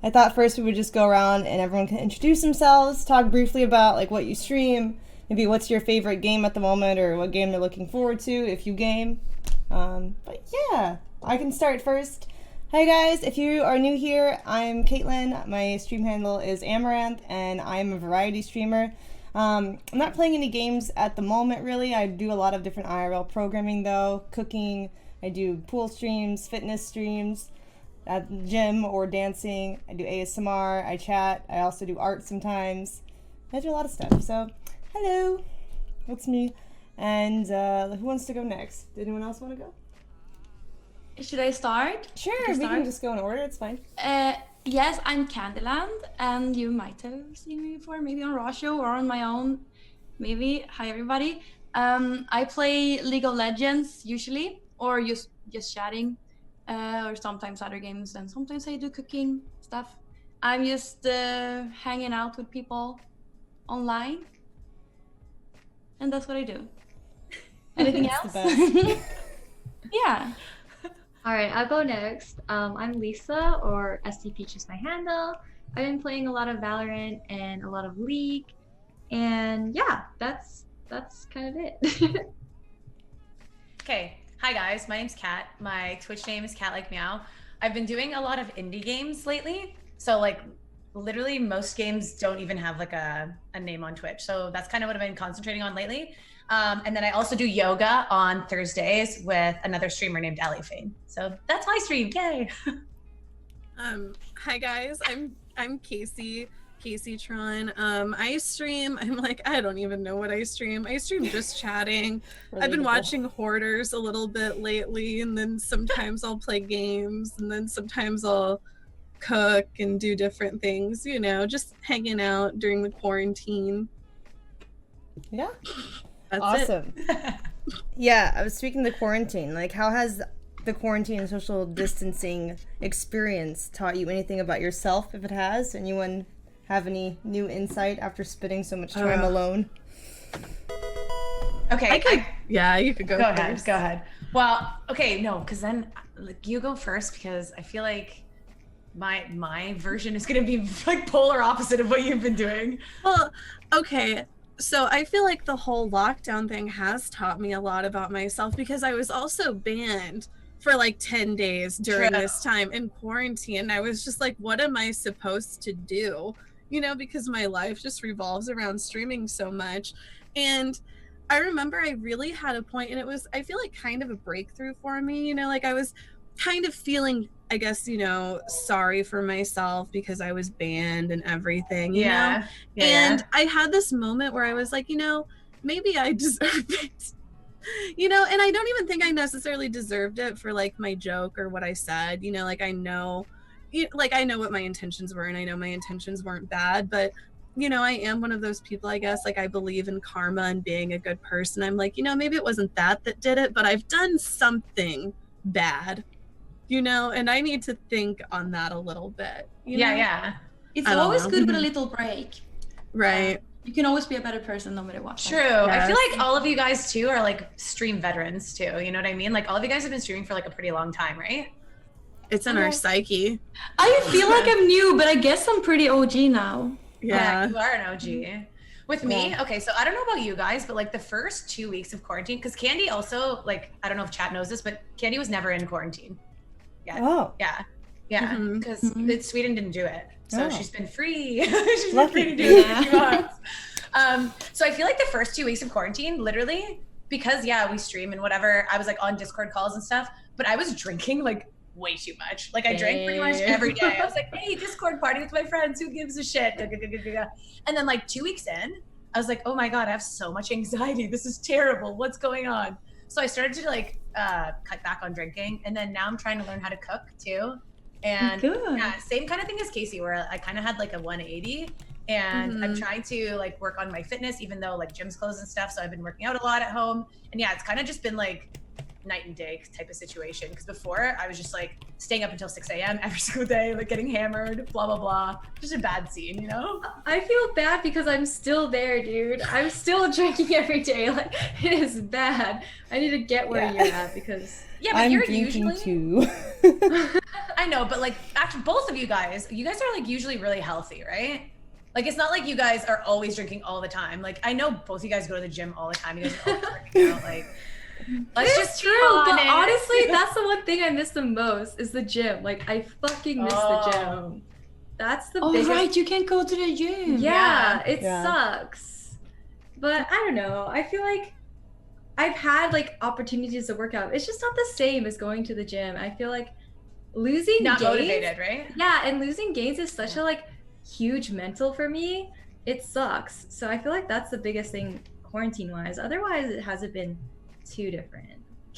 I thought first we would just go around and everyone can introduce themselves, talk briefly about like what you stream, maybe what's your favorite game at the moment or what game they're looking forward to if you game. But yeah, I can start first. Hi guys, if you are new here, I'm Caitlin. My stream handle is Amouranth and I'm a variety streamer. I'm not playing any games at the moment really. I do a lot of different IRL programming though, cooking, I do pool streams, fitness streams, at the gym or dancing. I do ASMR, I chat, I also do art sometimes. I do a lot of stuff. So, hello, that's me. And who wants to go next? Did anyone else want to go? Should I start? Sure, we can just go in order, it's fine. Yes, I'm Candyland, and you might have seen me before, maybe on Raw Show or on my own. Maybe. Hi, everybody. I play League of Legends usually, or just chatting, or sometimes other games, and sometimes I do cooking stuff. I'm just hanging out with people online, and that's what I do. Anything else? Yeah. All right, I'll go next. I'm Lisa, or STP is my handle. I've been playing a lot of Valorant and a lot of League, and yeah, that's kind of it. Okay, hi guys, my name's Kat. My Twitch name is Cat Like Meow. I've been doing a lot of indie games lately, so like literally most games don't even have like a name on Twitch, so that's kind of what I've been concentrating on lately. And then I also do yoga on Thursdays with another streamer named Fane. So that's my stream. Yay! Hi guys, I'm Casey Tron. I stream. I don't even know what I stream. I stream just chatting. I've been watching Hoarders a little bit lately, and then sometimes I'll play games, and then sometimes I'll cook and do different things. You know, just hanging out during the quarantine. Yeah. That's awesome. Yeah, I was speaking of the quarantine. Like, how has the quarantine and social distancing experience taught you anything about yourself, if it has? Anyone have any new insight after spending so much time alone? Okay. Yeah, you could go first. Go ahead. Well, okay, no, because then like, you go first because I feel like my version is going to be like polar opposite of what you've been doing. Well, okay. So I feel like the whole lockdown thing has taught me a lot about myself because I was also banned for like 10 days during this time in quarantine. I was just like, what am I supposed to do? You know, because my life just revolves around streaming so much. And I remember I really had a point, and it was, I feel like kind of a breakthrough for me, you know, like I was kind of feeling, I guess, you know, sorry for myself because I was banned and everything, you know? And I had this moment where I was like, you know, maybe I deserve it, you know? And I don't even think I necessarily deserved it for like my joke or what I said, you know, like I know what my intentions were, and I know my intentions weren't bad, but you know, I am one of those people, I guess, like I believe in karma and being a good person. I'm like, you know, maybe it wasn't that did it, but I've done something bad, you know, and I need to think on that a little bit. You know? Yeah. It's always good with a little break. Right. You can always be a better person no matter what. True. Yes. I feel like all of you guys too are like stream veterans too. You know what I mean? Like all of you guys have been streaming for like a pretty long time, right? It's in our psyche. I feel like I'm new, but I guess I'm pretty OG now. Yeah, you are an OG. With me, okay, so I don't know about you guys, but like the first 2 weeks of quarantine, because Candy also, like, I don't know if chat knows this, but Candy was never in quarantine. Yeah. Oh. Yeah, because Sweden didn't do it. So she's been free. She's been free to do it if she wants. So I feel like the first 2 weeks of quarantine, literally, because we stream and whatever, I was like on Discord calls and stuff, but I was drinking like way too much. Like I drank pretty much every day. I was like, hey, Discord party with my friends, who gives a shit? And then like 2 weeks in, I was like, oh my God, I have so much anxiety. This is terrible. What's going on? So I started to like cut back on drinking. And then now I'm trying to learn how to cook too. And same kind of thing as Casey, where I kind of had like a 180. And I'm trying to like work on my fitness, even though like gym's closed and stuff. So I've been working out a lot at home. And it's kind of just been like night and day type of situation. Because before I was just like staying up until 6 a.m. every single day, like getting hammered, blah, blah, blah. Just a bad scene, you know? I feel bad because I'm still there, dude. I'm still drinking every day. Like, it is bad. I need to get where you're at because... Yeah, but I'm you're drinking usually... too. I know, but like, actually, both of you guys are like usually really healthy, right? Like, it's not like you guys are always drinking all the time. Like, I know both of you guys go to the gym all the time. You guys are always working out. Like, let's just true. But honestly, that's the one thing I miss the most is the gym. Like, I fucking miss the gym. That's the biggest... right, you can't go to the gym. Yeah, it sucks. But I don't know. I feel like I've had like opportunities to work out. It's just not the same as going to the gym. I feel like losing not gains, motivated, right? Yeah, and losing gains is such a like huge mental for me. It sucks. So I feel like that's the biggest thing quarantine-wise. Otherwise, it hasn't been too different.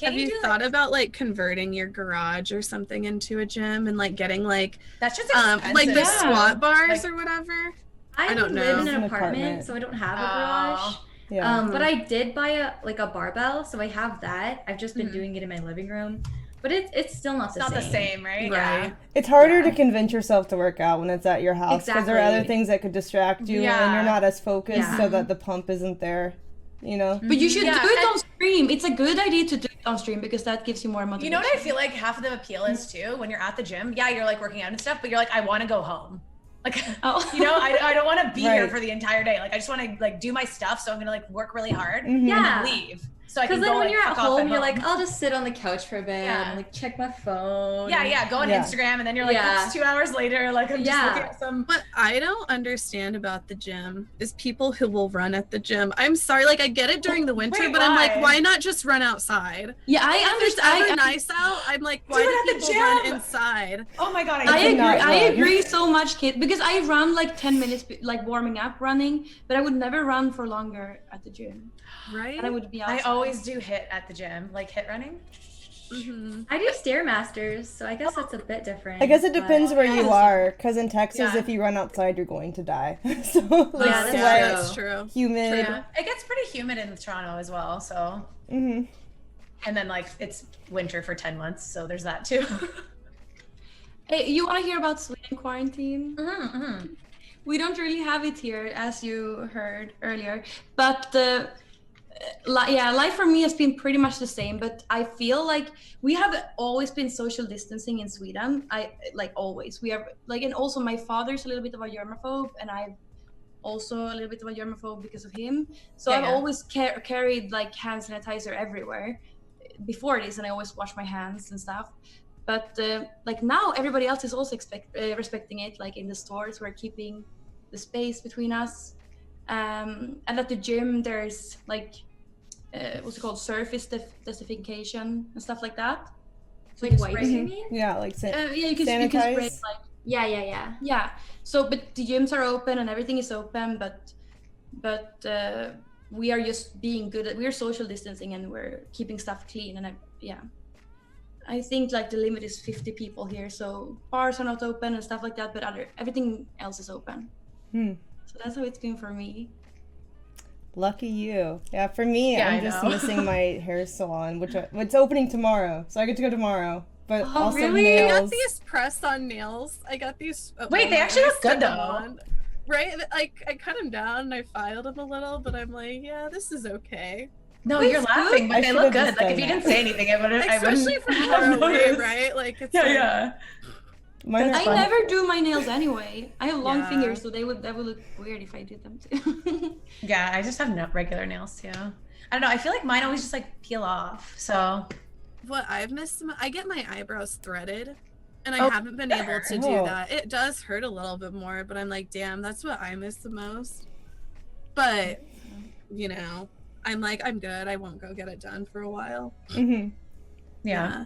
Have you thought about like converting your garage or something into a gym and like getting like that's just expensive. like the squat bars or whatever? I don't know. live in an An apartment, apartment. so I don't have a garage. Yeah. But I did buy a barbell, so I have that. I've just been doing it in my living room. But it's still not the same. It's not the same, right? Right. It's harder to convince yourself to work out when it's at your house because there are other Exactly. things that could distract you and you're not as focused so that the pump isn't there, you know? But you should do it on stream. It's a good idea to do it on stream because that gives you more motivation. You know what I feel like half of the appeal is too? When you're at the gym, yeah, you're like working out and stuff, but you're like, I want to go home. Like, you know, I don't want to be here for the entire day. Like, I just want to like do my stuff. So I'm going to like work really hard and then leave. So I can Because go then when like, you're at fuck off home, you're like, I'll just sit on the couch for a bit and like check my phone. Yeah, go on Instagram and then you're like, oops, 2 hours later, like I'm just looking at some. What I don't understand about the gym is people who will run at the gym. I'm sorry, like I get it during the winter, but I'm like, why not just run outside? Yeah, I If it's ever nice out, I'm like, why do people run inside? Oh my god, I agree so much, Kit, because I run like 10 minutes, like warming up running, but I would never run for longer at the gym. Right? And I would be outside. I always do HIIT at the gym, like HIIT running. I do Stairmasters, so I guess that's a bit different. I guess it depends where you are, because in Texas, if you run outside, you're going to die. So, like, that's true. Humid. True. It gets pretty humid in Toronto as well, so. And then, like, it's winter for 10 months, so there's that too. Hey, you want to hear about Sweden quarantine? We don't really have it here, as you heard earlier, but life for me has been pretty much the same, but I feel like we have always been social distancing in Sweden. Always. We are like, and also my father's a little bit of a germaphobe, and I've also a little bit of a germaphobe because of him. So I've always carried like hand sanitizer everywhere before this, and I always wash my hands and stuff. But like now, everybody else is also respecting it. Like in the stores, we're keeping the space between us. And at the gym, there's like what's it called, surface desinfection and stuff like that. So Like wipes, you mean? Yeah, like you can spray like yeah. So but the gyms are open and everything is open, but we are just being good. We're social distancing and we're keeping stuff clean. And I think like the limit is 50 people here, so bars are not open and stuff like that, but everything else is open. So that's how it's been for me. Lucky you. Yeah, for me, Yeah, I'm just missing my hair salon, which it's opening tomorrow, so I get to go tomorrow. But also really? I got nails. these press-on nails. I got these. Wait, they actually look good though. Right? Like I cut them down and I filed them a little, but I'm like, yeah, this is okay. No, you're laughing, but they look good. Like if you didn't say anything, I wouldn't. Especially from far away, right? Like it's I never do my nails anyway. I have long fingers, so that would look weird if I did them too. Yeah, I just have regular nails too. I don't know. I feel like mine always just like peel off. So what I've missed, I get my eyebrows threaded, and I haven't been able to do that. It does hurt a little bit more, but I'm like, damn, that's what I miss the most. But you know, I'm like, I'm good. I won't go get it done for a while. Yeah.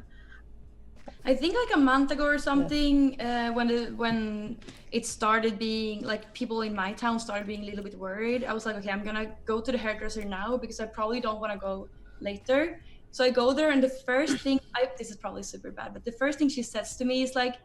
I think like a month ago or something, when it started being like people in my town started being a little bit worried. I was like, okay, I'm gonna go to the hairdresser now because I probably don't want to go later. So I go there, and the first thing this is probably super bad, but the first thing she says to me is like,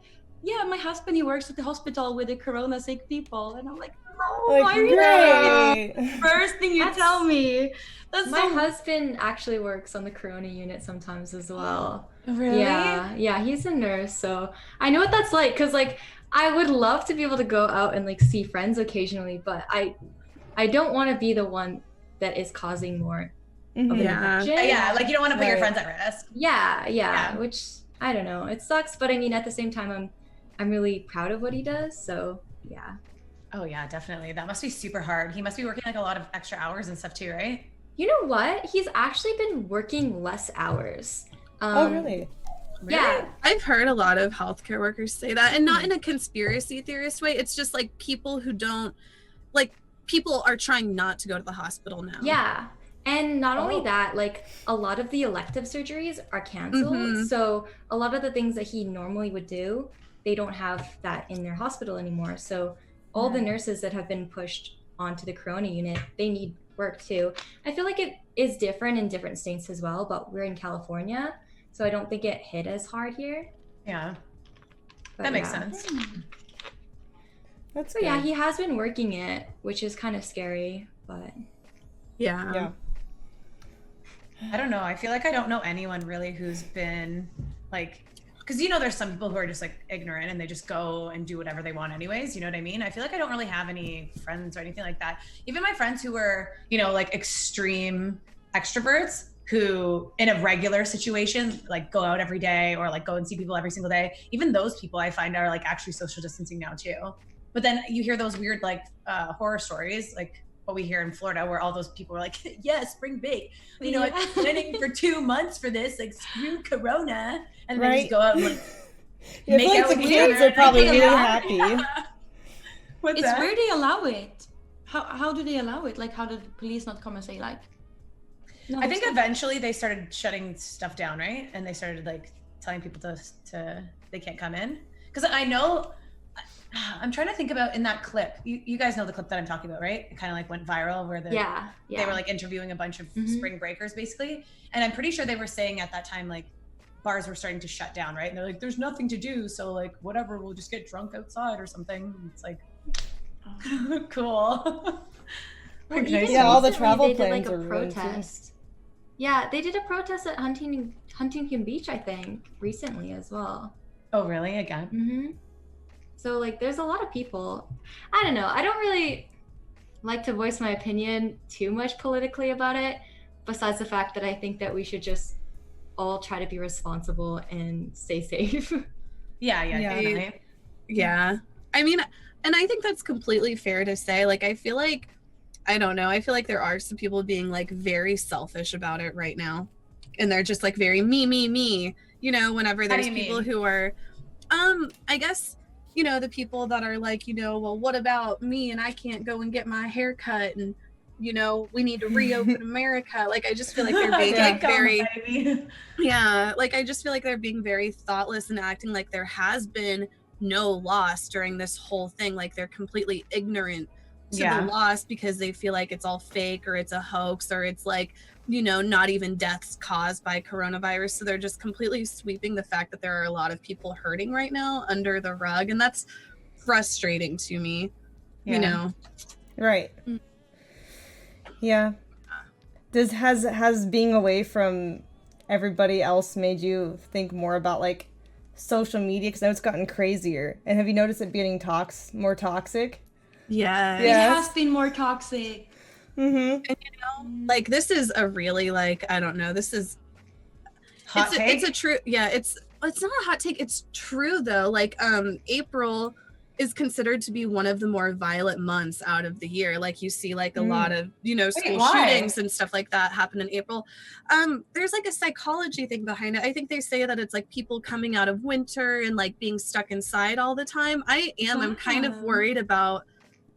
yeah, my husband, he works at the hospital with the corona sick people. And I'm like, no, Like, why are you great. doing that? First thing you tell me. That's My so husband actually works on the corona unit sometimes as well. Really? Yeah, he's a nurse, so I know what that's like. Cause like I would love to be able to go out and like see friends occasionally, but I don't want to be the one that is causing more of an Yeah. infection. Yeah, like you don't want to put your Right. friends at risk. Yeah, which I don't know. It sucks, but I mean at the same time I'm really proud of what he does, so yeah. Oh yeah, definitely. That must be super hard. He must be working like a lot of extra hours and stuff too, right? You know what? He's actually been working less hours. Oh, really? Yeah. I've heard a lot of healthcare workers say that, and not in a conspiracy theorist way. It's just like people who don't, like, people are trying not to go to the hospital now. Yeah. And not only Oh. that, like a lot of the elective surgeries are canceled. Mhm. So a lot of the things that he normally would do, they don't have that in their hospital anymore. So all the nurses that have been pushed onto the corona unit, they need work too. I feel like it is different in different states as well, but we're in California, so I don't think it hit as hard here. Yeah, But that makes yeah. sense. That's So good. yeah, he has been working it, which is kind of scary, but Yeah. Yeah. I don't know. I feel like I don't know anyone really who's been like, because you know, there's some people who are just like ignorant and they just go and do whatever they want anyways. You know what I mean? I feel like I don't really have any friends or anything like that. Even my friends who were, you know, like extreme extroverts who in a regular situation, like go out every day or like go and see people every single day. Even those people I find are like actually social distancing now too. But then you hear those weird like horror stories, like what we hear in Florida, where all those people are like, yeah, spring break. You know, I've been planning for 2 months for this, like screw Corona. And then Right. just go out and like Yeah, I make feel out like the with kids each other. are probably Yeah. really happy. What's It's that? where they allow it. How do they allow it? Like, how did the police not come and say like? No, I think it's not- eventually they started shutting stuff down, right? And they started like telling people to they can't come in. Because I know, I'm trying to think about in that clip. You guys know the clip that I'm talking about, right? It kind of like went viral where yeah. they were like interviewing a bunch of Mhm. spring breakers basically. And I'm pretty sure they were saying at that time like bars were starting to shut down, right? And they're like, there's nothing to do, so like whatever, we'll just get drunk outside or something. And it's like cool. Well, Nice. even Yeah, all the recently travel they did plans like a are ruined, too. protest. Yeah, they did a protest at Huntington Beach, I think, recently as well. Oh really? Again? Mm-hmm. So like, there's a lot of people. I don't know. I don't really like to voice my opinion too much politically about it, besides the fact that I think that we should just all try to be responsible and stay safe. Yeah, Yeah. definitely. Yeah. I mean, and I think that's completely fair to say. Like, I feel like, I don't know, I feel like there are some people being like very selfish about it right now. And they're just like very me, you know, whenever How there's do you people mean? who are, I guess, you know, the people that are like, you know, well, what about me and I can't go and get my hair cut and, you know, we need to reopen America. Like, I just feel like they're being like Come, very, baby. yeah, like I just feel like they're being very thoughtless and acting like there has been no loss during this whole thing. Like they're completely ignorant to Yeah. the loss because they feel like it's all fake or it's a hoax or it's like, you know, not even deaths caused by coronavirus. So they're just completely sweeping the fact that there are a lot of people hurting right now under the rug. And that's frustrating to me, Yeah. you know. Right. Yeah. Has being away from everybody else made you think more about like social media? Because now it's gotten crazier. And have you noticed it getting more toxic? Yeah. It Yeah. has been more toxic. Mm-hmm. Like this is a really like, I don't know, this is Hot it's take? a true, yeah, it's not a hot take, it's true though. Like April is considered to be one of the more violent months out of the year. Like you see like a lot of, you know, school why? shootings and stuff like that happen in April. There's like a psychology thing behind it. I think they say that it's like people coming out of winter and like being stuck inside all the time. I'm kind of Wow. worried about,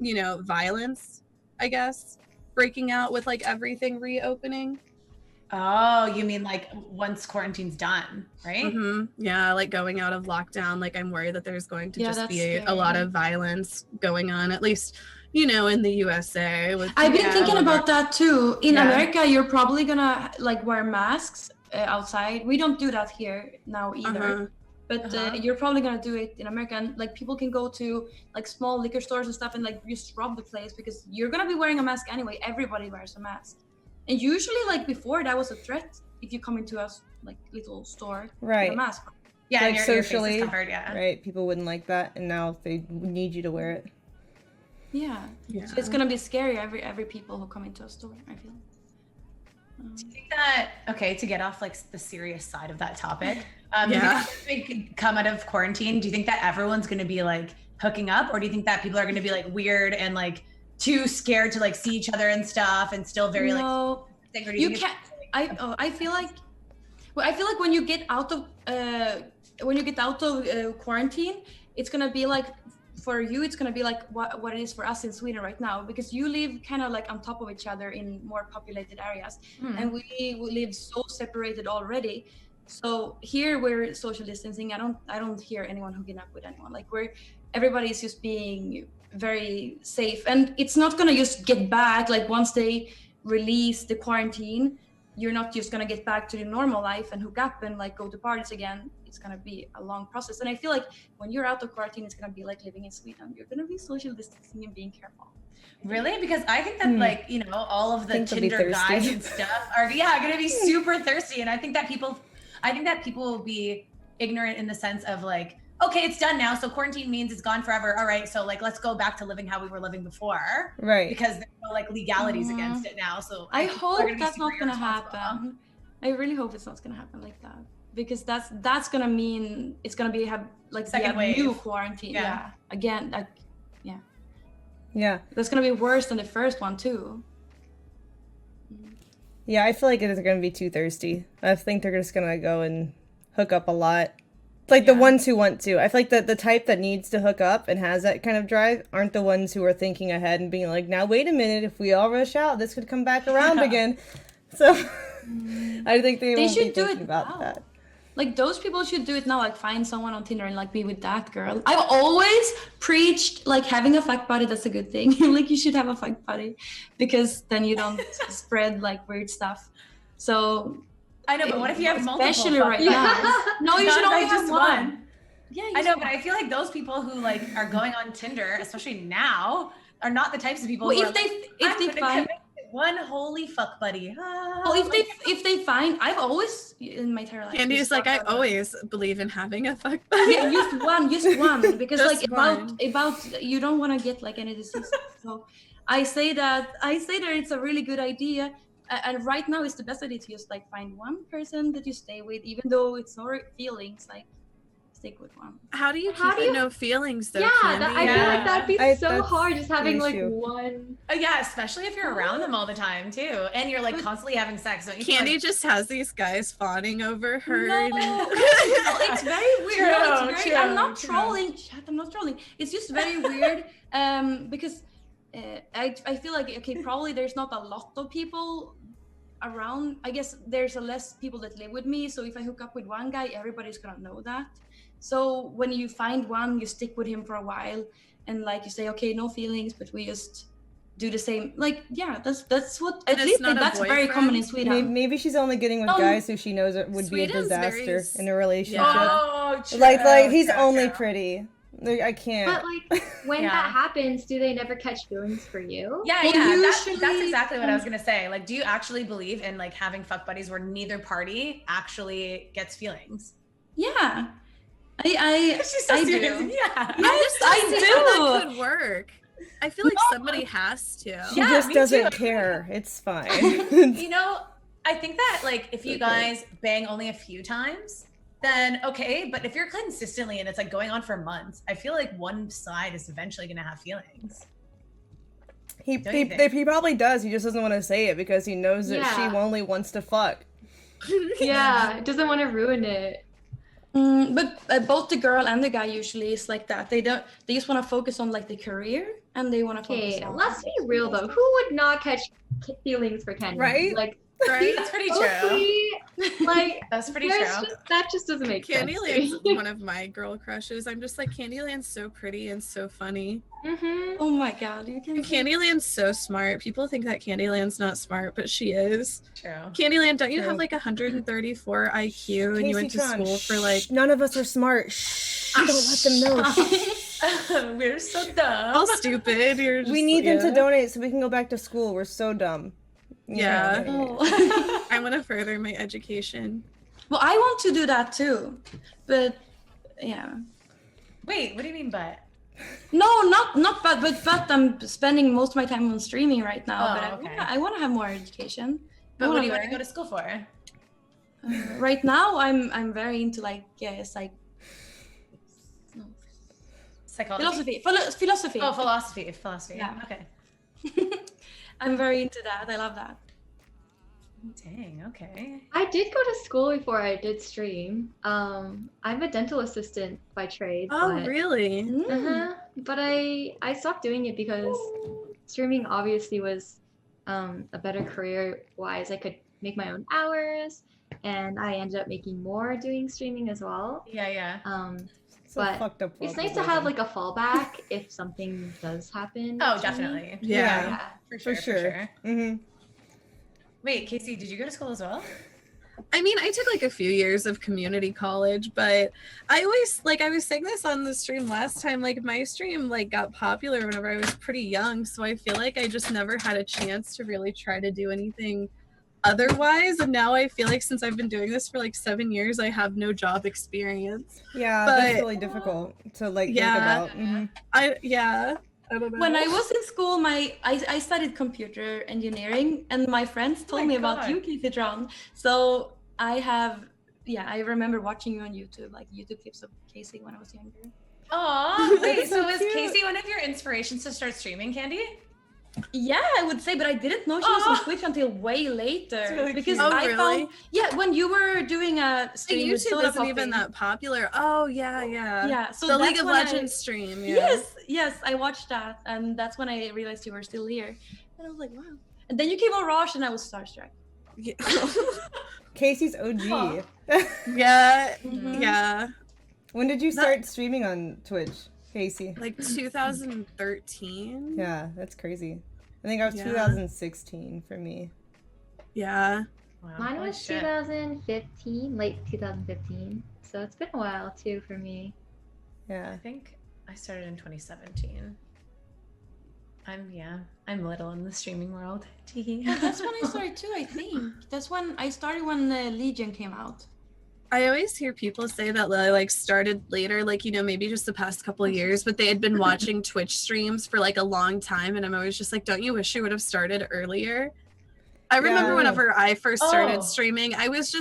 you know, violence, I guess, breaking out with like everything reopening. Oh, you mean like once quarantine's done, right? Yeah, like going out of lockdown, like I'm worried that there's going to Yeah, just that's be a lot scary. of violence going on, at least, you know, in the USA. With I've been Yeah. thinking about that too. In Yeah. America, you're probably gonna like wear masks outside. We don't do that here now either. But you're probably gonna do it in America, and like people can go to like small liquor stores and stuff and like just rob the place because you're gonna be wearing a mask anyway. Everybody wears a mask, and usually like before that was a threat if you come into a like little store with a mask. Yeah, like and your socially, face is covered, right? People wouldn't like that, and now they need you to wear it. Yeah. So it's gonna be scary every people who come into a store, I feel. Do you think that, to get off like the serious side of that topic, do you think as we come out of quarantine, do you think that everyone's going to be like hooking up, or do you think that people are going to be like weird and like too scared to like see each other and stuff and still very you can't. I feel like when you get out of quarantine, it's gonna be like for you, it's gonna be like what it is for us in Sweden right now, because you live kind of like on top of each other in more populated areas, and we live so separated already. So here we're social distancing. I don't hear anyone hooking up with anyone. Like everybody's just being very safe, and it's not gonna just get back like once they release the quarantine. You're not just gonna get back to the normal life and hook up and like go to parties again. It's gonna be a long process, and I feel like when you're out of quarantine, it's gonna be like living in Sweden. You're gonna be social distancing and being careful. Really? Because I think that like all of the Tinder guys and stuff are gonna be super thirsty, and I think that people will be ignorant in the sense of like, okay, it's done now, so quarantine means it's gone forever. All right, so like let's go back to living how we were living before, right? Because there's no like legalities against it now. So I hope that's not gonna happen. I really hope it's not gonna happen like that, because that's gonna mean it's gonna be like second wave, new quarantine. Again, yeah, that's gonna be worse than the first one too. Yeah, I feel like it is gonna be too thirsty. I think they're just gonna go and hook up a lot. Like the ones who want to. I feel like the type that needs to hook up and has that kind of drive aren't the ones who are thinking ahead and being like, now wait a minute, if we all rush out, this could come back around again. So I think they won't should be do thinking it about now. that. Like those people should do it now, like find someone on Tinder and like be with that girl. I've always preached like having a fuck buddy, that's a good thing. Like you should have a fuck buddy, because then you don't spread like weird stuff. So I know, but what if you have multiple? Especially right now. No, you should only have one. Yeah, I know, but I feel like those people who like are going on Tinder, especially now, are not the types of people. Well, who if they find one holy fuck buddy. Well, if they find, I've always in my entire life. Candy's like, I always believe in having a fuck buddy. Yeah, just one, because Just like one. about you don't want to get like any disease. So I say that it's a really good idea. And right now it's the best idea to just like find one person that you stay with, even though it's no feelings, like stick with one. How do you keep it no feelings though, Yeah, Candy? I feel like that'd be so that's hard, just having the like issue. one. Yeah, especially if you're around them all the time too, and you're like constantly having sex. Don't you feel Candy like... just has these guys fawning over her. No, it's very weird. True, I'm not trolling. Chat, I'm not trolling. It's just very weird because I feel like, okay, probably there's not a lot of people around. I guess there's less people that live with me, so if I hook up with one guy, everybody's gonna know that. So when you find one, you stick with him for a while, and like you say, okay, no feelings, but we just do the same. Like, yeah, that's what, at least like, that's very common in Sweden. Maybe she's only getting with guys who she knows it would be a disaster in a relationship. Oh, true, like he's only pretty. I can't. But like when that happens, do they never catch feelings for you? Yeah, Well, that's usually- exactly what I was gonna say. Like, do you actually believe in like having fuck buddies where neither party actually gets feelings? Yeah, I She's so I serious. do. Yeah. I do. How that could work. I feel like somebody has to. She Yeah, just me doesn't too. care. It's fine. You know, I think that like if you guys bang only a few times, then okay. But if you're consistently and it's like going on for months, I feel like one side is eventually gonna have feelings. He probably does. He just doesn't want to say it because he knows that she only wants to fuck. Yeah, doesn't want to ruin it. But both the girl and the guy usually is like that. They just want to focus on like the career, and they want to focus Okay, on. let's be real though. Who would not catch feelings for Candy? Right? Like Right? That's pretty true. Mostly, like, That's pretty there's true. that just doesn't make sense. Candyland's one of my girl crushes. I'm just like, Candyland's so pretty and so funny. Mm-hmm. Oh my god, you can And Candyland's so smart. People think that Candyland's not smart, but she is. True. Candyland, don't you True. have like 134 IQ and you went to Casey Tron, school for like none of us are smart. Shh, don't let them know. We're so dumb. all stupid. You're just, We need them to donate so we can go back to school. We're so dumb. Yeah. Oh. I want to further my education. Well, I want to do that too, but yeah. Wait, what do you mean but? No, not but I'm spending most of my time on streaming right now. Oh, but okay. I want to have more education. But I what do you wanna want to go to school for? right now, I'm very into like Psychology? philosophy. Oh, philosophy. Yeah. Okay. I'm very into that. I love that. Dang, okay. I did go to school before I did stream. I'm a dental assistant by trade. Oh, but, really? Uh-huh. But I stopped doing it because streaming obviously was a better career wise. I could make my own hours, and I ended up making more doing streaming as well. Yeah. So But fucked up it's world nice we to live have in. like a fallback if something does happen. Oh, to me. definitely. Yeah. For sure. Mm-hmm. Wait, Casey, did you go to school as well? I mean, I took like a few years of community college, but I always, like, I was saying this on the stream last time, like my stream like got popular whenever I was pretty young, so I feel like I just never had a chance to really try to do anything otherwise, and now I feel like since I've been doing this for like 7 years, I have no job experience. Yeah, But- that's really difficult to like think about. Mhm. I don't know. When I was in school, I studied computer engineering, and my friends told my me about God. you, Casey Tron. So I remember watching you on YouTube, like YouTube clips of Casey when I was younger. Aw, wait, That's so so was cute. Casey one of your inspirations to start streaming, Candy? Yeah, I would say, but I didn't know she was on Twitch until way later. It's really because cute. Oh, I really? found, when you were doing a The stream with YouTube Soda isn't even Popping. that popular. Oh, yeah. Yeah, so the that's League of when I- Legends stream. Yeah. Yes, I watched that, and that's when I realized you were still here. And I was like, wow. And then you came on Rosh, and I was starstruck. Yeah. Casey's OG. Aw. yeah. Mhm. Yeah. When did you start streaming on Twitch, Casey? Like 2013. Yeah, that's crazy. I think I was Yeah. 2016 for me. Yeah. Wow, Mine holy was shit. 2015, late 2015. So it's been a while too for me. I Yeah. think I started in 2017. I'm little in the streaming world. That's when I started too, I think. That's when I started when Legion came out. I always hear people say that they like started later, like, you know, maybe just the past couple of years, but they had been watching Twitch streams for like a long time. And I'm always just like, don't you wish you would have started earlier? I remember Yeah. whenever I first started Oh. streaming, I was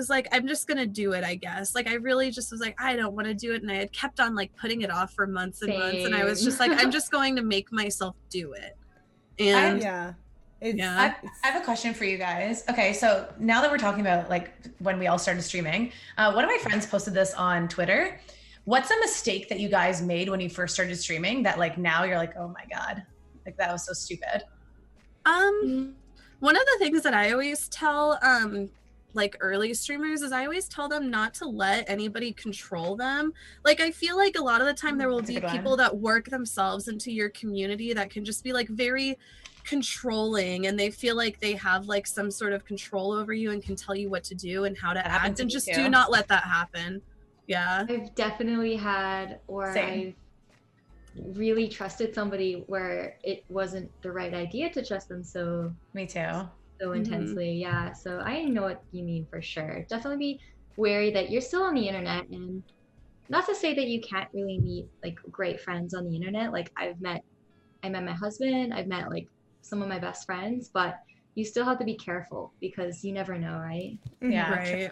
like, I'm just going to do it, I guess. Like, I really just was like, I don't want to do it. And I had kept on like putting it off for months and months. And I was Same. just like, I'm just going to make myself do it. And Yeah. It's, Yeah. I have a question for you guys. Okay, so now that we're talking about like when we all started streaming, one of my friends posted this on Twitter. What's a mistake that you guys made when you first started streaming that like now you're like, oh my God, like that was so stupid? One of the things that I always tell like early streamers is I always tell them not to let anybody control them. Like, I feel like a lot of the time there will That's a be good one. people that work themselves into your community that can just be like very controlling, and they feel like they have like some sort of control over you and can tell you what to do and how to That happened act, to and me just too. do not let that happen. Yeah. I've definitely had, or Same. I've really trusted somebody where it wasn't the right idea to trust them so Me too. intensely. Yeah, so I know what you mean for sure. Definitely be wary that you're still on the internet, and not to say that you can't really meet like great friends on the internet. Like I met my husband, I've met like some of my best friends, but you still have to be careful because you never know, right? Yeah. Right.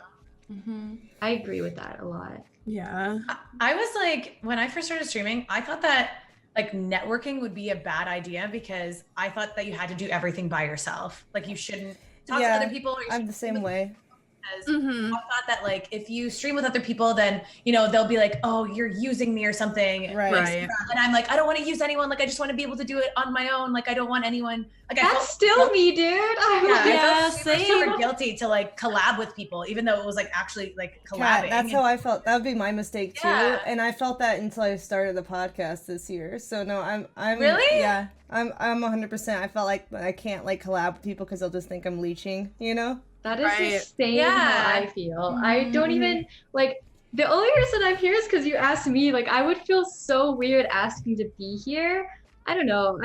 Mm-hmm. I agree with that a lot. Yeah. I was like, when I first started streaming, I thought that like networking would be a bad idea because I thought that you had to do everything by yourself. Like you shouldn't talk to Yeah, other people. Or you I'm the same way. because I thought that like if you stream with other people, then they'll be like, oh, you're using me or something, right? And I'm like, I don't want to use anyone. Like I just want to be able to do it on my own. Like I don't want anyone. Like that's still me, dude. I felt super guilty to like collab with people, even though it was like actually like collabing. That's how I felt. That would be my mistake too, and I felt that until I started the podcast this year. So no, I'm really, yeah, I'm 100%. I felt like I can't like collab with people because they'll just think I'm leeching, That is the same how I feel. I don't even like. The only reason I'm here is because you asked me. Like, I would feel so weird asking to be here. I don't know.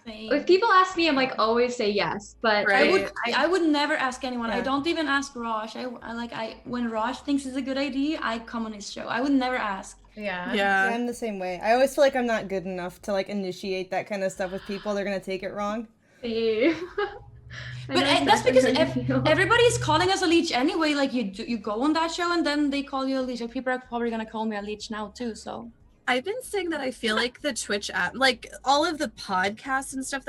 If people ask me, I'm like always say yes. But I would never ask anyone. I don't even ask Raj. When Raj thinks it's a good idea, I come on his show. I would never ask. Yeah, I'm the same way. I always feel like I'm not good enough to like initiate that kind of stuff with people. They're gonna take it wrong. But that's because everybody's calling us a leech anyway. Like you go on that show and then they call you a leech. Like people are probably gonna call me a leech now too. So I've been saying that I feel like the Twitch app, like all of the podcasts and stuff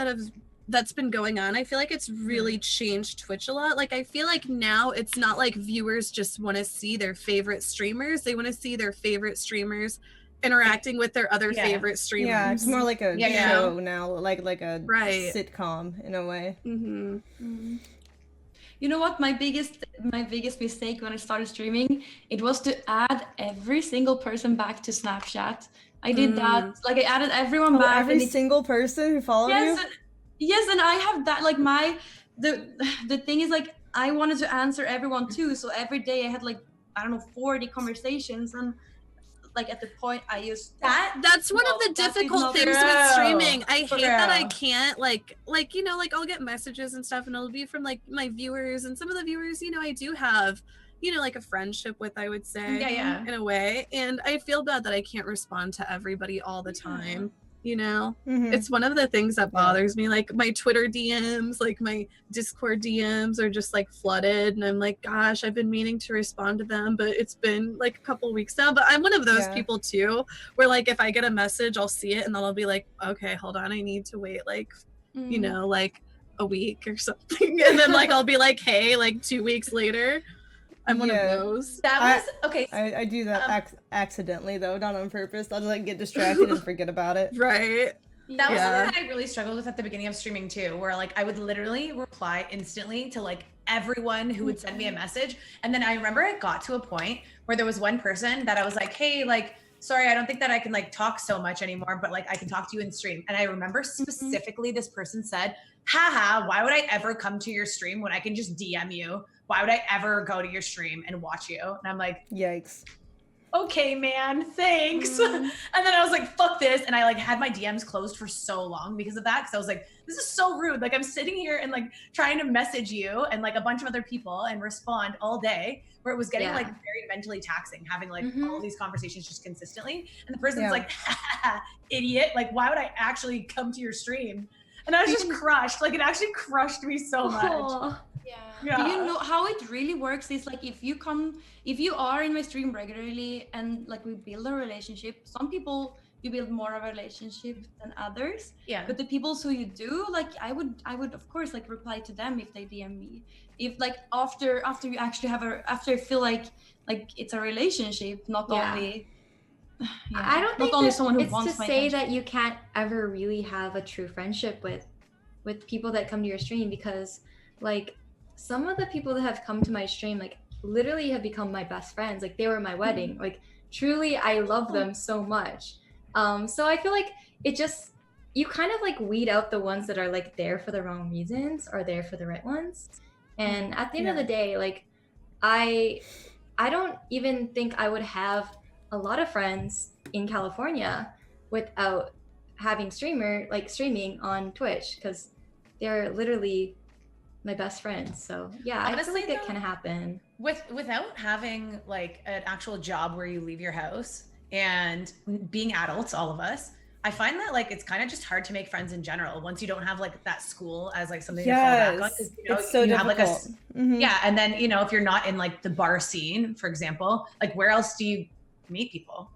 that's been going on, I feel like it's really changed Twitch a lot. Like I feel like now it's not like viewers just want to see their favorite streamers. They want to see their favorite streamers interacting with their other favorite streamers. Yeah, it's more like a show now, like a sitcom in a way. You know what? My biggest mistake when I started streaming, it was to add every single person back to Snapchat. I did that. Like I added everyone back. Every single person who followed you? Yes, and I have that. Like the thing is like I wanted to answer everyone too. So every day I had like 40 conversations and. Like at the point I used that's one of the difficult things with streaming. I hate that I can't like I'll get messages and stuff and it'll be from like my viewers, and some of the viewers I do have like a friendship with, I would say, in a way, and I feel bad that I can't respond to everybody all the time. It's one of the things that bothers me. Like my Twitter DMs, like my Discord DMs are just like flooded, and I'm like, gosh, I've been meaning to respond to them, but it's been like a couple weeks now. But I'm one of those people too, where like if I get a message, I'll see it and then I'll be like, okay, hold on, I need to wait like like a week or something, and then like I'll be like, hey, like 2 weeks later. I'm one of those. That was okay. I do that accidentally though, not on purpose. I'll just like get distracted and forget about it. Right. That was something that I really struggled with at the beginning of streaming too, where like I would literally reply instantly to like everyone who would send me a message. And then I remember it got to a point where there was one person that I was like, hey, like, sorry, I don't think that I can like talk so much anymore, but like I can talk to you in stream. And I remember specifically this person said, haha, why would I ever come to your stream when I can just DM you? Why would I ever go to your stream and watch you? And I'm like, yikes. Okay, man, thanks. And then I was like, fuck this. And I like had my DMs closed for so long because of that. Cause I was like, this is so rude. Like I'm sitting here and like trying to message you and like a bunch of other people and respond all day, where it was getting like very mentally taxing, having like all these conversations just consistently. And the person's like, idiot. Like, why would I actually come to your stream? And I was just crushed. Like it actually crushed me so much. Yeah. Do you know how it really works? Is like if you are in my stream regularly and like we build a relationship, some people you build more of a relationship than others. Yeah. But the people who you do, like I would of course like reply to them if they DM me. If like after you actually after I feel like it's a relationship, not only. I don't think only someone who it's wants to say that you can't ever really have a true friendship with people that come to your stream, because like some of the people that have come to my stream like literally have become my best friends. Like they were my wedding. Like truly I love them so much. So I feel like it just, you kind of like weed out the ones that are like there for the wrong reasons or there for the right ones. And at the end of the day, like I don't even think I would have a lot of friends in California without having streaming on Twitch, because they're literally my best friends. So yeah, honestly, I feel like it can happen without having like an actual job where you leave your house and being adults, all of us. I find that like it's kind of just hard to make friends in general once you don't have like that school as like something to fall back on. It's so difficult. Have like and then if you're not in like the bar scene, for example, like where else do you meet people?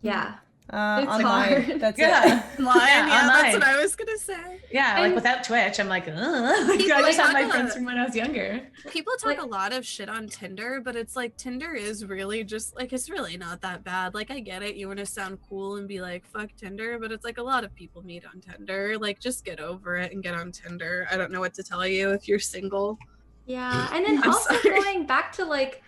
Yeah. It's online. hard. That's Yeah. it. Online, yeah, online. that's what I was gonna say. Yeah, like without Twitch, I'm like, I just have my friends from when I was younger. People talk a lot of shit on Tinder, but it's like Tinder is really just like, it's really not that bad. Like, I get it, you want to sound cool and be like, fuck Tinder, but it's like a lot of people meet on Tinder. Like, just get over it and get on Tinder. I don't know what to tell you if you're single. Yeah, and then I'm also sorry. going back to like,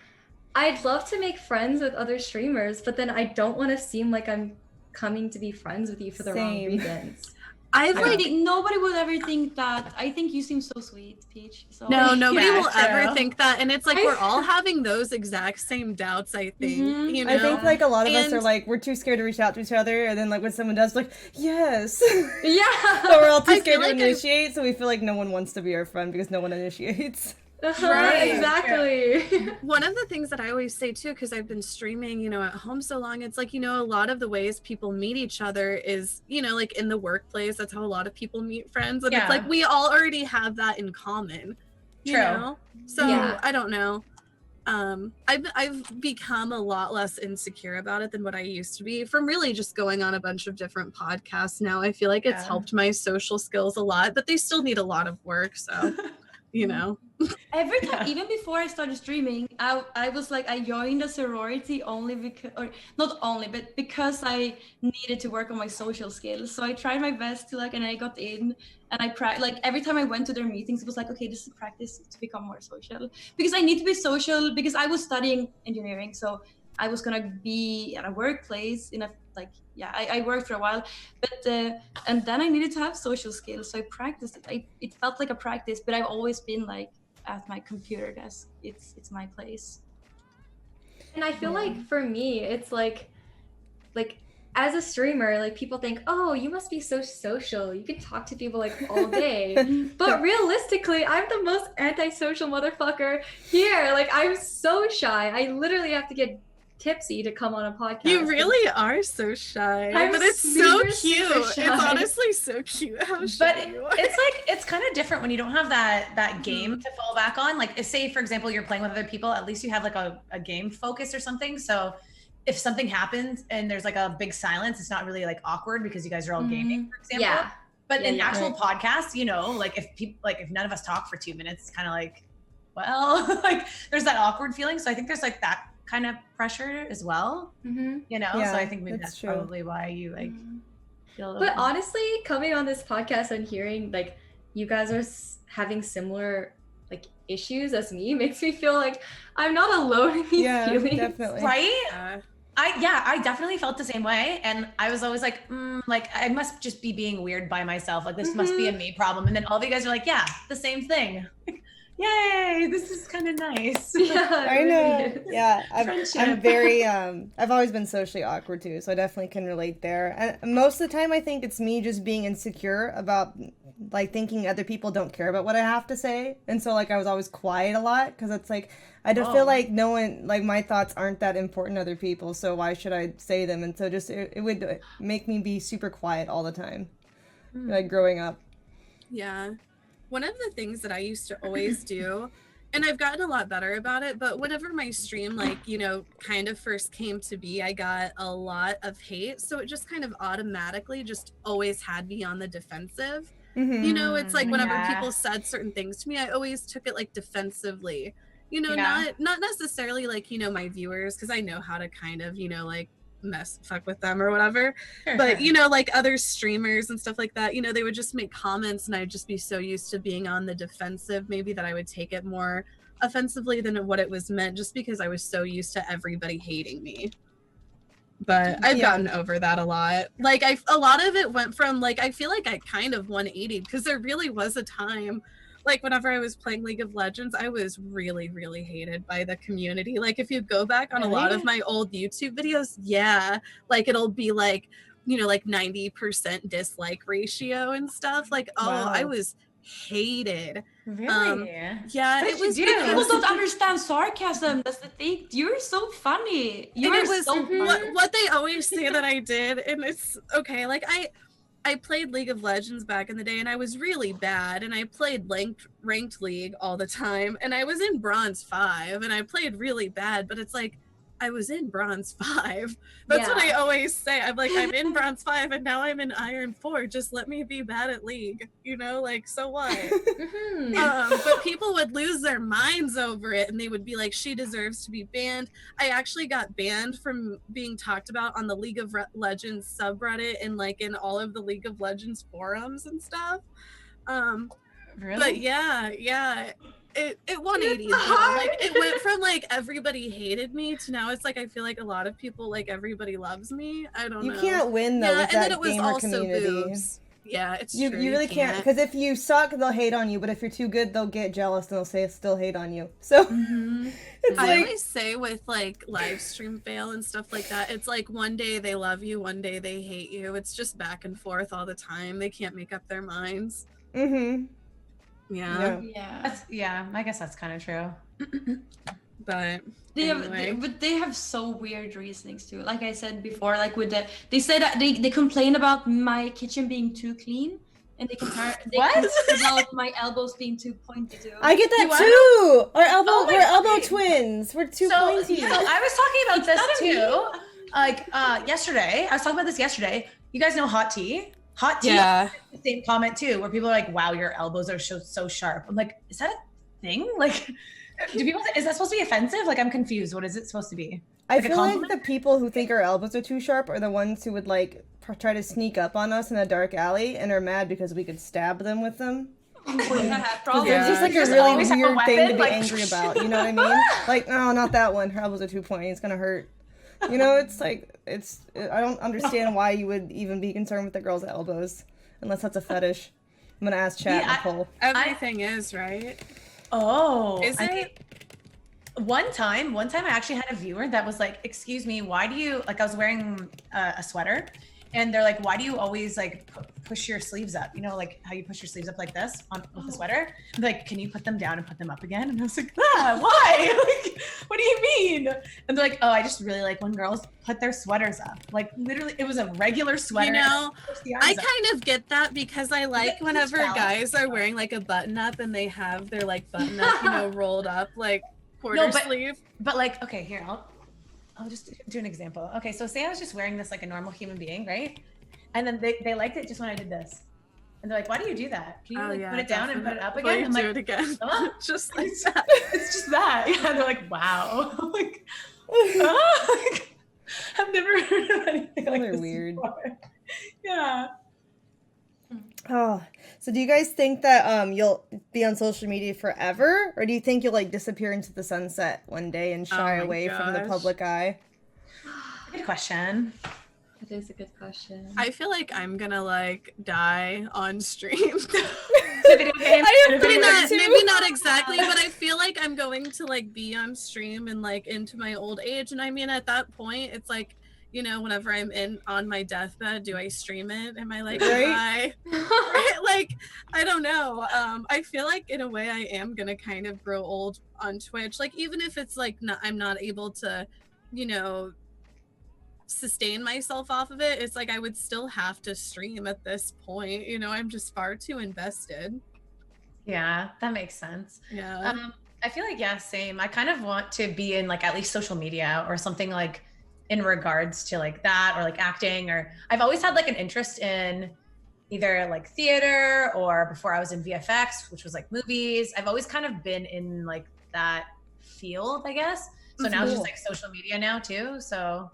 I'd love to make friends with other streamers, but then I don't want to seem like I'm coming to be friends with you for the wrong Same. reasons. I've I like, think nobody would ever think that. I think you seem so sweet, Peach. So no, nobody Yeah, will ever true. think that. And it's like, we're all having those exact same doubts, I think. Mhm. You know? I think like a lot of us are And- like, we're too scared to reach out to each other, and then like when someone does, like, yes. Yeah. But we're all too I feel scared to like initiate, so we feel like no one wants to be our friend because no one initiates. Right. Exactly. One of the things that I always say too, because I've been streaming, you know, at home so long, it's like, you know, a lot of the ways people meet each other is, you know, like in the workplace. That's how a lot of people meet friends. And Yeah. it's like we all already have that in common. You True. know? So Yeah. I don't know. I've become a lot less insecure about it than what I used to be from really just going on a bunch of different podcasts now. I feel like it's Yeah. helped my social skills a lot, but they still need a lot of work. So, you know. every time, even before I started streaming, I was like, I joined a sorority only because, or not only, but because I needed to work on my social skills. So I tried my best to like, and I got in, and like every time I went to their meetings, it was like, okay, this is practice to become more social, because I need to be social because I was studying engineering, so I was gonna be at a workplace in a like, yeah, I worked for a while, but and then I needed to have social skills, so I practiced it. It felt like a practice, but I've always been like at my computer desk. It's my place. And I feel like for me, it's like as a streamer, like people think, oh, you must be so social. You can talk to people like all day. But realistically, I'm the most antisocial motherfucker here. Like I'm so shy. I literally have to get tipsy to come on a podcast. You really are so shy, I'm but it's so super, cute. super It's shy. honestly so cute how shy But you are. it's like, it's kind of different when you don't have that game to fall back on. Like, if, say, for example, you're playing with other people, at least you have like a game focus or something. So if something happens and there's like a big silence, it's not really like awkward because you guys are all gaming, for example. Yeah. But in Yeah, actual podcasts, you know, like if people, like if none of us talk for 2 minutes, it's kind of like, well, like there's that awkward feeling. So I think there's like that kind of pressure as well, Mm-hmm. you know? Yeah, so I think maybe that's that's true. probably why you like feel a little But bit- honestly, coming on this podcast and hearing like you guys are having similar like issues as me makes me feel like I'm not alone in these Yeah, feelings. definitely. right? I definitely felt the same way, and I was always like, like I must just be being weird by myself. Like this must be a me problem. And then all of you guys are like, yeah, the same thing. Like, yay, this is kind of nice. Yeah, I it really know. is. Yeah, I'm Friendship. very. I've always been socially awkward too, so I definitely can relate there. And most of the time, I think it's me just being insecure about like thinking other people don't care about what I have to say, and so like I was always quiet a lot because it's like I don't feel like no one like my thoughts aren't that important to other people, so why should I say them? And so just it would make me be super quiet all the time, like growing up. Yeah. One of the things that I used to always do, and I've gotten a lot better about it, but whenever my stream, like, you know, kind of first came to be, I got a lot of hate. So it just kind of automatically just always had me on the defensive. Mm-hmm. You know, it's like whenever Yeah. people said certain things to me, I always took it like defensively. You know, Yeah. not necessarily like, you know, my viewers, because I know how to kind of, you know, like fuck with them or whatever. But you know, like other streamers and stuff like that, you know, they would just make comments and I'd just be so used to being on the defensive maybe that I would take it more offensively than what it was meant, just because I was so used to everybody hating me. But I've gotten over that a lot. Like a lot of it went from like, I feel like I kind of 180 because there really was a time like whenever I was playing League of Legends, I was really, really hated by the community. Like if you go back on a lot of my old YouTube videos, yeah, like it'll be like, you know, like 90% dislike ratio and stuff. Like, oh, Wow. I was hated. Really? Yeah, What it did you was do? People because don't understand sarcasm. That's the thing. You're so funny. and You're it was so funny. what they always say that I did, and it's okay. Like I played League of Legends back in the day, and I was really bad, and I played ranked League all the time, and I was in Bronze 5, and I played really bad, but it's like I was in bronze 5. That's what I always say. I'm like, I'm in bronze 5 and now I'm in iron 4. Just let me be bad at League, you know, like, so what? But people would lose their minds over it and they would be like, she deserves to be banned. I actually got banned from being talked about on the League of Legends subreddit and like in all of the League of Legends forums and stuff. Really? But yeah, it 180 like it went from like everybody hated me to now it's like I feel like a lot of people like everybody loves me. I don't know. You can't win though with that gamer community. Boobs. Yeah, it's you true. You really can't, because if you suck, they'll hate on you. But if you're too good, they'll get jealous and they'll still hate on you. So it's I like, always say with like live stream fail and stuff like that, it's like one day they love you, one day they hate you. It's just back and forth all the time. They can't make up their minds. Yeah. I guess that's kind of true. But they have so weird reasonings too. Like I said before, like with they said that they complain about my kitchen being too clean, and they complain about my elbows being too pointy too. I get that too. We're elbow twins. We're too pointy. So I was talking about this too. Like yesterday, I was talking about this yesterday. You guys know hot tea? Hot tea. Yeah. The same comment too, where people are like, "Wow, your elbows are so sharp." I'm like, is that a thing? Like, do people? Is that supposed to be offensive? Like, I'm confused. What is it supposed to be? I feel like the people who think our elbows are too sharp are the ones who would like try to sneak up on us in a dark alley and are mad because we could stab them with them. It's just like a really weird thing to be angry about. You know what I mean? Like, no, not that one. Her elbows are too pointy. It's gonna hurt. You know, it's like, I don't understand why you would even be concerned with the girl's elbows, unless that's a fetish. I'm gonna ask chat in the poll. Everything is, right? Oh. Is it? One time I actually had a viewer that was like, excuse me, why do you, like I was wearing a sweater, and they're like, why do you always like push your sleeves up? You know, like how you push your sleeves up like this with the sweater? I'm like, can you put them down and put them up again? And I was like, why? Like, what do you mean? And they're like, oh, I just really like when girls put their sweaters up. Like literally, it was a regular sweater. You know, I kind of get that because I like whenever guys are wearing like a button up and they have their like button up, you know, rolled up like quarter sleeve. But like, okay, here, I'll just do an example. Okay, so say I was just wearing this like a normal human being, right? And then they liked it just when I did this. And they're like, why do you do that? Can you put it down and put it up again? I'm do like, it again. Just like that. It's just that. Yeah, they're like, wow. I'm like, I've never heard of anything like this weird. before. Yeah. Oh, so do you guys think that you'll be on social media forever, or do you think you'll like disappear into the sunset one day and shy away from the public eye? Good question. That is a good question. I feel like I'm gonna like die on stream. Maybe not exactly, but I feel like I'm going to like be on stream and like into my old age. And I mean, at that point, it's like, you know, whenever I'm on my deathbed, do I stream it? Am I like, right? Like, I don't know. I feel like in a way I am gonna kind of grow old on Twitch. Like, even if it's like I'm not able to, you know, sustain myself off of it, it's like I would still have to stream at this point. You know, I'm just far too invested. Yeah, that makes sense. Yeah. I feel like, yeah, same. I kind of want to be in like at least social media or something like in regards to like that, or like acting, or I've always had like an interest in either like theater, or before I was in VFX, which was like movies. I've always kind of been in like that field, I guess. So now it's just like social media now too. So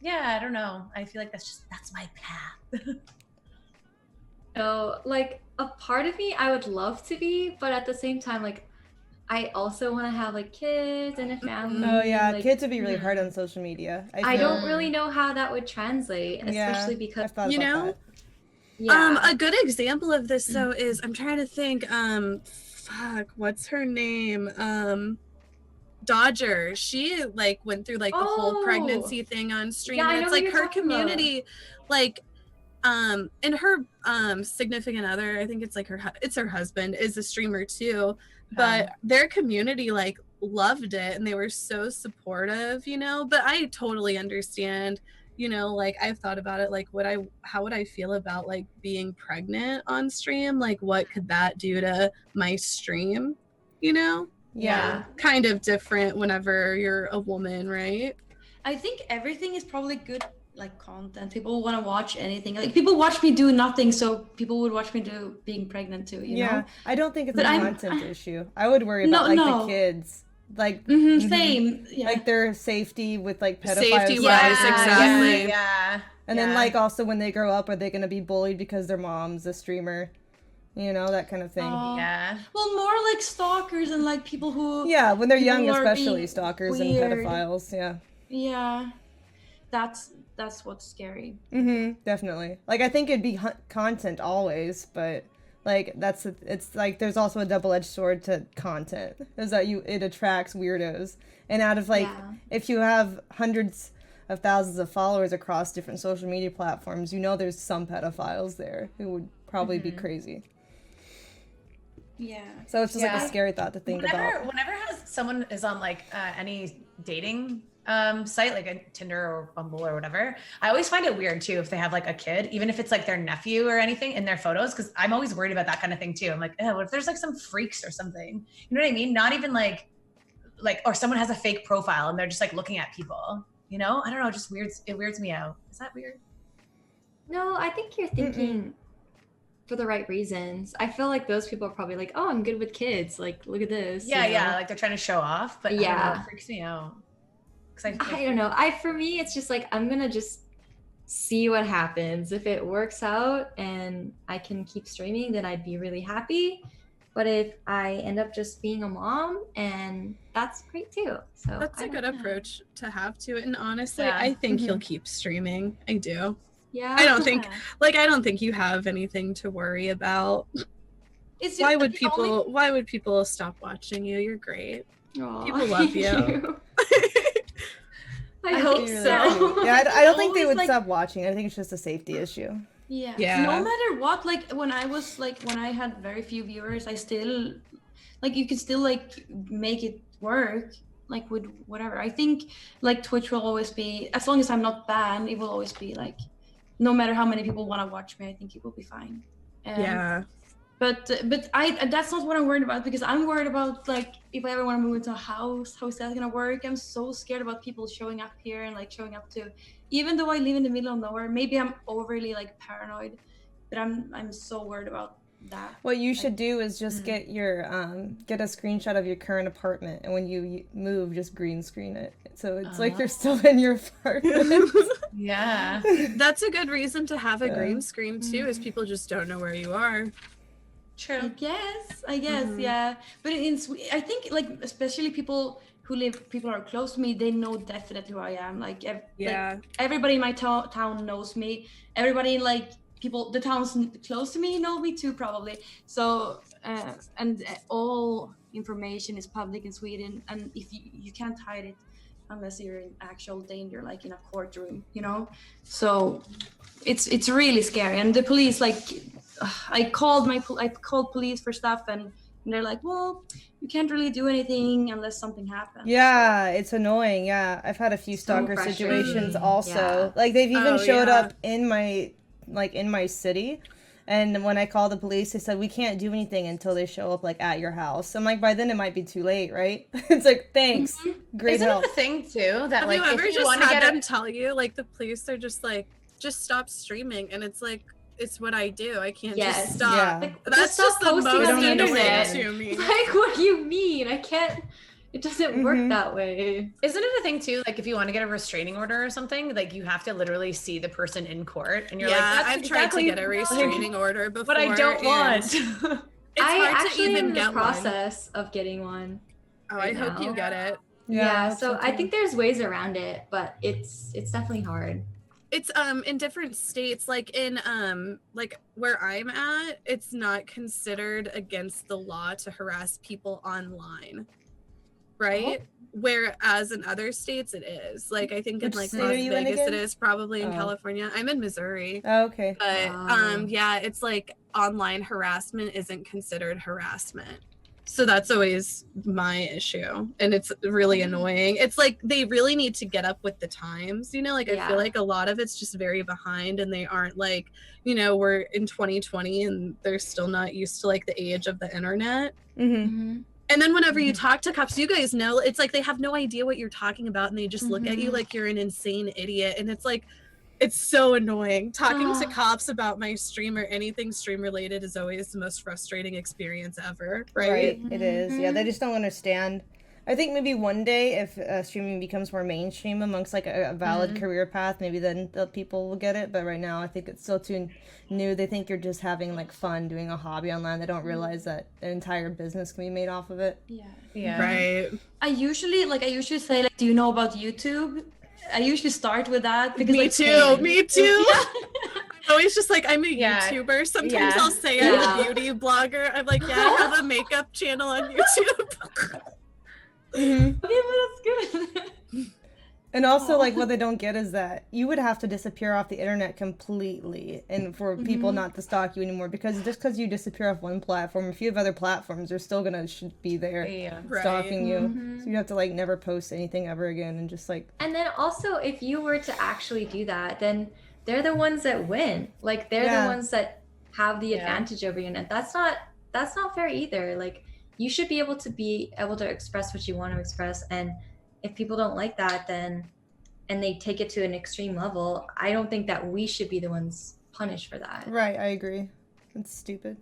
yeah, I don't know. I feel like that's my path. So like a part of me I would love to be, but at the same time, like I also want to have like kids and a family. Oh yeah, like, kids would be really hard on social media. I don't really know how that would translate, especially because you know. Yeah. A good example of this though is, I'm trying to think, what's her name? Dodger. She like went through like the whole pregnancy thing on stream. Yeah, and it's like her community, like and her significant other, I think it's like it's her husband, is a streamer too. But their community like loved it and they were so supportive, you know. But I totally understand, you know, like I've thought about it, like how would I feel about like being pregnant on stream? Like what could that do to my stream, you know? Yeah. Kind of different whenever you're a woman, right? I think everything is probably good, like content. People want to watch anything. Like people watch me do nothing, so people would watch me do being pregnant too. You know? I don't think it's But a I'm- content issue. I would worry about No. the kids, like Same. Yeah. like their safety with like pedophiles. Safety wise, exactly. Yeah. And then like also when they grow up, are they going to be bullied because their mom's a streamer? You know, that kind of thing. Yeah. Well, more like stalkers and like people who. Yeah, when they're young, people are especially being stalkers weird. and pedophiles. Yeah. Yeah. That's what's scary. Definitely. Like I think it'd be content always, but like it's like there's also a double-edged sword to content, is that it attracts weirdos, and out of like if you have hundreds of thousands of followers across different social media platforms, you know there's some pedophiles there who would probably be crazy. Yeah. So it's just like a scary thought to think about. Whenever someone is on like any dating site, like a Tinder or Bumble or whatever, I always find it weird too if they have like a kid, even if it's like their nephew or anything in their photos, because I'm always worried about that kind of thing too. I'm like, oh, what if there's like some freaks or something? You know what I mean? Not even like or someone has a fake profile and they're just like looking at people. You know? I don't know. It weirds me out. Is that weird? No, I think you're thinking for the right reasons. I feel like those people are probably like, oh, I'm good with kids. Like, look at this. Yeah, you know? like they're trying to show off, but I don't know, it freaks me out. I don't know. For me, it's just like, I'm going to just see what happens. If it works out and I can keep streaming, then I'd be really happy. But if I end up just being a mom, and that's great too. So that's a good approach to have to it. And honestly, Yeah. I think you'll keep streaming. I do. Yeah. I don't think you have anything to worry about. It's Why would people stop watching you? You're great. Aw, People love thank you. I hope so. Yeah, I don't think they Always, would stop watching. I think it's just a safety issue. Yeah. No matter what, like when I had very few viewers, I still like you could still like make it work like with whatever. I think like Twitch will always be, as long as I'm not banned, it will always be like no matter how many people want to watch me, I think it will be fine. Yeah. But that's not what I'm worried about, because I'm worried about like if I ever want to move into a house, how is that gonna work? I'm so scared about people showing up here and like showing up to, even though I live in the middle of nowhere, maybe I'm overly like paranoid, but I'm so worried about that. What you should do is just get your get a screenshot of your current apartment, and when you move, just green screen it, so it's like you're still in your apartment. Yeah. That's a good reason to have a green screen too, is people just don't know where you are. True. I guess, yeah. But I think like especially people who are close to me, they know definitely who I am. Like, like everybody in my town knows me. Everybody like the towns close to me know me too, probably. So and all information is public in Sweden, and if you can't hide it unless you're in actual danger, like in a courtroom, you know. So it's really scary, and the police like. I called police for stuff, and they're like, well, you can't really do anything unless something happens. Yeah, it's annoying. Yeah, I've had a few stalker situations also. Like they've even showed up in my city, and when I called the police, they said we can't do anything until they show up like at your house. I'm like, by then it might be too late, right? It's like, thanks, great help. Isn't it the thing too that Have like you ever if you just want to had get them tell you, like the police are just like, just stop streaming, and it's like, it's what I do. I can't just stop. Yeah. Like, That's just just the most posting on the annoying internet. to me. Like, what do you mean? I can't. It doesn't work that way. Isn't it a thing too? Like if you want to get a restraining order or something, like you have to literally see the person in court, and you're like, that's I've tried to get a restraining order before, but I don't want. I hard to actually even am in the get process of getting one. I hope you get it. Yeah, so I think there's ways around it, but it's definitely hard. It's in different states, like in like where I'm at, it's not considered against the law to harass people online, right? Whereas in other states it is. Like I think in like Las Vegas it is, probably in California. I'm in Missouri. Oh, okay. But yeah, it's like online harassment isn't considered harassment. So that's always my issue, and it's really annoying. It's like they really need to get up with the times, you know, like I feel like a lot of it's just very behind, and they aren't like, you know, we're in 2020 and they're still not used to like the age of the internet. And then whenever you talk to cops, you guys know, it's like they have no idea what you're talking about, and they just look at you like you're an insane idiot. And it's like, it's so annoying. Talking to cops about my stream or anything stream related is always the most frustrating experience ever, right? It is. Yeah, they just don't understand. I think maybe one day if streaming becomes more mainstream amongst like a valid career path, maybe then the people will get it. But right now, I think it's still too new. They think you're just having like fun doing a hobby online. They don't realize that an entire business can be made off of it. Yeah. Right. I usually say like, do you know about YouTube? I usually start with that because Me too. I'm always just like, I'm a Yeah. YouTuber. Sometimes I'll say I'm a beauty blogger. I'm like, I have a makeup channel on YouTube. Yeah, but that's good. And also, like, what they don't get is that you would have to disappear off the internet completely, and for people not to stalk you anymore, because just because you disappear off one platform, if you have other platforms, they're still gonna be there stalking you. So you have to like never post anything ever again, and just like. And then also, if you were to actually do that, then they're the ones that win. Like they're the ones that have the advantage over you, and that's not fair either. Like you should be able to express what you want to express, and if people don't like that, then and they take it to an extreme level, I don't think that we should be the ones punished for that. Right, I agree. It's stupid.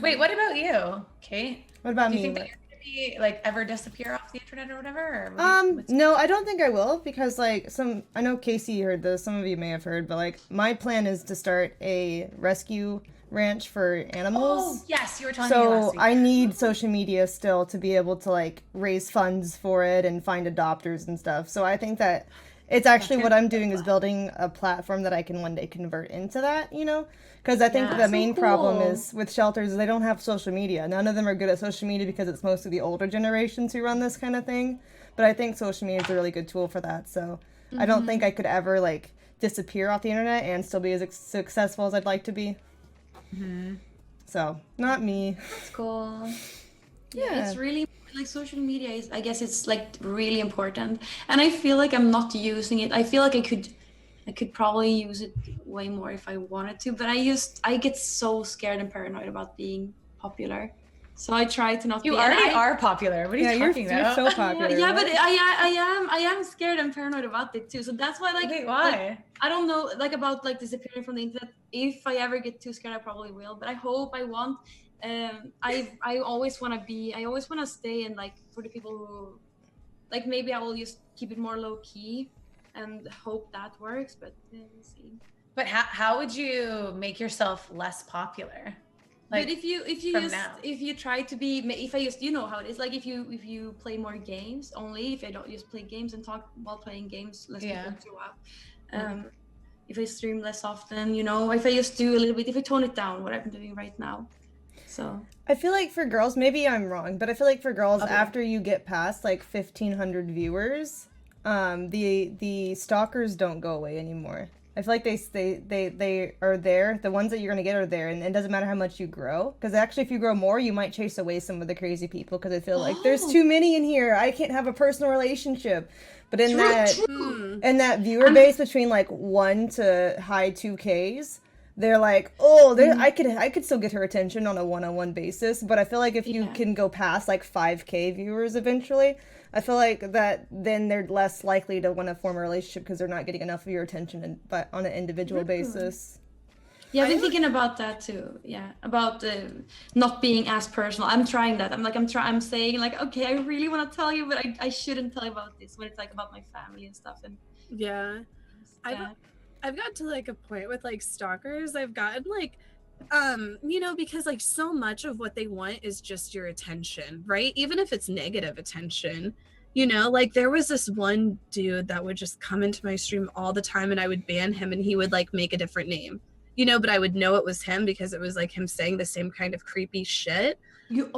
Wait, what about you, Kate? What about Do you me? think that you're gonna be like ever disappear off the internet or whatever? Or No, I don't think I will, because like I know Casey heard this, some of you may have heard, but like my plan is to start a rescue ranch for animals. Oh, yes, you were telling me last So week. I need social media still to be able to like raise funds for it and find adopters and stuff. So I think that it's actually what I'm doing is building a platform that I can one day convert into that, you know? Because I think the main problem is with shelters, they don't have social media. None of them are good at social media because it's mostly the older generations who run this kind of thing. But I think social media is a really good tool for that. So I don't think I could ever like disappear off the internet and still be as successful as I'd like to be. So not me. That's cool. Yeah, it's really like social media is, I guess it's like really important, and I feel like I'm not using it. I feel like I could probably use it way more if I wanted to, but I get so scared and paranoid about being popular, so I try to not. You already are popular. What are you talking about? You're so popular. Yeah, but I am scared and paranoid about it too. So that's why like. Wait, why? Like, I don't know like about like disappearing from the internet. If I ever get too scared, I probably will. But I hope I won't. I always want to stay, and like for the people who like maybe I will just keep it more low key and hope that works, but we'll see. But how would you make yourself less popular? Like, but if you try to be, if I just, you know how it is, like if you play more games only, if I don't just play games and talk while playing games, less people show up. If I stream less often, you know, if I just do a little bit, if I tone it down, what I'm doing right now. So I feel like for girls, maybe I'm wrong, but I feel like for girls, after you get past like 1,500 viewers, the stalkers don't go away anymore. I feel like they are there. The ones that you're gonna get are there, and it doesn't matter how much you grow. Because actually, if you grow more, you might chase away some of the crazy people because they feel like there's too many in here. I can't have a personal relationship. But in that viewer base between like 1 to high 2Ks, they're like, I could still get her attention on a one-on-one basis. But I feel like if you can go past like 5K viewers eventually, I feel like that then they're less likely to want to form a relationship because they're not getting enough of your attention but on an individual basis. Yeah, I've been thinking about that too. Yeah, about not being as personal. I'm trying that. I'm saying like, okay, I really want to tell you, but I shouldn't tell you about this when it's like about my family and stuff. And I've got to like a point with like stalkers. I've gotten like, because like so much of what they want is just your attention, right? Even if it's negative attention, like there was this one dude that would just come into my stream all the time and I would ban him and he would like make a different name, but I would know it was him because it was like him saying the same kind of creepy shit. You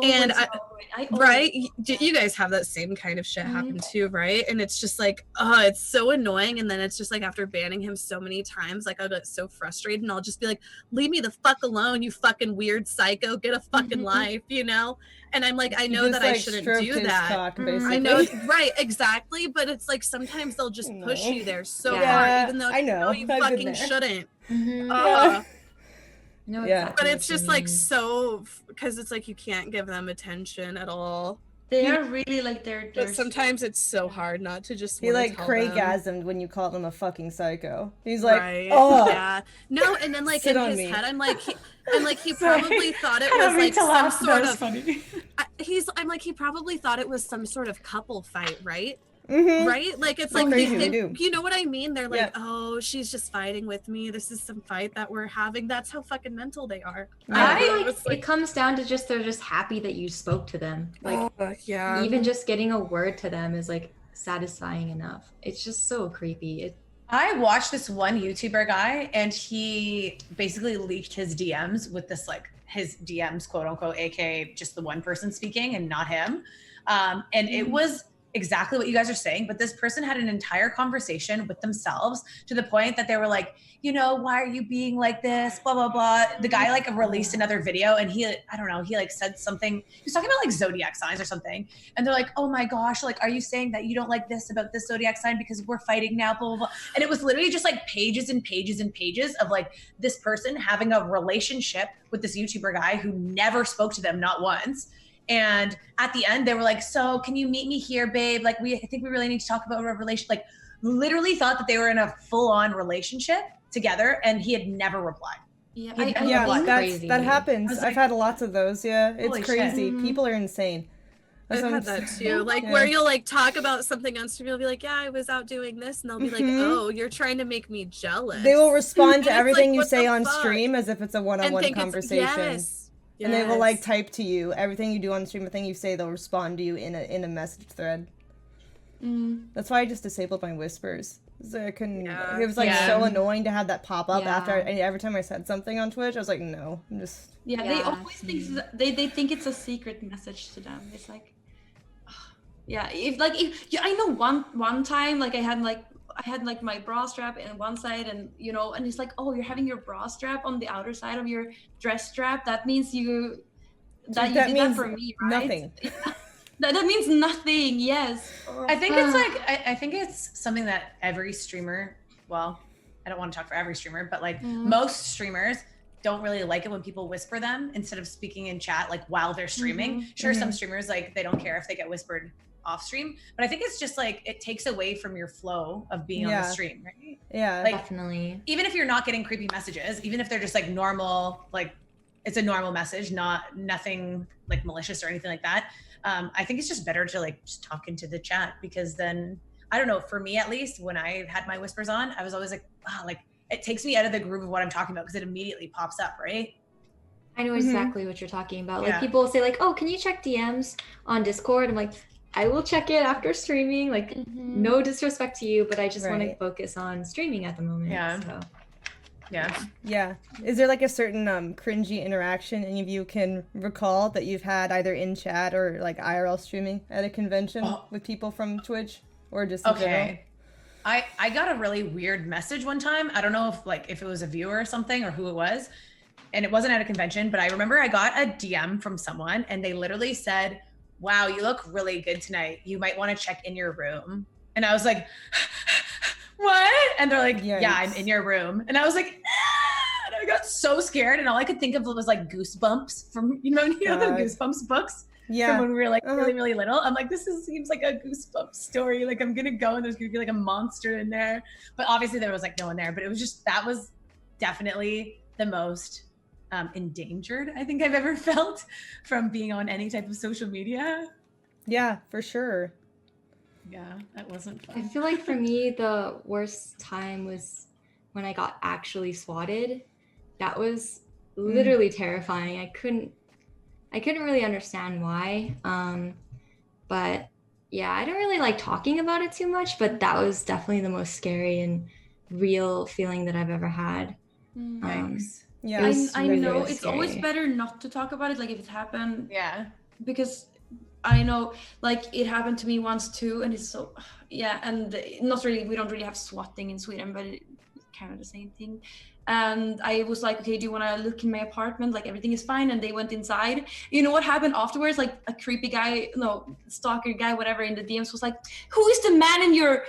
guys have that same kind of shit happen too, right? And it's just like, it's so annoying. And then it's just like after banning him so many times, like I'll get so frustrated and I'll just be like, leave me the fuck alone, you fucking weird psycho, get a fucking life, And I'm like, I know that I shouldn't do that. I know, right, exactly. But it's like sometimes they'll just push you there so hard, even though you fucking shouldn't. No, Yeah. exactly But what it's you just like mean. so, because it's like you can't give them attention at all. They are really like they're But sometimes it's so hard not to just He want to like tell them. Craigasmed when you called him a fucking psycho. He's like, Right. oh, Yeah. No, and then like Sit in on his me. head, I'm like, he Sorry. probably thought it I don't was mean like to some laugh, but sort that was of. funny. I'm like, he probably thought it was some sort of couple fight, right? mm-hmm. Right? Like it's Like like they they usually think, do. you know what I mean? They're like, Yeah. oh, she's just fighting with me. This is some fight that we're having. That's how fucking mental they are. I feel like It's it comes down to just they're just happy that you spoke to them. Like yeah. even just getting a word to them is like satisfying enough. It's just so creepy. I watched this one YouTuber guy, and he basically leaked his DMs with this, like, his DMs, quote unquote, aka just the one person speaking and not him. And it was exactly what you guys are saying, but this person had an entire conversation with themselves to the point that they were like, you know, why are you being like this? Blah, blah, blah. The guy like released another video, and he, I don't know, he like said something, he was talking about like zodiac signs or something. And they're like, oh my gosh, like, are you saying that you don't like this about this zodiac sign because we're fighting now, blah, blah, blah. And it was literally just like pages and pages and pages of like this person having a relationship with this YouTuber guy who never spoke to them, not once. And at the end, they were like, so can you meet me here, babe? Like, I think we really need to talk about our relation. Like, literally thought that they were in a full-on relationship together, and he had never replied. Yeah, That happens. like, I've had lots of those. Yeah, it's holy crazy. shit. People are insane. I've had that too. Like where you'll like talk about something on stream, you'll be like, yeah, I was out doing this, and they'll be like, oh, you're trying to make me jealous. They will respond to And it's everything like, you what say the on fuck? stream as if it's a one-on-one think conversation. Yes. And they will like type to you everything you do on stream, everything you say. They'll respond to you in a message thread. That's why I just disabled my whispers. So I couldn't. Yeah. It was like Yeah. so annoying to have that pop up Yeah. after every time I said something on Twitch. I was like, no, I'm just. Yeah, Yeah, they always think they think it's a secret message to them. It's like, yeah, I know one time like I had like my bra strap in one side, and you know, and it's like, oh, you're having your bra strap on the outer side of your dress strap. That means you did that for me, right? Nothing. That means nothing. Yes. I think it's like, I think it's something that every streamer, well, I don't want to talk for every streamer, but like most streamers don't really like it when people whisper them instead of speaking in chat, like while they're streaming. Sure, some streamers, like, they don't care if they get whispered off stream, but I think it's just like, it takes away from your flow of being on the stream, right? Yeah. Like, Definitely. even if you're not getting creepy messages, even if they're just like normal, like it's a normal message, nothing like malicious or anything like that. I think it's just better to like just talk into the chat, because then, I don't know, for me at least, when I had my whispers on, I was always like, wow, like it takes me out of the groove of what I'm talking about, because it immediately pops up, right? I know exactly what you're talking about. Like Yeah. people say like, oh, can you check DMs on Discord? I'm like, I will check it after streaming. Like no disrespect to you, but I just want to Right. focus on streaming at the moment. Yeah. So. Yeah. Yeah. Is there like a certain cringy interaction any of you can recall that you've had either in chat or like IRL streaming at a convention with people from Twitch, or just in general? Okay. I got a really weird message one time. I don't know if it was a viewer or something or who it was, and it wasn't at a convention, but I remember I got a DM from someone, and they literally said, wow, you look really good tonight. You might want to check in your room. And I was like, what? And they're like, yeah, I'm in your room. And I was like, ah! And I got so scared, and all I could think of was like Goosebumps from, you know the Goosebumps books? Yeah. From when we were like really, really little. I'm like, seems like a Goosebumps story. Like, I'm gonna go and there's gonna be like a monster in there. But obviously there was like no one there. But it was just, that was definitely the most endangered I think I've ever felt from being on any type of social media. Yeah, for sure. Yeah, that wasn't fun. I feel like for me, the worst time was when I got actually swatted. That was literally terrifying. I couldn't really understand why. But yeah, I don't really like talking about it too much, but that was definitely the most scary and real feeling that I've ever had. Thanks. Yeah, I really, know really it's always scary. better not to talk about it, like if it happened. Yeah. Because I know, like, it happened to me once too, and it's so, yeah, and not really, we don't really have swatting in Sweden, but it's kind of the same thing. And I was like, okay, do you want to look in my apartment? Like, everything is fine. And they went inside. You know what happened afterwards? Like, a creepy guy, stalker guy, whatever, in the DMs was like, who is the man in your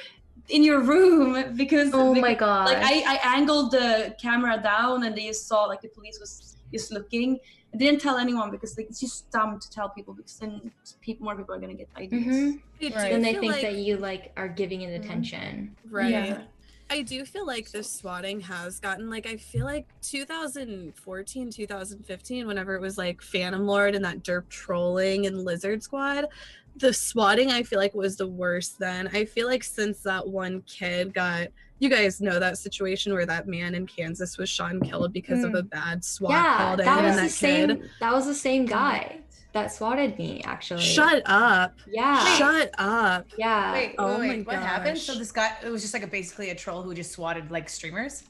in your room because my god. like I angled the camera down and they just saw like the police was just looking. I didn't tell anyone because like it's just dumb to tell people because then more people are gonna get ideas. Then they think that you like are giving it attention. Right. Yeah. I do feel like the swatting has gotten like, I feel like 2014, 2015, whenever it was like Phantom Lord and that derp trolling and Lizard Squad, the swatting I feel like was the worst then. I feel like since that one kid got, you guys know that situation where that man in Kansas was shot and killed because of a bad SWAT call to him and that kid. That was the same guy that swatted me, actually. Shut up. Yeah. Shut up. Yeah. Wait, Oh my what happened? gosh. So this guy, it was just like basically a troll who just swatted like streamers?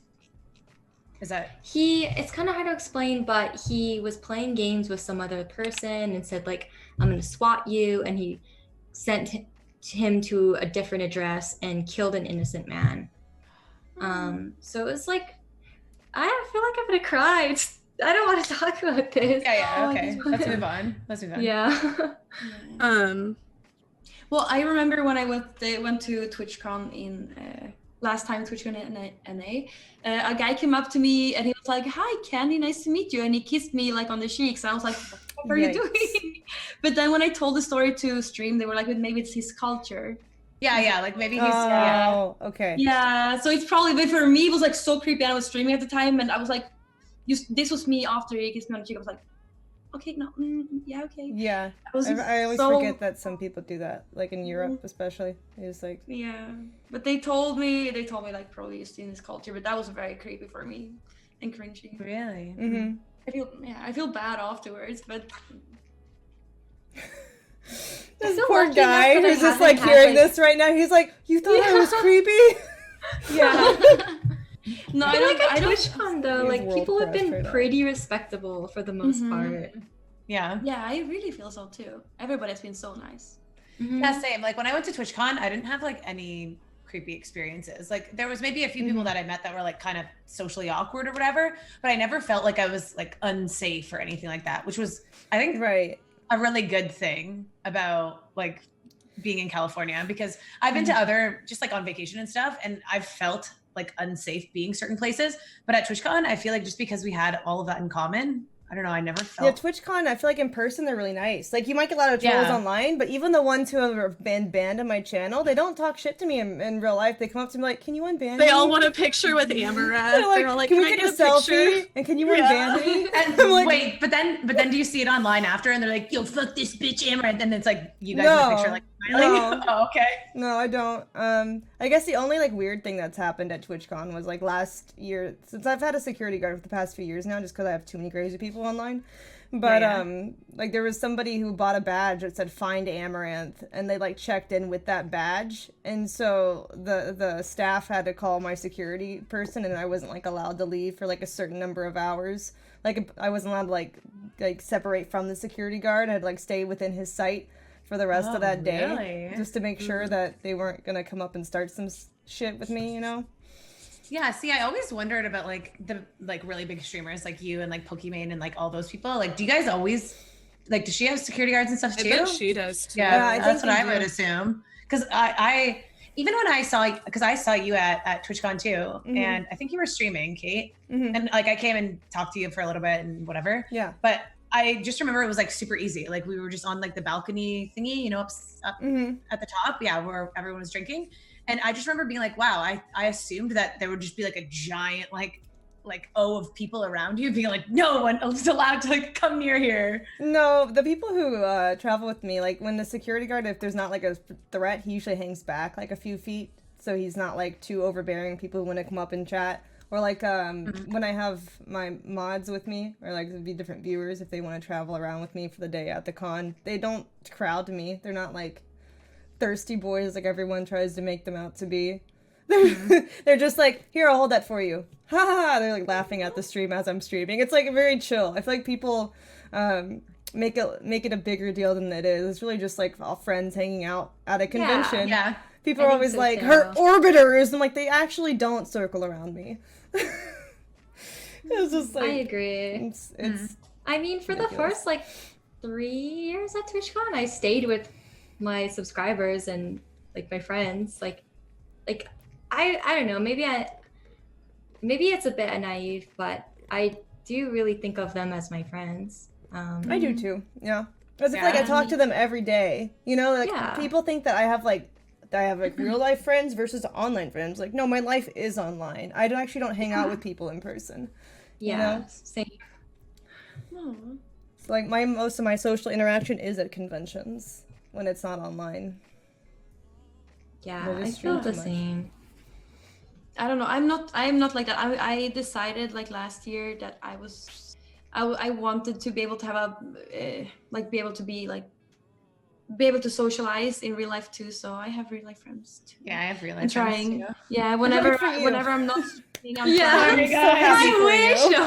Is that? It's kind of hard to explain, but he was playing games with some other person and said like, I'm going to swat you. And he sent him to a different address and killed an innocent man. So it was like, I feel like I'm going to cry. I don't want to talk about this. Yeah, okay. Let's move on. Yeah. Well, I remember when I went to TwitchCon in last time TwitchCon in NA, a guy came up to me and he was like, "Hi, Candy, nice to meet you," and he kissed me like on the cheeks. And I was like, "What are you doing?" But then when I told the story to stream, they were like, "Maybe it's his culture." Yeah, like maybe he's. Okay. Yeah, so it's probably, but for me, it was like so creepy. And I was streaming at the time, and I was like, this was me after he kissed me on the cheek. I was like, okay, no, yeah, okay. Yeah, I always forget that some people do that, like in Europe especially. It's like, yeah, but they told me like probably just in this culture, but that was very creepy for me and cringy. Really? I feel bad afterwards, but this poor guy who's just like hearing this right now. He's like, "You thought I was creepy?" Yeah. No, I like at TwitchCon though, like people have been pretty respectable for the most part. Yeah. Yeah, I really feel so too. Everybody's been so nice. Yeah, same. Like when I went to TwitchCon, I didn't have like any creepy experiences. Like there was maybe a few people that I met that were like kind of socially awkward or whatever, but I never felt like I was like unsafe or anything like that, which was, I think, a really good thing about like being in California, because I've been to other, just like on vacation and stuff, and I've felt like unsafe being certain places. But at TwitchCon, I feel like just because we had all of that in common, I don't know, I never felt... Yeah, TwitchCon, I feel like in person they're really nice. Like, you might get a lot of trolls online, but even the ones who have been banned on my channel, they don't talk shit to me in real life. They come up to me like, "Can you unban me?" They all want a picture with Amouranth. They're all like, "Can we get a selfie? And can you unban me?" And I'm like, wait, but then do you see it online after and they're like, "Yo, fuck this bitch, Amouranth," and it's like, you guys in the picture like, smiling? Oh, okay. No, I don't. I guess the only like weird thing that's happened at TwitchCon was like last year, since I've had a security guard for the past few years now, just because I have too many crazy people online. But like there was somebody who bought a badge that said "Find Amouranth," and they like checked in with that badge, and so the staff had to call my security person, and I wasn't like allowed to leave for like a certain number of hours. Like I wasn't allowed to like separate from the security guard. I had to like stay within his sight for the rest of that day, just to make sure that they weren't gonna come up and start some shit with me, you know? Yeah, see, I always wondered about like the like really big streamers like you and like Pokimane and like all those people. Like, do you guys always like? Does she have security guards and stuff too? I bet she does too. Yeah, that's what I would assume. Because I even when I saw you at TwitchCon too, and I think you were streaming, Kate, and like I came and talked to you for a little bit and whatever. Yeah. But I just remember it was like super easy. Like we were just on like the balcony thingy, you know, up at the top, where everyone was drinking. And I just remember being like, wow, I assumed that there would just be like a giant like O of people around you, being like, no one else is allowed to like come near here. No, the people who travel with me, like when the security guard, if there's not like a threat, he usually hangs back like a few feet, so he's not like too overbearing. People who want to come up and chat, or like when I have my mods with me, or like it'd be different viewers if they want to travel around with me for the day at the con, they don't crowd to me. They're not like thirsty boys like everyone tries to make them out to be. They're just like, "Here, I'll hold that for you." Ha ha ha. They're like laughing at the stream as I'm streaming. It's like very chill. I feel like people make it a bigger deal than it is. It's really just like all friends hanging out at a convention. Yeah. People are always like, "Her orbiters," and like they actually don't circle around me. It's just like, I agree. It's I mean, for the first like 3 years at TwitchCon, I stayed with my subscribers and like my friends. Like like I don't know, maybe it's a bit naive, but I do really think of them as my friends. I do too. Yeah. Because I feel Yeah. like I talk to them every day. You know, like Yeah. people think that I have like real life friends versus online friends. Like, no, my life is online. I don't hang out with people in person. Yeah, You know? same. Aw. So like most of my social interaction is at conventions when it's not online. Yeah, Well, we I stream feel the too much. same. I don't know. I'm not like that. I decided like last year that I wanted to be able to have like be able to be able to socialize in real life too. So I have real life friends too. Yeah, I have I'm realized. trying. Yeah, whenever for you. whenever I'm not streaming, I'm Yeah, trying. I'm so happy for you.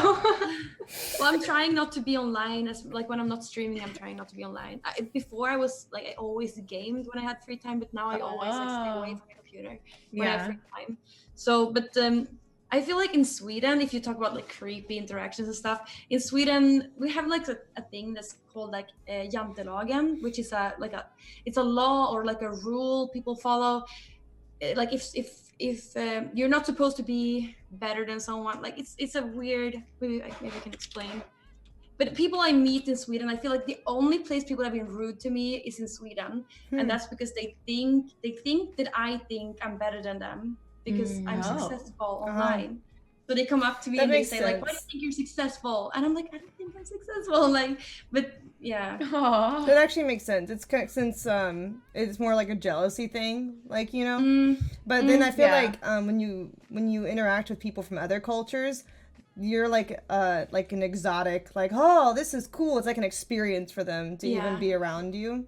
Well, I'm trying not to be online. As like when I'm not streaming, I'm trying not to be online. Before I was like I always gamed when I had free time, but now I always like stay away from my computer when I have Yeah. free time. So, but I feel like in Sweden, if you talk about like creepy interactions and stuff, in Sweden we have like a thing that's called like jantelagen, which is it's a law or like a rule people follow. Like if you're not supposed to be better than someone, like it's a weird, maybe I can explain. But people I meet in Sweden, I feel like the only place people have been rude to me is in Sweden, and that's because they think that I think I'm better than them because I'm successful online. So they come up to me That and they makes say like, "Why do you sense. think you're successful?" And I'm like, "I don't think I'm successful." Like, but yeah, Aw. That actually makes sense. It's since it's more like a jealousy thing, like, you know. But then I feel yeah. like when you interact with people from other cultures, you're like an exotic, like, oh, this is cool. It's like an experience for them to even Yeah. be around you.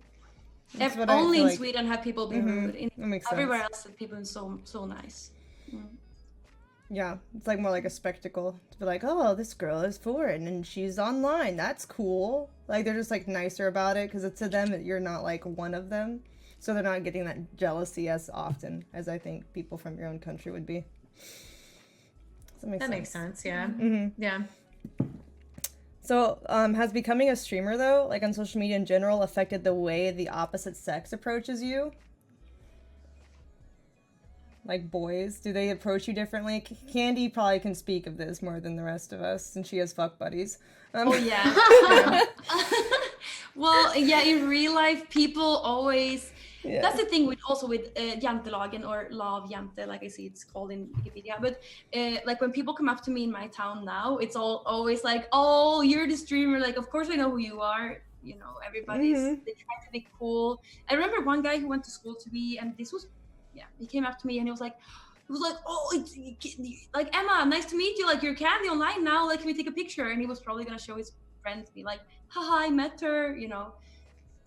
That's what I only feel in like. Sweden have people been rude. In That makes everywhere sense. else, have people been so nice. Yeah, it's like more like a spectacle to be like, oh, this girl is foreign and she's online. That's cool. Like they're just like nicer about it because it's to them that you're not like one of them, so they're not getting that jealousy as often as I think people from your own country would be. That makes sense. Yeah. Mm-hmm. Yeah. So, has becoming a streamer though, like on social media in general, affected the way the opposite sex approaches you? Like boys, do they approach you differently? Candy probably can speak of this more than the rest of us, since she has fuck buddies. Oh yeah. Well, yeah. In real life, people always. Yeah. That's the thing with jantelagen or law of jante, like I see it's called in Wikipedia. But like when people come up to me in my town now, it's always like, "Oh, you're the streamer." Like, of course I know who you are. You know, everybody's they try to be cool. I remember one guy who went to school to me, and this was, he came up to me and he was like, "Oh, it's like Emma, nice to meet you. Like you're Candy online now. Like, can we take a picture?" And he was probably gonna show his friends me like, "Haha, I met her." You know.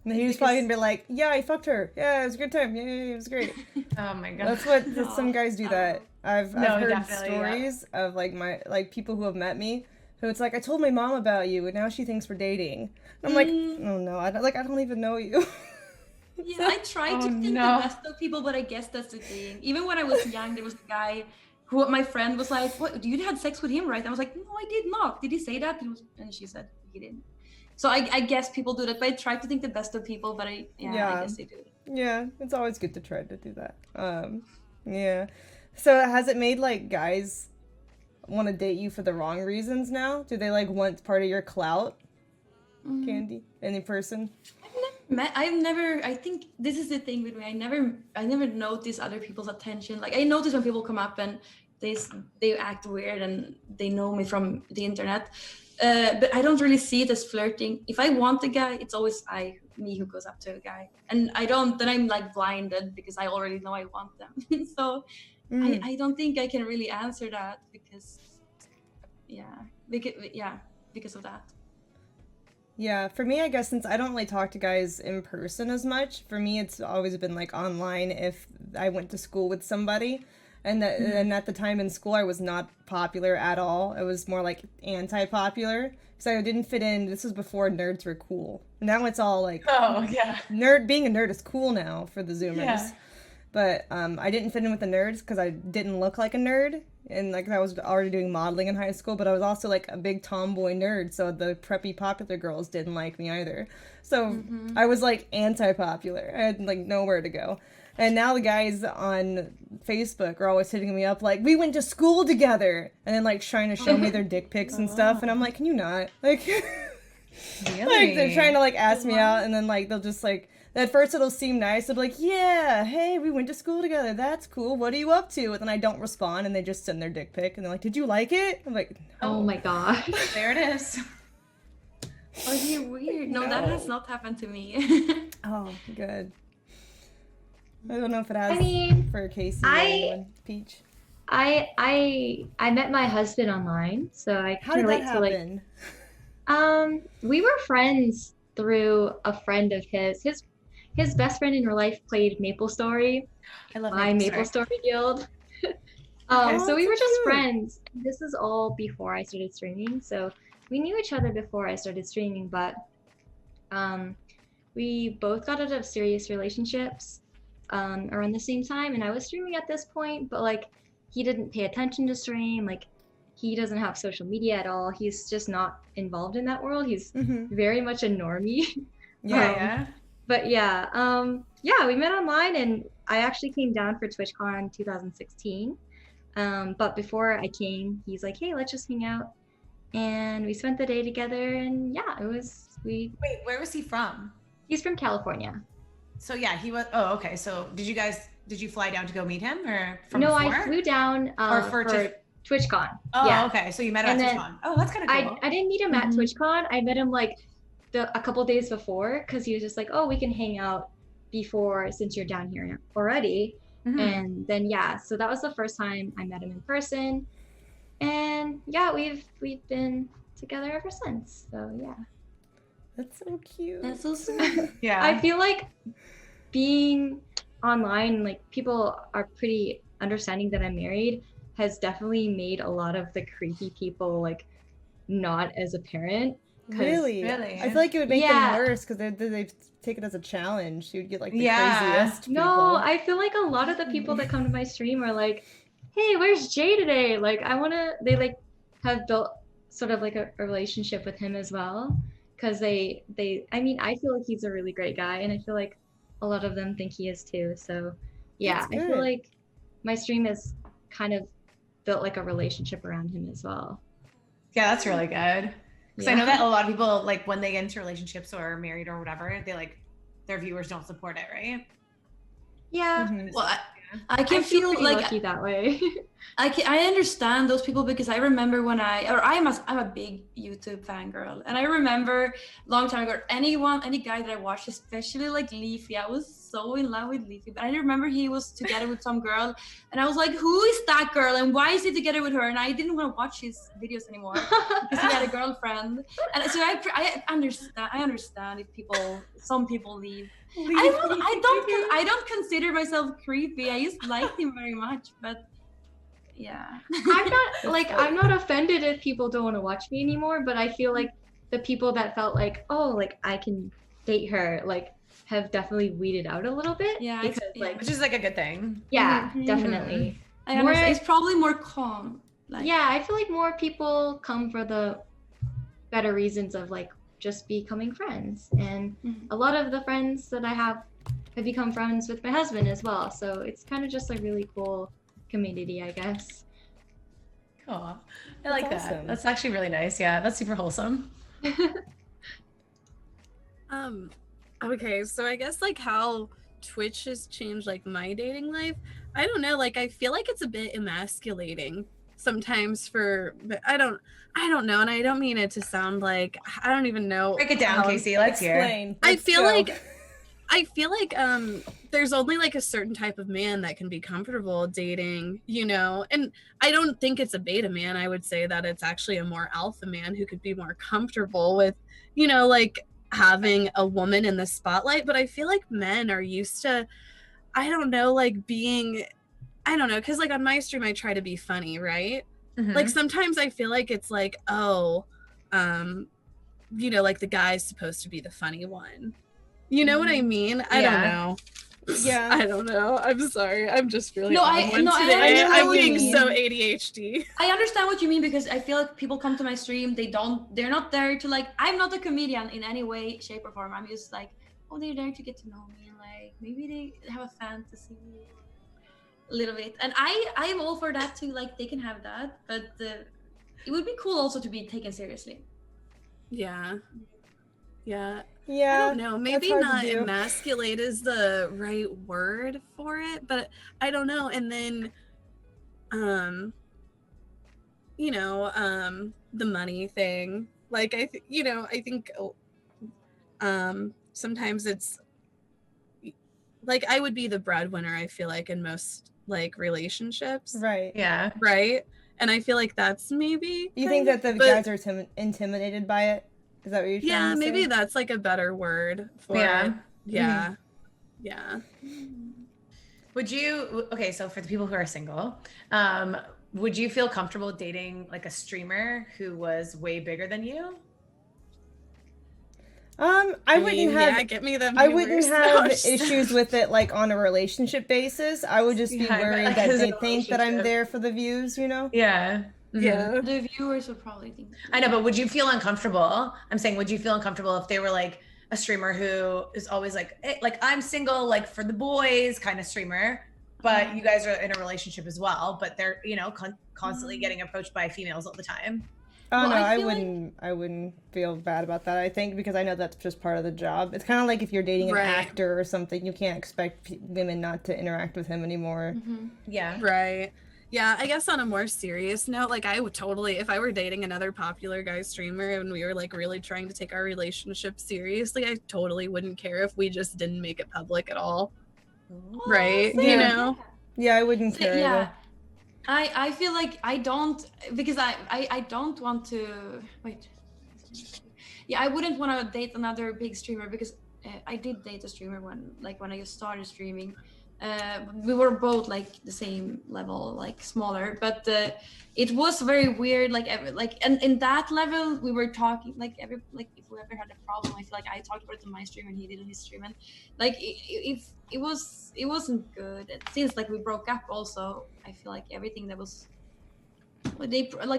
And he was probably gonna be like, "Yeah, I fucked her. Yeah, it was a good time. Yeah, it was great." Oh my god. That's what some guys do. That I've heard definitely, stories of like people who have met me, who it's like, I told my mom about you, and now she thinks we're dating. I'm like, oh no, I don't even know you. Yeah, I try to think the best of people, but I guess that's the thing. Even when I was young, there was a guy who my friend was like, "What? You had sex with him, right?" I was like, "No, I did not. Did he say that?" And she said he didn't. So I guess people do that, but I try to think the best of people, but I guess they do. Yeah, it's always good to try to do that. Yeah. So has it made like guys want to date you for the wrong reasons now? Do they like want part of your clout, Candy, any person? I think this is the thing with me. I never notice other people's attention. Like I notice when people come up and they act weird and they know me from the internet. But I don't really see it as flirting. If I want a guy, it's always me who goes up to a guy. And then I'm like blinded because I already know I want them. So I don't think I can really answer that because of that. Yeah, for me, I guess since I don't really talk to guys in person as much, for me it's always been like online if I went to school with somebody. And at the time in school, I was not popular at all. I was more like anti-popular because I didn't fit in. This was before nerds were cool. Now it's all like, being a nerd is cool now for the Zoomers. Yeah. But I didn't fit in with the nerds because I didn't look like a nerd. And like I was already doing modeling in high school, but I was also like a big tomboy nerd. So the preppy popular girls didn't like me either. So I was like anti-popular. I had like nowhere to go. And now the guys on Facebook are always hitting me up like, we went to school together, and then like trying to show me their dick pics and stuff, and I'm like, can you not? Like, Really? like they're trying to like ask me out, and then like they'll just like, at first it'll seem nice, they'll be like, yeah, hey, we went to school together, that's cool, what are you up to? And then I don't respond, and they just send their dick pic, and they're like, did you like it? I'm like, no. Oh my gosh. There it is. Oh, you're weird. No, that has not happened to me. Oh, good. I don't know if it has I mean, for Casey or anyone. Peach. I met my husband online, so I How can did relate that to like we were friends through a friend of his. His best friend in real life played MapleStory, I love my MapleStory guild. So we were just friends. This is all before I started streaming, so we knew each other before I started streaming, but we both got out of serious relationships around the same time, and I was streaming at this point, but like he didn't pay attention to stream, like he doesn't have social media at all. He's just not involved in that world. He's very much a normie. Yeah. But yeah, we met online, and I actually came down for TwitchCon 2016. But before I came, he's like, hey, let's just hang out. And we spent the day together, and yeah, Wait, where was he from? He's from California. So yeah, he was, oh, okay. So did you fly down to go meet him or from No, before? I flew down for TwitchCon. Oh, yeah. Okay. So you met him And at then TwitchCon. Oh, that's kind of cool. I didn't meet him at TwitchCon. I met him like a couple days before, because he was just like, oh, we can hang out before since you're down here already. And then yeah, so that was the first time I met him in person, and yeah, we've been together ever since. So yeah, that's so cute. That's so sweet. Yeah. I feel like being online, like people are pretty understanding that I'm married, has definitely made a lot of the creepy people like not as apparent. Really? I feel like it would make them worse because they take it as a challenge. You'd get like the craziest people. No, I feel like a lot of the people that come to my stream are like, hey, where's Jay today? Like they like have built sort of like a relationship with him as well. Because I feel like he's a really great guy, and I feel like a lot of them think he is too. So yeah, I feel like my stream has kind of built like a relationship around him as well. Yeah, that's really good. Because I know that a lot of people, like when they get into relationships or are married or whatever, they like their viewers don't support it, right? Yeah. Well, I can feel like lucky that way. I understand those people, because I remember when I'm a big YouTube fangirl, and I remember a long time ago, any guy that I watched, especially like Leafy, I was so in love with Leafy, but I remember he was together with some girl, and I was like, who is that girl, and why is he together with her? And I didn't want to watch his videos anymore because he had a girlfriend. And so I understand if some people leave. I don't consider myself creepy. I just like him very much, but yeah. I'm not offended if people don't want to watch me anymore, but I feel like the people that felt like, oh, like I can date her, like have definitely weeded out a little bit. Yeah, because which is like a good thing. Yeah, definitely. I understand. It's probably more calm. Like, yeah, I feel like more people come for the better reasons of like just becoming friends, and a lot of the friends that I have become friends with my husband as well, so it's kind of just a really cool community, I guess. Cool. I like that. That's actually really nice. Yeah, that's super wholesome. Okay, so I guess like how Twitch has changed like my dating life, I don't know, like I feel like it's a bit emasculating sometimes for, I don't know, and I don't mean it to sound like, I don't even know. Break it down, Casey. Let's hear. I feel like there's only like a certain type of man that can be comfortable dating, you know, and I don't think it's a beta man. I would say that it's actually a more alpha man who could be more comfortable with, you know, like having a woman in the spotlight. But I feel like men are used to, I don't know, like being, I don't know, because like on my stream I try to be funny, right? Like sometimes I feel like it's like, oh, you know, like the guy's supposed to be the funny one. You know what I mean? I don't know. Yeah. I don't know. I'm sorry. I'm just really today. I'm being so ADHD. I understand what you mean, because I feel like people come to my stream, they're not there to like, I'm not a comedian in any way, shape or form. I'm just like, oh, they're there to get to know me, and like maybe they have a fantasy a little bit, and I'm all for that too. Like they can have that, but it would be cool also to be taken seriously. Yeah. I Yeah. don't know. Maybe not emasculate is the right word for it, but I don't know. And then, the money thing. Like I think, sometimes it's like I would be the breadwinner. I feel like in most like relationships. Right. Yeah. Right. And I feel like that's maybe. You think that the guys are intimidated by it? Is that what you're trying to say? Yeah, maybe that's like a better word for it. Yeah. Mm-hmm. Yeah. Would you, okay, so for the people who are single, would you feel comfortable dating like a streamer who was way bigger than you? I wouldn't have get me them I wouldn't have viewers. issues with it like on a relationship basis. I would just be worried that they think that I'm there for the views, you know? Yeah. Mm-hmm. Yeah. The viewers would probably think that. I know, but would you feel uncomfortable? I'm saying, would you feel uncomfortable if they were like a streamer who is always like, hey, like I'm single, like for the boys kind of streamer, but you guys are in a relationship as well, but they're, constantly getting approached by females all the time. Oh, Well, no, I I feel wouldn't feel bad about that, I think, because I know that's just part of the job. It's kind of like if you're dating an Right. actor or something, you can't expect women not to interact with him anymore. Yeah. Right. Yeah, I guess on a more serious note, like I would totally, if I were dating another popular guy streamer and we were like really trying to take our relationship seriously, I totally wouldn't care if we just didn't make it public at all. Right? Yeah. You know? Yeah, I wouldn't care either. I feel like I don't, because I don't want to wait. Yeah, I wouldn't want to date another big streamer because I did date a streamer when I just started streaming. We were both like the same level, like smaller, but it was very weird. And in that level, we were talking if we ever had a problem, I feel like I talked about it on my stream and he did on his stream, and like if it wasn't good. And since like we broke up, also I feel like everything that was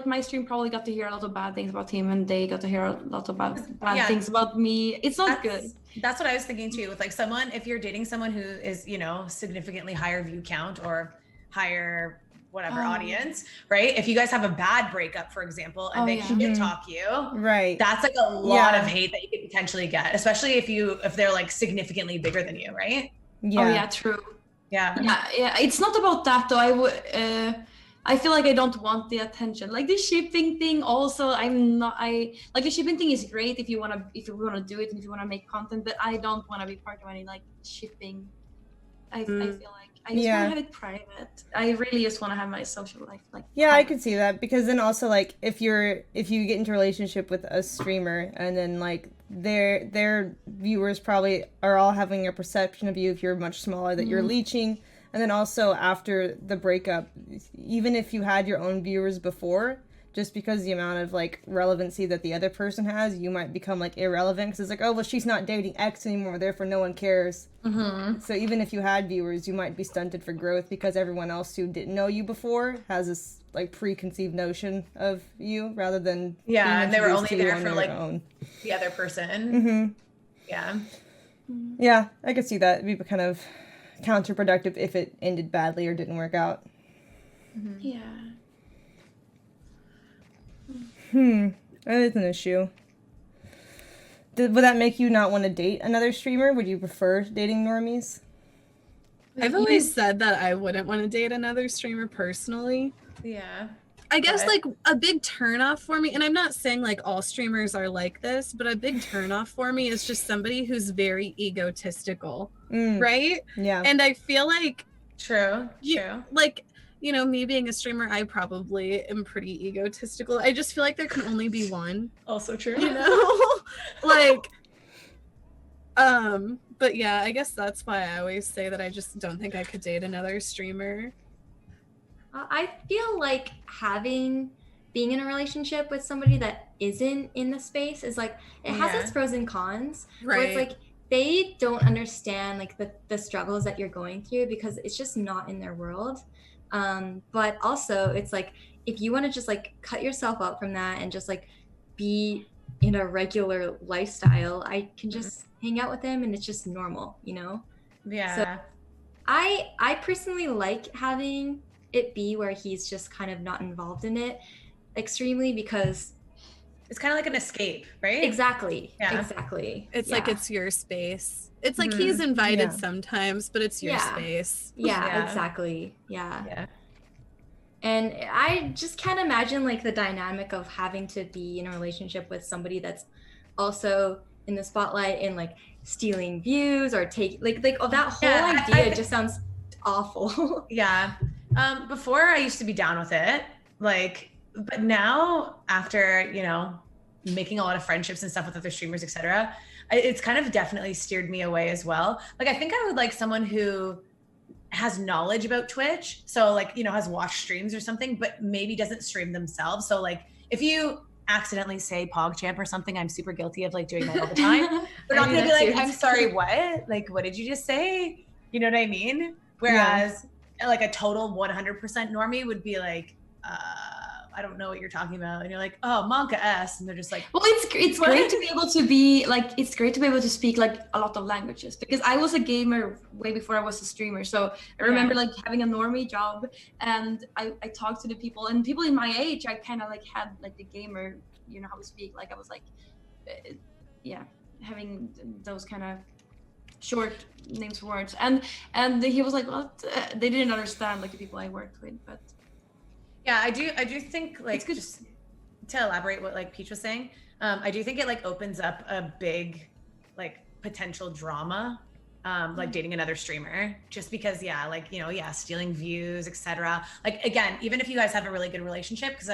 my stream probably got to hear a lot of bad things about him, and they got to hear a lot of bad things about me. It's not good. That's what I was thinking too, with like someone, if you're dating someone who is, significantly higher view count or higher whatever audience, right? If you guys have a bad breakup, for example, and they shit talk you, right? That's like a lot of hate that you could potentially get, especially if they're like significantly bigger than you, right? Yeah. Oh yeah, true. Yeah. Yeah. It's not about that though. I feel like I don't want the attention. Like the shipping thing also, the shipping thing is great if you wanna do it and if you wanna make content, but I don't wanna be part of any like shipping. I feel like I just wanna have it private. I really just wanna have my social life I can see that, because then also like if you get into a relationship with a streamer and then like their viewers probably are all having a perception of you if you're much smaller that you're leeching. And then also after the breakup, even if you had your own viewers before, just because the amount of like relevancy that the other person has, you might become like irrelevant because it's like, oh, well, she's not dating X anymore, therefore no one cares. Mm-hmm. So even if you had viewers, you might be stunted for growth because everyone else who didn't know you before has this like preconceived notion of you rather than and they were only there for like the other person. Mm-hmm. Yeah, I could see that. It'd be kind of counterproductive if it ended badly or didn't work out. Yeah. That is an issue. Would that make you not want to date another streamer? Would you prefer dating normies? I've always said that I wouldn't want to date another streamer personally. Yeah. I guess like a big turnoff for me, and I'm not saying like all streamers are like this, but a big turnoff for me is just somebody who's very egotistical, right? Yeah. And I feel like True. Like, me being a streamer, I probably am pretty egotistical. I just feel like there can only be one. Also true. Like, but yeah, I guess that's why I always say that I just don't think I could date another streamer. I feel like being in a relationship with somebody that isn't in the space is like, it has its pros and cons. Right. Where it's like, they don't understand like the struggles that you're going through because it's just not in their world. But also it's like, if you want to just like cut yourself out from that and just like be in a regular lifestyle, I can just hang out with him and it's just normal, you know? Yeah. So I personally like having it be where he's just kind of not involved in it extremely, because it's kind of like an escape, right? Exactly. Yeah. Exactly. It's Yeah. like it's your space. It's like he's invited sometimes, but it's your space. Yeah, exactly. Yeah. Yeah. And I just can't imagine like the dynamic of having to be in a relationship with somebody that's also in the spotlight and like stealing views or take like oh, that whole idea just sounds awful. Yeah. Before I used to be down with it, like, but now after, you know, making a lot of friendships and stuff with other streamers, etc., it's kind of definitely steered me away as well. Like, I think I would like someone who has knowledge about Twitch, so like, you know, has watched streams or something, but maybe doesn't stream themselves. So like, if you accidentally say PogChamp or something, I'm super guilty of like doing that all the time. They're not gonna be like, I'm sorry, what? Like, what did you just say? You know what I mean? Whereas like a total 100% normie would be like, I don't know what you're talking about. And you're like, oh, Monka S. And they're just like, well, it's great to be able to be like, it's great to be able to speak like a lot of languages, because I was a gamer way before I was a streamer. So I remember like having a normie job, and I talked to the people, and people in my age, I kind of like had like the gamer, you know how to speak. Like I was like, having those kind of short names for words. And he was like, what? They didn't understand like the people I worked with, but. Yeah, I do think like, just to elaborate what like Peach was saying, I do think it like opens up a big like potential drama, like dating another streamer, just because like, you know, stealing views, etc. Like, again, even if you guys have a really good relationship, because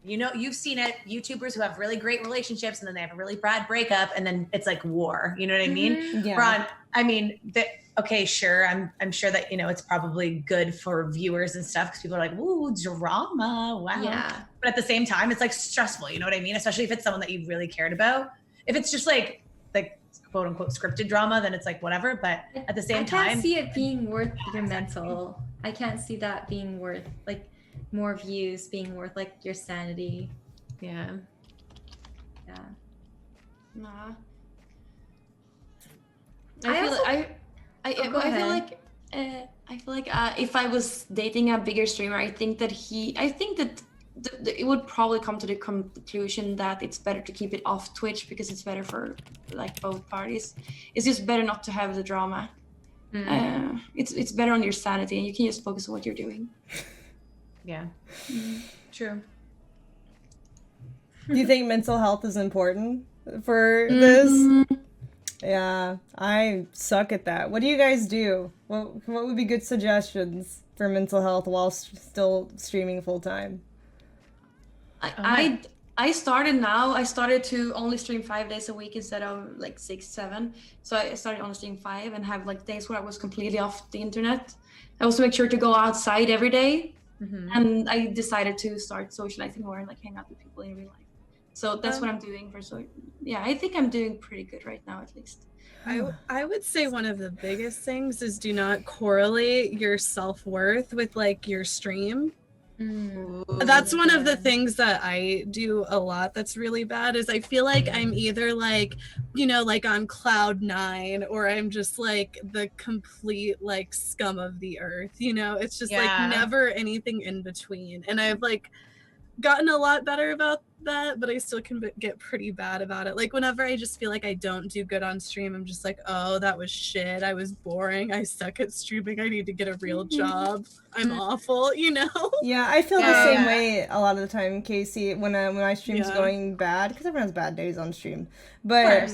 you've seen it, YouTubers who have really great relationships and then they have a really bad breakup and then it's like war, you know what I mean? Yeah. Ron, I mean, okay, sure. I'm sure that, you know, it's probably good for viewers and stuff because people are like, ooh, drama. Wow. Yeah. But at the same time, it's like stressful. You know what I mean? Especially if it's someone that you really cared about. If it's just like quote unquote scripted drama, then it's like whatever. But at the same time, I can't see it being worth your mental. I can't see that being worth like more views, being worth like your sanity. Yeah. Nah. I feel like if I was dating a bigger streamer, I think that it would probably come to the conclusion that it's better to keep it off Twitch because it's better for like both parties. It's just better not to have the drama. It's better on your sanity, and you can just focus on what you're doing. Yeah. True. Do you think mental health is important for this? Yeah, I suck at that. What do you guys do? What would be good suggestions for mental health while still streaming full time? I started to only stream 5 days a week instead of like 6, 7. So I started only streaming 5 and have like days where I was completely off the internet. I also make sure to go outside every day. And I decided to start socializing more and like hang out with people in real life. So that's what I'm doing I think I'm doing pretty good right now, at least. I would say one of the biggest things is do not correlate your self-worth with like your stream. That's one of the things that I do a lot that's really bad is I feel like I'm either like, you know, like on cloud 9 or I'm just like the complete like scum of the earth, you know? It's just like never anything in between. And I've like gotten a lot better about that, but I still can get pretty bad about it. Like whenever I just feel like I don't do good on stream, I'm just like, oh, that was shit. I was boring. I suck at streaming. I need to get a real job. I'm awful, you know? Yeah, I feel the same way a lot of the time, Casey, when my stream's going bad, because everyone has bad days on stream. But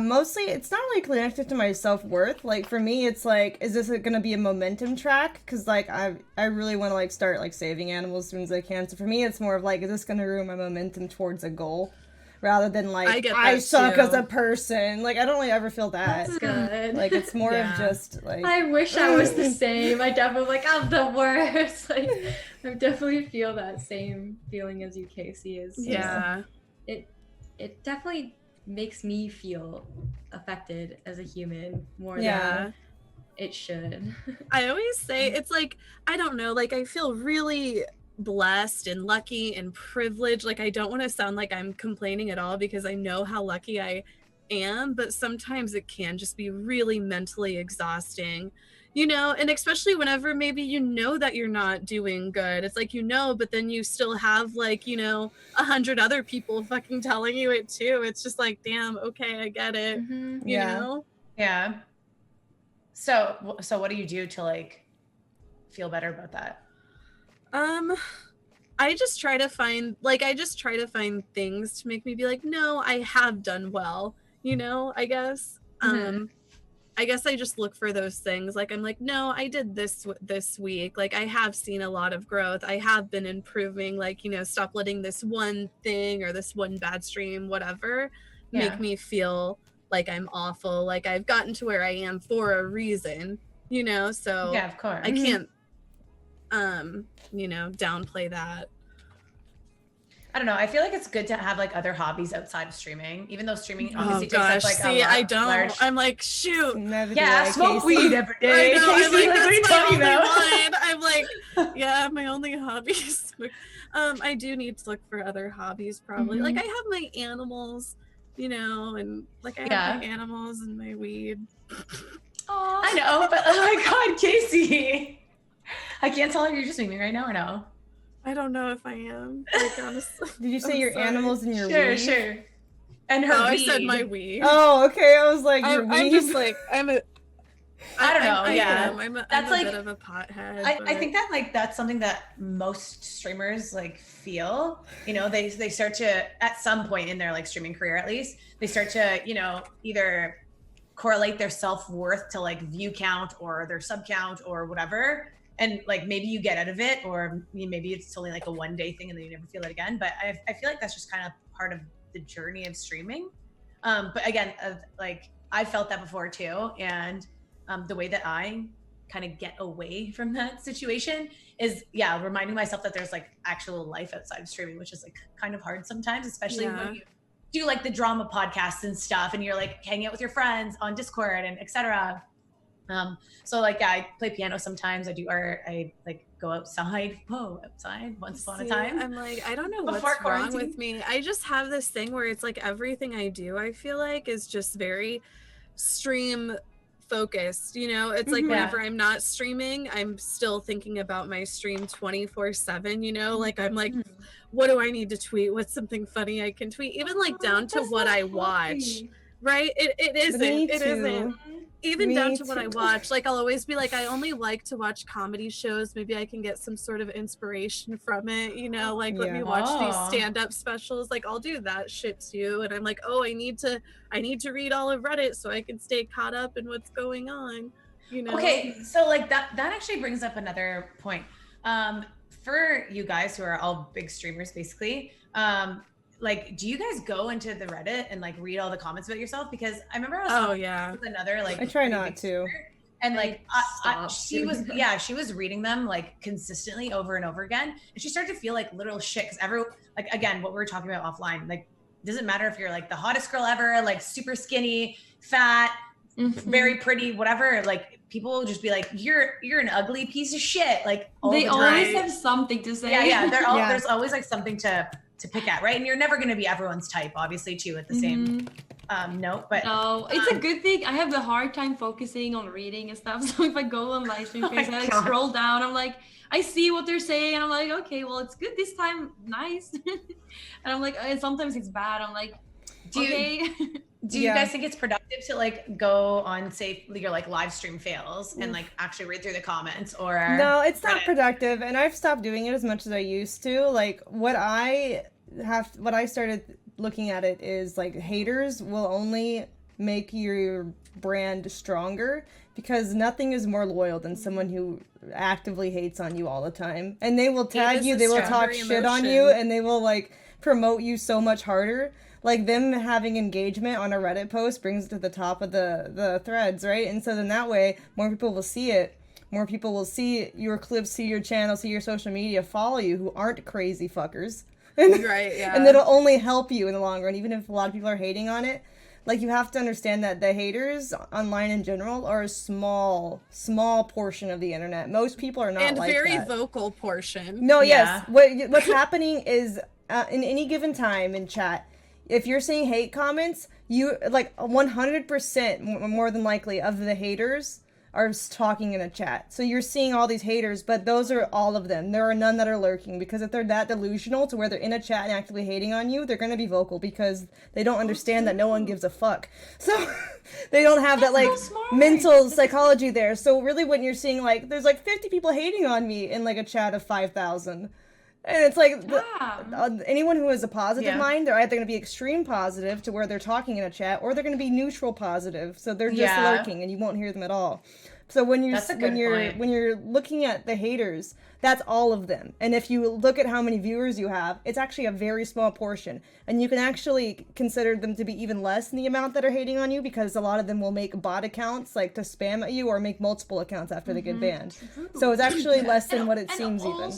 mostly it's not really connected to my self-worth. Like for me, it's like, is this gonna be a momentum track? Because like I really want to like start like saving animals as soon as I can. So for me, it's more of like, is this gonna ruin my momentum towards a goal? Rather than like I suck as a person. Like I don't really ever feel that. That's good. Like it's more of just like I wish I was the same. I definitely like I'm the worst. Like I definitely feel that same feeling as you, Casey. It definitely makes me feel affected as a human more than it should. I always say it's like, I don't know, like I feel really blessed and lucky and privileged. Like, I don't want to sound like I'm complaining at all, because I know how lucky I am, but sometimes it can just be really mentally exhausting, you know, and especially whenever maybe you know that you're not doing good. It's like, you know, but then you still have like, you know, 100 other people fucking telling you it too. It's just like, damn, okay, I get it. You know? Yeah. So what do you do to like feel better about that? I just try to find things to make me be like, no, I have done well, you know, I guess. I guess I just look for those things. Like, I'm like, no, I did this week. Like, I have seen a lot of growth. I have been improving. Like, you know, stop letting this one thing or this one bad stream, whatever, make me feel like I'm awful. Like, I've gotten to where I am for a reason, you know? So yeah, of course. I can't, you know, downplay that. I don't know. I feel like it's good to have like other hobbies outside of streaming, even though streaming obviously takes up like see, a lot, I don't. large... I'm like, shoot. Yeah, smoke weed every day. I know, I'm like, what are you talking about? I'm like, yeah, my only hobby is smoke. I do need to look for other hobbies probably. Like, I have my animals, you know, and like I have my animals and my weed. Oh, I know, but oh my God, Casey. I can't tell if you're just streaming right now or no. I don't know if I am. Like, honestly. Did you say your animals and your weed? Sure. And her weed. I said my weed. Oh, okay. I was like, your weed. I'm just like, I don't know. I'm that's a like, bit of a pothead. I think that like that's something that most streamers like feel. You know, they start to, at some point in their like streaming career at least, they start to, you know, either correlate their self-worth to like view count or their sub count or whatever. And like maybe you get out of it, or maybe it's only like a one-day thing and then you never feel it again. But I feel like that's just kind of part of the journey of streaming. But again, like I felt that before too. And the way that I kind of get away from that situation is, reminding myself that there's like actual life outside of streaming, which is like kind of hard sometimes, especially when you do like the drama podcasts and stuff and you're like hanging out with your friends on Discord and etc. So like, I play piano sometimes. I do art. I like go outside. Outside once upon a time. I'm like, I don't know what's wrong with me. I just have this thing where it's like everything I do, I feel like, is just very stream focused, you know? It's like whenever I'm not streaming, I'm still thinking about my stream 24/7, you know? Like, I'm like, what do I need to tweet? What's something funny I can tweet? Even like down to what I watch, right? It isn't. Even down to what I watch. Like, I'll always be like, I only like to watch comedy shows. Maybe I can get some sort of inspiration from it, you know? Like, let me watch these stand-up specials. Like, I'll do that shit too. And I'm like, oh, I need to read all of Reddit so I can stay caught up in what's going on, you know? Okay, so like that actually brings up another point. For you guys who are all big streamers, basically, like, do you guys go into the Reddit and like read all the comments about yourself? Because I remember I was talking with another like, I try not to, and like she was reading them like consistently over and over again, and she started to feel like literal shit because everyone, like, again, what we were talking about offline, like, doesn't matter if you're like the hottest girl ever, like super skinny, fat, very pretty, whatever, like people will just be like, you're an ugly piece of shit, like all they the time. always have something to say. There's always like something to pick at, right? And you're never going to be everyone's type, obviously, too, at the same note. But no, it's a good thing. I have a hard time focusing on reading and stuff. So if I go on live stream, I like scroll down. I'm like, I see what they're saying, and I'm like, okay, well, it's good this time, nice. And I'm like, and sometimes it's bad. I'm like, do you guys think it's productive to like go on, say, your like live stream fails and like actually read through the comments? Or no, it's not productive, and I've stopped doing it as much as I used to. Like, what I started looking at it is like, haters will only make your brand stronger, because nothing is more loyal than someone who actively hates on you all the time, and they will tag you, they will talk shit on you, and they will like promote you so much harder. Like, them having engagement on a Reddit post brings it to the top of the threads, right? And so then that way, more people will see it. More people will see your clips, see your channel, see your social media, follow you, who aren't crazy fuckers. Right, yeah. And it'll only help you in the long run, even if a lot of people are hating on it. like, you have to understand that the haters online in general are a small portion of the internet. Most people are not and like very that. vocal portion. No, Yeah. yes. What's happening is in any given time in chat, if you're seeing hate comments, you like 100% more than likely of the haters are talking in a chat. So you're seeing all these haters, but those are all of them. There are none that are lurking, because if they're that delusional to where they're in a chat and actively hating on you, they're going to be vocal because they don't understand that no one gives a fuck. So they don't have that like mental psychology there. So really when you're seeing like there's like 50 people hating on me in like a chat of 5,000. And it's like anyone who has a positive mind, they're either going to be extreme positive to where they're talking in a chat, or they're going to be neutral positive, so they're just lurking and you won't hear them at all. So when you're looking at the haters, that's all of them. And if you look at how many viewers you have, it's actually a very small portion. And you can actually consider them to be even less than the amount that are hating on you, because a lot of them will make bot accounts like to spam at you, or make multiple accounts after they get banned. So it's actually less than what it seems even.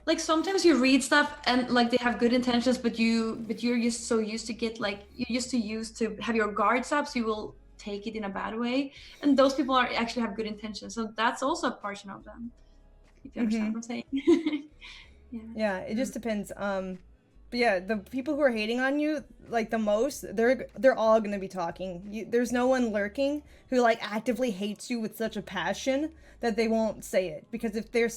Like sometimes you read stuff and like they have good intentions, but you're just so used to get like used to have your guards up, so you will take it in a bad way. And those people are actually have good intentions, so that's also a portion of them. If you understand what I'm saying. Yeah, it just depends. But yeah, the people who are hating on you like the most, they're all gonna be talking. There's no one lurking who like actively hates you with such a passion that they won't say it, because if they're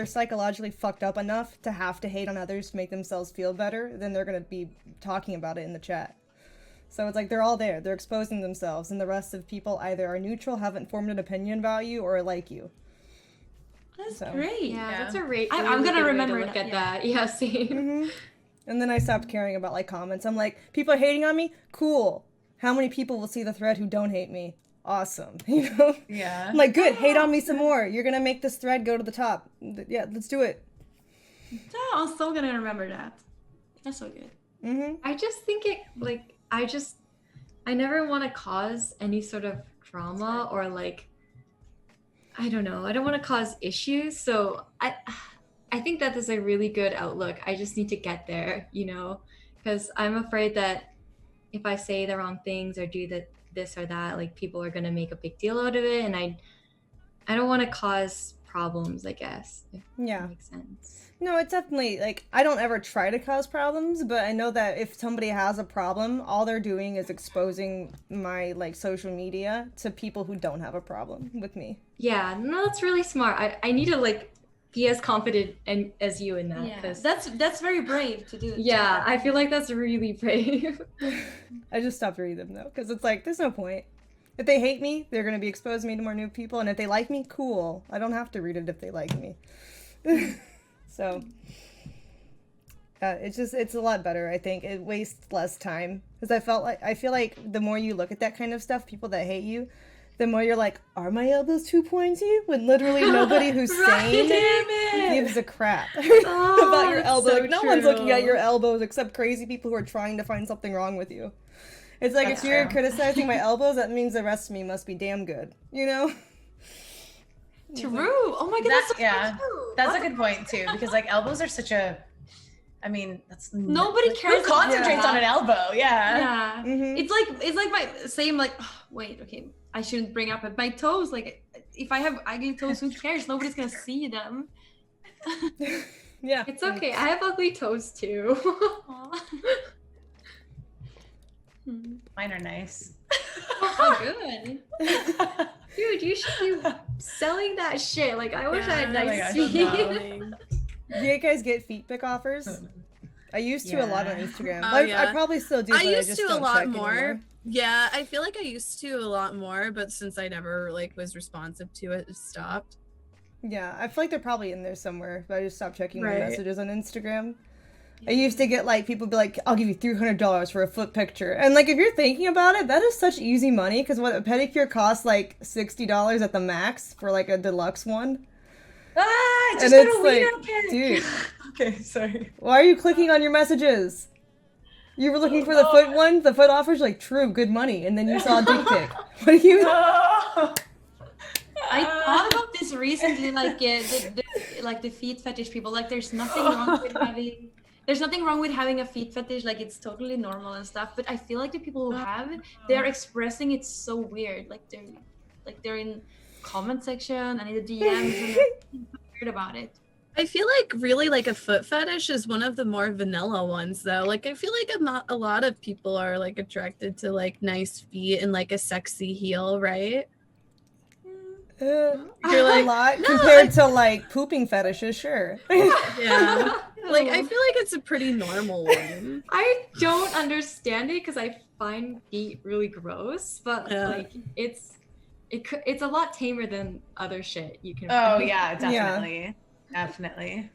psychologically fucked up enough to have to hate on others to make themselves feel better, then they're gonna be talking about it in the chat. So it's like they're all there, they're exposing themselves, and the rest of people either are neutral, haven't formed an opinion about you, or like you. That's great. Yeah, that's a I'm gonna remember to look at that. Yeah, same. And then I stopped caring about like comments. I'm like, people are hating on me? Cool. How many people will see the thread who don't hate me? Awesome. You know? Yeah. I'm like, good, hate on me some more. You're gonna make this thread go to the top. Yeah, let's do it. I'm still gonna remember that. That's so good. I just think I never want to cause any sort of trauma or like, I don't know. I don't want to cause issues. So I think that is a really good outlook. I just need to get there, you know, because I'm afraid that if I say the wrong things or do this or that, like people are going to make a big deal out of it. And I don't want to cause problems, I guess. If that makes sense. No, it's definitely like, I don't ever try to cause problems, but I know that if somebody has a problem, all they're doing is exposing my like social media to people who don't have a problem with me. Yeah, no, that's really smart. I need to like be as confident as you in that. Yeah, that's very brave to do. Yeah, I feel like that's really brave. I just stopped reading them though, because it's like, there's no point. If they hate me, they're going to be exposing me to more new people, and if they like me, cool. I don't have to read it if they like me. So, it's a lot better, I think. It wastes less time, because I feel like the more you look at that kind of stuff, people that hate you, the more you're like, are my elbows too pointy? When literally nobody who's sane gives a crap about your elbow. So like, no one's looking at your elbows except crazy people who are trying to find something wrong with you. It's like, if you're criticizing my elbows, that means the rest of me must be damn good, you know? True. Oh my god, that's true. That's a good point too, because like elbows are such a, I mean, that's nobody cares. Who concentrates on an elbow? Yeah. It's like my same like. Oh, wait, okay, I shouldn't bring up it. My toes, like if I have ugly toes, who cares? Nobody's gonna see them. Yeah, it's okay. I have ugly toes too. Mine are nice. Oh, good. Dude, you should be selling that shit. Like, I wish I had nice feet. Do you guys get feet pic offers? I used to a lot on Instagram. I probably still do, but I used just to don't a lot check more. anymore. Yeah, I feel like I used to a lot more, but since I never like was responsive to it, it stopped. Yeah, I feel like they're probably in there somewhere, but I just stopped checking my messages on Instagram. I used to get like, people be like, I'll give you $300 for a foot picture. And like, if you're thinking about it, that is such easy money, because what a pedicure costs like $60 at the max for like a deluxe one. I just and got it's a like, pic. dude. Okay, sorry. Why are you clicking on your messages? You were looking for the foot one? The foot offer's like, true, good money. And then you saw a dick pic. What are you... I thought about this recently, like the feet fetish people. Like, there's nothing wrong with having there's nothing wrong with having a feet fetish, like it's totally normal and stuff, but I feel like the people who have it, they're expressing it so weird, like they're in comment section and in the DMs and they're weird about it. I feel like really like a foot fetish is one of the more vanilla ones though. Like I feel like a lot of people are like attracted to like nice feet and like a sexy heel, right? You're like a lot compared to like pooping fetishes, sure. Yeah. Like I feel like it's a pretty normal one. I don't understand it because I find feet really gross, but like it's a lot tamer than other shit you can Oh find. yeah, definitely. Definitely.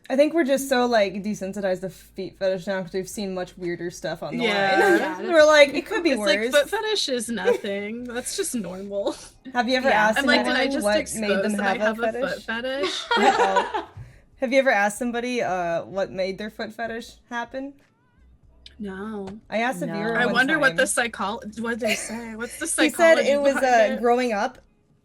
I think we're just so like desensitized to feet fetish now because we've seen much weirder stuff online. Yeah. We're like, it could be It's worse. like foot fetish is nothing. That's just normal. Have you ever asked I'm like, did I anyone just what expose made them that I have have a a foot fetish? fetish? Have you ever asked somebody what made their foot fetish happen? No. I asked a viewer I one wonder time. what what did they say? What's the He psychology? said it was behind it? growing up,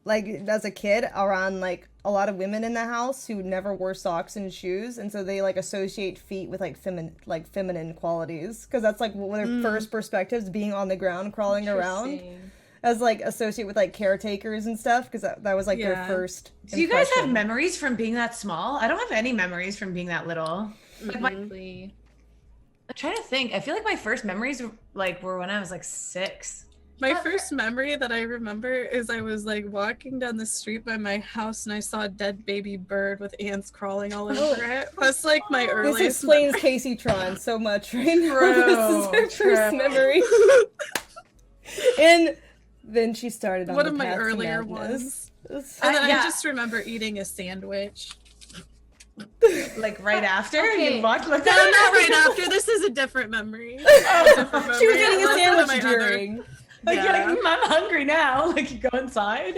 like as a kid, around like a lot of women in the house who never wore socks and shoes, and so they like associate feet with like feminine qualities because that's like one of their first perspectives, being on the ground, crawling around, as like associate with like caretakers and stuff because that was like their first. Do you guys have impression. memories from being that small? I don't have any memories from being that little. Like I'm trying to think. I feel like my first memories were when I was like 6. My first memory that I remember is I was like walking down the street by my house and I saw a dead baby bird with ants crawling all over it. That's like my This earliest explains Casey Tron so much right now. True, This is her first memory. And then she started on one the of my path to earlier madness. ones. And then I yeah. just remember eating a sandwich. Like right after Okay. you walked like No, not right after. This is a different memory. She was eating a sandwich during. Like, you're like, I'm hungry now. Like you go inside.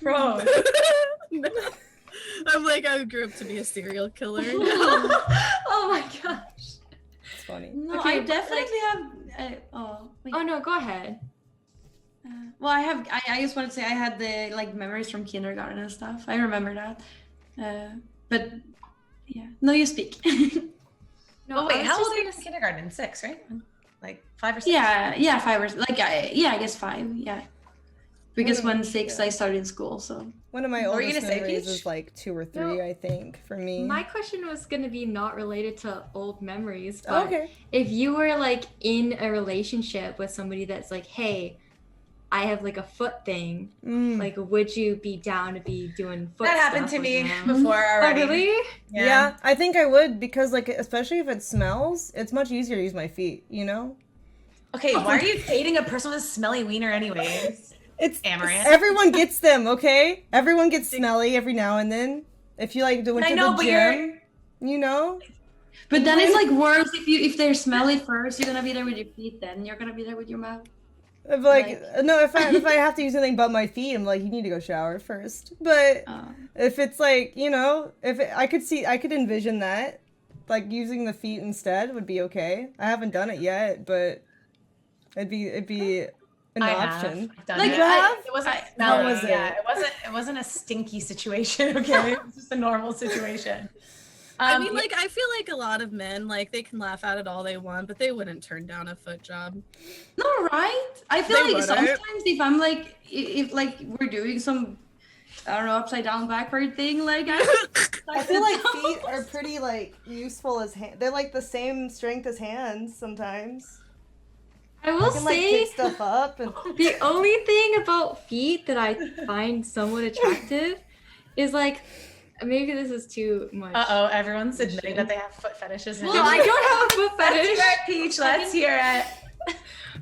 Gross. I'm like, I grew up to be a serial killer. Oh my gosh. It's funny. No, Okay, I but, definitely have. Wait. Oh no, go ahead. Well, I just wanted to say I had the like memories from kindergarten and stuff. I remember that. But yeah, no, you speak. No, Oh wait, I was how just old are you gonna in kindergarten? 6, right? Like 5 or 6? yeah, 5 or like I guess 5. Yeah, because when 6 I started in school, so. One of my What were you oldest gonna say, memories Peach? is like 2 or 3, No. I think, for me. My question was gonna be not related to old memories, but Okay. if you were like in a relationship with somebody that's like, hey, I have like a foot thing, like would you be down to be doing foot That happened stuff to me with them? before Oh already. really? Yeah, I think I would because like especially if it smells, it's much easier to use my feet, you know? Okay, why are you dating a person with a smelly wiener anyways? It's Amouranth. Everyone gets them, okay? Everyone gets smelly every now and then. If you like went I to know, the but gym, you know? But then it's like worse if they're smelly first, you're gonna be there with your feet. Then you're gonna be there with your mouth. If like no, if I have to use anything but my feet, I'm like, you need to go shower first. But if it's like, you know, I could envision that, like using the feet instead would be okay. I haven't done it yet, but it'd be an option. I've done Like, it. It wasn't How smelly. was it? Yeah, it wasn't a stinky situation. Okay, it was just a normal situation. I mean, like, I feel like a lot of men, like, they can laugh at it all they want, but they wouldn't turn down a foot job. No, right? I feel They like wouldn't. sometimes if I'm like, if like we're doing some, I don't know, upside down backward thing, like I feel like feet are pretty like useful as hands. They're like the same strength as hands sometimes. I will You can like say pick stuff up and the only thing about feet that I find somewhat attractive is like, maybe this is too much. Uh-oh, everyone's admitting that they have foot fetishes. Well, I don't have a foot Let's fetish. hear it, Peach. Let's hear it.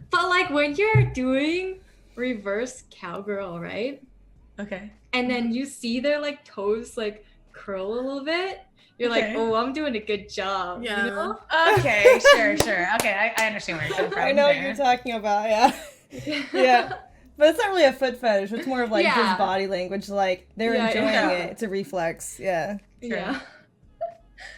But like when you're doing reverse cowgirl, right? Okay. And then you see their like toes like curl a little bit. You're Okay. like, oh, I'm doing a good job. Yeah. You know? Okay, sure. Okay, I understand where you're coming from. I know what there. you're talking about, yeah. Yeah. But it's not really a foot fetish. It's more of like Yeah. just body language. Like they're Yeah, enjoying yeah. it. It's a reflex. Yeah. Yeah.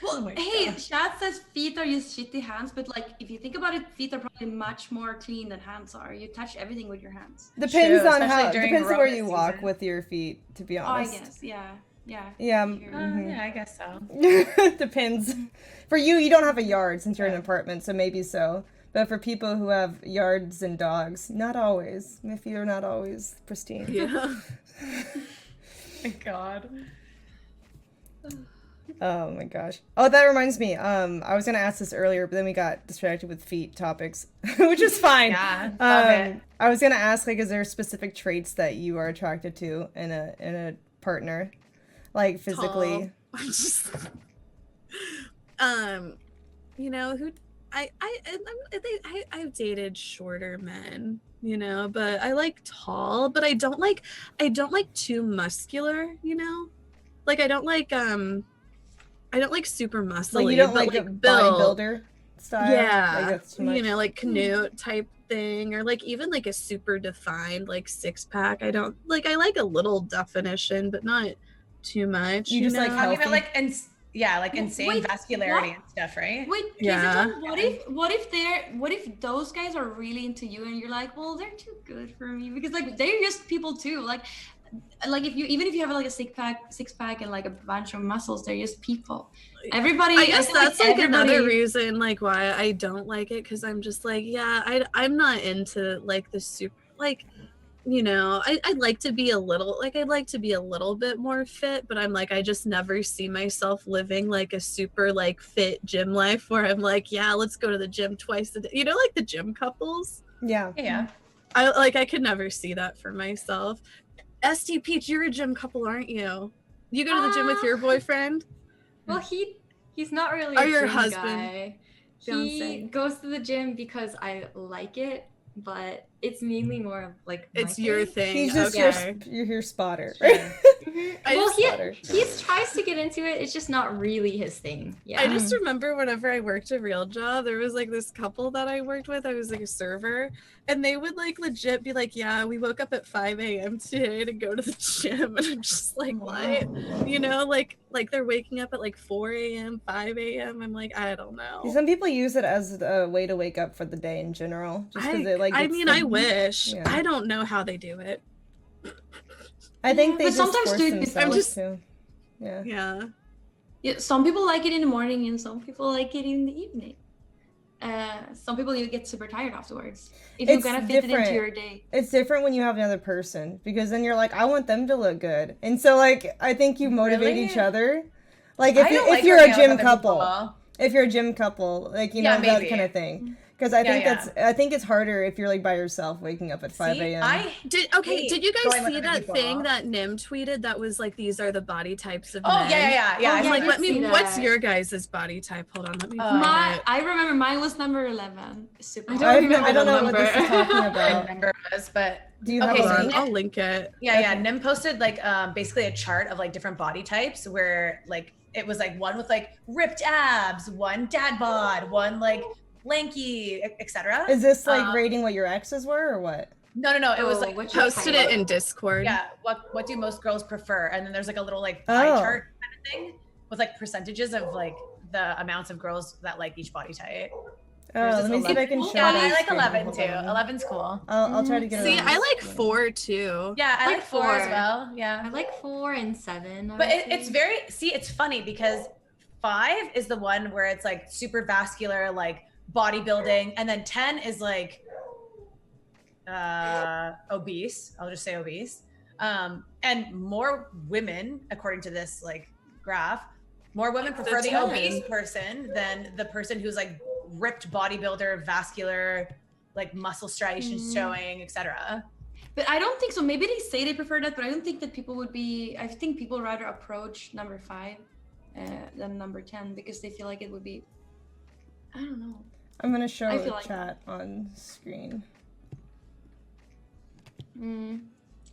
Oh my Hey, gosh. Chad says feet are just shitty hands, but like if you think about it, feet are probably much more clean than hands are. You touch everything with your hands. Depends True, on especially how. during Depends on where you rodent walk season. with your feet. To be Oh, I honest. guess, yeah. Yeah. Yeah. Yeah, I guess so. Depends. For you, you don't have a yard since you're in an apartment, so maybe so. But for people who have yards and dogs, not always. If you're not always pristine. Yeah. My God. Oh my gosh. Oh, that reminds me. I was gonna ask this earlier, but then we got distracted with feet topics, which is fine. Yeah, love it. I was gonna ask, like, is there specific traits that you are attracted to in a partner, like physically? Tall. Just, you know, who I've dated shorter men, you know, but I like tall, but I don't like too muscular, you know, like I don't like super muscly. Like you don't but like a built. bodybuilder style? Yeah, Like that's too much? you know, like Canute type thing, or like even like a super defined like six pack. I don't like. I like a little definition, but not too much. You just like know? healthy? Talking about like like insane Wait, vascularity what? and stuff, right? Wait, Yeah. what if those guys are really into you and you're like, well, they're too good for me, because like they're just people too. Like if you have like a six pack and like a bunch of muscles, they're just people. Everybody, I guess feel that's like everybody- another reason like why I don't like it, because I'm just like, yeah, I'm not into like the super, like, you know, I'd like to be a little, like, I'd like to be a little bit more fit, but I'm like, I just never see myself living like a super like fit gym life where I'm like, yeah, let's go to the gym twice a day, you know, like the gym couples. Yeah. Yeah. I could never see that for myself. ST Peach, you're a gym couple, aren't you? You go to the gym with your boyfriend? Well, he's not really Or a your gym husband, guy. He fiance. goes to the gym because I like it, but it's mainly more of like It's my your thing. thing. He's just Okay. your spotter. Well, spotter. he tries to get into it. It's just not really his thing. Yeah. I just remember whenever I worked a real job, there was like this couple that I worked with. I was like a server, and they would like legit be like, yeah, we woke up at 5 a.m. today to go to the gym. And I'm just like, what? You know, like they're waking up at like 4 a.m., 5 a.m. I'm like, I don't know. Some people use it as a way to wake up for the day in general. Just because it like. I gets mean, them- I wish. Yeah. I don't know how they do it. I think they But just sometimes force do it themselves to. Yeah. Yeah. Yeah, some people like it in the morning and some people like it in the evening. Some people you get super tired afterwards if you're It's gonna fit it different. into your day. It's different when you have another person, because then you're like, I want them to look good, and so like I think you motivate Really? each other. Like I don't if you're a working out gym with other couple, people. if you're a gym couple, like you know Yeah, that maybe. kind of thing. Because I think Yeah. I think it's harder if you're like by yourself waking up at 5 See, a.m. Did you guys going with see other that people. thing that Nim tweeted that was like, these are the body types of Oh men? yeah. Oh, I'm yeah, like, I did let me. see What's that. your guys' body type? Hold on, let me find it. I remember mine was number 11. Super. I I don't don't remember know the what this is number. talking I about. remember it was, but Do you have Okay, a Hold on, link? I'll link it. yeah. Nim posted like basically a chart of like different body types where like it was like one with like ripped abs, one dad bod, one like lanky, etc. Is this like rating what your exes were or what? No. It was Oh, like what's your Posted type? it in Discord. yeah. What do most girls prefer? And then there's like a little like Oh. pie chart kind of thing with like percentages of like the amounts of girls that like each body type. Oh, There's let this me see if I 11. can show Yeah, it on I like screen. 11 Hold too. on. 11's cool. I'll try to get it See, on I the like screen. 4 too. Yeah, I Like like 4 as 4. well. I Yeah. like 4 and 7. I But would it's say. very, it's funny because 5 is the one where it's like super vascular, like bodybuilding. And then 10 is like obese. I'll just say obese. And more women, according to this like graph, more women prefer the 10. obese person than the person who's like ripped bodybuilder, vascular, like muscle striations showing, etc. But I don't think so. Maybe they say they prefer that, but I don't think that people would be. I think people rather approach number 5 than number 10 because they feel like it would be. I don't know. I'm gonna show I a feel like- chat on screen.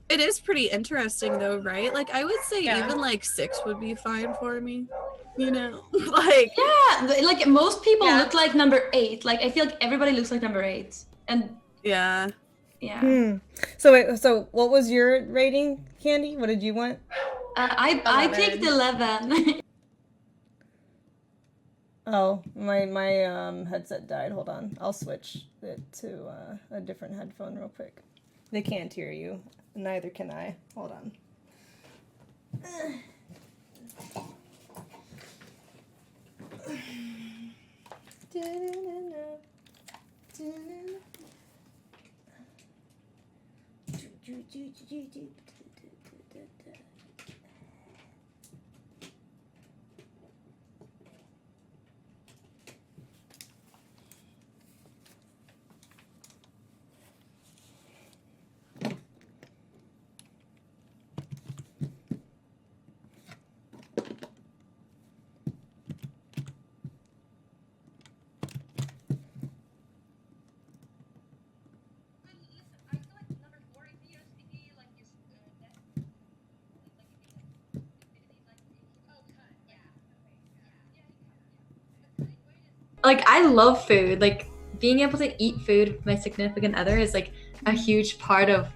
It is pretty interesting though, right? Like I would say Yeah. even like 6 would be fine for me. You know? Like Yeah, like most people Yeah. look like number 8. Like I feel like everybody looks like number 8, and yeah. yeah. So wait, so what was your rating, Candy? What did you want? I picked 11. Oh, my headset died. Hold on. I'll switch it to a different headphone real quick. They can't hear you. Neither can I. Hold on. Like, I love food. Like, being able to eat food with my significant other is like a huge part of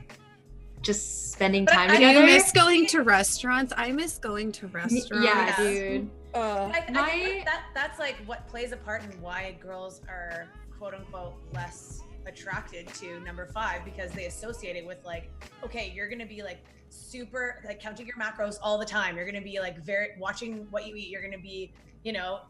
just spending time Do together. you miss going to restaurants? I miss going to restaurants. Yeah, dude. I think that's like what plays a part in why girls are quote unquote less attracted to number 5, because they associate it with like, okay, you're gonna be like super like counting your macros all the time. You're gonna be like very watching what you eat. You're gonna be, you know,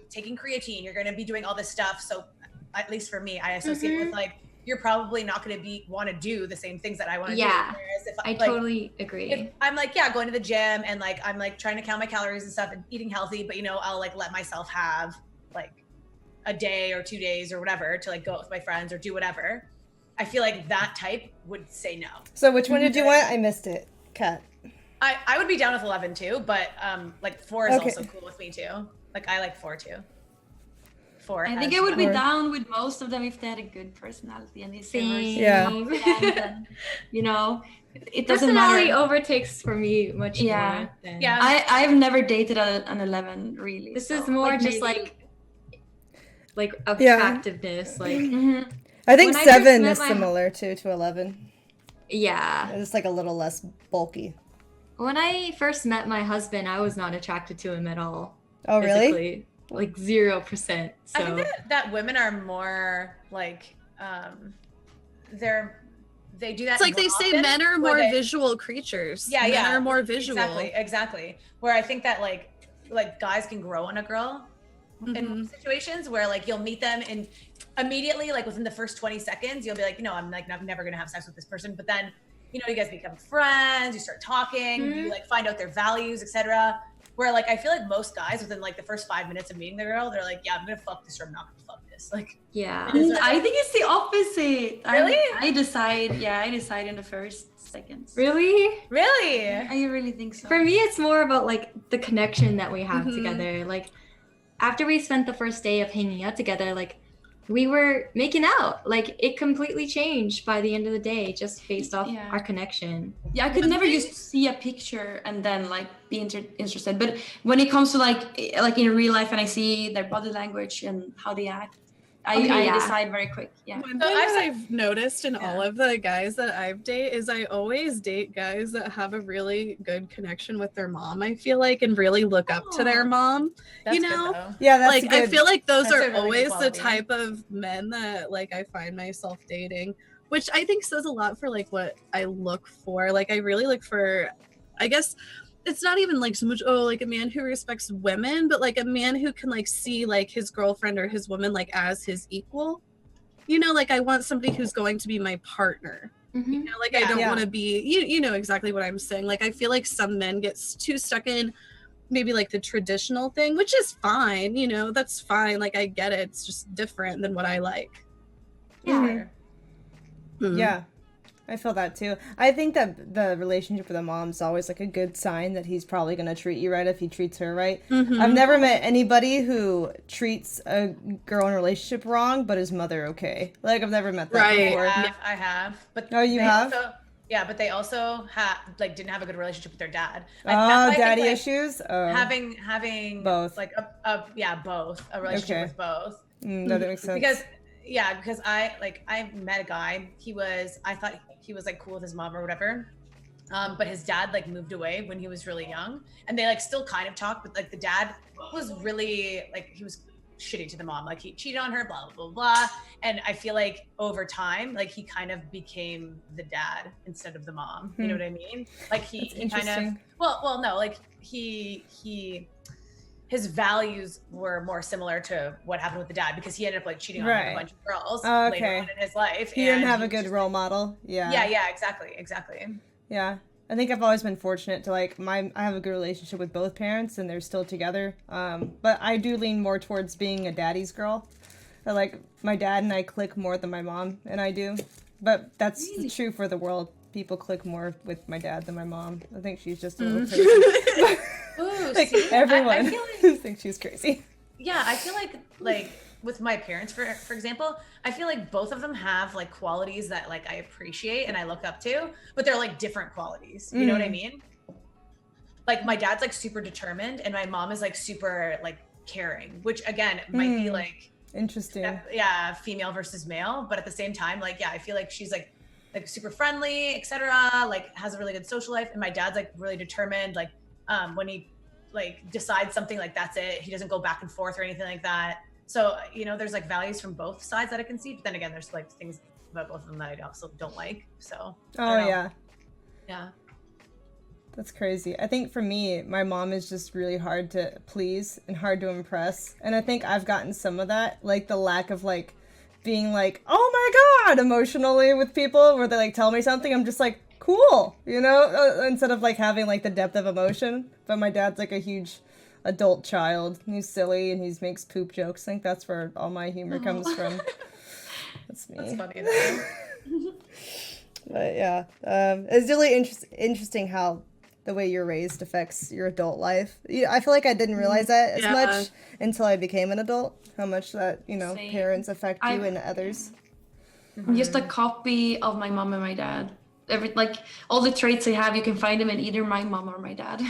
taking creatine. You're gonna be doing all this stuff. So at least for me, I associate with like, you're probably not going to want to do the same things that I want to do. Whereas if I totally agree. If I'm like, yeah, going to the gym and like, I'm like trying to count my calories and stuff and eating healthy, but you know, I'll like let myself have like a day or 2 days or whatever to like go out with my friends or do whatever. I feel like that type would say no. So which one did you want? I missed it. Kat. I would be down with 11 too, but like 4 is also cool with me too. Like I like 4 too. 4. I think I would be down with most of them if they had a good personality and if they were yeah. You know, it doesn't matter. Personality overtakes for me much more. I've never dated an 11 really. This is more like just like attractiveness. Like I think 7 is similar to 11. Yeah. It's like a little less bulky. When I first met my husband, I was not attracted to him at all. Oh, really? Like 0%. So I think that women are more like they do that. It's like they say men are more visual creatures. Yeah, men are more visual. Exactly. Where I think that like guys can grow on a girl in situations where like you'll meet them and immediately like within the first 20 seconds you'll be like, no, I'm like never gonna have sex with this person. But then you know you guys become friends, you start talking, you like find out their values, etc. Where like I feel like most guys within like the first 5 minutes of meeting the girl, they're like, yeah, I'm gonna fuck this or I'm not gonna fuck this. Like, yeah. I think it's the opposite. Really? I decide in the first seconds. Really? I really think so. For me, it's more about like the connection that we have together. Like after we spent the first day of hanging out together, like we were making out. Like it completely changed by the end of the day, just based off our connection. Yeah, I could never just see a picture and then like be interested. But when it comes to like in real life, and I see their body language and how they act, I decide very quick. Yeah. One thing I've noticed in all of the guys that I've dated is I always date guys that have a really good connection with their mom, I feel like, and really look up to their mom. That's you know? Good, yeah, that's like good. I feel like those that's are really always the type of men that like I find myself dating, which I think says a lot for like what I look for. Like I really look for, I guess it's not even like so much like a man who respects women, but like a man who can like see like his girlfriend or his woman like as his equal. You know, like I want somebody who's going to be my partner. You know, like I don't want to be you know exactly what I'm saying. Like I feel like some men get too stuck in maybe like the traditional thing, which is fine, you know, that's fine. Like I get it. It's just different than what I like. Yeah. Yeah. I feel that too. I think that the relationship with a mom's always like a good sign that he's probably going to treat you right if he treats her right. I've never met anybody who treats a girl in a relationship wrong, but his mother okay. Like I've never met that before. I have. But you have? But they also didn't have a good relationship with their dad. Like, daddy issues? Having both. Like both. A relationship with both. That makes sense. Because I met a guy. I thought he was like cool with his mom or whatever. But his dad like moved away when he was really young, and they like still kind of talk, but like the dad was really like he was shitty to the mom, like he cheated on her, blah blah blah blah. And I feel like over time, like he kind of became the dad instead of the mom. You know what I mean? Like he kind of he his values were more similar to what happened with the dad, because he ended up like cheating on like, a bunch of girls later on in his life. He didn't have a good role model. Yeah, exactly. Yeah. I think I've always been fortunate to like I have a good relationship with both parents and they're still together. But I do lean more towards being a daddy's girl. Like my dad and I click more than my mom and I do. But that's true for the world. People click more with my dad than my mom. I think she's just a little crazy. Ooh, like see, everyone I feel like, thinks she's crazy. Yeah, I feel like with my parents, for example, I feel like both of them have like qualities that like I appreciate and I look up to, but they're like different qualities. You know what I mean? Like my dad's like super determined and my mom is like super like caring, which again might be like interesting. Yeah, female versus male, but at the same time, like I feel like she's like super friendly, etc. Like has a really good social life, and my dad's like really determined. Like when he like decides something, like that's it. He doesn't go back and forth or anything like that. So, you know, there's like values from both sides that I can see, but then again, there's like things about both of them that I also don't like. So, yeah. Yeah. That's crazy. I think for me, my mom is just really hard to please and hard to impress. And I think I've gotten some of that, like the lack of like being like, oh my God, emotionally with people where they like tell me something. I'm just like, cool, you know, instead of like having like the depth of emotion. But my dad's like a huge adult child. He's silly and he makes poop jokes. I think that's where all my humor comes from. That's me. That's funny though. But yeah, it's really interesting how the way you're raised affects your adult life. I feel like I didn't realize that as much until I became an adult. How much that, you know, parents affect you and others. I'm just a copy of my mom and my dad. Like all the traits I have, you can find them in either my mom or my dad.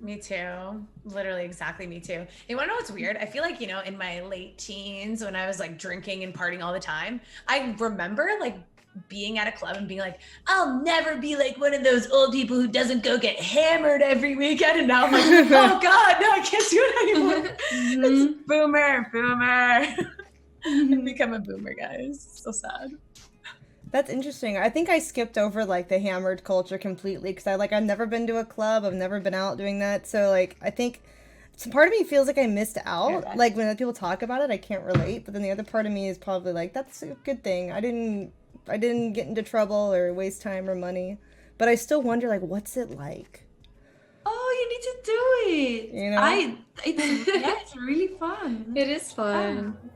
Me too. Literally exactly me too. You wanna know what's weird? I feel like, you know, in my late teens when I was like drinking and partying all the time, I remember like being at a club and being like, I'll never be like one of those old people who doesn't go get hammered every weekend. And now I'm like, oh God, no, I can't do it anymore. It's boomer. I've become a boomer, guys. So sad. That's interesting. I think I skipped over like the hammered culture completely because I've never been to a club. I've never been out doing that. So like I think some part of me feels like I missed out. Yeah. Like when people talk about it, I can't relate. But then the other part of me is probably like, that's a good thing. I didn't get into trouble or waste time or money. But I still wonder like, what's it like? Oh, you need to do it. You know, it's really fun. It is fun. Yeah.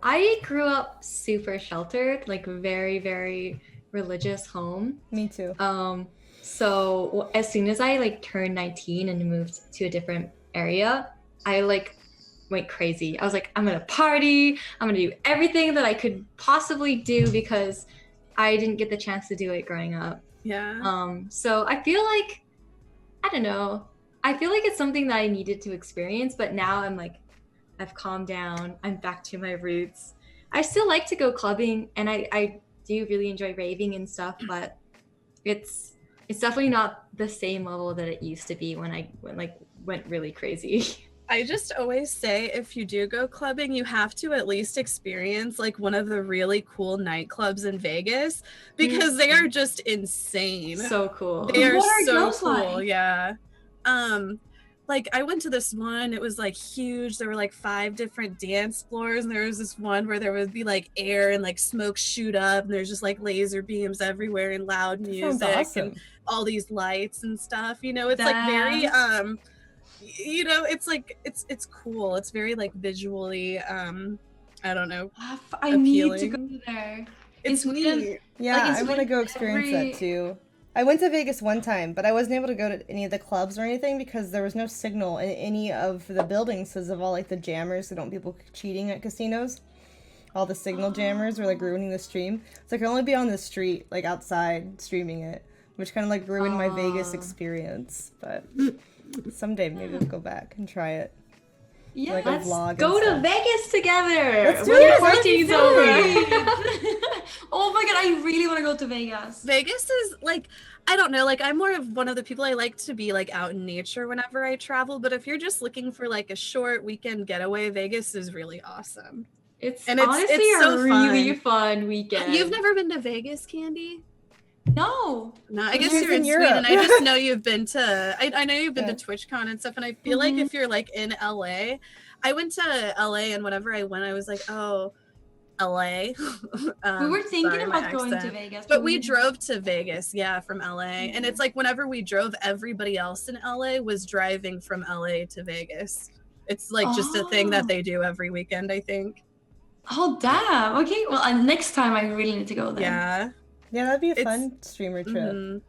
I grew up super sheltered, like very, very religious home. Me too. So as soon as I like turned 19 and moved to a different area, I like went crazy. I was like, I'm gonna party. I'm gonna do everything that I could possibly do because I didn't get the chance to do it growing up. Yeah. So I feel like, I don't know. I feel like it's something that I needed to experience, but now I'm like, I've calmed down. I'm back to my roots. I still like to go clubbing and I do really enjoy raving and stuff, but it's definitely not the same level that it used to be when I went really crazy. I just always say if you do go clubbing, you have to at least experience like one of the really cool nightclubs in Vegas because they are just insane. So cool. They are so cool. Like? Yeah. Like I went to this one, it was like huge. There were like 5 different dance floors and there was this one where there would be like air and like smoke shoot up and there's just like laser beams everywhere and loud music and all these lights and stuff. You know, it's like very you know, it's like it's cool. It's very like visually I don't know. I need to go there. It's neat. Yeah, like, I want to go experience that too. I went to Vegas one time, but I wasn't able to go to any of the clubs or anything because there was no signal in any of the buildings because of all like the jammers. So don't people cheating at casinos? All the signal jammers were like ruining the stream. So I could only be on the street, like outside streaming it, which kind of like ruined my Vegas experience. But someday maybe we'll go back and try it. Yeah, like let's vlog go to Vegas together. Let's do it. Quarantine's over. Oh my God, I really want to go to Vegas. Vegas is like, I don't know, like I'm more of one of the people I like to be like out in nature whenever I travel. But if you're just looking for like a short weekend getaway, Vegas is really awesome. It's honestly a really fun weekend. You've never been to Vegas, Candy? No. No, I guess She's you're in in Europe. Sweden. I just know you've been to. I know you've been to TwitchCon and stuff, and I feel like if you're like in LA, I went to LA, and whenever I went, I was like, oh, LA. We were thinking sorry, my about going to accent. Vegas, But we drove to Vegas, yeah, from LA. And it's like whenever we drove, everybody else in LA was driving from LA to Vegas. It's like just a thing that they do every weekend, I think. Oh, damn. Okay, well, next time I really need to go then. Yeah. Yeah, that'd be a fun streamer trip. And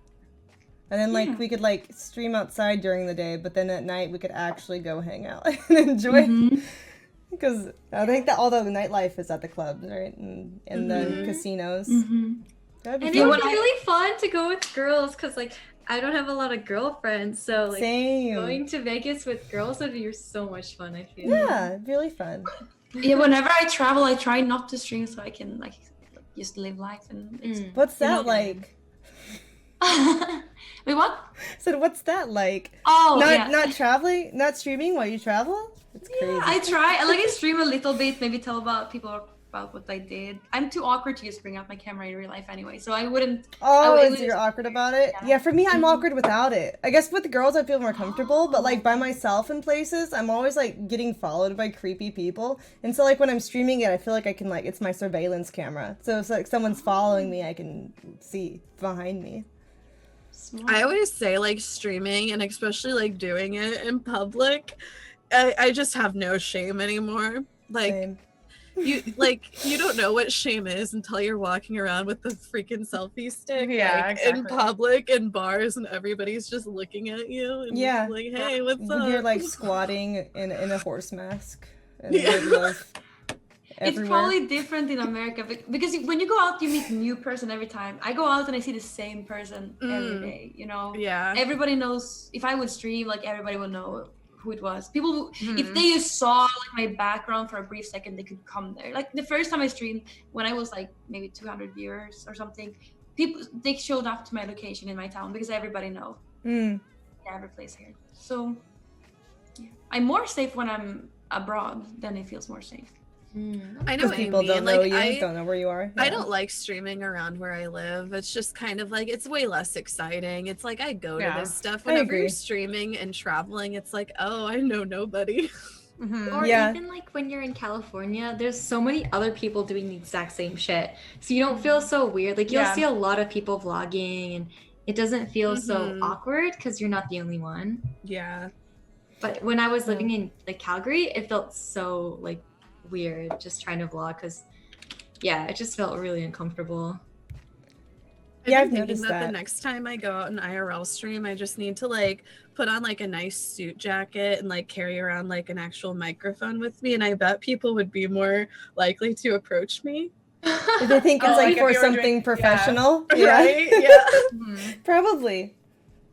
then like we could like stream outside during the day, but then at night we could actually go hang out and enjoy. Because I think that all the nightlife is at the clubs, right? And the casinos. That'd be And it would be really fun to go with girls because like I don't have a lot of girlfriends, so like going to Vegas with girls would be so much fun, I feel. Yeah, really fun. Yeah, whenever I travel, I try not to stream so I can like just live life and What's that like? Wait, what? So what's that like? Oh, not traveling, not streaming while you travel? It's crazy. Yeah, I try. I stream a little bit, maybe tell people about what I did. I'm too awkward to just bring out my camera in real life anyway, so I wouldn't. You're awkward about it? Yeah, for me, I'm awkward without it. I guess with the girls, I feel more comfortable, but like by myself in places, I'm always like getting followed by creepy people. And so like when I'm streaming it, I feel like I can like, it's my surveillance camera. So if like someone's following me, I can see behind me. I always say like streaming and especially like doing it in public, I just have no shame anymore. Like Same. you don't know what shame is until you're walking around with the freaking selfie stick in public in bars and everybody's just looking at you and like, hey, what's up? You're like squatting in a horse mask. And it's probably different in America because when you go out, you meet a new person every time. I go out and I see the same person every day, you know? Yeah. Everybody knows, if I would stream, like everybody would know who it was. People, if they just saw like my background for a brief second, they could come there. Like the first time I streamed, when I was like maybe 200 viewers or something, they showed up to my location in my town because everybody know every place here. So yeah. I'm more safe when I'm abroad, then it feels more safe. I know people don't know you, don't know where you are. I don't like streaming around where I live. It's just kind of like, it's way less exciting. It's like I go to this stuff whenever you're streaming and traveling. It's like, oh, I know nobody. Or even like when you're in California, there's so many other people doing the exact same shit, so you don't feel so weird. Like you'll see a lot of people vlogging and it doesn't feel so awkward because you're not the only one. Yeah. But when I was living in like Calgary, it felt so like weird just trying to vlog because it just felt really uncomfortable. I've noticed that the next time I go out an IRL stream, I just need to like put on like a nice suit jacket and like carry around like an actual microphone with me, and I bet people would be more likely to approach me. Do they think it's like for something professional? Right? Yeah. Probably.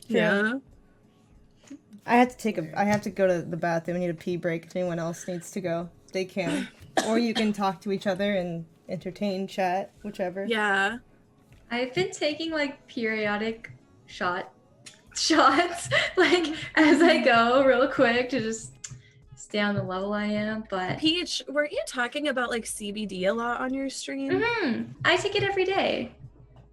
Yeah. I have to go to the bathroom. I need a pee break if anyone else needs to go. They can. Or you can talk to each other and entertain, chat, whichever. Yeah. I've been taking like periodic shots like as I go real quick to just stay on the level I am. But Peach, weren't you talking about like CBD a lot on your stream? I take it every day.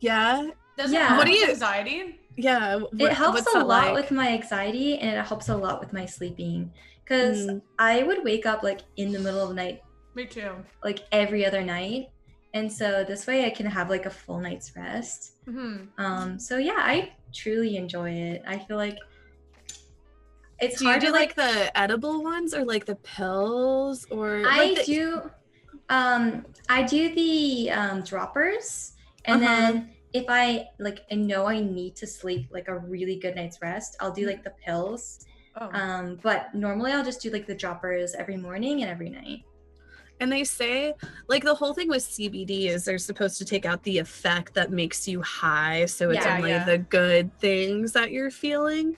Yeah. Does it help with anxiety? Yeah. It helps a lot with my anxiety, and it helps a lot with my sleeping. Because I would wake up like in the middle of the night. Me too. Like every other night. And so this way I can have like a full night's rest. So yeah, I truly enjoy it. I feel like it's hard to like the edible ones or like the pills or I do the droppers, and then if I like I know I need to sleep like a really good night's rest, I'll do like the pills. But normally I'll just do like the droppers every morning and every night. And they say like the whole thing with CBD is they're supposed to take out the effect that makes you high, so it's only the good things that you're feeling.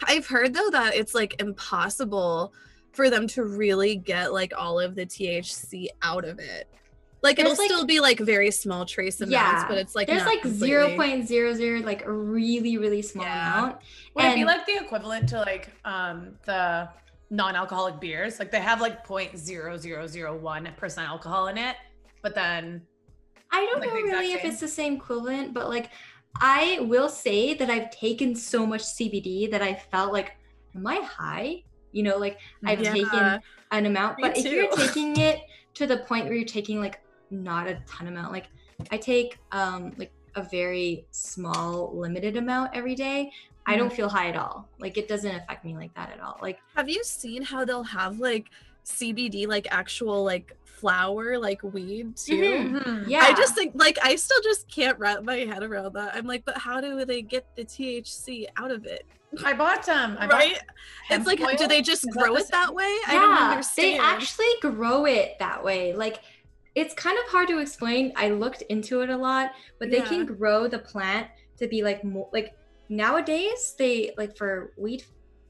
I've heard though that it's like impossible for them to really get like all of the THC out of it. Like it'll still be like very small trace amounts, but it's like there's like 0.00, like a really, really small amount. Would it be like the equivalent to like the non-alcoholic beers? Like they have like 0.0001% alcohol in it, but then I I don't Like know the exact really if same? it's the same equivalent, but like I will say that I've taken so much CBD that I felt like, am I high? You know, like I've Yeah. taken an amount, Me but if too. you're taking it to the point where you're taking like not a ton amount, like I take like a very small limited amount every day, I don't feel high at all. Like it doesn't affect me like that at all. Like, Have you seen how they'll have like CBD, like actual like flower, like weed too? yeah, I just think like I still just can't wrap my head around that. I'm like, but how do they get the THC out of it? I bought Right? hemp It's like, oil. do they just Is that grow the it that way? I yeah, don't understand. they actually grow it that way. Like it's kind of hard to explain. I looked into it a lot, but they can grow the plant to be like more like nowadays they like for weed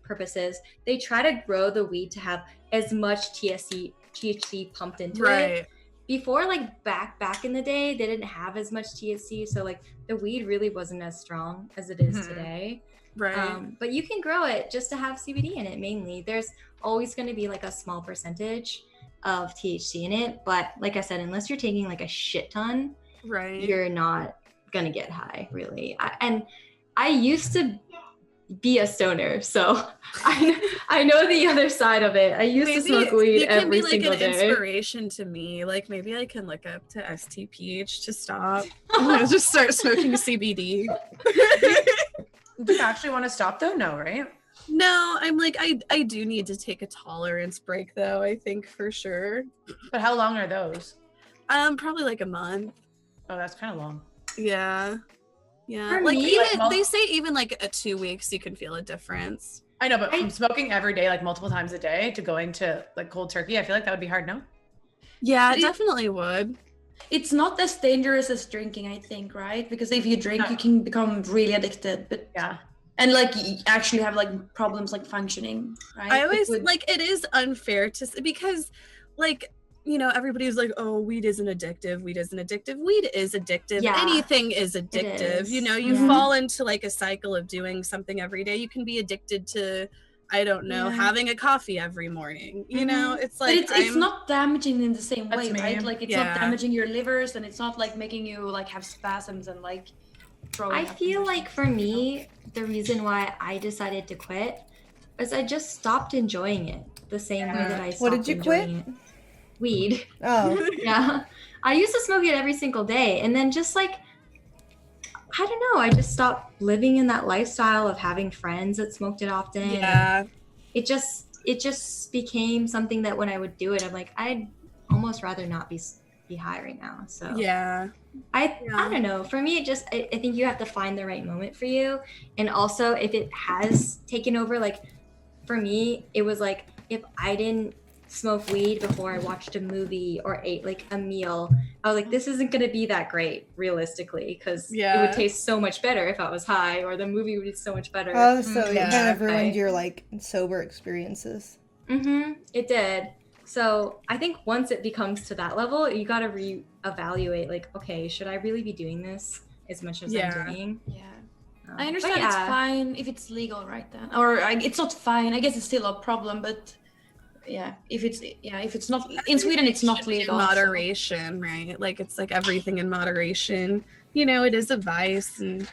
purposes, they try to grow the weed to have as much THC pumped into it. Before, like back in the day, they didn't have as much THC, so like the weed really wasn't as strong as it is today. Right. But you can grow it just to have CBD in it mainly. There's always going to be like a small percentage of THC in it, but like I said, unless you're taking like a shit ton, you're not gonna get high really. I used to be a stoner, so I know the other side of it. I used to smoke weed every single day. You can be like an inspiration to me. Like maybe I can look up to STPH to stop. Just start smoking CBD. Do you actually want to stop though? No, right? No, I'm like I do need to take a tolerance break though, I think for sure. But how long are those? Probably like a month. Oh, that's kind of long. Yeah. For Like me, even like, they say even like a 2 weeks you can feel a difference. I know, but from smoking every day, like multiple times a day, to going to like cold turkey, I feel like that would be hard, no? Yeah, it definitely would. It's not as dangerous as drinking, I think, right? Because if you drink, you can become really addicted. But yeah, and like you actually have like problems like functioning, right? I always like it is unfair to because like you know everybody's like, oh, weed isn't addictive. Weed is addictive. Yeah, anything is addictive. You know, you fall into like a cycle of doing something every day. You can be addicted to, I don't know, having a coffee every morning. You know, it's like but it's not damaging in the same way, right? Like it's not Yeah. damaging your livers, and it's not like making you like have spasms and like throwing I up feel and like for me, the reason why I decided to quit is I just stopped enjoying it the same way that I stopped What did you quit? enjoying it. Weed. Oh. Yeah. I used to smoke it every single day, and then just like I don't know, I just stopped living in that lifestyle of having friends that smoked it often. Yeah. It just became something that when I would do it, I'm like, I'd almost rather not be high right now. So Yeah. I don't know. For me, it just I think you have to find the right moment for you, and also if it has taken over, like for me, it was like if I didn't smoke weed before I watched a movie or ate like a meal, I was like, this isn't gonna be that great realistically, because it would taste so much better if I was high, or the movie would be so much better. Oh, so it kind of ruined your like sober experiences. It did. So I think once it becomes to that level, you gotta reevaluate, like, okay, should I really be doing this as much as I'm doing? Yeah. I understand it's fine if it's legal right then. Or it's not fine. I guess it's still a problem, but if it's not in Sweden, it's not legal. In moderation, right? Like it's like everything in moderation. You know, it is a vice, and you're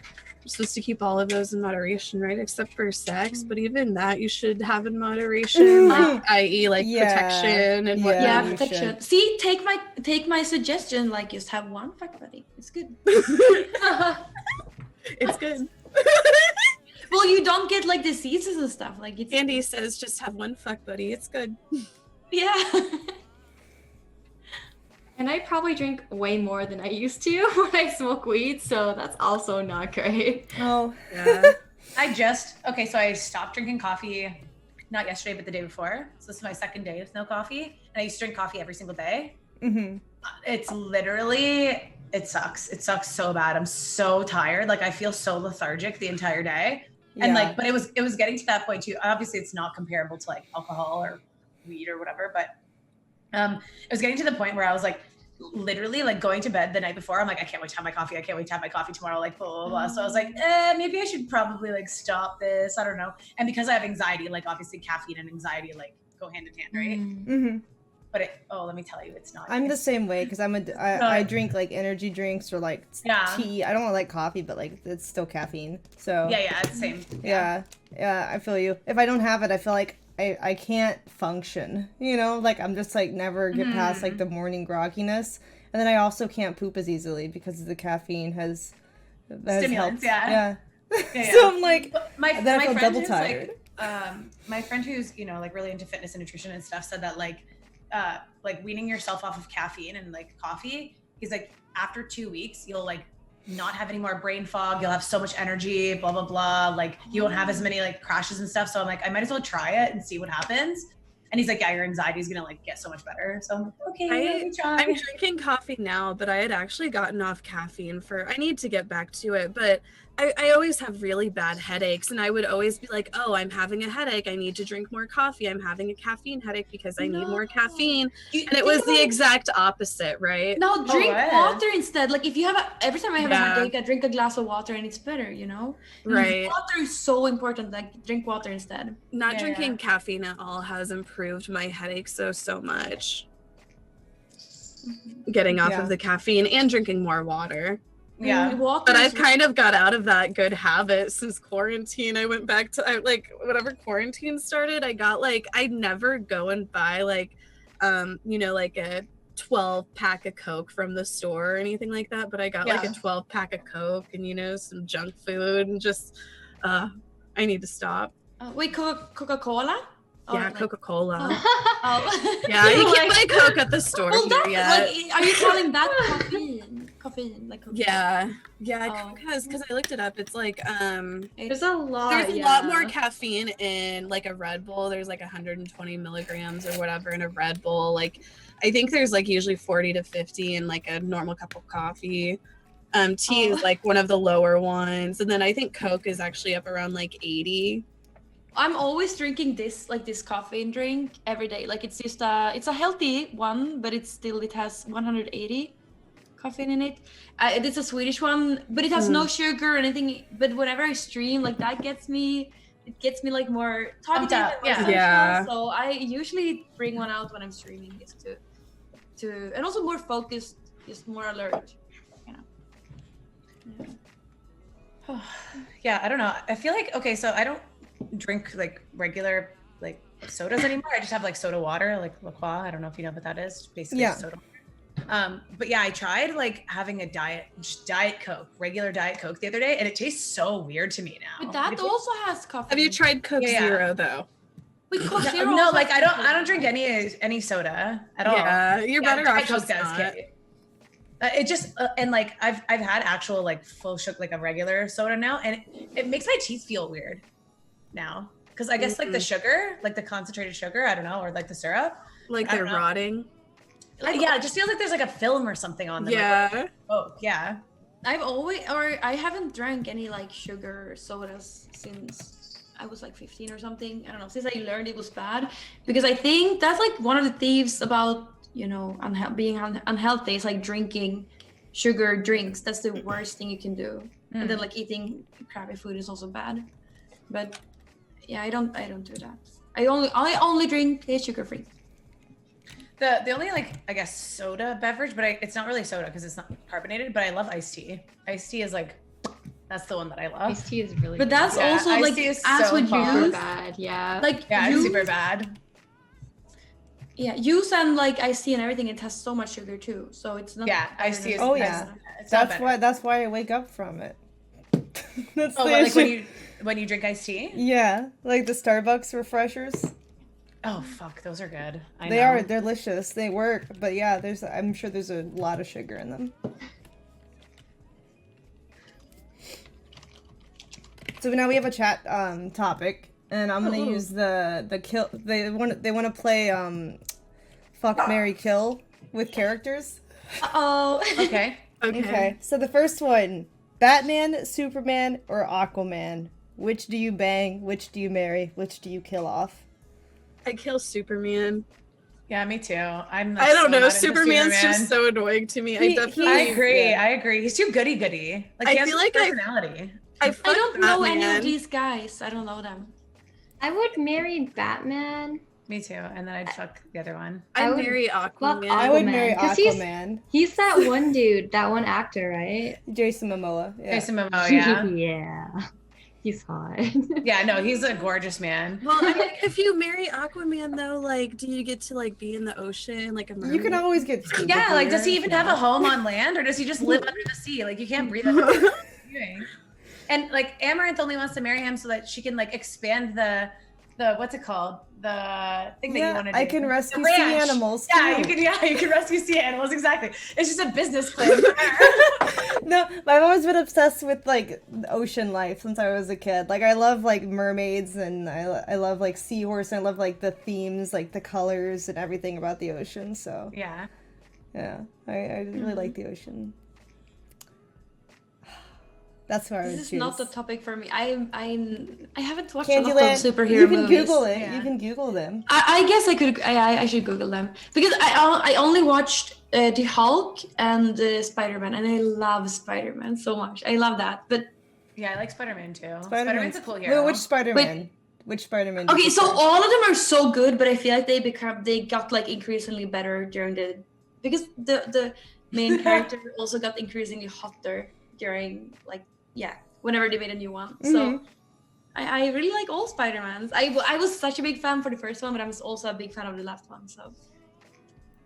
supposed to keep all of those in moderation, right? Except for sex, but even that you should have in moderation, like, i.e., like protection and whatnot. Yeah, protection. See, take my suggestion. Like, just have one fuck buddy. It's good. It's good. Well, you don't get like diseases and stuff. Like it's Andy says, just have one fuck buddy. It's good. Yeah. And I probably drink way more than I used to when I smoke weed, so that's also not great. Oh. Yeah. So I stopped drinking coffee, not yesterday, but the day before. So this is my second day with no coffee. And I used to drink coffee every single day. It's literally, it sucks. It sucks so bad. I'm so tired. Like I feel so lethargic the entire day. And like, but it was getting to that point too. Obviously it's not comparable to like alcohol or weed or whatever, but it was getting to the point where I was like literally like going to bed the night before. I'm like, I can't wait to have my coffee. I can't wait to have my coffee tomorrow. Like blah, blah, blah. So I was like, maybe I should probably like stop this. I don't know. And because I have anxiety, like obviously caffeine and anxiety like go hand in hand, right? but let me tell you, it's not. I'm the same way because I drink like energy drinks or like tea. I don't like coffee, but like it's still caffeine. So yeah, it's the same. Yeah, I feel you. If I don't have it, I feel like I can't function. You know, like I'm just like never get past like the morning grogginess, and then I also can't poop as easily because the caffeine has Stimulants. helped. Yeah. So I'm like, my feel friend double who's tired. my friend who's like really into fitness and nutrition and stuff said that like weaning yourself off of caffeine and like coffee, he's like after 2 weeks you'll like not have any more brain fog, you'll have so much energy, blah blah blah, like you won't have as many like crashes and stuff. So I'm like, I might as well try it and see what happens. And he's like, yeah, your anxiety is gonna like get so much better. So I'm like, okay, let me try. I'm drinking coffee now, but I had actually gotten off caffeine I need to get back to it, but I always have really bad headaches, and I would always be like, oh, I'm having a headache, I need to drink more coffee. I'm having a caffeine headache because I need more caffeine. And it was the exact opposite, right? No, drink water instead. Like if you have every time I have a headache, I drink a glass of water and it's better, you know? Right. Water is so important. Like drink water instead. Not drinking caffeine at all has improved my headache so much. Getting off of the caffeine and drinking more water. Yeah, but I've kind of got out of that good habit since quarantine. I went back to like whenever quarantine started, I got like, I'd never go and buy like like a 12 pack of Coke from the store or anything like that, but I got like a 12 pack of Coke and some junk food and just I need to stop. Wait, Coca-Cola? Yeah, Coca-Cola. Oh. Yeah, you can't buy Coke at the store. Well, are you calling that caffeine? Caffeine, like Coca-Cola? Yeah, because I looked it up. It's like there's a lot. There's a lot more caffeine in like a Red Bull. There's like 120 milligrams or whatever in a Red Bull. Like, I think there's like usually 40 to 50 in like a normal cup of coffee. Tea is like one of the lower ones, and then I think Coke is actually up around like 80. I'm always drinking this caffeine drink every day. Like it's just it's a healthy one, but it has 180 caffeine in it. It's a Swedish one, but it has no sugar or anything. But whenever I stream, like that gets me like more talkative and more social. So I usually bring one out when I'm streaming, just to and also more focused, just more alert. Yeah, I don't know. I feel like so I don't drink like regular like sodas anymore. I just have like soda water, like La Croix. I don't know if you know what that is. Basically soda water. But yeah, I tried like having a diet Coke, regular diet Coke the other day, and it tastes so weird to me now. But that also has coffee. Have you tried Coke Zero though? Wait, Coke Zero? No, like I don't drink any soda at all. Yeah, you're better off just not. It just and like I've had actual like full sugar, like a regular soda now, and it makes my teeth feel weird now, because I guess like the sugar, like the concentrated sugar, I don't know, or like the syrup, like they're rotting. Yeah, it just feels like there's like a film or something on them. Yeah. I haven't drank any like sugar sodas since I was like 15 or something. I don't know, since I learned it was bad, because I think that's like one of the thieves about being unhealthy is like drinking sugar drinks. That's the worst thing you can do. And then like eating crappy food is also bad. But yeah, I don't do that. I only drink sugar free. The only like I guess soda beverage, but it's not really soda because it's not carbonated. But I love iced tea. Iced tea is like that's the one that I love. Iced tea is really. But that's also like as with juice. Bad, yeah. Like it's super bad. Yeah, juice and like iced tea and everything, it has so much sugar too. So it's not. Yeah, iced tea is. Oh yeah, that's why I wake up from it. That's like when you drink iced tea. Yeah, like the Starbucks refreshers. Oh fuck, those are good. They're delicious. They work, but yeah, I'm sure there's a lot of sugar in them. So now we have a chat topic, and I'm gonna use the kill. They want to play fuck, marry, kill with characters. Okay. Okay. So the first one: Batman, Superman, or Aquaman. Which do you bang? Which do you marry? Which do you kill off? I kill Superman. Yeah, me too. I don't know. Superman's just so annoying to me. I agree. He's too goody. Like he has feel like personality. I don't know any of these guys. I don't know them. I would marry Batman Me too. And then I'd fuck the other one. I'd marry Aquaman. I would marry 'cause Aquaman. He's that one dude, that one actor, right? Jason Momoa. Yeah. Jason Momoa, yeah. Yeah. He's hot. Yeah, no, he's a gorgeous man. Well, I mean, if you marry Aquaman, though, like, do you get to like be in the ocean like a mermaid? You can always get scuba Yeah, like, does he gear. even have a home on land, or does he just live under the sea? Like, you can't breathe under the sea. And like, Amouranth only wants to marry him so that she can like expand the what's it called? The thing that you want to do. I can rescue The sea ranch. animals. Yeah, too. you can rescue sea animals, exactly. It's just a business plan. No, I've always been obsessed with like ocean life since I was a kid. Like I love like mermaids and I love like seahorse and I love like the themes, like the colors and everything about the ocean. So Yeah. I really like the ocean. That's what I would This choose. is not the topic for me. I haven't watched Candyland, a lot of superhero you can movies. Google it. Yeah. You can Google them. I guess I could. I should Google them because I only watched the Hulk and Spider-Man, and I love Spider-Man so much. I love that. But Yeah, I like Spider-Man too. Spider-Man's Spider-Man's a cool hero. Wait, which Spider-Man? Which Spider-Man? okay, so all of them are so good, but I feel like they got like increasingly better during because the main character also got increasingly hotter during whenever they made a new one. So I really like all Spider-Mans. I was such a big fan for the first one, but I was also a big fan of the last one. So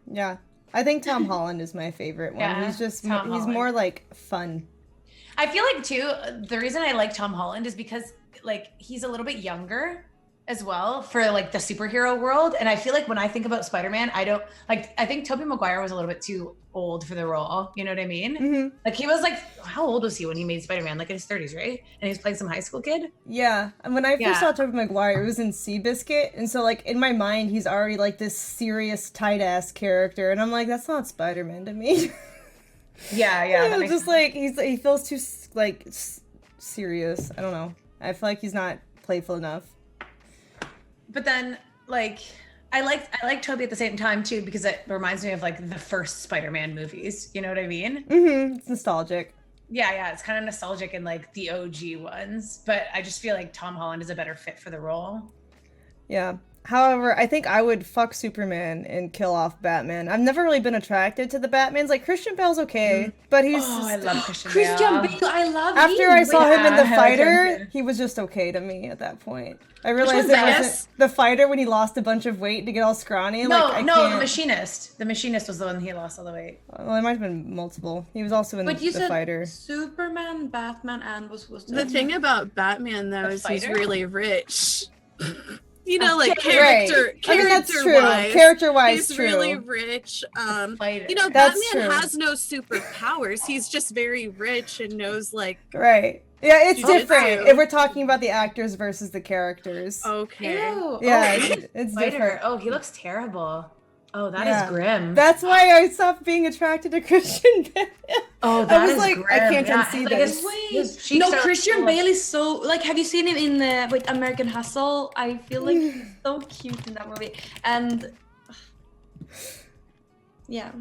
Yeah, I think Tom Holland is my favorite one. Yeah, He's just Tom he's Holland. more like fun. I feel like too, the reason I like Tom Holland is because like he's a little bit younger as well for like the superhero world. And I feel like when I think about Spider-Man, I think Tobey Maguire was a little bit too old for the role. You know what I mean? Like he was like, how old was he when he made Spider-Man? Like in his 30s, right? And he was playing some high school kid. Yeah, and when I first Yeah. saw Tobey Maguire, it was in Seabiscuit, and so like in my mind, he's already like this serious tight ass character, and I'm like, that's not Spider-Man to me. Yeah. Yeah, just like he feels too like serious. I don't know. I feel like he's not playful enough. But then like I like Tobey at the same time too, because it reminds me of like the first Spider-Man movies. You know what I mean? It's nostalgic. Yeah, it's kind of nostalgic in like the OG ones, but I just feel like Tom Holland is a better fit for the role. Yeah. However, I think I would fuck Superman and kill off Batman. I've never really been attracted to the Batmans. Like Christian Bale's okay, but he's Oh, I love Christian Christian Bale. Bale, I love after him. I saw him in The Yeah, I like him Fighter, too. he was just okay to me at that point. I realized one's it that? wasn't The Fighter when he lost a bunch of weight to get all scrawny. No, like, I no, can't... The Machinist. The Machinist was the one he lost all the weight. Well, it might have been multiple. He was also in But you The said Fighter. Superman, Batman, and was The thing about Batman though The is he's fighter? really rich. You know, like Right. character I mean, that's true. wise. Character-wise, He's true. really rich. Fighter. You know, That's Batman true. has no superpowers. He's just very rich and knows like Right. Yeah, it's Jiu-jitsu. different if we're talking about the actors versus the characters. okay. Ew. Yeah, Oh, it's Fighter. different. Oh, he looks terrible. Oh, that is Yeah. grim. That's why I stopped being attracted to Christian Bale. Oh, I that was is like, grim. I can't Yeah, unsee like this. his cheeks No, are- Christian Bale is so like. Have you seen him in with American Hustle? I feel like he's so cute in that movie. And yeah,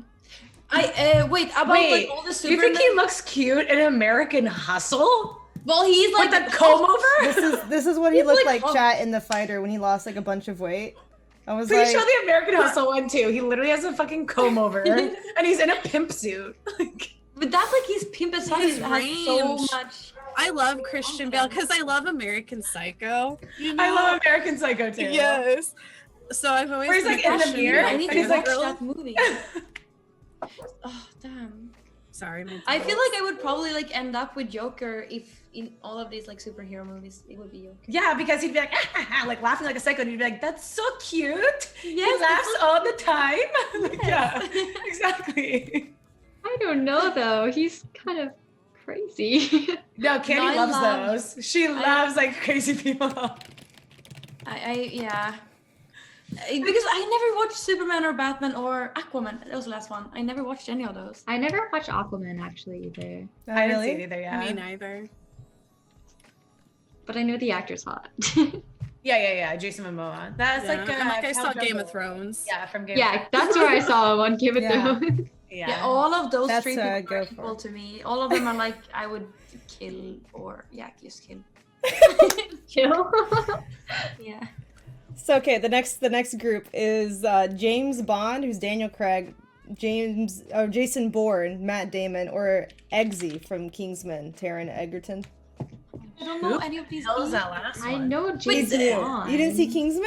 wait about like all the you Superman. think he looks cute in American Hustle? Well, he's like With the comb over? This is what he He's looked like, like, chat in The Fighter when he lost like a bunch of weight. I was Please like, show the American Hustle one too. He literally has a fucking comb over, and he's in a pimp suit. Like, But that's like his pimp as fuck. His He has so range. much. I love Christian Bale because I love American Psycho. You know? I love American Psycho too. Yes. So I've always Where he's, been like, in the Christian mirror, Bale I need and to he's watch like, that movie. Oh damn. Sorry, my I feel like I would probably like end up with Joker if in all of these like superhero movies it would be Joker. Yeah, because he'd be like, like laughing like a psycho, and you'd be like, "That's so cute." He Yes, laughs all the time. Like, yeah, exactly. I don't know though. He's kind of crazy. No, Candy No, I loves love- those. She loves like crazy people. Yeah. Because I never watched Superman or Batman or Aquaman. That was the last one. I never watched any of those. I never watched Aquaman actually either, not I didn't see really. it either. Yeah. Me neither. but I know the actor's hot. Yeah. Jason Momoa. That's Yeah. like. And, like I saw Count Game of Dracula. Thrones. Yeah, from Game. Yeah, that's where I saw him on Game of Yeah. Thrones. Yeah, all of those That's three what people I'd go are for. equal to me. All of them are like I would kill or just kill. Chill. Yeah. So okay, the next group is James Bond, who's Daniel Craig, Jason Bourne, Matt Damon, or Eggsy from Kingsman, Taron Egerton. I don't know any of these. What was that last one? I know Jason Bond. You didn't see Kingsman?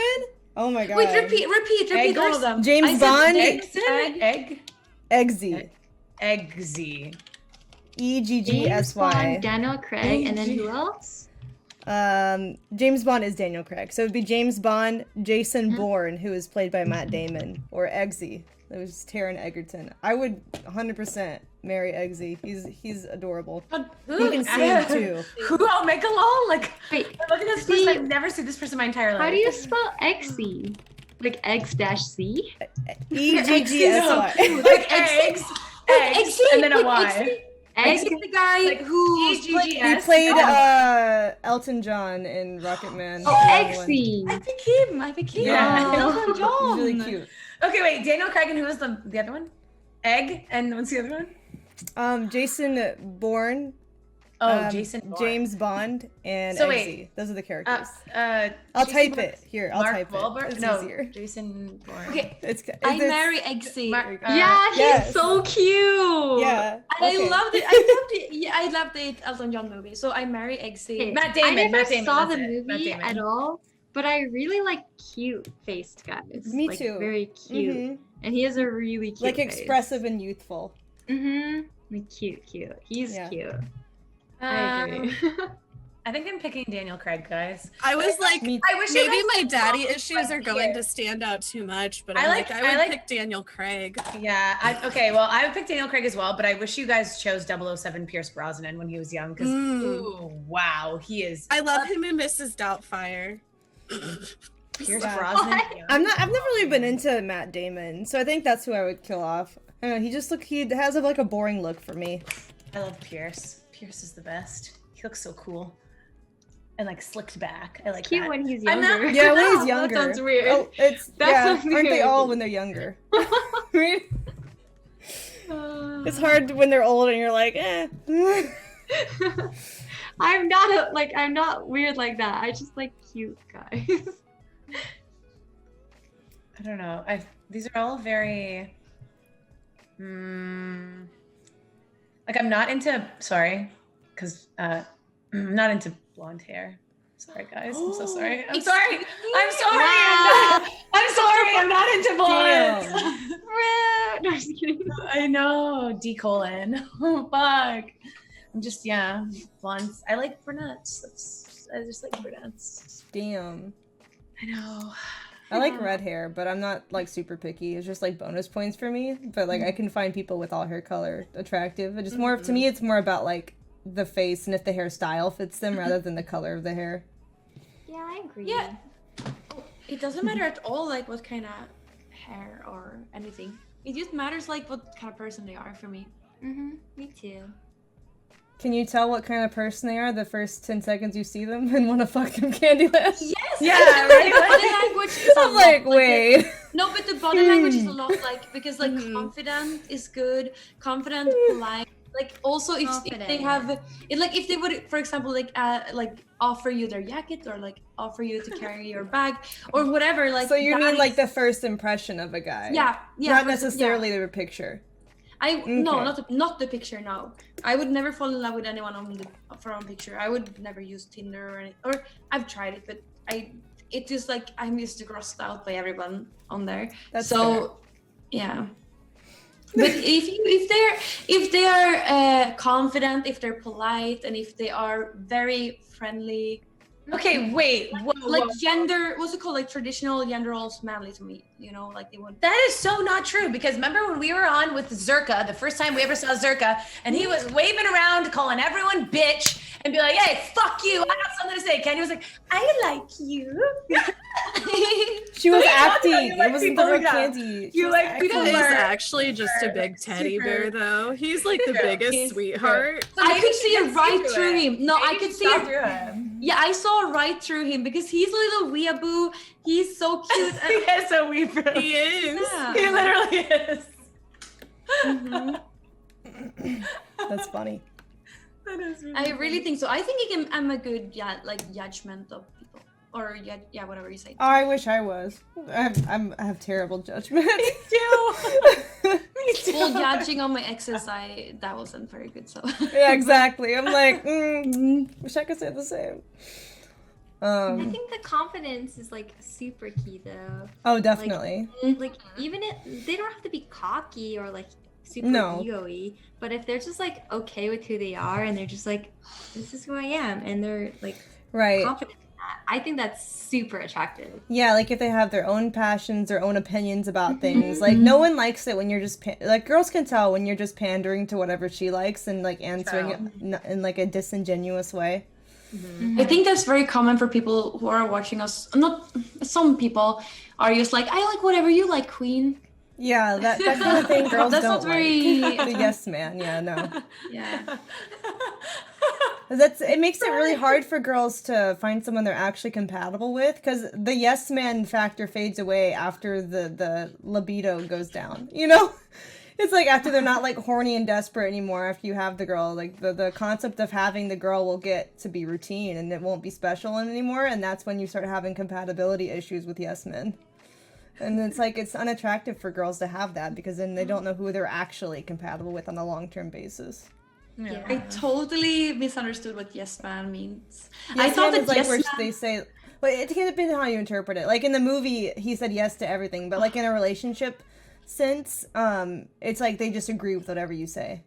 Oh my god. Wait, repeat all of them. James Bond, Eggsy. Eggsy. James Eggsy. Bond, Daniel Craig, and then who else? James Bond is Daniel Craig, so it would be James Bond, Jason Bourne, who is played by Matt Damon, or Eggsy. It was Taron Egerton. I would 100% marry Eggsy. He's adorable. He can sing too. Who? I'll make a lol. Like, Wait, look at this person. I've never seen this person in my entire life. how do you spell Eggsy? Like X-C? Eggsy. Like eggs, and then a Y. Egg? The guy who He played Elton John in Rocket Man. Oh, Eggsy! I think him. Yeah. Elton John. He's really cute. Okay, wait. Daniel Craig, and who was the other one? Egg, and what's the other one? Jason Bourne. Jason Bourne. James Bond and So Eggsy. wait. Those are the characters. I'll I'll type it here. I'll type Wahlberg? it. It's No, easier. Jason Bourne. Okay, It's I marry Eggsy. Yeah, he's yes. so cute! Yeah. I okay. loved it. Yeah, I loved the Elton John movie. So I marry Eggsy. Okay, Matt Damon. I never Matt Damon, saw that's the it. Matt movie Damon. at all, but I really like cute-faced guys. Me like, too. Very cute. Mhm. And he has a really cute Like face. expressive and youthful. Mm-hmm. Like cute. He's Yeah. cute. I agree. I think I'm picking Daniel Craig, guys. I was like, I wish you maybe guys my could daddy follow issues my are going ear. to stand out too much, but I I like- would pick Daniel Craig. Yeah. Okay. Well, I would pick Daniel Craig as well, but I wish you guys chose 007 Pierce Brosnan when he was young, because ooh, wow, he is. I love him in Mrs. Doubtfire. Pierce Yeah. Brosnan. Yeah. I've never really been into Matt Damon, so I think that's who I would kill off. I don't know, he has like a boring look for me. I love Pierce. Pierce is the best. He looks so cool and like slicked back. I like Cute that. when he's I'm not- younger. Yeah, when he's younger. That sounds weird. Oh, it's That yeah. sounds Aren't they weird. all when they're younger? It's hard when they're old and you're like, eh. I'm not weird like that. I just like cute guys. I don't know. These are all very. Like I'm not into. Sorry, because I'm not into blonde hair. Sorry, guys. I'm so sorry. I'm sorry. I'm sorry. Wow. I'm sorry. I'm not into blondes. No, I'm just kidding. I know. D colon. Oh fuck. I'm just blondes. I like brunettes. I just like brunettes. Damn. I know. I like red hair, but I'm not like super picky. It's just like bonus points for me. But like I can find people with all hair color attractive. It just more to me. It's more about like the face and if the hairstyle fits them rather than the color of the hair. Yeah, I agree. Yeah. It doesn't matter at all, like what kind of hair or anything. It just matters like what kind of person they are for me. Me too. Can you tell what kind of person they are the first 10 seconds you see them and want to fuck them Candyland? Yes. Yeah, right. Body language is a I'm lot like, like wait. No, but the body language is a lot like because like confident is good, confident, polite. Like also if they have it, like if they would, for example, like offer you their jacket or like offer you to carry your bag or whatever. Like So you mean is- like the first impression of a guy? yeah, Not first- necessarily their picture. No, Okay. not the picture. No, I would never fall in love with anyone from picture. I would never use Tinder or anything. Or I've tried it, but it just like I'm used to grossed out by everyone on there. That's so, yeah. But if they are confident, if they're polite, and if they are very friendly. Okay, wait. Like gender, what's it called? Like traditional gender roles, manly to me. You know, like they would. That is so not true, because remember when we were on with Zerka, the first time we ever saw Zerka, and he was waving around, calling everyone bitch, and be like, hey, fuck you, I got something to say. Candy was like, I like you. She was You acting. like It wasn't people the real like that. Candy. You like people He's are actually just a big teddy bear, though. He's like the True. biggest He's sweetheart. I could see it right through him. No, I could see it. through him. Yeah, I saw right through him because he's a little weeaboo. He's so cute. He is a weeper. He is. Yeah. He literally is. That's funny. That is really I really think so. I think I'm a good like judgment of people. or yeah, whatever you say. Oh, I wish I was. I have terrible judgment. Me too. Well, judging on my exes, that wasn't very good. So Yeah, exactly. I'm like, wish I could say the same. I think the confidence is like super key though. Oh, definitely. Like even if they don't have to be cocky or like super No. ego-y, but if they're just like okay with who they are and they're just like, this is who I am, and they're like Right. confident in that, I think that's super attractive. Yeah, like if they have their own passions, their own opinions about things. Like no one likes it when you're just like girls can tell when you're just pandering to whatever she likes and like answering it in like a disingenuous way. I think that's very common for people who are watching us. Not some people are just like, I like whatever you like, queen. Yeah, that kind of thing girls That's don't not very. like. The yes man, yeah, no. Yeah. It makes it really hard for girls to find someone they're actually compatible with because the yes man factor fades away after the libido goes down, you know? It's like after they're not like horny and desperate anymore after you have the girl, like the concept of having the girl will get to be routine and it won't be special anymore, and that's when you start having compatibility issues with yes men. And it's like it's unattractive for girls to have that because then they don't know who they're actually compatible with on a long-term basis. Yeah. I totally misunderstood what yes man means. Yes I thought man is that like yes where man. they say, but it depends on how you interpret it. Like in the movie, he said yes to everything, but like in a relationship sense, it's like they just agree with whatever you say.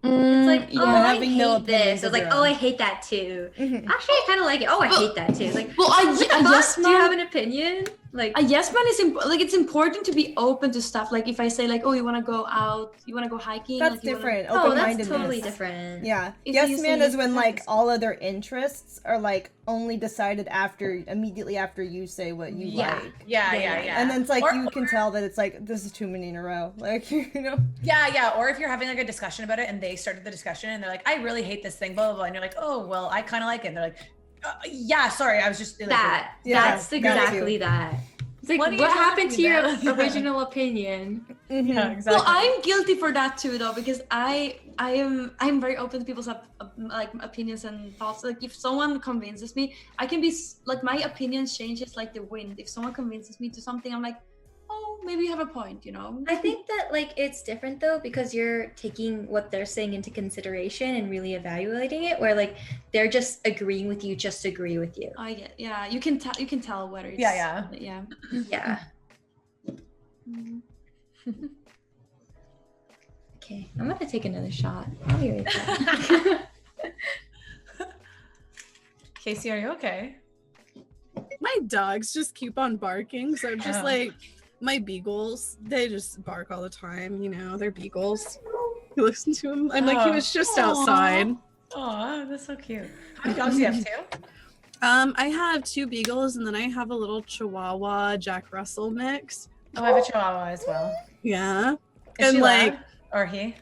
It's like, oh, I having no hate opinions this. It's of like, their oh, own. I hate that too. Actually, I kind of like it. Oh, I hate that too. It's like, Well, what the a fuck? yes Do you have man. an opinion? Like, A yes man is like it's important to be open to stuff. Like if I say like, oh, you want to go out, you want to go hiking. That's like, you wanna- different. oh, that's Open-mindedness. totally different. Yeah. If Yes you man say is when yes, like yes. all of their interests are like only decided immediately after you say what you Yeah. like. Yeah. And then it's like Or- you can tell that it's like this is too many in a row. Like you know. Yeah. Or if you're having like a discussion about it and they started the discussion and they're like, I really hate this thing, blah, blah, blah. And you're like, oh, well, I kind of like it. And they're like, yeah, sorry. I was just like, That. Yeah, That's that exactly too. that. It's like, What are what you happened to talking your about? original opinion? Yeah, exactly. Well, I'm guilty for that too, though, because I'm very open to people's like opinions and thoughts. Like if someone convinces me, I can be like my opinion changes like the wind. If someone convinces me to something, I'm like, oh, maybe you have a point, you know. I think that like it's different though because you're taking what they're saying into consideration and really evaluating it. Where like they're just agreeing with you, just agree with you. I get, yeah. You can tell whether it's Yeah. Yeah. Okay, I'm gonna take another shot. I'll be right back. Casey, are you okay? My dogs just keep on barking, so I'm just Oh. like, my beagles, they just bark all the time, you know, they're beagles. You listen to them? I'm like, he was just outside. Oh, that's so cute. How many dogs do you have too? I have 2 beagles and then I have a little Chihuahua Jack Russell mix. Oh, I have a Chihuahua as well. Yeah. Is And she like, loud? Or he?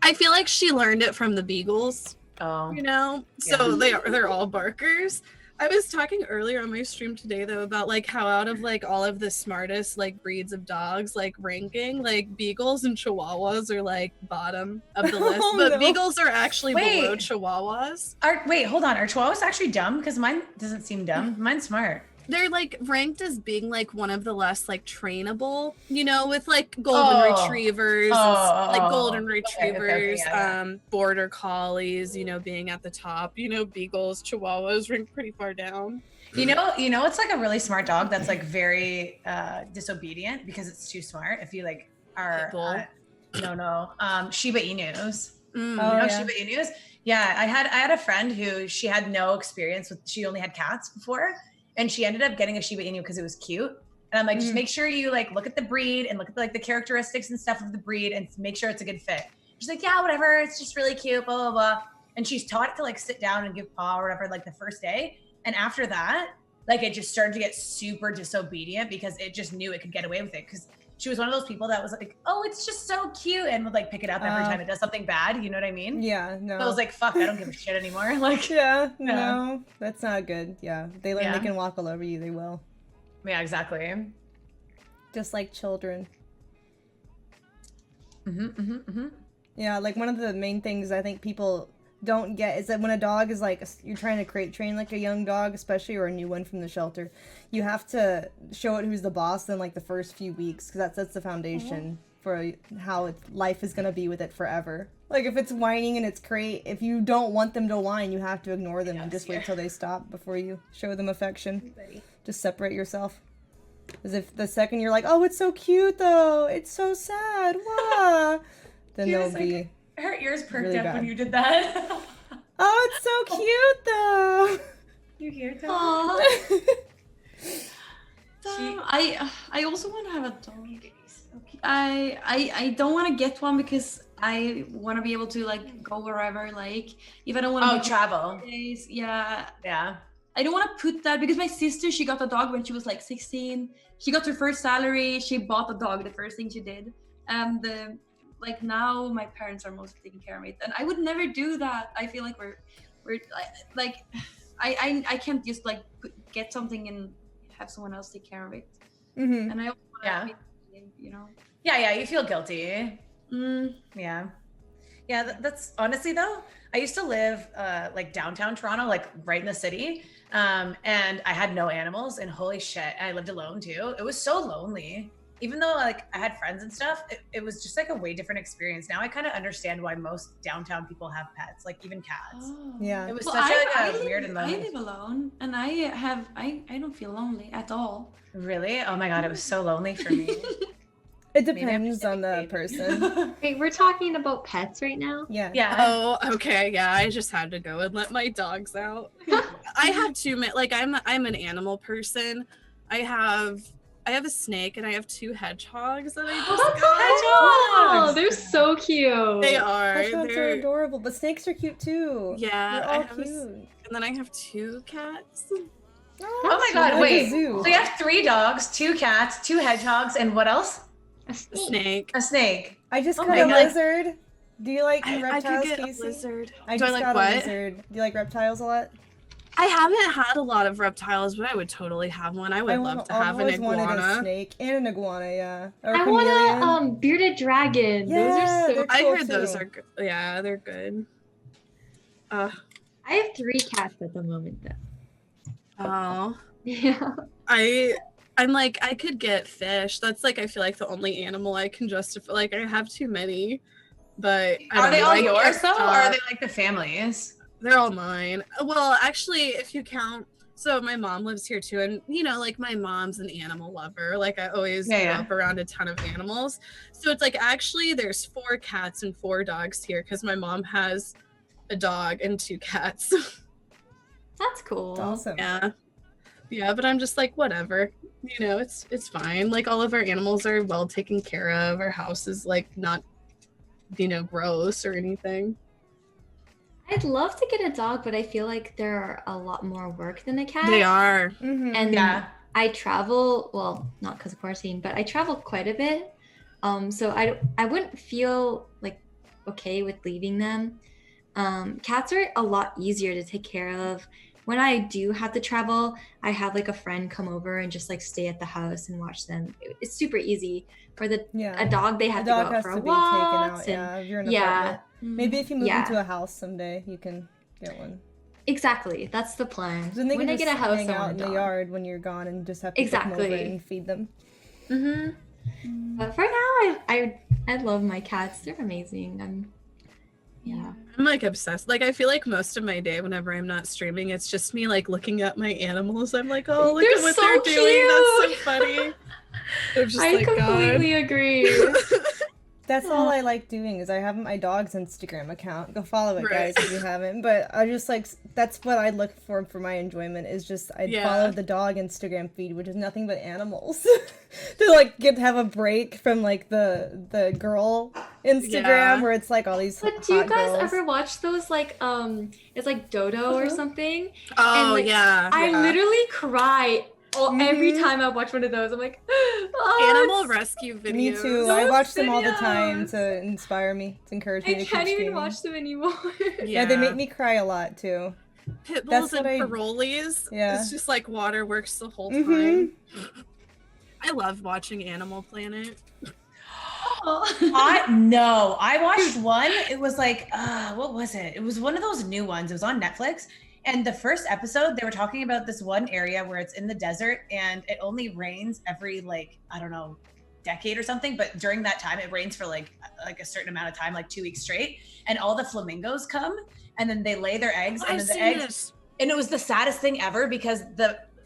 I feel like she learned it from the beagles, Oh. you know? So they're all barkers. I was talking earlier on my stream today though about like how out of like all of the smartest like breeds of dogs like ranking, like beagles and chihuahuas are like bottom of the list, Oh, but no. beagles are actually below Wait. chihuahuas. Wait, hold on. Are Chihuahuas actually dumb? Because mine doesn't seem dumb. Mine's smart. They're like ranked as being like one of the less like trainable, you know, with like golden retrievers, like golden Okay, retrievers, yeah. border collies, you know, being at the top, you know, beagles, chihuahuas ranked pretty far down. You know, it's like a really smart dog that's like very disobedient because it's too smart. If you like are Shiba Inus. Oh, You know yeah. Shiba Inus? Yeah, I had a friend who she had no experience with. She only had cats before, and she ended up getting a Shiba Inu because it was cute. And I'm like, just make sure you like look at the breed and look at like the characteristics and stuff of the breed and make sure it's a good fit. She's like, yeah, whatever. It's just really cute, blah blah blah. And she's taught to like sit down and give paw or whatever like the first day. And after that, like it just started to get super disobedient because it just knew it could get away with it. Because she was one of those people that was like, oh, it's just so cute, and would like pick it up every time it does something bad. You know what I mean? Yeah, no. So I was like, fuck, I don't give a shit anymore. Like, yeah, no, that's not good. Yeah, they learn Yeah. they can walk all over you, they will. yeah, exactly. Just like children. Mm-hmm. Yeah, like one of the main things I think people don't get is that when a dog is like, you're trying to train like a young dog, especially, or a new one from the shelter, you have to show it who's the boss in like the first few weeks, because that sets the foundation for how life is going to be with it forever. Like if it's whining in its crate, if you don't want them to whine, you have to ignore them and just wait till they stop before you show them affection. Just separate yourself. As if the second you're like, oh, it's so cute though, it's so sad, wah, then they'll be her ears perked really up bad. when you did that. Oh, it's so cute though. You hear that? I also want to have a dog. I don't want to get one because I want to be able to like go wherever, like if I don't want to travel. Days, yeah. Yeah. I don't want to put that because my sister, she got a dog when she was like 16. She got her first salary. She bought a dog, the first thing she did. And like now my parents are mostly taking care of it. And I would never do that. I feel like we're like, I can't just like get something and have someone else take care of it. Mm-hmm. And I also want to be, you know. Yeah, you feel guilty. Yeah. That's honestly though, I used to live like downtown Toronto, like right in the city, and I had no animals, and holy shit, I lived alone too. It was so lonely. Even though like I had friends and stuff, it was just like a way different experience. Now I kind of understand why most downtown people have pets, like even cats. Oh. Yeah. It was Well, such I a weird and lonely. I live alone, and I don't feel lonely at all. Really? Oh my god, it was so lonely for me. It depends on the person. Wait, we're talking about pets right now? Yeah. Yeah. Oh, okay. Yeah, I just had to go and let my dogs out. I have like I'm an animal person. I have a snake and I have 2 hedgehogs that I just got. Oh, they're so cute. They are. Hedgehogs are They're adorable, but snakes are cute too. yeah. They're all I have cute. and then I have 2 cats. Oh my god, like a wait. zoo. So you have 3 dogs, 2 cats, 2 hedgehogs, and what else? A A snake. snake. A snake. I just Oh got my a God. lizard. Do you like I reptiles, could get Casey? a lizard. I Do I just like got what? a lizard. Do you like reptiles a lot? I haven't had a lot of reptiles, but I would totally have one. I would love to have an I've always wanted a iguana. snake and an iguana, yeah. Or I chameleon. want a bearded dragon. Yeah, Those are so they're I cool heard those too. are good. Yeah, they're good. I have 3 cats at the moment though. Oh. Yeah. I'm like, I could get fish. That's like, I feel like the only animal I can justify. Like, I have too many, but I Are don't they know, all I yours can't though, or stop. are they like the family's? They're all mine. Well, actually, if you count, so my mom lives here too, and you know, like my mom's an animal lover. Like I always grew up around a ton of animals. So it's like actually there's 4 cats and 4 dogs here because my mom has a dog and 2 cats. That's cool. It's awesome. Yeah, but I'm just like whatever. You know, it's fine. Like all of our animals are well taken care of. Our house is like not, you know, gross or anything. I'd love to get a dog, but I feel like there are a lot more work than a cat. They are. Mm-hmm. And I travel, well, not because of quarantine, but I travel quite a bit. So I wouldn't feel like okay with leaving them. Cats are a lot easier to take care of. When I do have to travel, I have like a friend come over and just like stay at the house and watch them. It's super easy. For a dog, they have to go out for a walk. Yeah, if you're in an apartment. Maybe if you move into a house someday, you can get one. Exactly, that's the plan. Then they when can I just get a house, hang I want out a in the dog. yard when you're gone and just have to come over and feed them. Mm-hmm. But for now, I love my cats. They're amazing. I'm like obsessed. Like I feel like most of my day whenever I'm not streaming, it's just me like looking at my animals. I'm like, oh, look at what so they're doing. That's so cute. funny. I'm just I like, completely God. agree. That's all I like doing is I have my dog's Instagram account. Go follow it, guys, if you haven't. But I just like, that's what I look for my enjoyment is just I'd follow the dog Instagram feed, which is nothing but animals. To like have a break from like the girl Instagram where it's like all these But do you guys ever watch those like it's like Dodo or something? Oh and, like, I literally cry every time I watch one of those. I'm like, animal rescue videos. Me too. I watch them all the time to inspire me, to encourage me to keep I can't even streaming. watch them anymore. Yeah, they make me cry a lot too. Pit bulls and parolees. Yeah. It's just like waterworks the whole time. I love watching Animal Planet. I watched one. It was like, what was it? It was one of those new ones. It was on Netflix. And the first episode, they were talking about this one area where it's in the desert and it only rains every like, I don't know, decade or something. But during that time, it rains for like a certain amount of time, like 2 weeks straight. And all the flamingos come and then they lay their eggs. And then the eggs. And it was the saddest thing ever because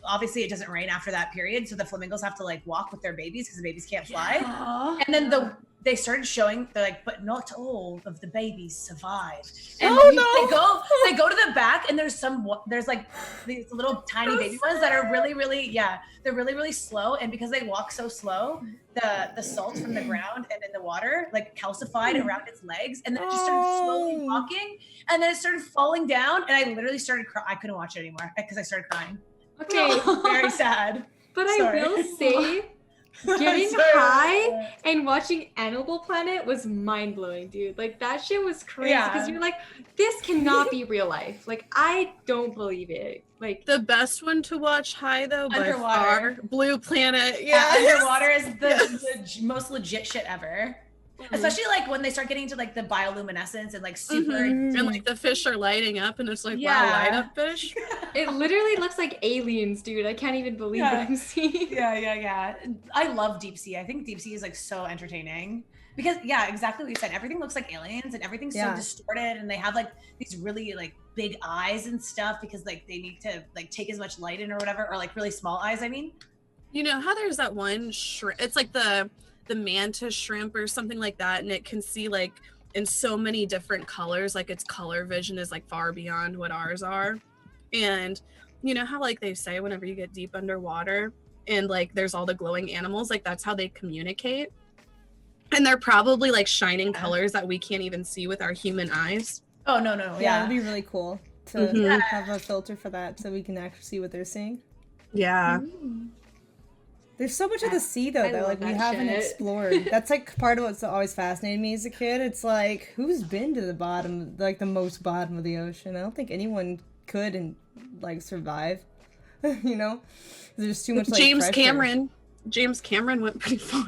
obviously it doesn't rain after that period. So the flamingos have to like walk with their babies because the babies can't fly. Yeah. And then they started showing, they're like, but not all of the babies survived. And they go to the back and there's like these little tiny baby ones that are really, really, they're really, really slow. And because they walk so slow, the salt from the ground and in the water, like calcified around its legs. And then it just started slowly walking and then it started falling down. And I literally started crying. I couldn't watch it anymore because I started crying. Okay. Very sad. But I will say, getting high and watching Animal Planet was mind-blowing, dude. Like, that shit was crazy because you're like, this cannot be real life. Like, I don't believe it. Like, the best one to watch high, though, by Underwater. far, Blue Planet. Yeah, Underwater is the most legit shit ever. Especially like when they start getting to like the bioluminescence and like super and like the fish are lighting up and it's like wow, light up fish. It literally looks like aliens, dude. I can't even believe what I'm seeing. Yeah. I love deep sea. I think deep sea is like so entertaining because exactly what you said. Everything looks like aliens and everything's so distorted and they have like these really like big eyes and stuff because like they need to like take as much light in or whatever, or like really small eyes. I mean, you know how there's that one shrimp? It's like the mantis shrimp or something like that, and it can see like in so many different colors, like its color vision is like far beyond what ours are. And you know how like they say whenever you get deep underwater and like there's all the glowing animals, like that's how they communicate, and they're probably like shining colors that we can't even see with our human eyes. No. Yeah, it'd be really cool to have a filter for that so we can actually see what they're seeing. There's so much of the sea, though, that like we haven't explored. That's like part of what's always fascinated me as a kid. It's like, who's been to the bottom, like the most bottom of the ocean? I don't think anyone could and like survive. You know, there's too much. Like, James pressure. Cameron went pretty far.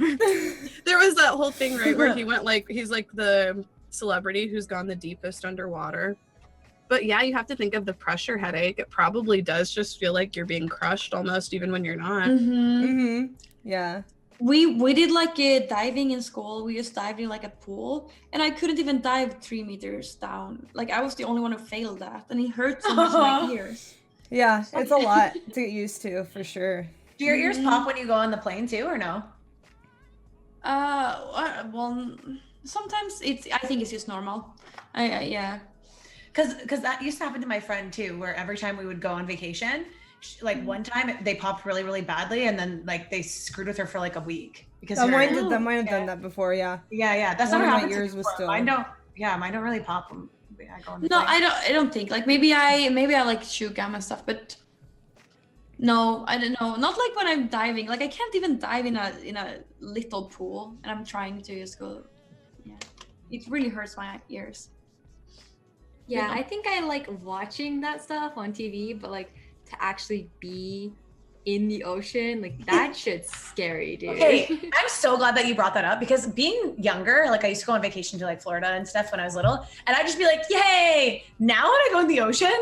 There was that whole thing, right, where he went like he's like the celebrity who's gone the deepest underwater. But yeah, you have to think of the pressure headache. It probably does just feel like you're being crushed almost, even when you're not. Yeah. We did like diving in school. We just dived in like a pool, and I couldn't even dive 3 meters down. Like I was the only one who failed that, and it hurt so much in my ears. Yeah, it's a lot to get used to for sure. Do your ears pop when you go on the plane too, or no? Well, sometimes I think it's just normal. Yeah. Because that used to happen to my friend too, where every time we would go on vacation, like one time they popped really, really badly, and then like they screwed with her for like a week because that might have done that before. Yeah. That's not what my ears was still. Mine don't really pop when I go on the No, plane. I don't think like maybe I like chew gum and stuff, but no, I don't know. Not like when I'm diving. Like I can't even dive in a little pool, and I'm trying to just go. Yeah, it really hurts my ears. Yeah, I think I like watching that stuff on TV, but like to actually be in the ocean, like that shit's scary, dude. Okay, I'm so glad that you brought that up because being younger, like I used to go on vacation to like Florida and stuff when I was little, and I'd just be like, yay! Now when I go in the ocean,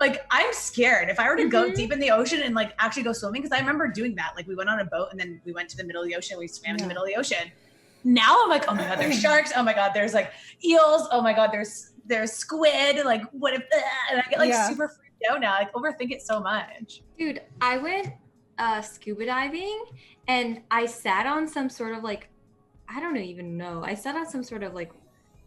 like I'm scared. If I were to go deep in the ocean and like actually go swimming, because I remember doing that. Like we went on a boat and then we went to the middle of the ocean, we swam in the middle of the ocean. Now I'm like, oh my God, there's sharks. Oh my God, there's like eels. Oh my God, there's squid. Like what if, and I get like super freaked out now. Like overthink it so much. Dude, I went scuba diving and I sat on some sort of like, I don't even know. I sat on some sort of like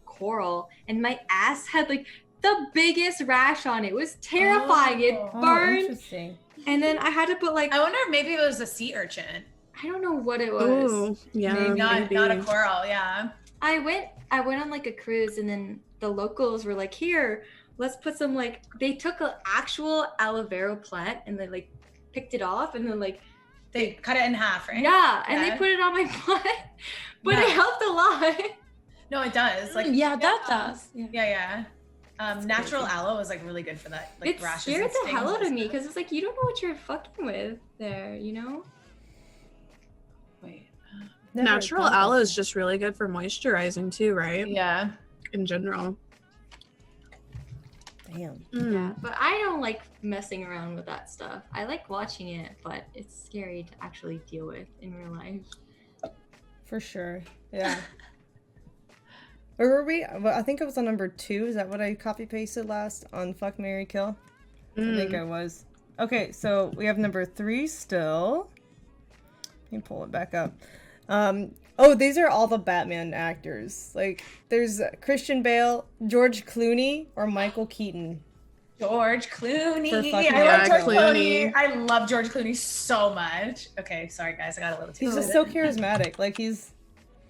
coral and my ass had like the biggest rash on it. It was terrifying. It burned. Interesting. And then I had to put like, I wonder if maybe it was a sea urchin. I don't know what it was. Ooh, yeah, maybe. Not a coral. Yeah. I went on like a cruise and then the locals were like, here, let's put some like, they took an actual aloe vera plant and they like picked it off and then like they cut it in half, right? Yeah, and they put it on my butt, but it helped a lot. No, it does. Like that does. Yeah. Natural aloe is like really good for that. Like it rashes. Scared the hell out of me because it's like you don't know what you're fucking with there, you know. Wait, Natural aloe is just really good for moisturizing too, right? Yeah. In general. Damn. Yeah, but I don't like messing around with that stuff. I like watching it, but it's scary to actually deal with in real life. For sure. Yeah. Where were we? Well, I think it was on number 2. Is that what I copy pasted last on Fuck, Marry, Kill? I think I was. Okay, so we have number 3 still. Let me pull it back up. These are all the Batman actors. Like, there's Christian Bale, George Clooney, or Michael Keaton. George Clooney. I love George Clooney. I love George Clooney so much. Okay, sorry guys, I got a little too. He's just so charismatic. Like he's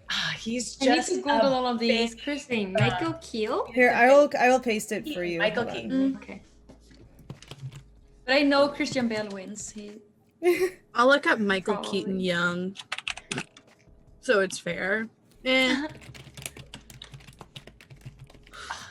I just. need to Google all of these. Christine, Michael Keaton? Here, I will paste it for you. Michael Keaton. Okay. But I know Christian Bale wins. I'll look up Michael Keaton young. So it's fair.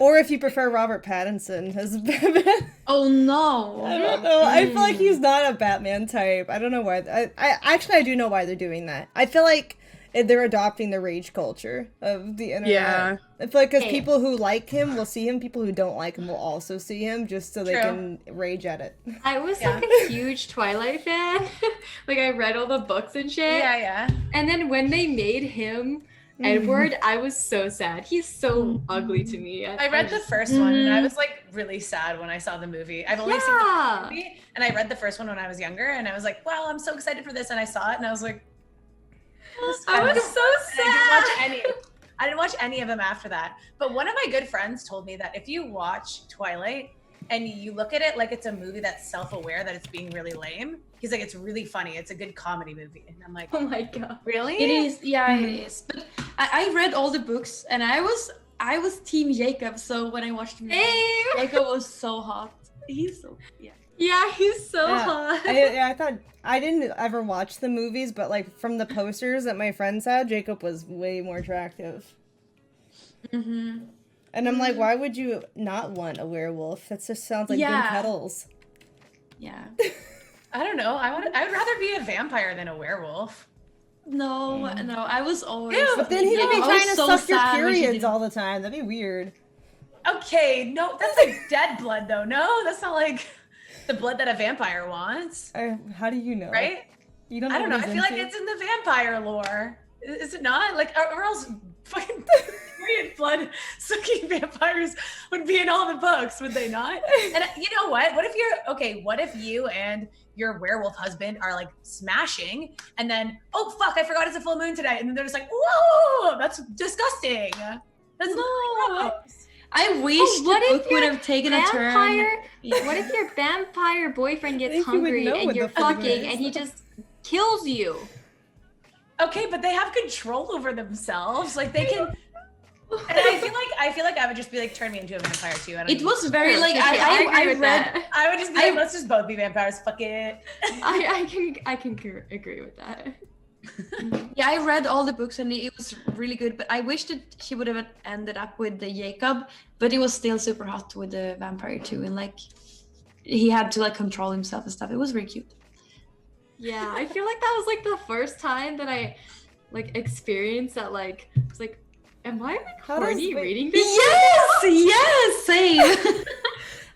Or if you prefer Robert Pattinson as Batman. Oh no. I don't know. I feel like he's not a Batman type. I don't know why. I do know why they're doing that. I feel like they're adopting the rage culture of the internet. Yeah. I feel like because people who like him will see him, people who don't like him will also see him just so they can rage at it. I was like a huge Twilight fan. Like I read all the books and shit. Yeah. And then when they made him Edward, I was so sad. He's so ugly to me. I read the first one and I was like really sad when I saw the movie. I've only seen the movie and I read the first one when I was younger and I was like, wow, I'm so excited for this. And I saw it and I was like, I was so sad. I didn't watch any of them after that. But one of my good friends told me that if you watch Twilight and you look at it like it's a movie that's self-aware that it's being really lame, he's like, it's really funny. It's a good comedy movie. And I'm like, oh my god, really? It is. Yeah, it is. But I read all the books and I was Team Jacob. So when I watched the movie, Jacob was so hot. He's so Yeah, he's so hot. I thought I didn't ever watch the movies, but like from the posters that my friends had, Jacob was way more attractive. Mm-hmm. And I'm like, why would you not want a werewolf? That just sounds like Ben Kettles. Yeah. I don't know. I would rather be a vampire than a werewolf. No, I was always. Ew, but then he'd be trying to suck your periods all the time. That'd be weird. Okay, no, that's like dead blood though. No, that's not like the blood that a vampire wants. How do you know? Right? You don't know. I don't know. I feel like it's in the vampire lore. Is it not? Like, or else fucking period blood sucking vampires would be in all the books, would they not? And you know what? What if you and your werewolf husband are like smashing and then, oh fuck, I forgot it's a full moon today. And then they're just like, whoa, that's disgusting. That's really gross. I wish the book would have taken a turn. What if your vampire boyfriend gets hungry and you're fucking and he just kills you? Okay, but they have control over themselves. Like they can. And I feel like I would just be like, turn me into a vampire too. It was very like I would just be like, let's just both be vampires. Fuck it. I can agree with that. Yeah, I read all the books and it was really good, but I wish that she would have ended up with the Jacob, but it was still super hot with the vampire too, and like he had to like control himself and stuff. It was very cute. Yeah, I feel like that was like the first time that I like experienced that. Like, I was like, am I like horny reading this? Yes, same.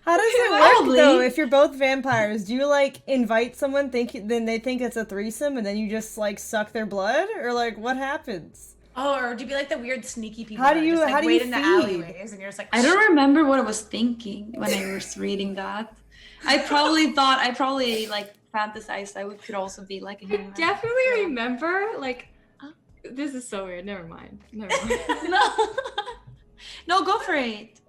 How does it work though? If you're both vampires, do you like invite someone, then they think it's a threesome, and then you just like suck their blood, or like what happens? Oh, or do you be like the weird sneaky people? How do you wait in the alleyways and you're just like? I don't remember what I was thinking when I was reading that. I probably like fantasized I could also be like a human. I definitely remember like. This is so weird. Never mind. No, go for it.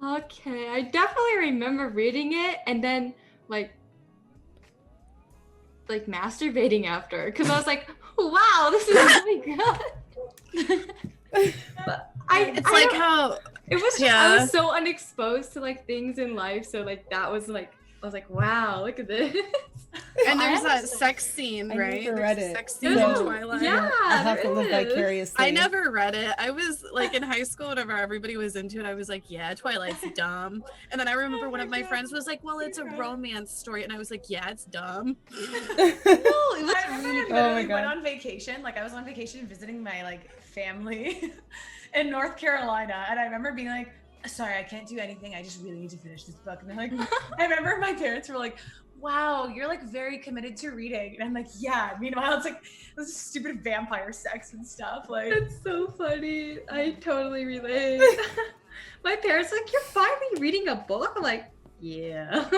Okay, I definitely remember reading it and then like masturbating after because I was like, wow, this is really good. But it was just, I was so unexposed to like things in life, so like that was like I was like, wow, look at this. And there's I that sex scene, I right? never There's read a it. sex scene in So- Twilight. Yeah, I have to there live is. vicariously. I never read it. I was like in high school, whenever everybody was into it, I was like, yeah, Twilight's dumb. And then I remember one of my friends was like, well, it's a romance story. And I was like, yeah, it's dumb. No, it was I remember really I Oh my literally God. went on vacation. Like I was on vacation visiting my like family in North Carolina, and I remember being like, "Sorry, I can't do anything. I just really need to finish this book." And they're like, I remember my parents were like, "Wow, you're like very committed to reading," and I'm like, "Yeah." Meanwhile, it's like this stupid vampire sex and stuff. Like, It's so funny. I totally relate. My parents are like, you're finally reading a book? I'm like, yeah.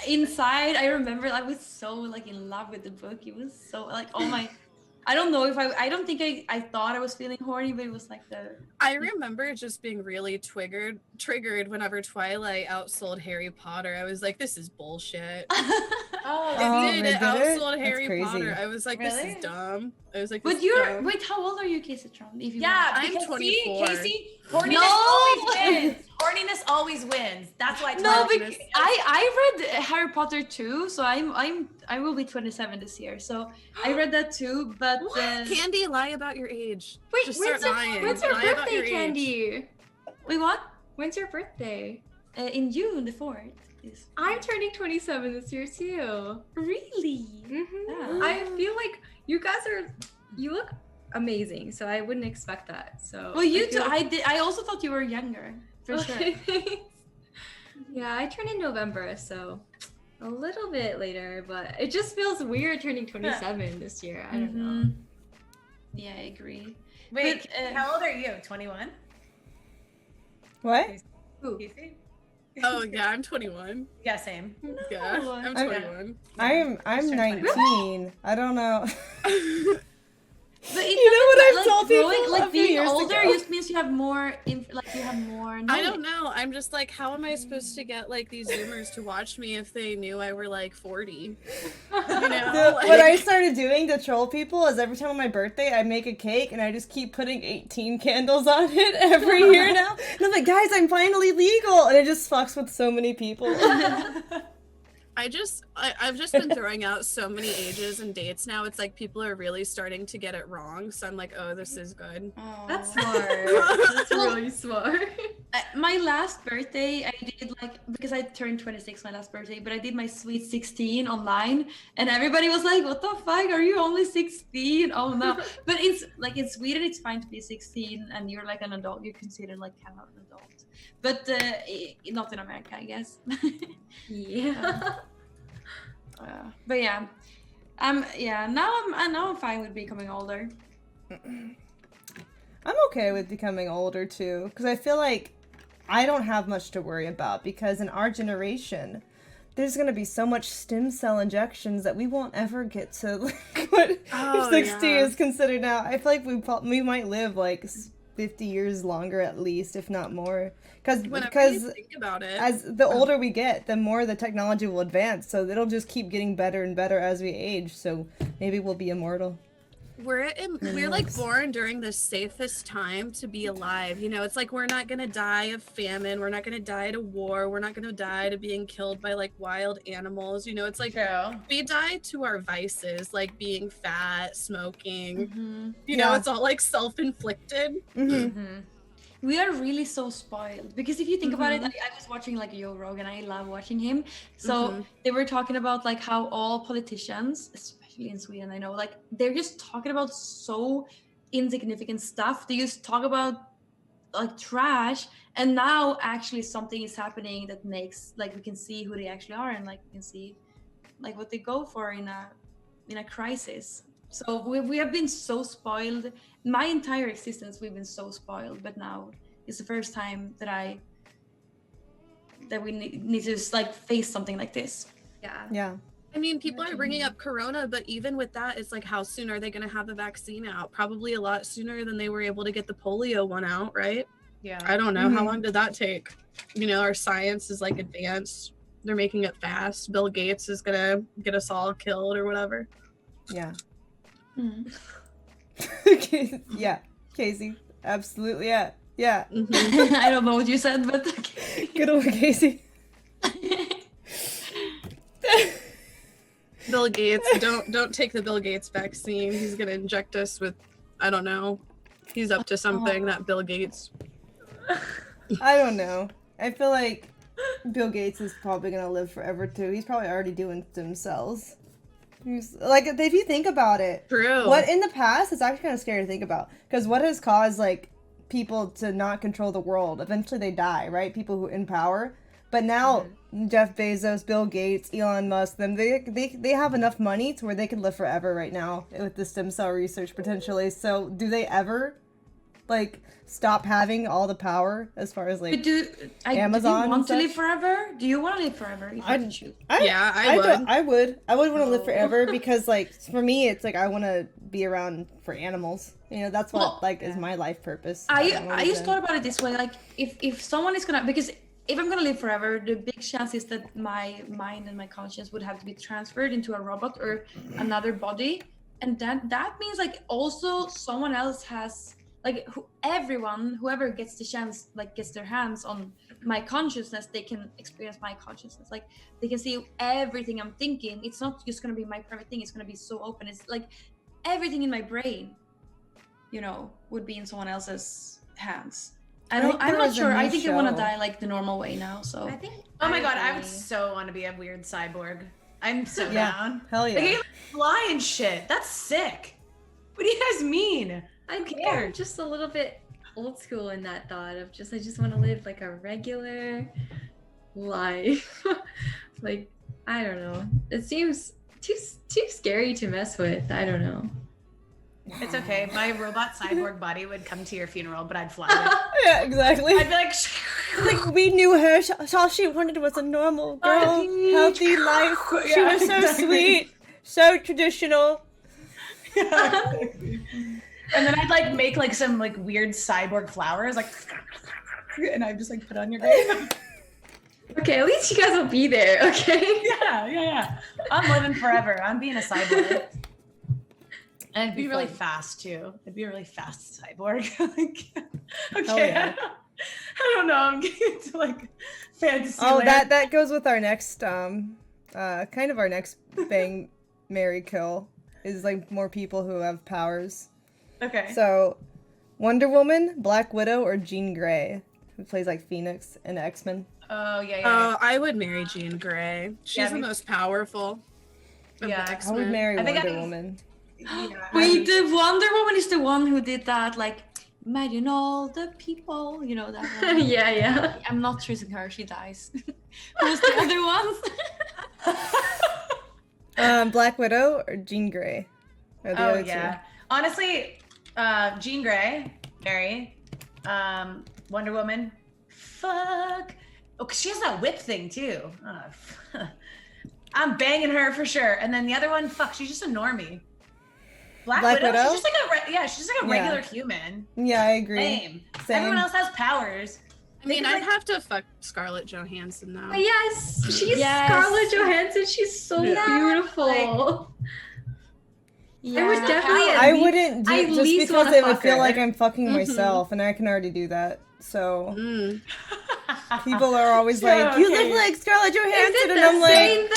inside. I remember I was so like in love with the book. It was so like, oh my, I don't know if I don't think I thought I was feeling horny, but it was like the I remember just being really triggered whenever Twilight outsold Harry Potter. I was like, this is bullshit. oh, It they did. It did it? outsold That's Harry crazy. Potter. I was like, this Really? is dumb. I was like, But this is you're dumb. wait, how old are you, Casey Trump? If you yeah, I'm because 24. See, Casey, horniness No! always wins. Horniness always wins. That's why. no, Twilight but I read Harry Potter too, so I will be 27 this year, so I read that too. But Candy, lie about your age. Wait, Just when's start your, lying. when's your Lie about birthday, your age. Candy? wait, what? When's your birthday? In June the 4th. Is I'm turning 27 this year too. really. Mm-hmm. Yeah. I feel like you look amazing, so I wouldn't expect that. So Well, you I feel too. like- I also thought you were younger for sure. Okay. Yeah, I turn in November, so a little bit later, but it just feels weird turning 27 this year. I don't know. Mhm. Yeah, I agree. Wait, But, how old are you? 21? What? Ooh. Casey? Oh yeah, I'm 21. Yeah, same. Yeah, No. I'm I'm- 21. I'm turned 19. I don't know. But it You know what I've like told people growing, a like few being years older ago? just means you have more like you have more knowledge. I don't know. I'm just like, how am I supposed to get like these Zoomers to watch me if they knew I were like 40? You know? What I started doing to troll people is every time on my birthday I make a cake and I just keep putting 18 candles on it every year now. And I'm like, guys, I'm finally legal, and it just fucks with so many people. I've just been throwing out so many ages and dates now. It's like people are really starting to get it wrong. So I'm like, oh, this is good. Oh. That's smart. That's really smart. My last birthday, I did like, because I turned 26 my last birthday, but I did my sweet 16 online, and everybody was like, what the fuck, are you only 16? Oh no. But it's like in Sweden it's fine to be 16 and you're like an adult, you're considered like kind of an adult, but not in America, I guess. Yeah. But yeah, now I'm fine with becoming older. I'm okay with becoming older too, because I feel like I don't have much to worry about, because in our generation there's going to be so much stem cell injections that we won't ever get to like what 60 yeah. is considered now. I feel like we might live like 50 years longer at least, if not more, because Whenever you think about it, as the older we get, the more the technology will advance, so it'll just keep getting better and better as we age, so maybe we'll be immortal. we're like born during the safest time to be alive. You know, it's like we're not gonna die of famine, we're not gonna die to war, we're not gonna die to being killed by like wild animals. You know, it's like True. we die to our vices, like being fat, smoking. Mm-hmm. You know, Yeah. it's all like self-inflicted. Mm-hmm. We are really so spoiled, because if you think about it, I was watching like Joe Rogan, I love watching him. So they were talking about like how all politicians, especially in Sweden, I know, like they're just talking about so insignificant stuff. They just talk about like trash, and now actually something is happening that makes like we can see who they actually are, and like we can see like what they go for in a crisis. So we have been so spoiled. My entire existence, we've been so spoiled. But now it's the first time that we need to just like face something like this. Yeah. Yeah. I mean, people are bringing up Corona, but even with that, it's like, how soon are they going to have a vaccine out? Probably a lot sooner than they were able to get the polio one out, right? Yeah. I don't know. How long did that take? You know, our science is like advanced. They're making it fast. Bill Gates is going to get us all killed or whatever. Yeah. Mm. Yeah, Casey. Absolutely, yeah. Yeah. I don't know what you said, but okay. Good old Casey. Bill Gates, don't take the Bill Gates vaccine. He's gonna inject us with, I don't know. He's up to something, that Bill Gates. I don't know. I feel like Bill Gates is probably gonna live forever too. He's probably already doing stem cells. He's, like, if you think about it, True. what in the past, it's actually kind of scary to think about. Because what has caused, like, people to not control the world? Eventually they die, right? People who in power. But now, Jeff Bezos, Bill Gates, Elon Musk, them they have enough money to where they could live forever right now with the stem cell research potentially. So do they ever, like, stop having all the power as far as, like, But do you Amazon want to and live such? forever? Do you want to live forever? If you can choose? I would. I would want to live forever because, like, for me, it's like I want to be around for animals. You know, that's what is my life purpose. I just thought about it this way, like if someone is gonna, because if I'm gonna live forever, the big chance is that my mind and my conscience would have to be transferred into a robot or another body, and that means like also someone else has like whoever gets the chance, like gets their hands on my consciousness, they can experience my consciousness, like they can see everything I'm thinking. It's not just gonna be my private thing, it's gonna be so open. It's like everything in my brain, you know, would be in someone else's hands. I'm not sure. I think I want to die like the normal way now. So I think. Oh my god, I would so want to be a weird cyborg. I'm so down. Hell yeah. Like, I can fly and shit. That's sick. What do you guys mean? I'm just a little bit old school in that thought of I just want to live like a regular life. Like, I don't know. It seems too scary to mess with. I don't know. It's okay. My robot cyborg body would come to your funeral, but I'd fly. Yeah, exactly. I'd be like, like, we knew her. All she wanted was a normal girl, healthy life. She was so sweet, so traditional. Yeah. And then I'd like make like some like weird cyborg flowers, like, and I'd just like put on your grave. Okay, at least you guys will be there. Okay. Yeah. I'm living forever. I'm being a cyborg. And it'd be really fast too. It'd be a really fast cyborg. Like, okay. Yeah. I don't know. I'm getting into like fantasy. Oh, land. that goes with our next kind of our next bang, marry, kill is like more people who have powers. Okay. So, Wonder Woman, Black Widow, or Jean Grey, who plays like Phoenix in X-Men. Oh yeah. Oh, I would marry Jean Grey. She's the most powerful. Of the I X-Men. would marry I think Wonder Woman. Yeah, Wait, the Wonder Woman is the one who did that, like, imagine all the people, you know that one. Yeah. I'm not choosing her, she dies. Who's the other ones? Black Widow or Jean Grey? Are the other two. Honestly, Jean Grey, Mary, Wonder Woman, fuck. Oh, 'cause she has that whip thing too. I'm banging her for sure. And then the other one, fuck, she's just a normie. Black Widow? She's just like she's just like a regular human. Yeah, I agree. Same. Same. Everyone else has powers. I mean, I'd have to fuck Scarlett Johansson though. But yes, she's Scarlett Johansson. She's so beautiful. I would definitely. I wouldn't do it just because it would feel like I'm fucking myself, and I can already do that. So people are always like, "You look like Scarlett Johansson," and I'm like,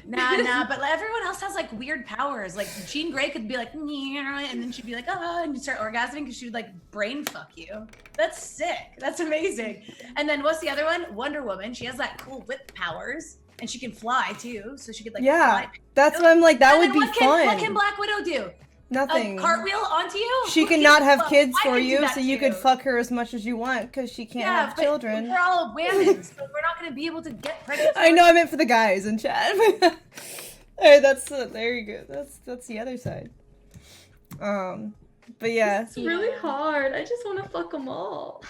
Nah, but everyone else has like weird powers. Like Jean Grey could be like, "Nyeh," and then she'd be like, "Oh," and you'd start orgasming because she would like brain fuck you. That's sick. That's amazing. And then what's the other one? Wonder Woman. She has like cool whip powers, and she can fly too, so she could like fly. That's what I'm like. That would be fun. What can Black Widow do? Nothing. A cartweel onto you? She can not have kids for you, so you could fuck her as much as you want because she can't have children. We're all women, so we're not going to be able to get pregnant. I know I meant for the guys in chat. Alright, there you go. That's the other side. But yeah. It's really hard. I just want to fuck them all.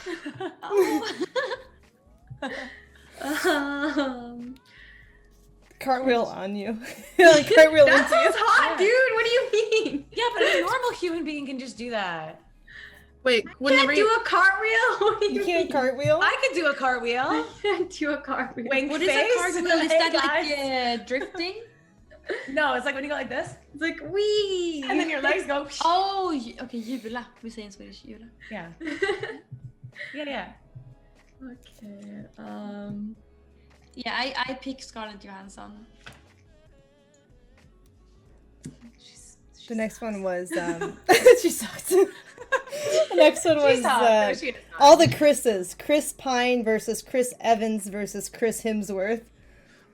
Cartwheel on you. Like cartwheel that into you. sounds hot, dude. What do you mean? Yeah, but a normal human being can just do that. Wait, I can't do a cartwheel. You can't cartwheel? I could do a cartwheel. I can't do a cartweel. Wink What face. is a cartwheel? Is that Hey, like drifting? No, it's like when you go like this, It's like wee. and then your legs go. Oh, okay, jula. We say in Swedish, jula. Yeah. Yeah. Okay. Yeah, I pick Scarlett Johansson. The next one was she sucks. The next one was all the Chris's. Chris Pine versus Chris Evans versus Chris Hemsworth.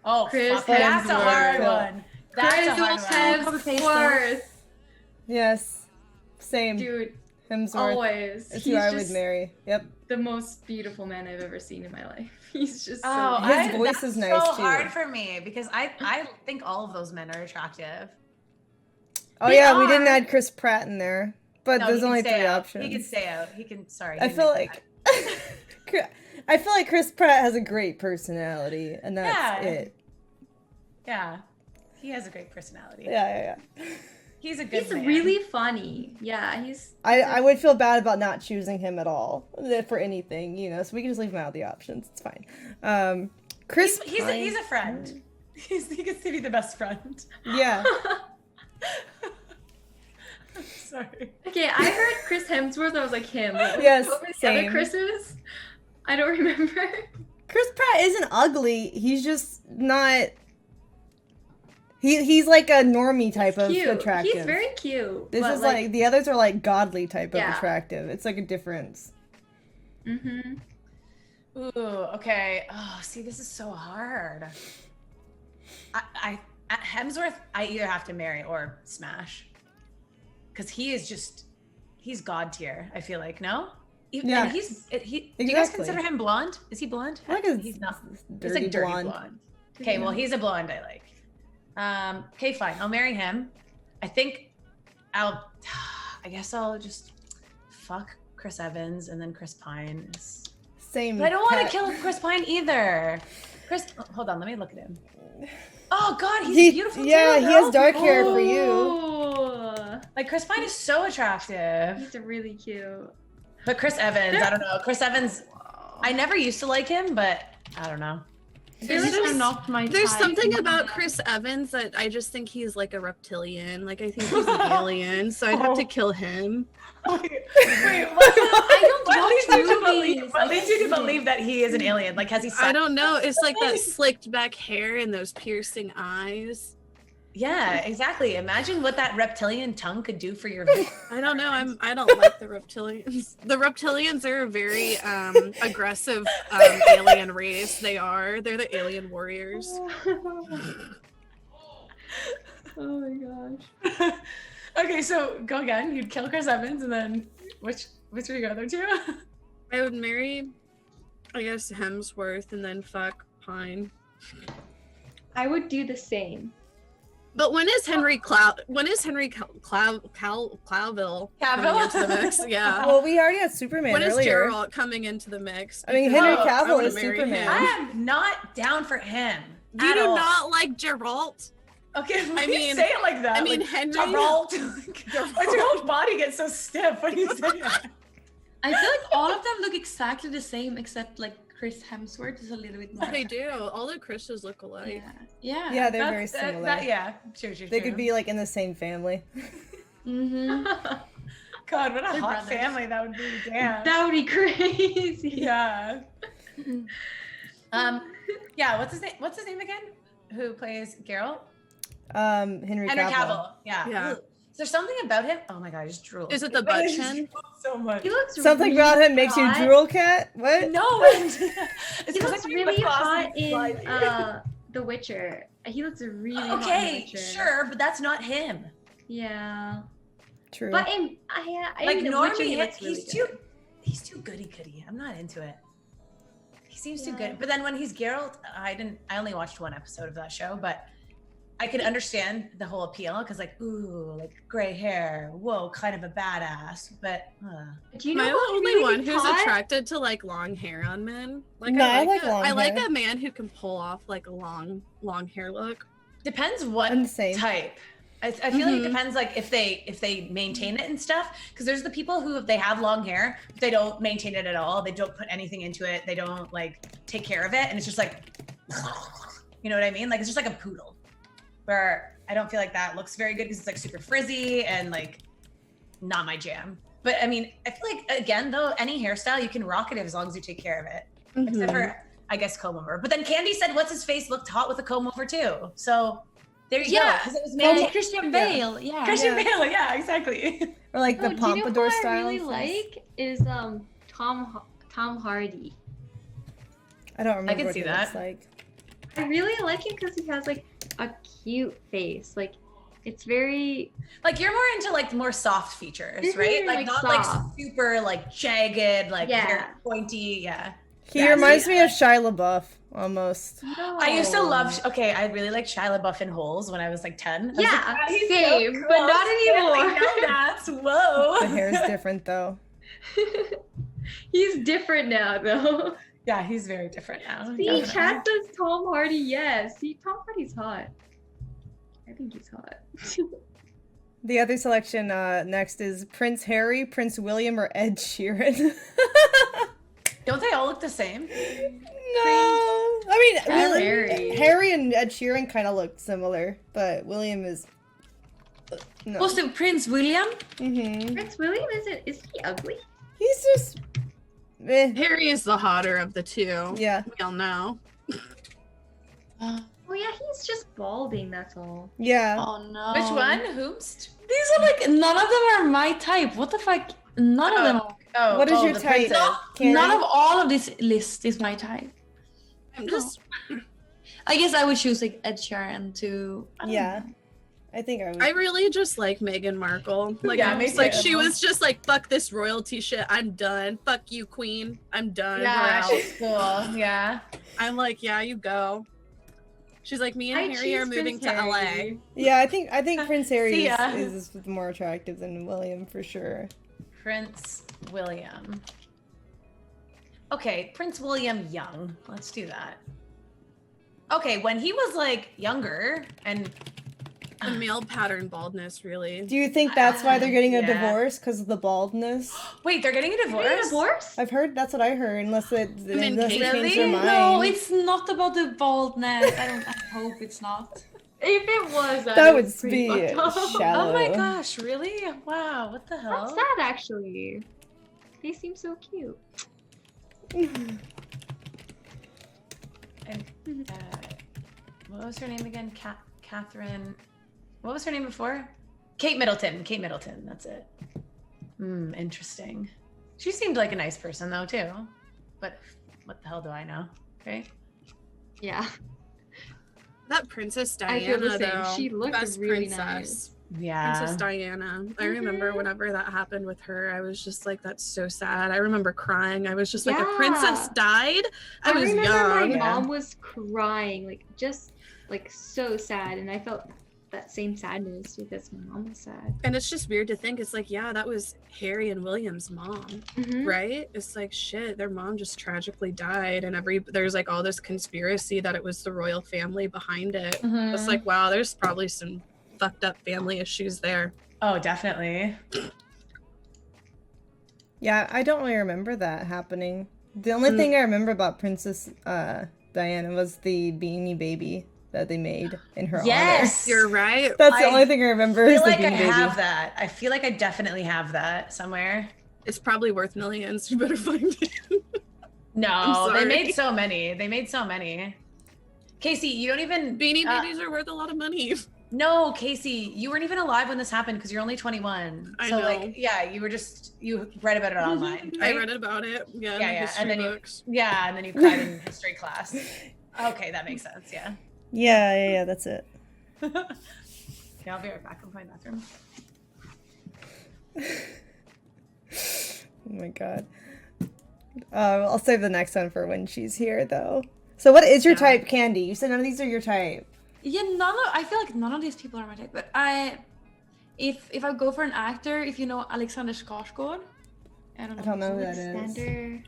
Oh, Chris that's a hard Hemsworth. one. That's a hard one. Hemsworth. Yes, same. Dude, Hemsworth. always. It's He's who I would just marry. Yep. the most beautiful man I've ever seen in my life. He's just so Oh, His voice that's is nice, so too. hard for me because I think all of those men are attractive. Oh They yeah, we didn't are. add Chris Pratt in there, but No, there's he can only stay 3 out. options. He can stay out. He can. Sorry. I he feel can make like I feel like Chris Pratt has a great personality, and that's Yeah. it. Yeah, he has a great personality. Yeah. He's a good. He's man. really funny. Yeah, he's I would feel bad about not choosing him at all for anything, so we can just leave him out of the options. It's fine. Chris He's Pine. a friend. He gets to be the best friend. Yeah. Sorry. Okay, I heard Chris Hemsworth. I was like him. Yes, What were the same. other Chris's? I don't remember. Chris Pratt isn't ugly. He's just not. He's like a normie type of Cute. attractive. He's very cute. This but, is like the others are like godly type of Yeah. attractive. It's like a difference. Mhm. Ooh. Okay. Oh, see, this is so hard. I Hemsworth, I either have to marry or smash. Because he's god tier. I feel like no. Yeah. And Do you guys Exactly. consider him blonde? Is he blonde? I like He's not. He's dirty like dirty blonde. blonde. Okay, well he's a blonde I like. Okay, fine. I'll marry him. I think I guess I'll just fuck Chris Evans and then Chris Pine. Same. But I don't want to cat. kill Chris Pine either. Hold on, let me look at him. Oh God, he's beautiful Yeah, too. he has though. dark hair for you. Oh, Like Chris Pine is so attractive. he's really cute. But Chris Evans, I don't know. Chris Evans, I never used to like him, but I don't know. There's not my There's type. something about Chris Evans that I just think he's like a reptilian. Like I think he's an alien, so I'd have to kill him. Wait, what? I don't What leads watch you to movies. believe? What leads you to believe that he is an alien? Like, has he? I don't know. It's like that slicked back hair and those piercing eyes. Yeah, exactly. Imagine what that reptilian tongue could do for your. I don't know. I don't like the reptilians. The reptilians are a very aggressive alien race. They're the alien warriors. Oh my gosh. Okay, so go again. You'd kill Chris Evans, and then which would you go there to? I would marry, I guess, Hemsworth and then fuck Pine. I would do the same. But when is Henry Clowville coming into the mix? Yeah. Well, we already had Superman When is earlier. Geralt coming into the mix? I mean, Because Henry Oh, I Cavill wanna is marry Superman. him. I am not down for him. You at do all. not like Geralt? Okay, I mean- say it like that. I mean, like, Henry- Geralt. Why does your whole body get so stiff when you say that? I feel like all of them look exactly the same except like Chris Hemsworth is a little bit more. They do. All the Chris's look alike. Yeah. Yeah, they're very That's- similar. yeah, true. They could be like in the same family. Mm-hmm. God, what a They're hot brothers. family that would be. Damn. That would be crazy. Yeah. Yeah. What's his name again? Who plays Geralt? Henry Henry Cavill. Cavill. Yeah. Yeah. Is there something about him? Oh my god, I just drooled. Is it the I butt just chin? drooled so much. He looks Something really about him makes you hot. drool, Cat? What? No. It's He 'cause looks I'm really across hot the in slide. The Witcher. He looks really hot in The Okay, Witcher. sure, but that's not him. Yeah. True. But in Like in The normally, Witcher, he looks really good. he's too goody goody. I'm not into it. He seems too good. But then when he's Geralt, I only watched one episode of that show, but I can understand the whole appeal because like, ooh, like gray hair, whoa, kind of a badass. But Do you Am know I who's the only really one who's hot? attracted to like long hair on men? Like No, I like long I like hair. a man who can pull off like a long hair look. depends what I'm the same. type. I feel like it depends like if they maintain it and stuff. Because there's the people who if they have long hair, they don't maintain it at all. They don't put anything into it. They don't like take care of it, and it's just like, you know what I mean? Like it's just like a poodle. Where I don't feel like that looks very good because it's like super frizzy and like not my jam. But I mean, I feel like again though, any hairstyle you can rock it as long as you take care of it. Except for I guess comb over. But then Candy said, "What's his face looked hot with a comb over too." So there you go. Because it was and Christian Bale. Yeah. Christian Bale. Yeah, exactly. Or like the pompadour style. Do you know who I really like is Tom Hardy. I don't remember I can what see he that. looks like. I really like him because he has like a cute face. Like it's very Like you're more into like more soft features, right? Like not like super like jagged, like very pointy. Yeah. He reminds me of Shia LaBeouf almost. No. I used to love. Okay, I really liked Shia LaBeouf in Holes when I was like 10. Yeah, he's same, so but cool. not anymore. Like, no, that's whoa. The hair is different though. He's different now, though. Yeah, he's very different now. See, chat says Tom Hardy. Yes, see, Tom Hardy's hot. I think he's hot. The other selection next is Prince Harry, Prince William, or Ed Sheeran. Don't they all look the same? No, I mean Harry and Ed Sheeran kind of look similar, but William is no. What's the Prince William? Mm-hmm. Prince William is he ugly? He's just Harry is the hotter of the two. Yeah, we all know. Oh yeah, he's just balding. That's all. Yeah. Oh no. Which one? Whomst? These are like none of them are my type. What the fuck? None of them. Are. Oh, what is your the type? None of all of this list is my type. I'm just. I guess I would choose like Ed Sheeran to. Yeah. I think I would. I really just like Meghan Markle. Like, Yeah, I was like, she was just like, fuck this royalty shit. I'm done. Fuck you, queen. I'm done. Yeah, We're out. she's cool. Yeah. I'm like, yeah, you go. She's like, me and Harry are moving to LA. Yeah, I think Prince Harry ya. is more attractive than William for sure. Prince William. Okay, Prince William young. Let's do that. Okay, when he was like younger and The male pattern baldness, really. Do you think that's why they're getting a yeah. divorce? Because of the baldness? Wait, they're getting a divorce? I've heard, that's what I heard, unless they change really? their mind. No, it's not about the baldness. I hope it's not. If it was, that would pretty be fucked up. shallow. Oh my gosh, really? Wow, what the hell? That's sad, actually. They seem so cute. And, what was her name again? Catherine. What was her name before? Kate Middleton. Kate Middleton. That's it. Interesting. She seemed like a nice person though too. But what the hell do I know? Okay. Yeah. That Princess I feel Diana, the same. though, She looked best really princess. nice. Yeah. Princess Diana. I remember whenever that happened with her, I was just like, that's so sad. I remember crying. I was just like, a princess died? I was remember young. my mom was crying, like, just, like, so sad. And I felt that same sadness because my mom was sad. And it's just weird to think, it's like, yeah, that was Harry and William's mom, right? It's like, shit, their mom just tragically died, and there's like all this conspiracy that it was the royal family behind it. It's like, wow, there's probably some fucked up family issues there. Oh, definitely. Yeah, I don't really remember that happening. The only thing I remember about Princess Diana was the Beanie Baby that they made in her honor. You're right. That's the only thing I remember. I is feel the like I Beanie Baby. have that. I feel like I definitely have that somewhere. It's probably worth millions. You better find it. No, they sorry. made so many. They made so many. Casey, you don't even... Beanie Babies are worth a lot of money. No, Casey, you weren't even alive when this happened because you're only 21. I so know. like, yeah, you read about it online. Right? I read about it. Yeah, in the Yeah, history and then books. and then you cried in history class. Okay, that makes sense. Yeah. Yeah, that's it. Okay, I'll be right back. I'm going to the bathroom. Oh my god. I'll save the next one for when she's here, though. So what is your type, Candy? You said none of these are your type. Yeah, I feel like none of these people are my type. But if I go for an actor, if you know Alexander Skarsgård, I don't know who that is. Alexander.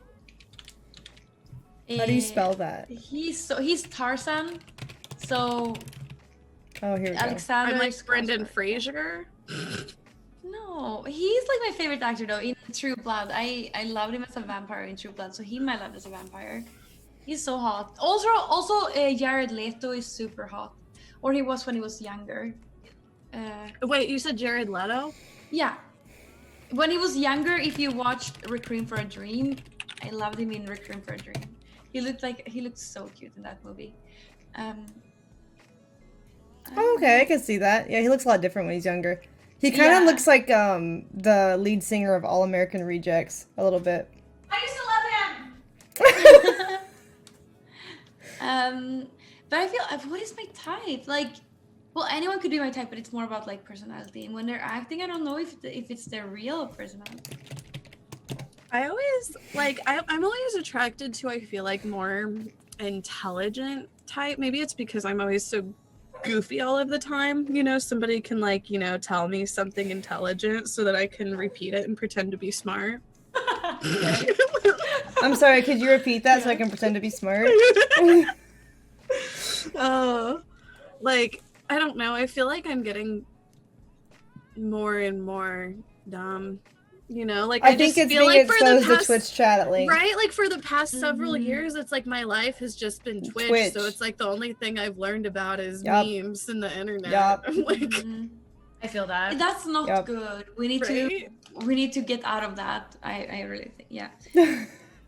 How do you spell that? He's Tarzan. So Oh, here we go. Alexander. I'm like Brendan Skarsgård. Fraser. No, he's like my favorite actor though in True Blood. I loved him as a vampire in True Blood, so he might love as a vampire. He's so hot. Also, Jared Leto is super hot, or he was when he was younger. Wait, you said Jared Leto? Yeah, when he was younger, if you watched Requiem for a Dream, I loved him in Requiem for a Dream. He looked so cute in that movie. Oh, okay, I can see that. Yeah, he looks a lot different when he's younger. He kind of looks like the lead singer of All American Rejects a little bit. I used to love him. But I feel, what is my type? Like, well, anyone could be my type, but it's more about like personality. And when they're acting, I don't know if it's their real personality. I always I'm always attracted to, I feel like, more intelligent type. Maybe it's because I'm always so goofy all of the time. You know, somebody can like, you know, tell me something intelligent so that I can repeat it and pretend to be smart. I'm sorry, could you repeat that so I can pretend to be smart? Like, I don't know. I feel like I'm getting more and more dumb. You know, like I think just it's feel being like for exposed the to past, Twitch chat at least. right? Like for the past several years, it's like my life has just been Twitch. So it's like the only thing I've learned about is memes and the internet. I'm like, I feel that. That's not good. We need to get out of that. I really think, yeah.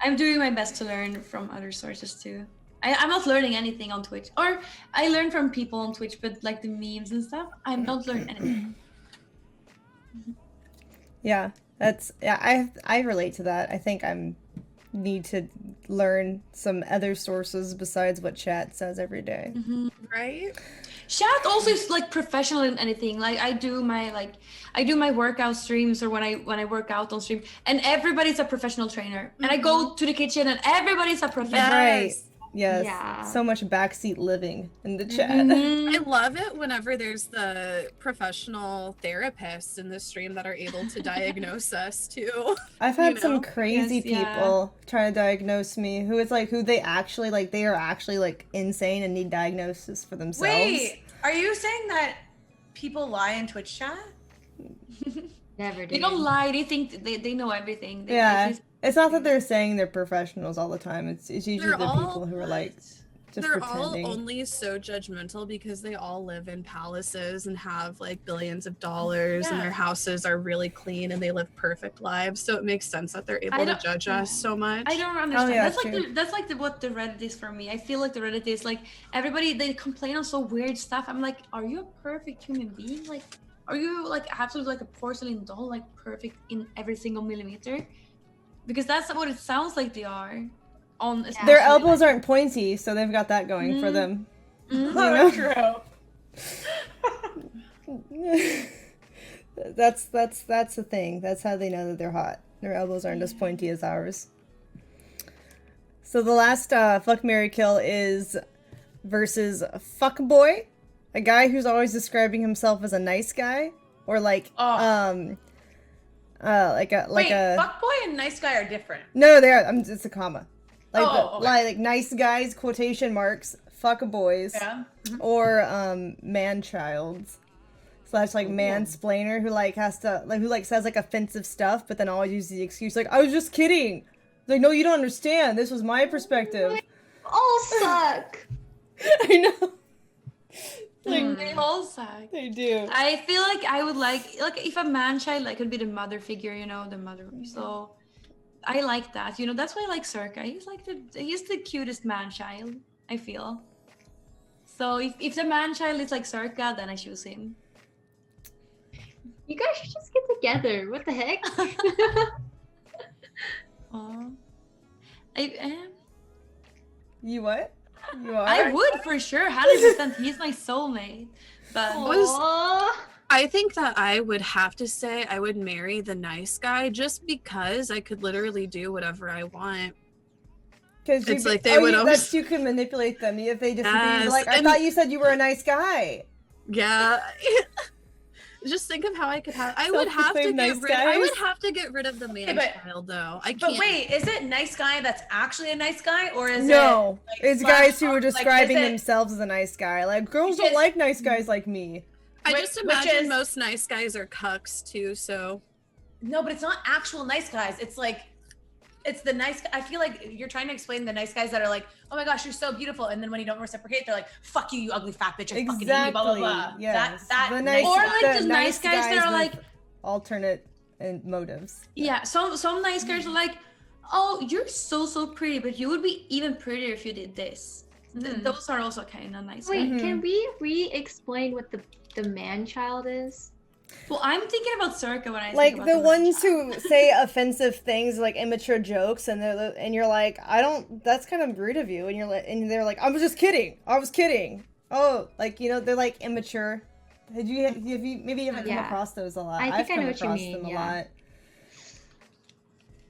I'm doing my best to learn from other sources too. I'm not learning anything on Twitch, or I learn from people on Twitch, but like the memes and stuff, I don't learn anything. Yeah, I relate to that. I think need to learn some other sources besides what chat says every day. right? Chat also is like professional in anything. Like I do my workout streams, or when I work out on stream, and everybody's a professional trainer. And I go to the kitchen and everybody's a professional. Right. Yes. Yeah. So much backseat living in the chat. I love it whenever there's the professional therapists in the stream that are able to diagnose us too. I've had some crazy people try to diagnose me who they are actually like insane and need diagnosis for themselves. Wait, are you saying that people lie in Twitch chat? Never do. They don't lie. They think they know everything. It's not that they're saying they're professionals all the time. It's usually the people who are like just they're pretending. all only so judgmental because they all live in palaces and have like billions of dollars and their houses are really clean and they live perfect lives. So it makes sense that they're able to judge us so much. I don't understand. Yeah, that's like what the Reddit is for me. I feel like the Reddit is like everybody, they complain on so weird stuff. I'm like, are you a perfect human being? Like, are you like absolutely like a porcelain doll, like perfect in every single millimeter? Because that's what it sounds like they are. Their elbows aren't pointy, so they've got that going for them. You know? True. That's the thing. That's how they know that they're hot. Their elbows aren't as pointy as ours. So the last fuck, marry, kill is versus fuckboy, a guy who's always describing himself as a nice guy, or like like a fuckboy and nice guy are different. No, they are. It's a comma. Like like nice guys, quotation marks, fuck boys, or man-childs / like mansplainer who like has to who like says like offensive stuff, but then always uses the excuse like, I was just kidding. Like, no, you don't understand. This was my perspective. All suck. I know. Like, they all suck. They do. I feel like I would like if a man-child like could be the mother figure, you know, the mother. So I like that. You know, that's why I like Circa. He's the cutest man-child, I feel. So if the man-child is like Circa, then I choose him. You guys should just get together. What the heck? You what? You are? I would for sure, 100%. He's my soulmate. But I think that I would have to say I would marry the nice guy just because I could literally do whatever I want. Because it's like they would always... you can manipulate them if they disagree. Like, I thought you said you were a nice guy. Yeah. Just think of how I could have. I would have to get rid of the man-child though. I can't. But wait, is it nice guy that's actually a nice guy, or is it's guys who are describing themselves as a nice guy. Like, girls don't like nice guys like me. I just imagine most nice guys are cucks too. So no, but it's not actual nice guys. It's like. It's the nice. I feel like you're trying to explain the nice guys that are like, oh my gosh, you're so beautiful, and then when you don't reciprocate, they're like, fuck you, you ugly fat bitch. I fucking hate you, blah blah blah. Yes. Or like the nice guys that are like alternate motives. Yeah, some nice guys are like, oh, you're so pretty, but you would be even prettier if you did this. Those are also kind of nice. Wait, can we re-explain what the man-child is? Well, I'm thinking about Circa when I Like think the about ones who say offensive things, like immature jokes, and you're like, I don't. That's kind of rude of you, and they're like, I was just kidding. I was kidding. Oh, like they're like immature. Have you maybe you haven't come across those a lot? I've come know what across you mean, them a lot.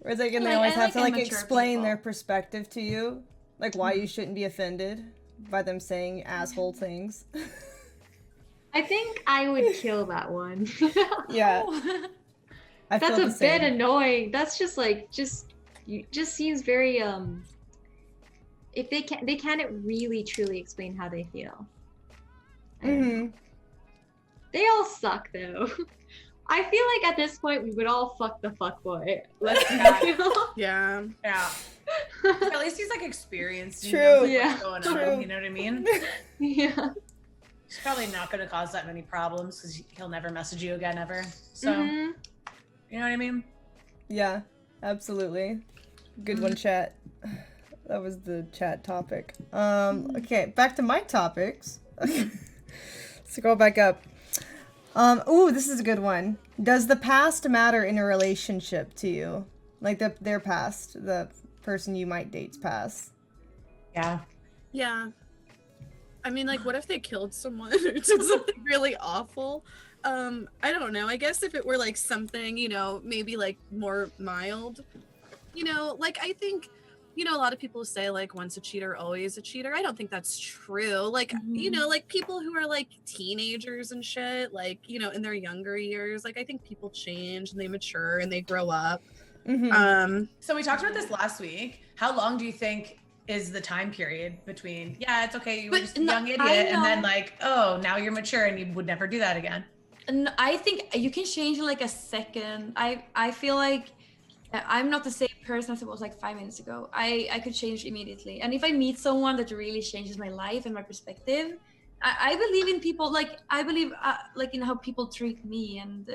Whereas like, and they Like, always I have to like like immature explain people. their perspective to you, like why you shouldn't be offended by them saying asshole things. I think I would kill that one. Yeah. I That's feel a the same. bit annoying. That's just seems very if they can't really truly explain how they feel. They all suck though. I feel like at this point we would all fuck the fuckboy. Let's be real. Yeah. Yeah. At least he's like experienced. True. He knows, like, Yeah. what's going True. on, you know what I mean? Yeah. He's probably not going to cause that many problems because he'll never message you again ever. So, Mhm. you know what I mean? Yeah, absolutely. Good one, chat. That was the chat topic. Okay, back to my topics. Let's go back up. Ooh, this is a good one. Does the past matter in a relationship to you? Like their past, the person you might date's past. Yeah. Yeah. I mean, like, what if they killed someone or did something really awful? I don't know. I guess if it were like something, maybe like more mild, like I think, a lot of people say like once a cheater, always a cheater. I don't think that's true. Like, like people who are like teenagers and shit, like, in their younger years, like I think people change and they mature and they grow up. So we talked about this last week. How long do you think is the time period between, yeah, it's okay, you were just a young idiot, and then like, oh, now you're mature and you would never do that again? And I think you can change in like a second. I feel like I'm not the same person as I was like 5 minutes ago. I could change immediately. And if I meet someone that really changes my life and my perspective, I believe in people, like I believe like in how people treat me, and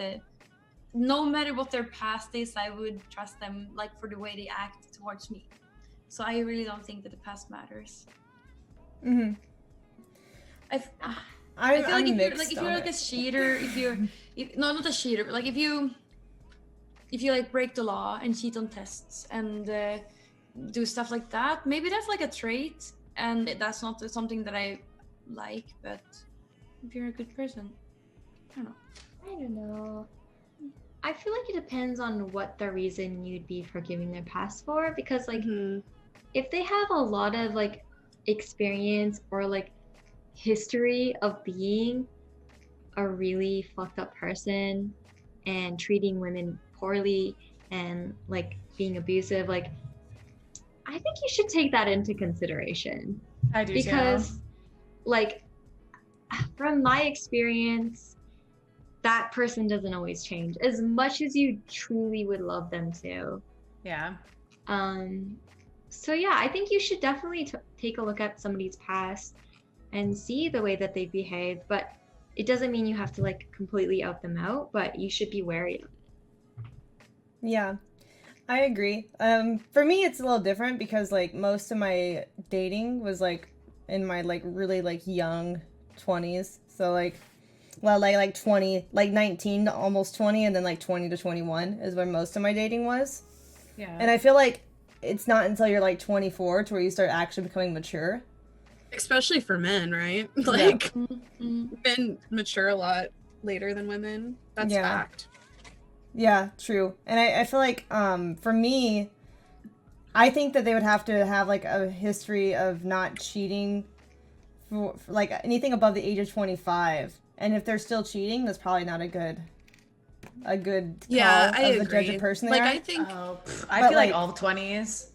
no matter what their past is, I would trust them like for the way they act towards me. So I really don't think that the past matters. I feel like if you're like a cheater, not a cheater, but like if you like break the law and cheat on tests and do stuff like that, maybe that's like a trait, and that's not something that I like. But if you're a good person, I don't know. I feel like it depends on what the reason you'd be forgiving their past for, because like if they have a lot of like experience or like history of being a really fucked up person and treating women poorly and like being abusive, like I think you should take that into consideration. I do because like from my experience, that person doesn't always change as much as you truly would love them to. Yeah. So yeah, I think you should definitely take a look at somebody's past and see the way that they behave, but it doesn't mean you have to like completely out them out, but you should be wary of it. Yeah, I agree. For me, it's a little different because like most of my dating was like in my like really like young 20s. So like, well, like 20, like 19 to almost 20, and then like 20 to 21 is where most of my dating was. Yeah. And I feel like it's not until you're like 24 to where you start actually becoming mature. Especially for men, right? Like, men mature a lot later than women. That's fact. Yeah, true. And I feel like, for me, I think that they would have to have like a history of not cheating for like anything above the age of 25. And if they're still cheating, that's probably not a good call of the judge of person they like, are. I think, I feel like all 20s.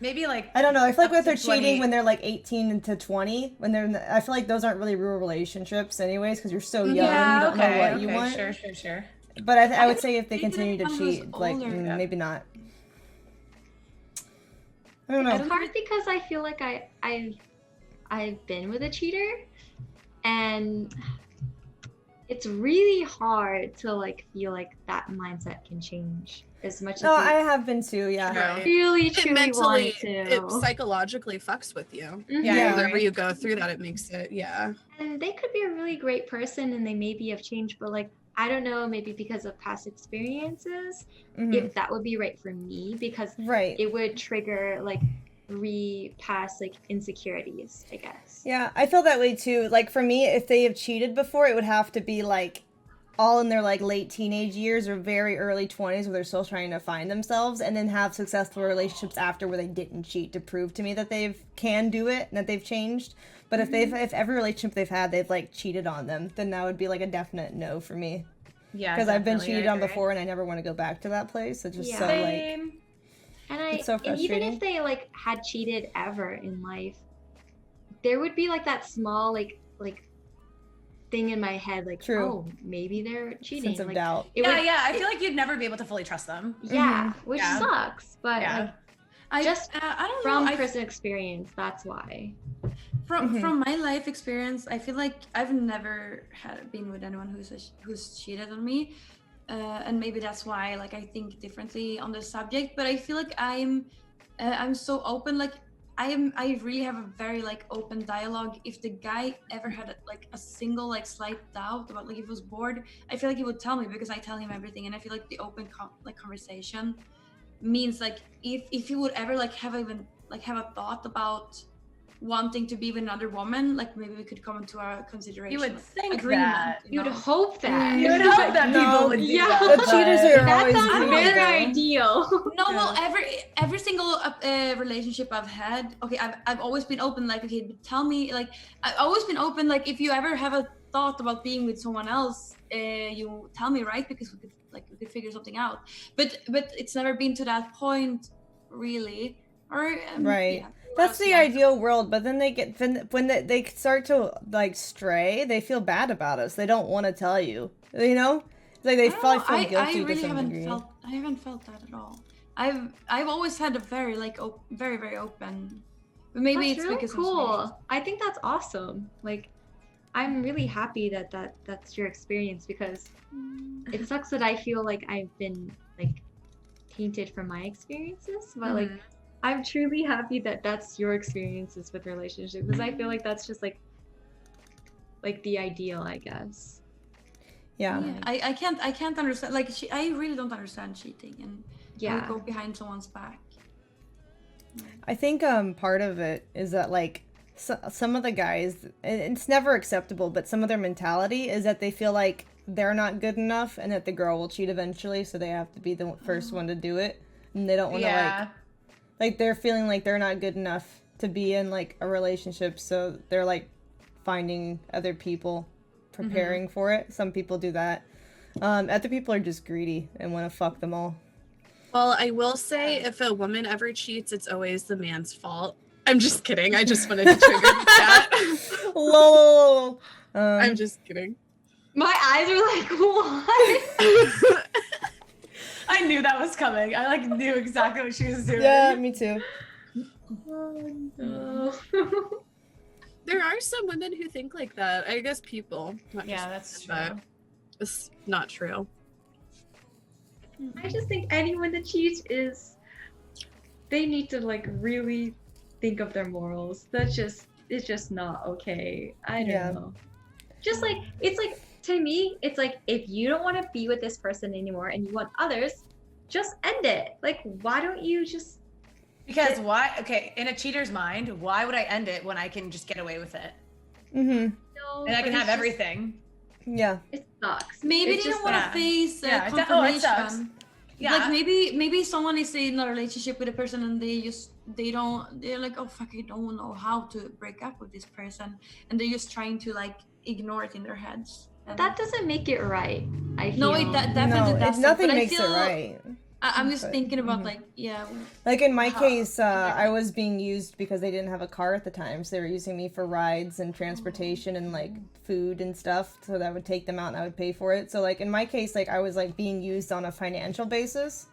Maybe like, I don't know. I feel like if they're 20. cheating when they're like 18 to 20, I feel like those aren't really real relationships anyways, because you're so young, you don't know what you want. Sure. But I would say if they continue to cheat, like, maybe not. I don't know. It's hard because I feel like I've been with a cheater, and it's really hard to like feel like that mindset can change as much No, as I have been too. Yeah. Right. really It truly mentally, want to. it psychologically fucks with you. Yeah, Whenever you go through that, it makes it, And they could be a really great person and they maybe have changed, but like, I don't know, maybe because of past experiences, if that would be right for me, because it would trigger like past like insecurities, I guess. Yeah, I feel that way too. Like for me, if they have cheated before, it would have to be like all in their like late teenage years or very early 20s where they're still trying to find themselves, and then have successful relationships after where they didn't cheat to prove to me that they can do it and that they've changed. But if every relationship they've had, they've like cheated on them, then that would be like a definite no for me. Yeah, because I've been cheated on before and I never want to go back to that place. It's just so like, it's so frustrating. And even if they like had cheated ever in life, there would be like that small like thing in my head, like, oh, maybe they're cheating. Sense of like, doubt. I feel like you'd never be able to fully trust them. Yeah, which sucks. But like, I don't know. From personal experience, that's why. From my life experience, I feel like I've never been with anyone who's cheated on me, and maybe that's why like I think differently on this subject. But I feel like I'm so open. Like I really have a very like open dialogue. If the guy ever had like a single like slight doubt about like if he was bored, I feel like he would tell me because I tell him everything, and I feel like the open conversation means like if he would ever like have a thought about wanting to be with another woman, like maybe we could come into our consideration. You would think agreement, that. You would hope that. You would hope that people would do that. The cheaters are That always sounds very ideal. No, well, every single relationship I've had, okay, I've always been open. Like, okay, tell me, like, I've always been open. Like, if you ever have a thought about being with someone else, you tell me, right? Because we could figure something out. But it's never been to that point, really. Or right. Yeah. That's the ideal world, but then when they start to like stray, they feel bad about us. They don't want to tell you. You know, it's like they probably feel guilty to some degree. I haven't felt that at all. I've always had a very like very very open. But maybe that's it's really because cool. I think that's awesome. Like, I'm really happy that's your experience, because it sucks that I feel like I've been like tainted from my experiences, but like. I'm truly happy that that's your experiences with relationships, because I feel like that's just like the ideal, I guess. Yeah. I can't understand, like, I really don't understand cheating and go behind someone's back. I think part of it is that like some of the guys, it's never acceptable, but some of their mentality is that they feel like they're not good enough and that the girl will cheat eventually, so they have to be the first one to do it, and they don't want to like they're feeling like they're not good enough to be in like a relationship, so they're like finding other people, preparing for it. Some people do that. Other people are just greedy and want to fuck them all. Well, I will say, if a woman ever cheats, it's always the man's fault. I'm just kidding. I just wanted to trigger that. Lol. I'm just kidding. My eyes are like, what? I knew that was coming. I like knew exactly what she was doing. Yeah, me too. Oh, no. There are some women who think like that. I guess people. That's true. But it's not true. I just think anyone that cheats they need to like really think of their morals. It's just not okay. I don't know. Just like, it's like, to me, it's like, if you don't want to be with this person anymore and you want others, just end it. Like, why don't you just... Because why? Okay, in a cheater's mind, why would I end it when I can just get away with it? No, and I can have everything. Yeah. It sucks. Maybe it's they don't want to face confirmation. It sucks. Yeah. Like maybe someone is in a relationship with a person and they're like, oh fuck, I don't know how to break up with this person, and they're just trying to like ignore it in their heads. That doesn't make it right. I feel. No, it definitely doesn't. Nothing but makes it right. I'm just thinking about like like in my case, I was being used because they didn't have a car at the time, so they were using me for rides and transportation and like food and stuff, so that I would take them out and I would pay for it. So like in my case, like I was like being used on a financial basis,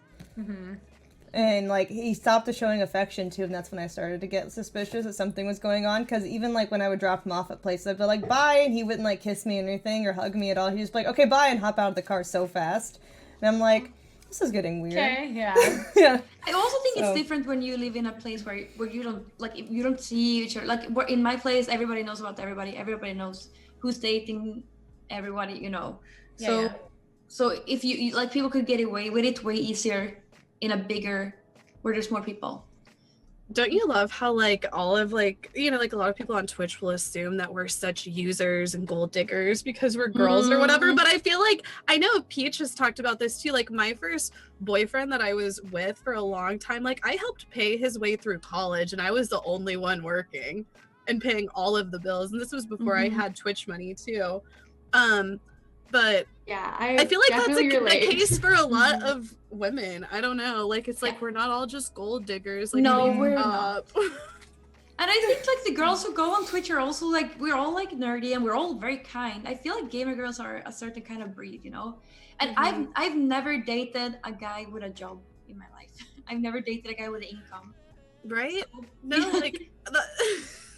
And, like, he stopped showing affection to him. That's when I started to get suspicious that something was going on. Because even, like, when I would drop him off at places, I'd be like, bye, and he wouldn't, like, kiss me or anything or hug me at all. He was like, okay, bye, and hop out of the car so fast. And I'm like, this is getting weird. Okay, yeah. Yeah. I also think it's different when you live in a place where you don't, like, you don't see each other. Like, in my place, everybody knows about everybody. Everybody knows who's dating everybody, you know. So if you like, people could get away with it way easier in a bigger, where there's more people. Don't you love how, like, all of, like, you know, like, a lot of people on Twitch will assume that we're such users and gold diggers because we're girls or whatever, but I feel like, I know Peach has talked about this too, like, my first boyfriend that I was with for a long time, like, I helped pay his way through college, and I was the only one working and paying all of the bills, and this was before I had Twitch money too. But yeah, I feel like that's the case for a lot Mm-hmm. of women. I don't know. Like, it's like we're not all just gold diggers. Like, No, we we're up. And I think, like, the girls who go on Twitch are also, like, we're all, like, nerdy and we're all very kind. I feel like gamer girls are a certain kind of breed, you know? And I've never dated a guy with a job in my life. I've never dated a guy with an income. Right? No, like...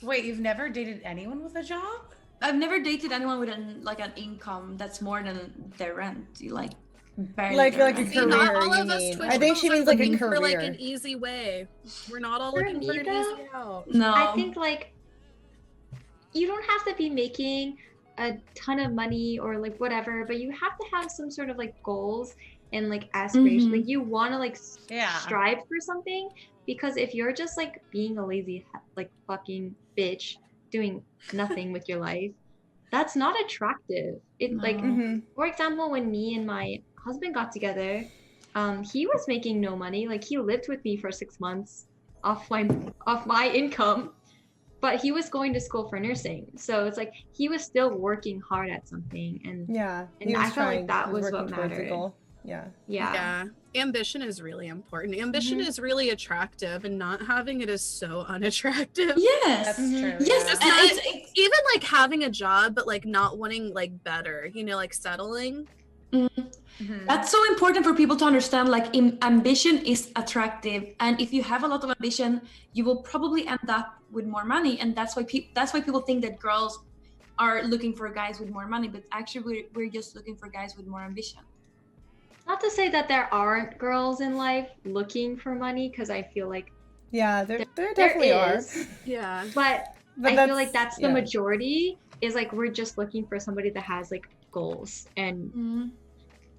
Wait, you've never dated anyone with a job? I've never dated anyone with an income that's more than their rent. Like, barely Like their a rent. career, not all you of us mean. Twitch I think she girls means are like a looking career. for, like, an easy way. We're not all For looking for me, an though, easy out. No. I think, like, you don't have to be making a ton of money or, like, whatever, but you have to have some sort of, like, goals and, like, aspirations. Like, you want to, like, strive for something, because if you're just, like, being a lazy, like, fucking bitch doing nothing with your life, that's not attractive. It like, for example, when me and my husband got together, he was making no money. Like, he lived with me for 6 months off my income, but he was going to school for nursing. So it's like he was still working hard at something, and I felt like that was what mattered. Yeah. Ambition is really important. Ambition is really attractive, and not having it is so unattractive. Yes, that's true. Yes, Yeah. It's even like having a job, but like not wanting like better. You know, like settling. That's so important for people to understand. Like, ambition is attractive, and if you have a lot of ambition, you will probably end up with more money, and that's why people think that girls are looking for guys with more money, but actually we're just looking for guys with more ambition. Not to say that there aren't girls in life looking for money, because I feel like there definitely are. Yeah, but I feel like that's the majority. Is like, we're just looking for somebody that has, like, goals and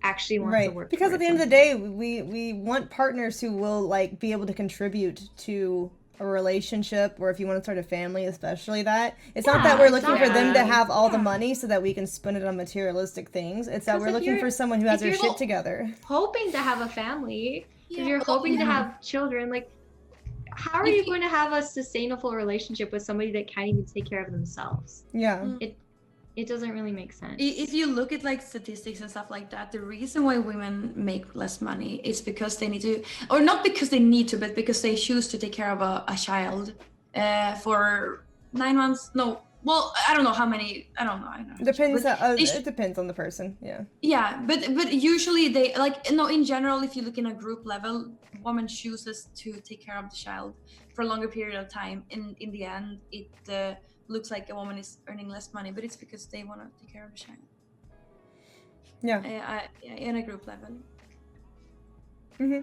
actually wants to work. Because at the end of the day, we want partners who will, like, be able to contribute to a relationship, or if you want to start a family, especially that. It's not that we're looking for them to have all the money so that we can spend it on materialistic things. It's that we're looking for someone who has their shit together. Hoping to have a family, if you're hoping to have children, like, how are you going to have a sustainable relationship with somebody that can't even take care of themselves? Yeah. It doesn't really make sense. If you look at, like, statistics and stuff like that, the reason why women make less money is because they need to, or not because they need to, but because they choose to take care of a child for 9 months. No, well, I don't know how many. I don't know. Depends. It depends on the person. Yeah. Yeah, but usually they, like, no, in general, if you look in a group level, woman chooses to take care of the child for a longer period of time. In the end, it looks like a woman is earning less money, but it's because they want to take care of the child. Yeah. In a group level.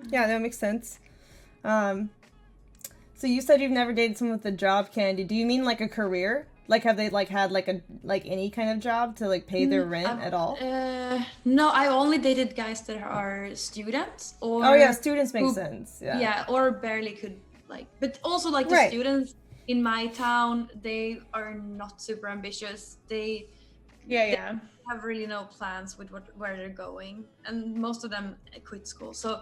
Yeah, that makes sense. So you said you've never dated someone with a job, Candy. Do you mean like a career? Like, have they like had like any kind of job to like pay their rent at all? No, I only dated guys that are students or. Oh yeah, students make sense. Yeah. Yeah, or barely could, like, but also like the students in my town, they are not super ambitious. They have really no plans with where they're going, and most of them quit school. So,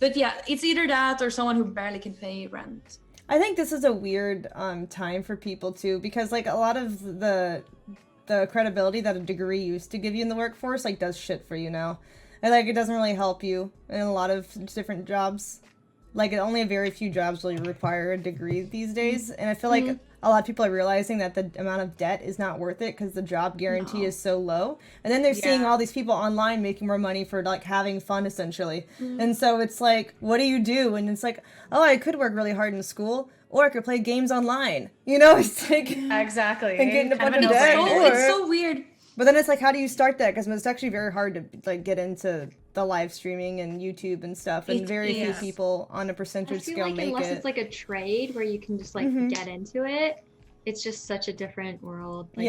but yeah, it's either that or someone who barely can pay rent. I think this is a weird time for people too, because like a lot of the credibility that a degree used to give you in the workforce like does shit for you now, and like it doesn't really help you in a lot of different jobs. like only a very few jobs really require a degree these days, and I feel like a lot of people are realizing that the amount of debt is not worth it because the job guarantee is so low, and then they're seeing all these people online making more money for like having fun essentially, and so it's like, what do you do? And it's like, oh, I could work really hard in school, or I could play games online, you know. It's like exactly, and get in a bunch of debt. It's so weird. But then it's like, how do you start that? Because it's actually very hard to like get into the live streaming and YouTube and stuff, and very few people on a percentage scale make unless it. It's like a trade where you can just like get into it, it's just such a different world. Like,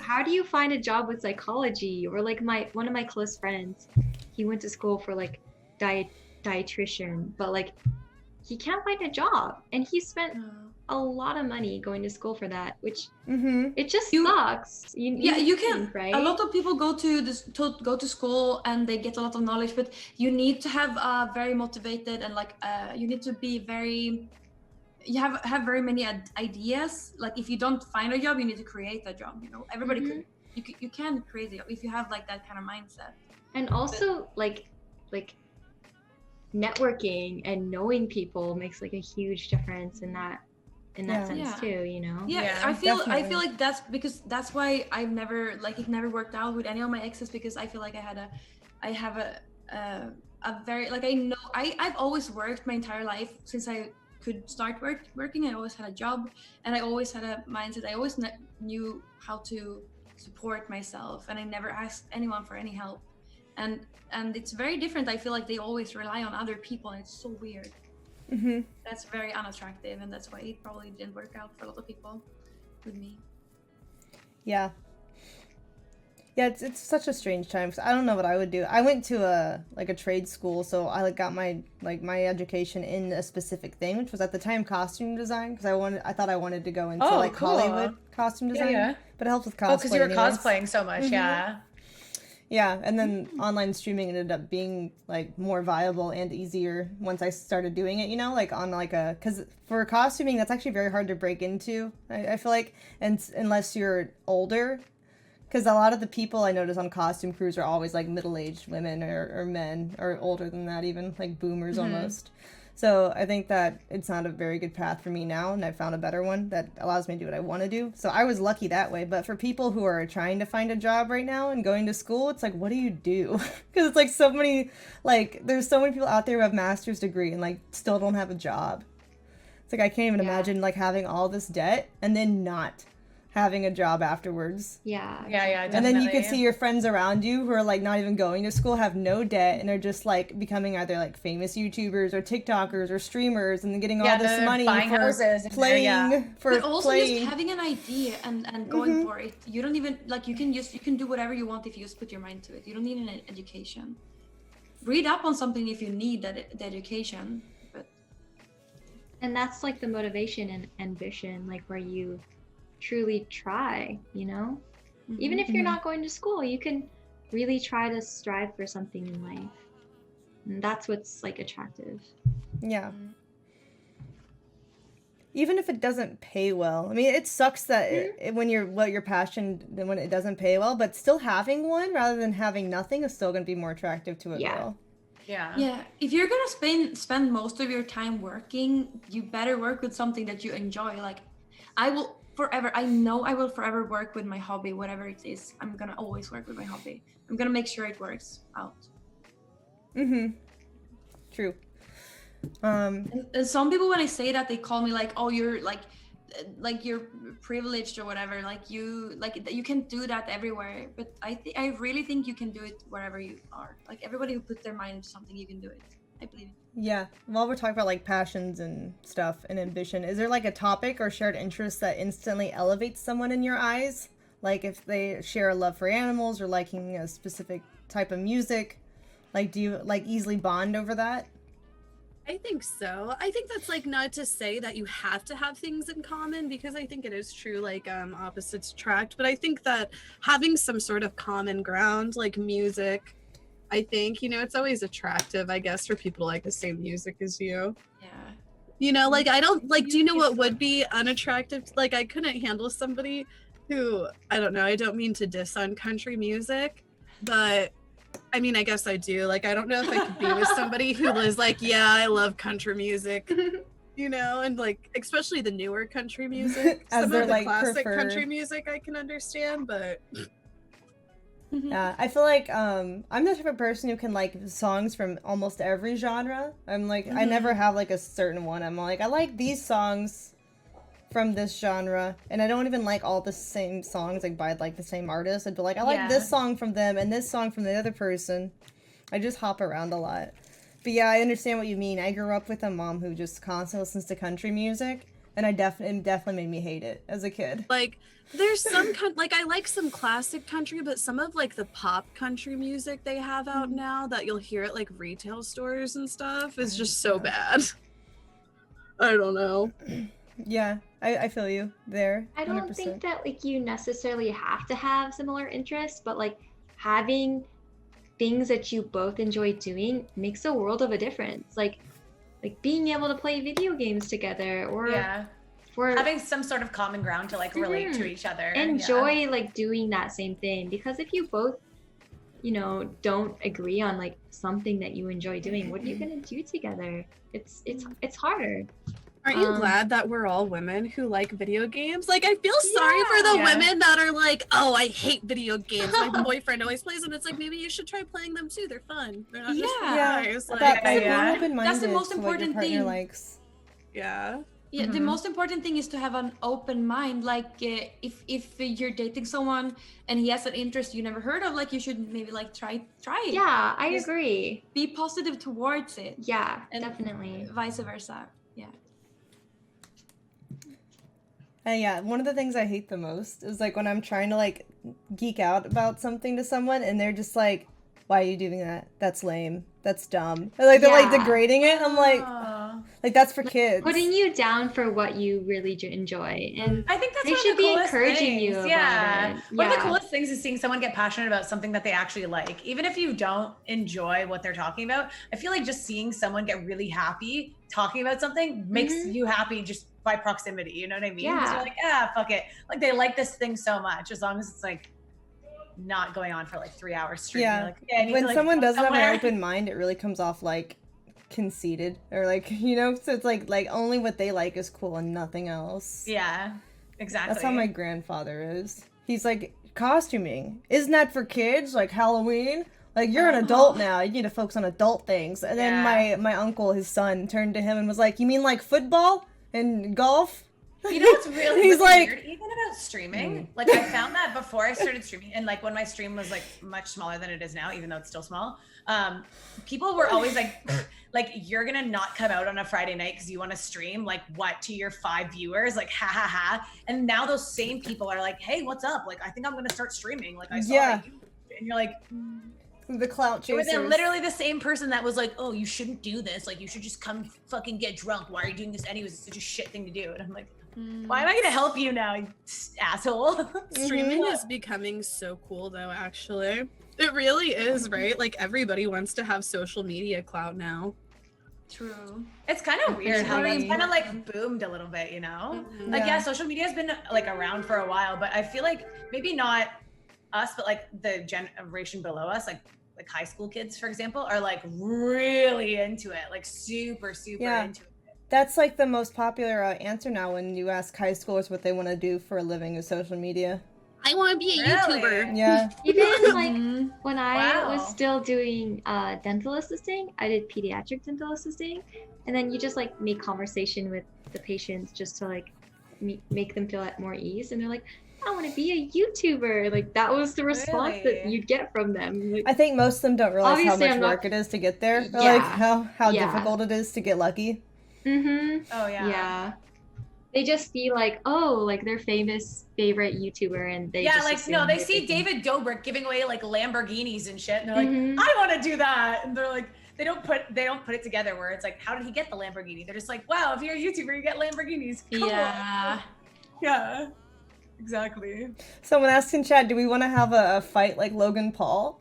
how do you find a job with psychology? Or like one of my close friends, he went to school for like dietitian, but like he can't find a job, and he spent a lot of money going to school for that, which it just sucks. You can, right? A lot of people go to school and they get a lot of knowledge, but you need to have very motivated and like you need to be very, you have very many ideas. Like if you don't find a job, you need to create a job, you know. Everybody could, you can create a job if you have like that kind of mindset. And also like networking and knowing people makes like a huge difference in that sense too, you know. I feel like that's because that's why I've never, like, it never worked out with any of my exes, because I feel like I have a very, like, I know I've always worked my entire life since I could start working. I always had a job, and I always had a mindset. I always knew how to support myself, and I never asked anyone for any help, and it's very different. I feel like they always rely on other people, and it's so weird. That's very unattractive, and that's why it probably didn't work out for a lot of people with me. Yeah, it's such a strange time, because I don't know what I would do. I went to a trade school, so I like got my education in a specific thing, which was at the time costume design, because I thought I wanted to go into Hollywood costume design, but it helps with cosplay. Because you were cosplaying so much, Yeah, and then online streaming ended up being like more viable and easier once I started doing it, you know, like on like because for costuming, that's actually very hard to break into, I feel like, and unless you're older, because a lot of the people I notice on costume crews are always like middle-aged women or men, or older than that even, like boomers almost. So I think that it's not a very good path for me now, and I found a better one that allows me to do what I want to do. So I was lucky that way. But for people who are trying to find a job right now and going to school, it's like, what do you do? Because it's like so many, like, there's so many people out there who have master's degree and like still don't have a job. It's like, I can't even imagine like having all this debt and then not having a job afterwards. Yeah, definitely. And then you could see your friends around you who are like not even going to school, have no debt, and are just like becoming either like famous YouTubers or TikTokers or streamers, and then getting all this money for playing. But also just having an idea and going for it. You don't even like, you can do whatever you want if you just put your mind to it. You don't need an education. Read up on something if you need the education. And that's like the motivation and ambition, like where you truly try, you know. Even if you're not going to school, you can really try to strive for something in life, and that's what's like attractive. Even if it doesn't pay well, I mean, it sucks that when you're your passion, then when it doesn't pay well, but still having one rather than having nothing is still going to be more attractive to a girl. If you're gonna spend most of your time working, you better work with something that you enjoy. Like, I know I will forever work with my hobby, whatever it is. I'm gonna always work with my hobby. I'm gonna make sure it works out. True. And some people, when I say that, they call me like, oh, you're like you're privileged or whatever. Like you can do that everywhere. But I really think you can do it wherever you are. Like, everybody who puts their mind into something, you can do it. I believe it. Yeah. While we're talking about like passions and stuff and ambition, is there like a topic or shared interest that instantly elevates someone in your eyes? Like if they share a love for animals or liking a specific type of music, like do you like easily bond over that? I think so. I think that's like not to say that you have to have things in common, because I think it is true, like opposites attract, but I think that having some sort of common ground, like music, I think, you know, it's always attractive, I guess, for people to like the same music as you. Yeah. You know, like I don't like, do you know what would be unattractive? Like I couldn't handle somebody who, I don't know, I don't mean to diss on country music, but I mean, I guess I do. Like, I don't know if I could be with somebody who was like, yeah, I love country music, you know, and like, especially the newer country music. As Some their, of the like, classic preferred. country music I can understand, but Yeah, I feel like I'm the type of person who can like songs from almost every genre. I'm like, I never have like a certain one. I'm like, I like these songs from this genre, and I don't even like all the same songs like by like the same artist. I'd be like, I like this song from them and this song from the other person. I just hop around a lot. But yeah, I understand what you mean. I grew up with a mom who just constantly listens to country music, and it definitely made me hate it as a kid. like, there's some like, I like some classic country, but some of like the pop country music they have out now that you'll hear at like retail stores and stuff is just so bad. I don't know. Yeah, I feel you there. I don't 100%. think that like you necessarily have to have similar interests, but like having things that you both enjoy doing makes a world of a difference. Like being able to play video games together, or for having some sort of common ground to like relate to each other. Enjoy like doing that same thing, because if you both, you know, don't agree on like something that you enjoy doing, what are you gonna do together? It's harder. Aren't you glad that we're all women who like video games? Like, I feel sorry for the women that are like, oh, I hate video games. My boyfriend always plays them. It's like, maybe you should try playing them too. They're fun. They're not just guys. Like, That's the most important thing. Likes. Yeah, the most important thing is to have an open mind. Like, if you're dating someone and he has an interest you never heard of, like, you should maybe like try it. Yeah, I agree. Be positive towards it. Yeah, and definitely. Vice versa. Yeah. Yeah, one of the things I hate the most is like when I'm trying to like geek out about something to someone and they're just like, why are you doing that? That's lame. That's dumb. Or, like, they're like degrading it. I'm like that's for kids. Putting you down for what you really enjoy. And I think that's they should be encouraging you about it. One of the coolest things is seeing someone get passionate about something that they actually like. Even if you don't enjoy what they're talking about, I feel like just seeing someone get really happy talking about something makes you happy just by proximity. You know what I mean? Because you're like, fuck it. Like, they like this thing so much, as long as it's like not going on for like 3 hours straight. Yeah. Like, when to, someone doesn't have somewhere. an open mind, it really comes off like conceited, or like, you know, so it's like only what they like is cool and nothing else. Yeah, exactly. That's how my grandfather is. He's like, costuming, isn't that for kids? Like Halloween? Like, you're an adult now, you need to focus on adult things. And then my uncle, his son, turned to him and was like, you mean like football and golf? You know what's really He's like, weird? Even about streaming, like, I found that before I started streaming, and like when my stream was like much smaller than it is now, even though it's still small, people were always like, you're gonna not come out on a Friday night because you want to stream, like, what, to your 5 viewers, like, ha ha ha. And now those same people are like, hey, what's up? Like, I think I'm gonna start streaming. Like, I saw that you, and you're like, the clout chasers. They're literally the same person that was like, oh, you shouldn't do this. Like, you should just come fucking get drunk. Why are you doing this anyways? It's such a shit thing to do. And I'm like, why am I gonna help you now, you asshole? Streaming is becoming so cool though, actually. It really is, right? Like, everybody wants to have social media clout now. True. It's kind of weird how it's kind of like boomed a little bit, you know? Like, yeah, social media has been like around for a while, but I feel like maybe not us, but like the generation below us, like high school kids, for example, are like really into it, like super into it. That's like the most popular answer now when you ask high schoolers what they want to do for a living is social media. I want to be a YouTuber. Yeah. Even like when I was still doing dental assisting, I did pediatric dental assisting, and then you just like make conversation with the patients just to like make them feel at more ease, and they're like, I want to be a YouTuber. Like, that was the response that you'd get from them. Like, I think most of them don't realize how much work it is to get there, or like how difficult it is to get lucky. Oh yeah. Yeah. They just see like, oh, like their favorite YouTuber, and they just like, no, they see David Dobrik giving away like Lamborghinis and shit, and they're like, I want to do that, and they're like, they don't put it together where it's like, how did he get the Lamborghini? They're just like, wow, if you're a YouTuber, you get Lamborghinis. Cool. Yeah. Exactly. Someone asked in chat, do we want to have a fight like Logan Paul?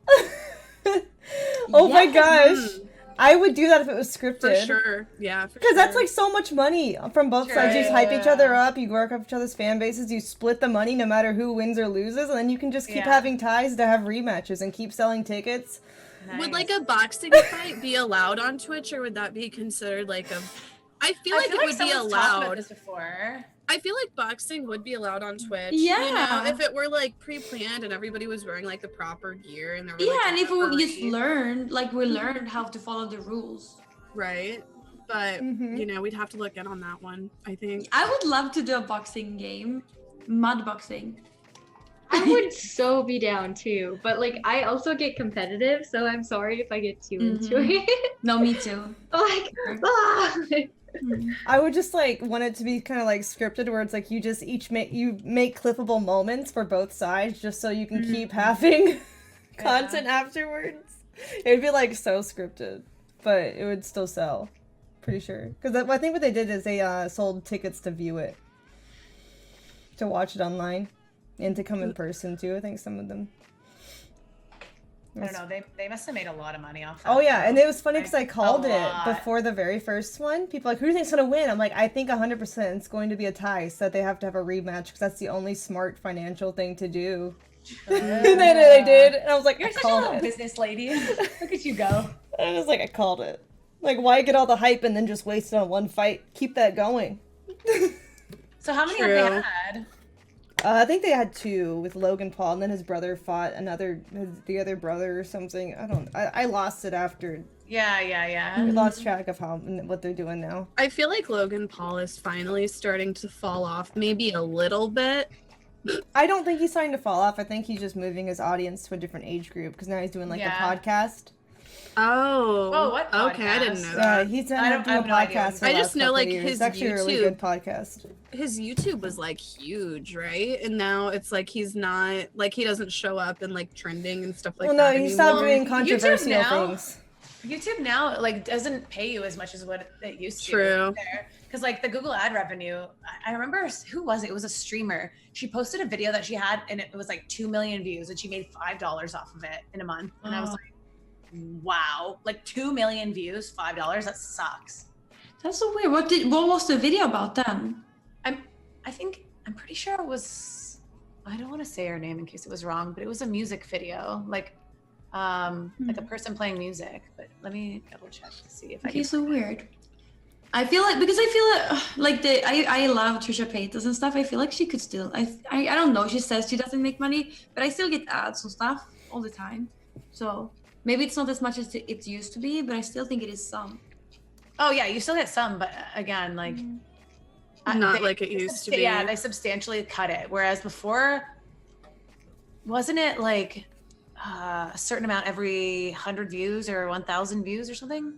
Oh my gosh. I would do that if it was scripted. For sure. Yeah, for Because sure. that's like so much money from both sides. You just hype each other up, you work up each other's fan bases, you split the money no matter who wins or loses, and then you can just keep having ties to have rematches and keep selling tickets. Nice. Would like a boxing fight be allowed on Twitch, or would that be considered like a... I feel like it would be allowed. About this before. I feel like boxing would be allowed on Twitch. Yeah. You know, if it were like pre-planned and everybody was wearing like the proper gear and there were and if we just learned, like we learned how to follow the rules. Right. But you know, we'd have to look in on that one, I think. I would love to do a boxing game. Mud boxing. I would so be down too, but like I also get competitive, so I'm sorry if I get too into it. No, me too. Like, I would just like want it to be kind of like scripted, where it's like you just make clippable moments for both sides, just so you can keep having content afterwards. It would be like so scripted, but it would still sell, pretty sure. Because I think what they did is they sold tickets to view it, to watch it online, and to come in person too. I think some of them. I don't know. They must have made a lot of money off that. Oh yeah, and it was funny because I called it before the very first one. People were like, who do you think's gonna win? I'm like, I think 100% it's going to be a tie, so that they have to have a rematch because that's the only smart financial thing to do. And then they did, and I was like, you're such a little business lady. Look at you go. I was like, I called it. Like, why get all the hype and then just waste it on one fight? Keep that going. So how many have they had? I think they had 2 with Logan Paul, and then his brother fought the other brother or something. I lost it after. Yeah. We lost track of what they're doing now. I feel like Logan Paul is finally starting to fall off, maybe a little bit. I don't think he's starting to fall off. I think he's just moving his audience to a different age group because now he's doing like a podcast. Oh, what? Okay, I didn't know that. He's doing a podcast. I just know like his it's actually YouTube, a really good podcast. His YouTube was like huge, right? And now it's like he's not like he doesn't show up in like trending and stuff like that. Well, no, he stopped doing controversial things. YouTube now like doesn't pay you as much as what it used to. True. Because like the Google ad revenue, I remember who was it? It was a streamer. She posted a video that she had and it was like 2 million views and she made $5 off of it in a month. And I was like, wow, like 2 million views, $5. That sucks. That's so weird. What was the video about then? I'm pretty sure it was. I don't want to say her name in case it was wrong, but it was a music video, like a person playing music. But let me double check to see if I can. So weird. I feel like I love Trisha Paytas and stuff. I feel like she could still. I don't know. She says she doesn't make money, but I still get ads and stuff all the time. So maybe it's not as much as it used to be, but I still think it is some. Oh yeah, you still get some, but again, like not like it used to be. Yeah, they substantially cut it. Whereas before, wasn't it like a certain amount every 100 views or 1,000 views or something?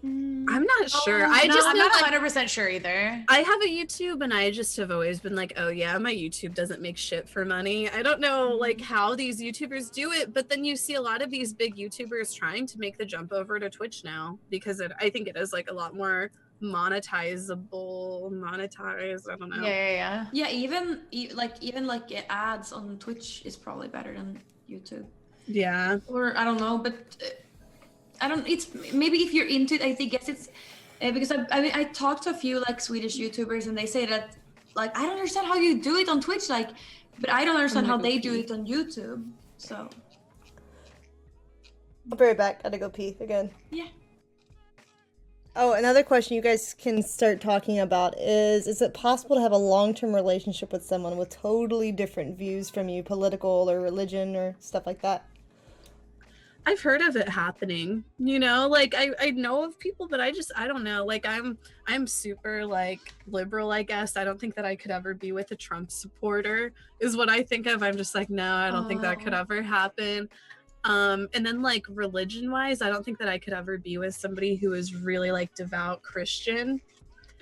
I'm not sure. I'm not 100% sure either. I have a YouTube and I just have always been like, oh yeah, my YouTube doesn't make shit for money. I don't know like how these YouTubers do it, but then you see a lot of these big YouTubers trying to make the jump over to Twitch now because I think it is like a lot more monetized, I don't know. Yeah. Yeah, even like ads on Twitch is probably better than YouTube. Yeah. Or I don't know, but it's maybe if you're into it, I guess it's because I talked to a few like Swedish YouTubers and they say that like I don't understand how you do it on Twitch, like, but I don't understand how they do it on YouTube. So I'll be right back. Gotta go pee again. Yeah. Oh, another question you guys can start talking about is it possible to have a long-term relationship with someone with totally different views from you, political or religion or stuff like that? I've heard of it happening, you know, like I know of people, but I don't know. Like I'm super like liberal, I guess. I don't think that I could ever be with a Trump supporter is what I think of. I'm just like, no, I don't think that could ever happen. And then like religion wise, I don't think that I could ever be with somebody who is really like devout Christian.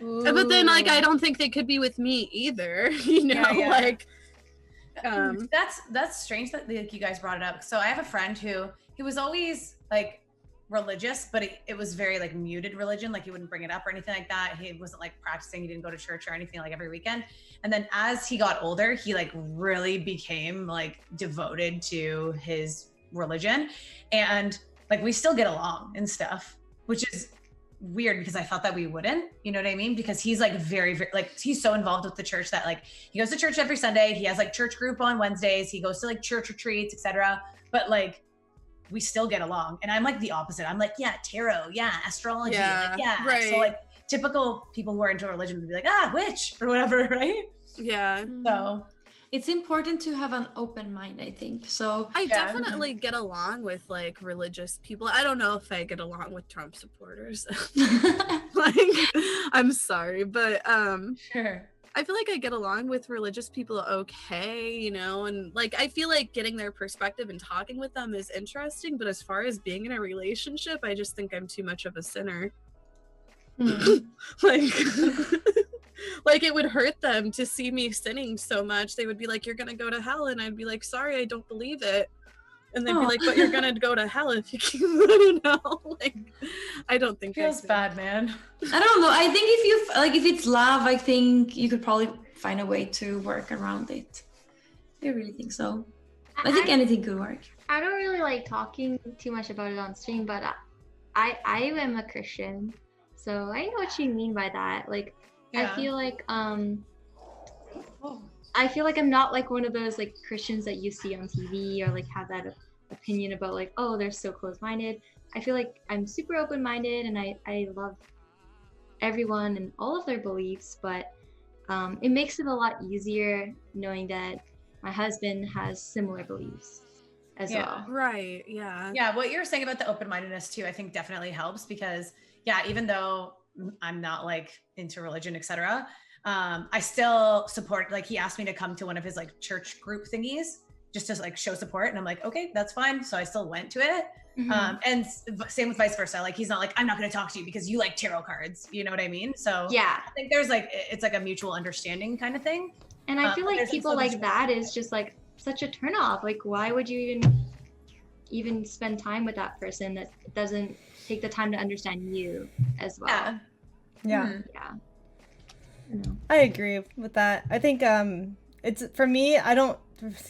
Ooh. But then like, I don't think they could be with me either, you know, like, that's strange that like, you guys brought it up. So I have a friend who he was always like religious, but it was very like muted religion. Like he wouldn't bring it up or anything like that. He wasn't like practicing. He didn't go to church or anything like every weekend. And then as he got older, he like really became like devoted to his religion. And like we still get along and stuff, which is weird because I thought that we wouldn't, you know what I mean? Because he's like very, very, like he's so involved with the church that like he goes to church every Sunday. He has like church group on Wednesdays. He goes to like church retreats, etc. But like we still get along. And I'm like the opposite. I'm like, yeah, tarot, yeah, astrology, like, yeah. Right. So like typical people who are into religion would be like, ah, witch or whatever, right? Yeah. So it's important to have an open mind, I think. So I definitely get along with like religious people. I don't know if I get along with Trump supporters. Like, I'm sorry, but sure. I feel like I get along with religious people okay, you know, and like I feel like getting their perspective and talking with them is interesting, but as far as being in a relationship, I just think I'm too much of a sinner. Like like it would hurt them to see me sinning so much. They would be like, you're gonna go to hell, and I'd be like, sorry, I don't believe it. And they'd be like, but you're gonna go to hell if you keep, I don't know. Like, I don't think feels bad, man. I don't know. I think if you like, if it's love, I think you could probably find a way to work around it. I really think so. I think anything could work. I don't really like talking too much about it on stream, but I am a Christian, so I know what you mean by that. Like, I feel like I'm not like one of those like Christians that you see on TV or like have that opinion about like, oh, they're so close-minded. I feel like I'm super open-minded and I love everyone and all of their beliefs, but it makes it a lot easier knowing that my husband has similar beliefs as well. Right. Yeah. Yeah. What you're saying about the open-mindedness too, I think definitely helps because even though I'm not like into religion, etc. I still support, like he asked me to come to one of his like church group thingies just to like show support. And I'm like, okay, that's fine. So I still went to it. And same with vice versa. Like, he's not like, I'm not going to talk to you because you like tarot cards. You know what I mean? So yeah, I think there's like, it's like a mutual understanding kind of thing. And I feel like people like that is just like such a turnoff. Like, why would you even spend time with that person that doesn't take the time to understand you as well? Yeah. Yeah. I agree with that. I think it's, for me, I don't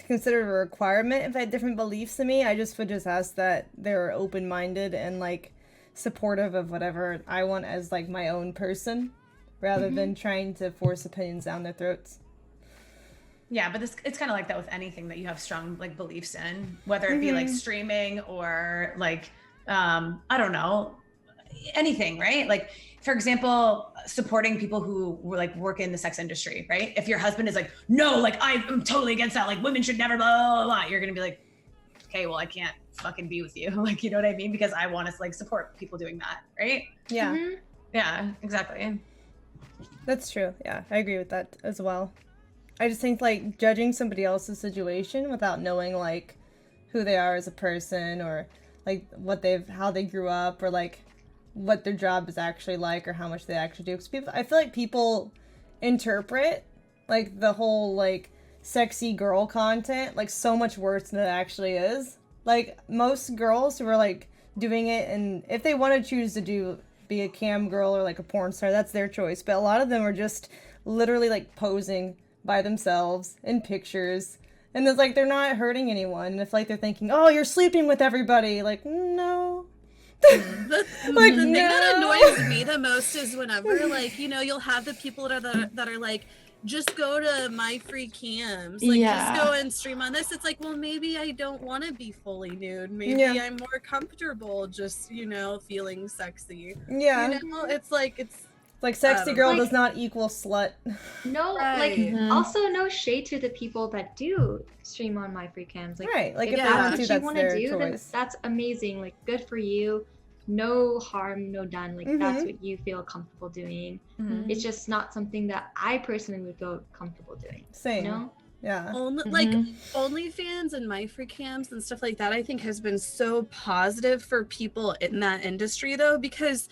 consider it a requirement if they had different beliefs than me. I just would just ask that they're open-minded and like supportive of whatever I want as like my own person, rather than trying to force opinions down their throats. Yeah, but it's kind of like that with anything that you have strong like beliefs in, whether it be like streaming or like I don't know, anything, right? Like, for example, supporting people who were like work in the sex industry, right? If your husband is like, no, like I'm totally against that, like women should never blah, blah, blah, you're gonna be like, okay, well, I can't fucking be with you. Like, you know what I mean? Because I want to like support people doing that, right? Yeah. Yeah, exactly. That's true. Yeah, I agree with that as well. I just think like judging somebody else's situation without knowing like who they are as a person or like how they grew up or like what their job is actually like or how much they actually do. Because I feel like people interpret like the whole like sexy girl content like so much worse than it actually is. Like, most girls who are like doing it, and if they want to choose to be a cam girl or like a porn star, that's their choice. But a lot of them are just literally like posing by themselves in pictures, and it's like they're not hurting anyone. And if like they're thinking, oh, you're sleeping with everybody, like, no. The thing that annoys me the most is whenever like, you know, you'll have the people that are like, just go to my free cams, like just go and stream on this. It's like, well, maybe I don't want to be fully nude. Maybe I'm more comfortable just, you know, feeling sexy. Yeah. You know, it's like sexy girl does not equal slut. No, like also no shade to the people that do stream on my free cams. Like, right, like if that's what they you want to do, then choice. that's amazing. Like, good for you. No harm, no done. Like, that's what you feel comfortable doing. It's just not something that I personally would go comfortable doing. Same. You know? Yeah. Like OnlyFans and my free cams and stuff like that, I think has been so positive for people in that industry though, because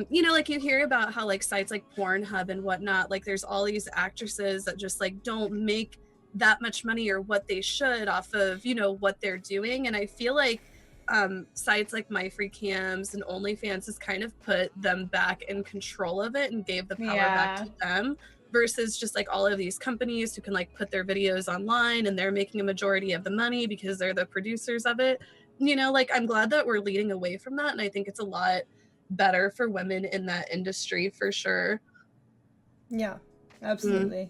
you know, like you hear about how like sites like Pornhub and whatnot, like there's all these actresses that just like don't make that much money or what they should off of, you know, what they're doing. And I feel like sites like my free cams and OnlyFans has kind of put them back in control of it and gave the power back to them, versus just like all of these companies who can like put their videos online and they're making a majority of the money because they're the producers of it. you know, like, I'm glad that we're leading away from that, and I think it's a lot better for women in that industry for sure. Yeah, absolutely.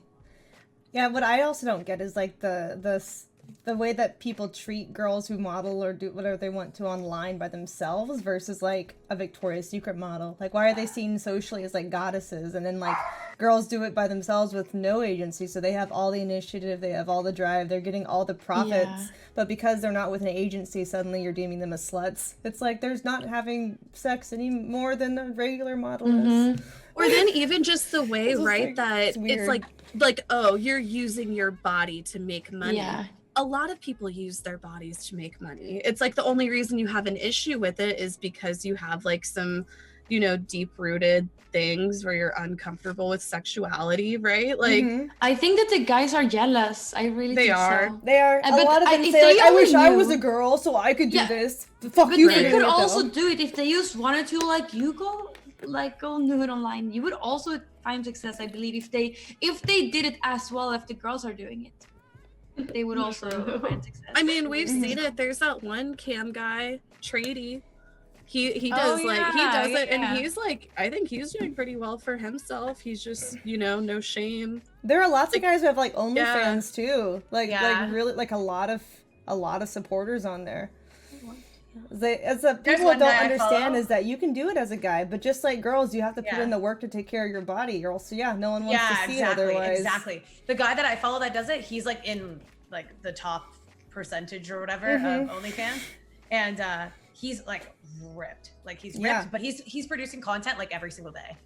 Yeah, what I also don't get is like the way that people treat girls who model or do whatever they want to online by themselves versus like a Victoria's Secret model. Like, why are they seen socially as like goddesses, and then like girls do it by themselves with no agency, so they have all the initiative, they have all the drive, they're getting all the profits, but because they're not with an agency, suddenly you're deeming them as sluts. It's like there's not having sex any more than a regular model is. Or then even just the way, right, like, that it's like, oh, you're using your body to make money. Yeah. A lot of people use their bodies to make money. It's like the only reason you have an issue with it is because you have like some, you know, deep-rooted things where you're uncomfortable with sexuality, right? Like, I think that the guys are jealous. I really think so. They are. A but lot of them if say, they like, I wish only I knew- was a girl so I could do Yeah. this. Fuck But you. they for could doing it, also though. do it if they just wanted to, like you go nude online. You would also find success, I believe, if they did it as well as the girls are doing it. They would also find success. I mean, we've seen it. There's that one cam guy, Trady. He does he does it, and he's like, I think he's doing pretty well for himself. He's just, you know, no shame. There are lots of guys who have like OnlyFans too. Like really like a lot of supporters on there. People don't understand is that you can do it as a guy, but just like girls, you have to put in the work to take care of your body, or else no one wants to see it otherwise. Exactly. The guy that I follow that does it, he's like in like the top percentage or whatever of OnlyFans, and he's like ripped. Like he's ripped, but he's producing content like every single day.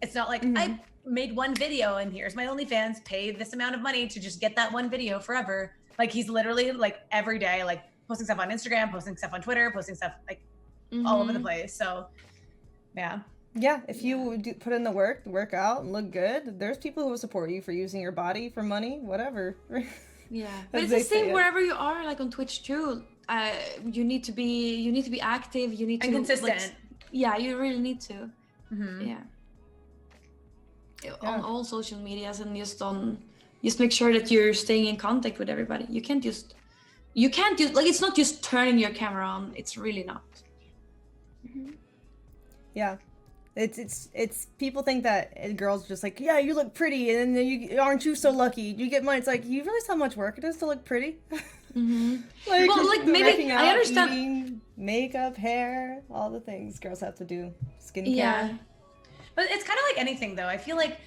It's not like I made one video and here's my OnlyFans, pay this amount of money to just get that one video forever. Like he's literally like every day like posting stuff on Instagram, posting stuff on Twitter, posting stuff like all over the place. So yeah, if you put in the work out and look good, there's people who will support you for using your body for money, whatever. Yeah, but it's the same wherever you are, like on Twitch too. You need to be active. You need to be consistent. You really need to. On all social medias, and just make sure that you're staying in contact with everybody. You can't just like, it's not just turning your camera on. It's really not. Yeah. It's people think that girls are just like, yeah, you look pretty, and then aren't you so lucky? You get money. It's like, you realize how much work it is to look pretty? Like, well, like maybe I understand. Eating, makeup, hair, all the things girls have to do. Skincare. Yeah. But it's kind of like anything though. I feel like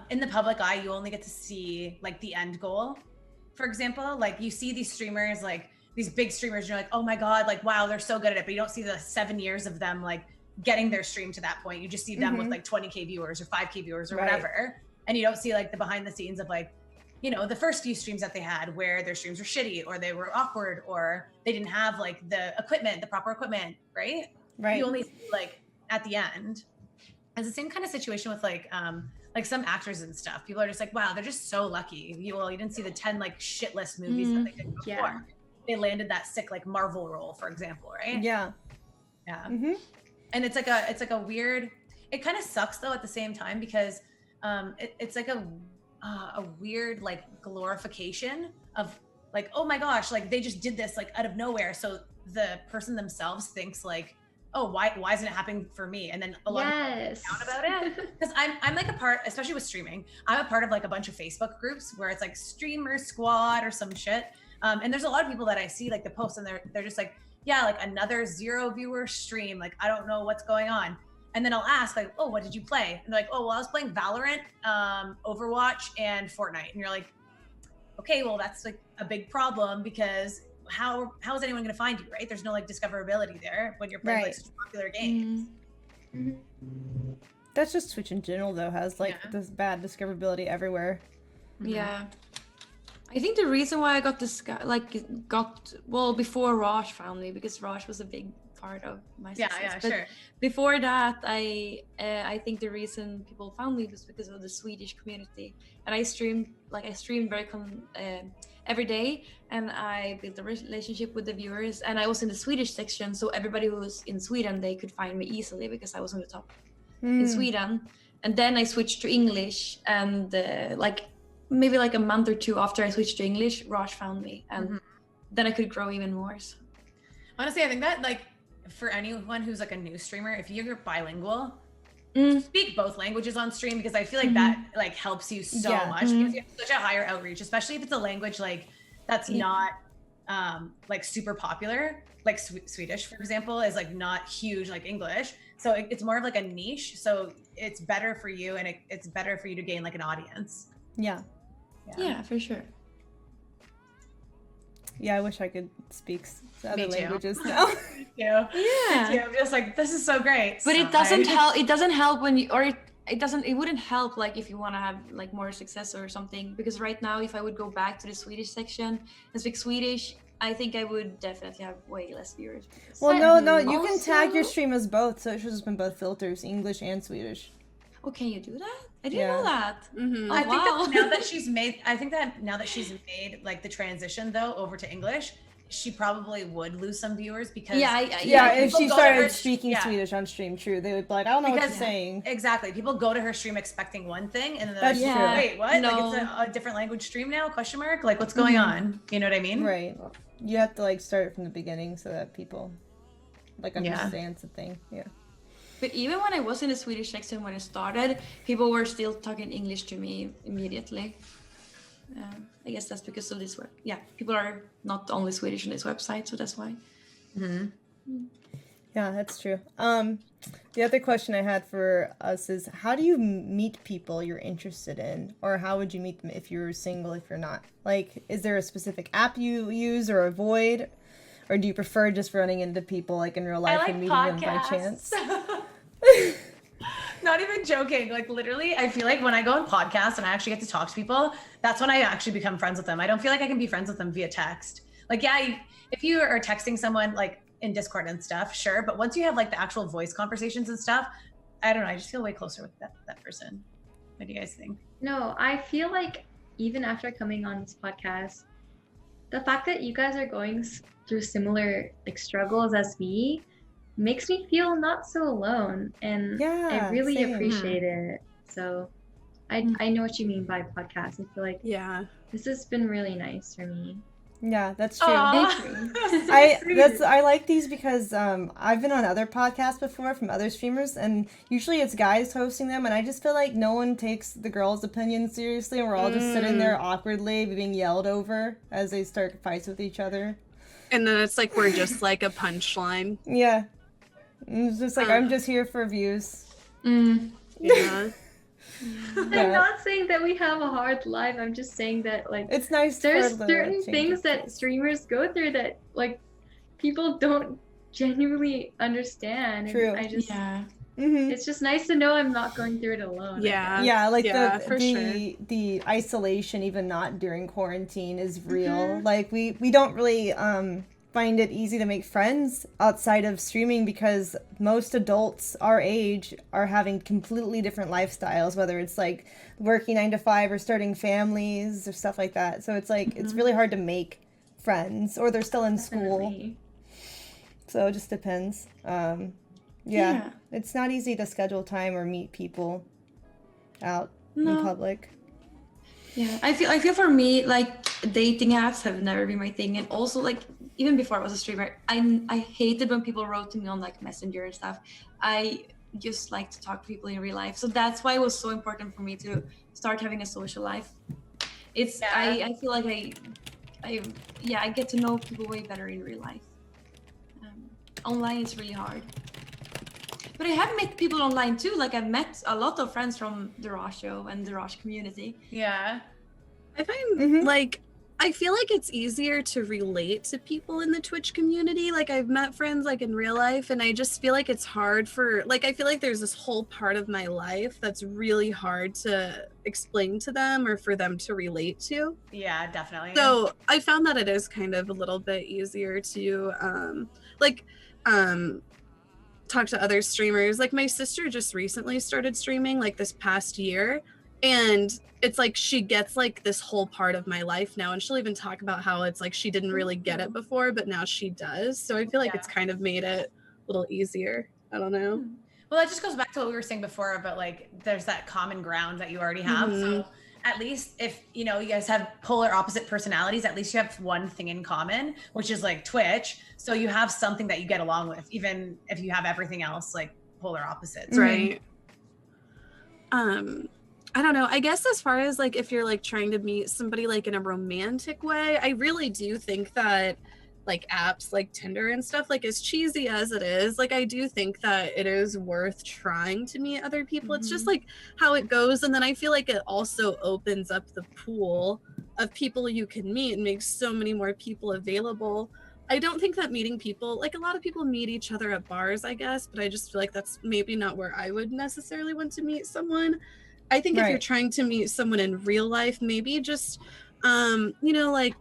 in the public eye, you only get to see like the end goal. For example, like you see these streamers, like these big streamers, and you're like, oh my God, like, wow, they're so good at it. But you don't see the 7 years of them like getting their stream to that point. You just see them with like 20K viewers or 5K viewers or whatever. And you don't see like the behind the scenes of like, you know, the first few streams that they had where their streams were shitty or they were awkward or they didn't have like the proper equipment, right? Right. You only see like at the end. It's the same kind of situation with like some actors and stuff. People are just like, wow, they're just so lucky. You didn't see the 10 like shitless movies that they did before. Yeah. They landed that sick like Marvel role, for example, right? Yeah. Yeah. And it's like a weird. It kind of sucks though at the same time because it's like a weird like glorification of like, oh my gosh, like they just did this like out of nowhere. So the person themselves thinks like, oh, why isn't it happening for me? And then a lot of people down about it. Because I'm like a part, especially with streaming, I'm a part of like a bunch of Facebook groups where it's like streamer squad or some shit. And there's a lot of people that I see like the posts and they're just like, yeah, like another 0 viewer stream. Like, I don't know what's going on. And then I'll ask like, oh, what did you play? And they're like, oh, well, I was playing Valorant, Overwatch, and Fortnite. And you're like, okay, well, that's like a big problem because how is anyone going to find you, right? There's no like discoverability there when you're playing like such popular games. That's just Twitch in general though, has like this bad discoverability everywhere. Yeah. I think the reason why I got before Raj found me, because Raj was a big part of my success. Yeah, but sure. Before that, I think the reason people found me was because of the Swedish community, and I streamed very every day, and I built a relationship with the viewers, and I was in the Swedish section, so everybody who was in Sweden, they could find me easily because I was on the top in Sweden. And then I switched to English, and maybe like a month or two after I switched to English, Raj found me, and then I could grow even more. So. Honestly, I think that like for anyone who's like a new streamer, if you're bilingual, speak both languages on stream, because I feel like that like helps you so much. Gives you such a higher outreach, especially if it's a language like that's not like super popular. Like Swedish, for example, is like not huge like English, so it's more of like a niche. So it's better for you, and it's better for you to gain like an audience. Yeah, for sure. Yeah, I wish I could speak other Me too. languages now. Yeah. I'm just like, this is so great. But it doesn't help. It doesn't help when you, or it doesn't. It wouldn't help like if you want to have like more success or something. Because right now, if I would go back to the Swedish section and speak Swedish, I think I would definitely have way less viewers. Well, no, you can tag your stream as both, so it should just been both filters, English and Swedish. Oh, can you do that? I didn't know that. Mm-hmm. Oh, I think that now that she's made like the transition though over to English, she probably would lose some viewers because if she started speaking Swedish on stream, true, they would be like, I don't know what you're saying. Exactly, people go to her stream expecting one thing, and then that's like, true. Wait, what? No. Like it's a different language stream now? Question mark? Like what's going on? You know what I mean? Right. You have to like start from the beginning so that people like understand something. Yeah. But even when I was in the Swedish section when I started, people were still talking English to me immediately. I guess that's because of this work. Yeah, people are not only Swedish on this website, so that's why. Yeah, that's true. The other question I had for us is, how do you meet people you're interested in? Or how would you meet them if you're single, if you're not? Like, is there a specific app you use or avoid? Or do you prefer just running into people like in real life and meeting them by chance? Not even joking. Like literally, I feel like when I go on podcasts and I actually get to talk to people, that's when I actually become friends with them. I don't feel like I can be friends with them via text. Like, if you are texting someone like in Discord and stuff, sure. But once you have like the actual voice conversations and stuff, I don't know. I just feel way closer with that person. What do you guys think? No, I feel like even after coming on this podcast, the fact that you guys are going through similar like struggles as me makes me feel not so alone, and I really appreciate it. So I know what you mean by podcast. I feel like this has been really nice for me. Yeah, that's true. Thank you. I like these because I've been on other podcasts before from other streamers, and usually it's guys hosting them, and I just feel like no one takes the girls' opinion seriously, and we're all just sitting there awkwardly being yelled over as they start fights with each other. And then it's like we're just like a punchline. Yeah. It's just like, I'm just here for views. Yeah. I'm not saying that we have a hard life. I'm just saying that like it's nice. There's certain things that streamers go through that like people don't genuinely understand. True. And I just it's just nice to know I'm not going through it alone. The isolation, even not during quarantine, is real. Like we don't really find it easy to make friends outside of streaming because most adults our age are having completely different lifestyles, whether it's like working 9 to 5 or starting families or stuff like that. So it's like it's really hard to make friends, or they're still in school. So it just depends. It's not easy to schedule time or meet people out in public. Yeah, I feel for me, like dating apps have never been my thing, and also like even before I was a streamer, I hated when people wrote to me on like Messenger and stuff. I just like to talk to people in real life, so that's why it was so important for me to start having a social life. It's I feel like I get to know people way better in real life. Online it's really hard. But I have met people online too. Like I've met a lot of friends from the Raw show and the Raw community. Yeah. I find like, I feel like it's easier to relate to people in the Twitch community. Like I've met friends like in real life, and I just feel like it's hard for, like, I feel like there's this whole part of my life that's really hard to explain to them or for them to relate to. Yeah, definitely. So I found that it is kind of a little bit easier to talk to other streamers. Like my sister just recently started streaming like this past year, and it's like she gets like this whole part of my life now, and she'll even talk about how it's like she didn't really get it before, but now she does. So I feel like it's kind of made it a little easier. I don't know. Well, that just goes back to what we were saying before about like there's that common ground that you already have. So at least if, you know, you guys have polar opposite personalities, at least you have one thing in common, which is like Twitch. So you have something that you get along with, even if you have everything else like polar opposites. Right. I don't know. I guess as far as like if you're like trying to meet somebody like in a romantic way, I really do think that like apps like Tinder and stuff, like as cheesy as it is, like I do think that it is worth trying to meet other people. It's just like how it goes. And then I feel like it also opens up the pool of people you can meet and makes so many more people available. I don't think that meeting people, like a lot of people meet each other at bars, I guess, but I just feel like that's maybe not where I would necessarily want to meet someone. I think if you're trying to meet someone in real life, maybe just, you know, like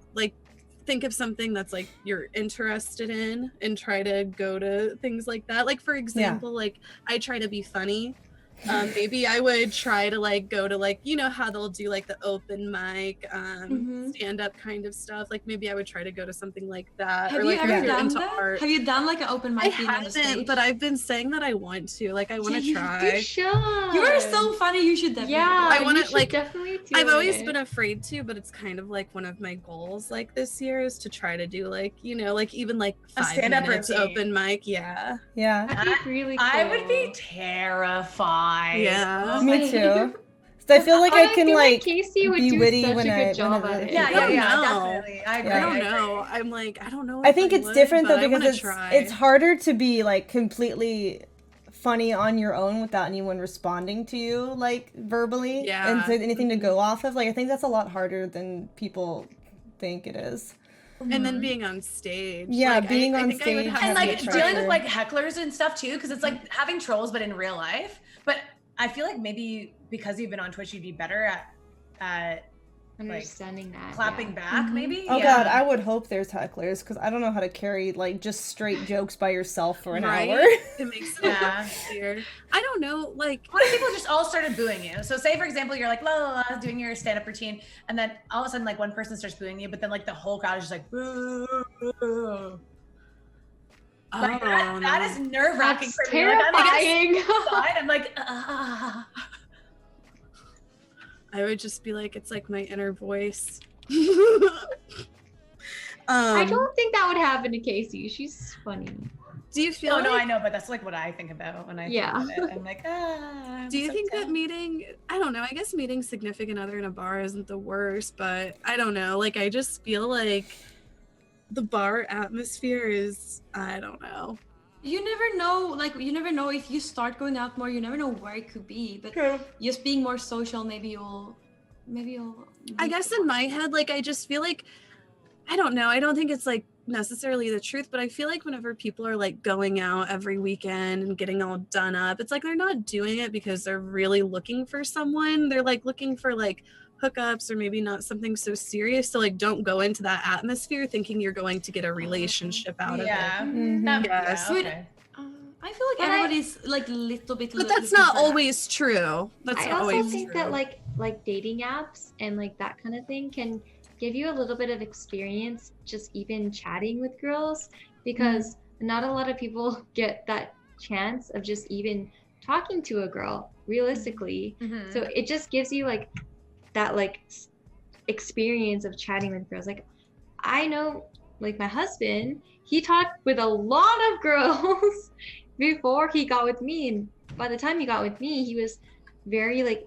think of something that's like you're interested in and try to go to things like that. Like, for example, like I try to be funny. Maybe I would try to like go to like, you know how they'll do like the open mic stand-up kind of stuff, like maybe I would try to go to something like that. Have or you like ever if you're done into that? art. Have you done like an open mic? I being on the haven't, stage? but I've been saying that I want to, like I want to try. You should. You are so funny. You should definitely. Yeah, I want you to should like definitely do I've always it. been afraid to, but it's kind of like one of my goals like this year is to try to do like, you know, like even like A 5 stand-up minutes routine. open mic. Yeah. That'd be really cool. I would be terrified. Yeah. Me too. So I feel like I can feel like Casey would be do witty such when a I good job when at I- it. Yeah, I don't know. definitely. I agree. Yeah. I don't agree. know. I'm like, I don't know. I if think it's would, different though but I because wanna it's try. it's harder to be like completely funny on your own without anyone responding to you like verbally and so anything to go off of. Like I think that's a lot harder than people think it is. And then being on stage. Yeah, like, being I on think I would stage have And has like the to dealing pressure. with like hecklers and stuff too, because it's like having trolls but in real life. But I feel like maybe because you've been on Twitch, you'd be better at Understanding that. clapping back, maybe. Oh God, I would hope there's hecklers because I don't know how to carry like just straight jokes by yourself for an hour. It makes it Yeah. easier. I don't know, like What if people just all started booing you? So say for example, you're like la la la doing your stand-up routine, and then all of a sudden like one person starts booing you, but then like the whole crowd is just like boo. Like, that is nerve-wracking That's for me. Like, terrifying. I'm like, I would just be like, it's like my inner voice. I don't think that would happen to Casey. She's funny. Do you feel no, like, I know, but that's like what I think about when I think about it. I'm like, I'm do you so think sad. that meeting, I don't know, I guess meeting significant other in a bar isn't the worst, but I don't know, like I just feel like the bar atmosphere is, I don't know. You never know, like you never know if you start going out more. You never know where it could be, but just being more social, maybe you'll. I guess in my head, like I just feel like, I don't know. I don't think it's like necessarily the truth, but I feel like whenever people are like going out every weekend and getting all done up, it's like they're not doing it because they're really looking for someone. They're like looking for like hookups or maybe not something so serious. So like don't go into that atmosphere thinking you're going to get a relationship out of it. Yes. Okay. I feel like everybody's like little bit. But that's not always true. That's I not also always think true. that like dating apps and like that kind of thing can give you a little bit of experience just even chatting with girls, because not a lot of people get that chance of just even talking to a girl realistically. So it just gives you like that like experience of chatting with girls. Like I know like my husband, he talked with a lot of girls before he got with me, and by the time he got with me, he was very like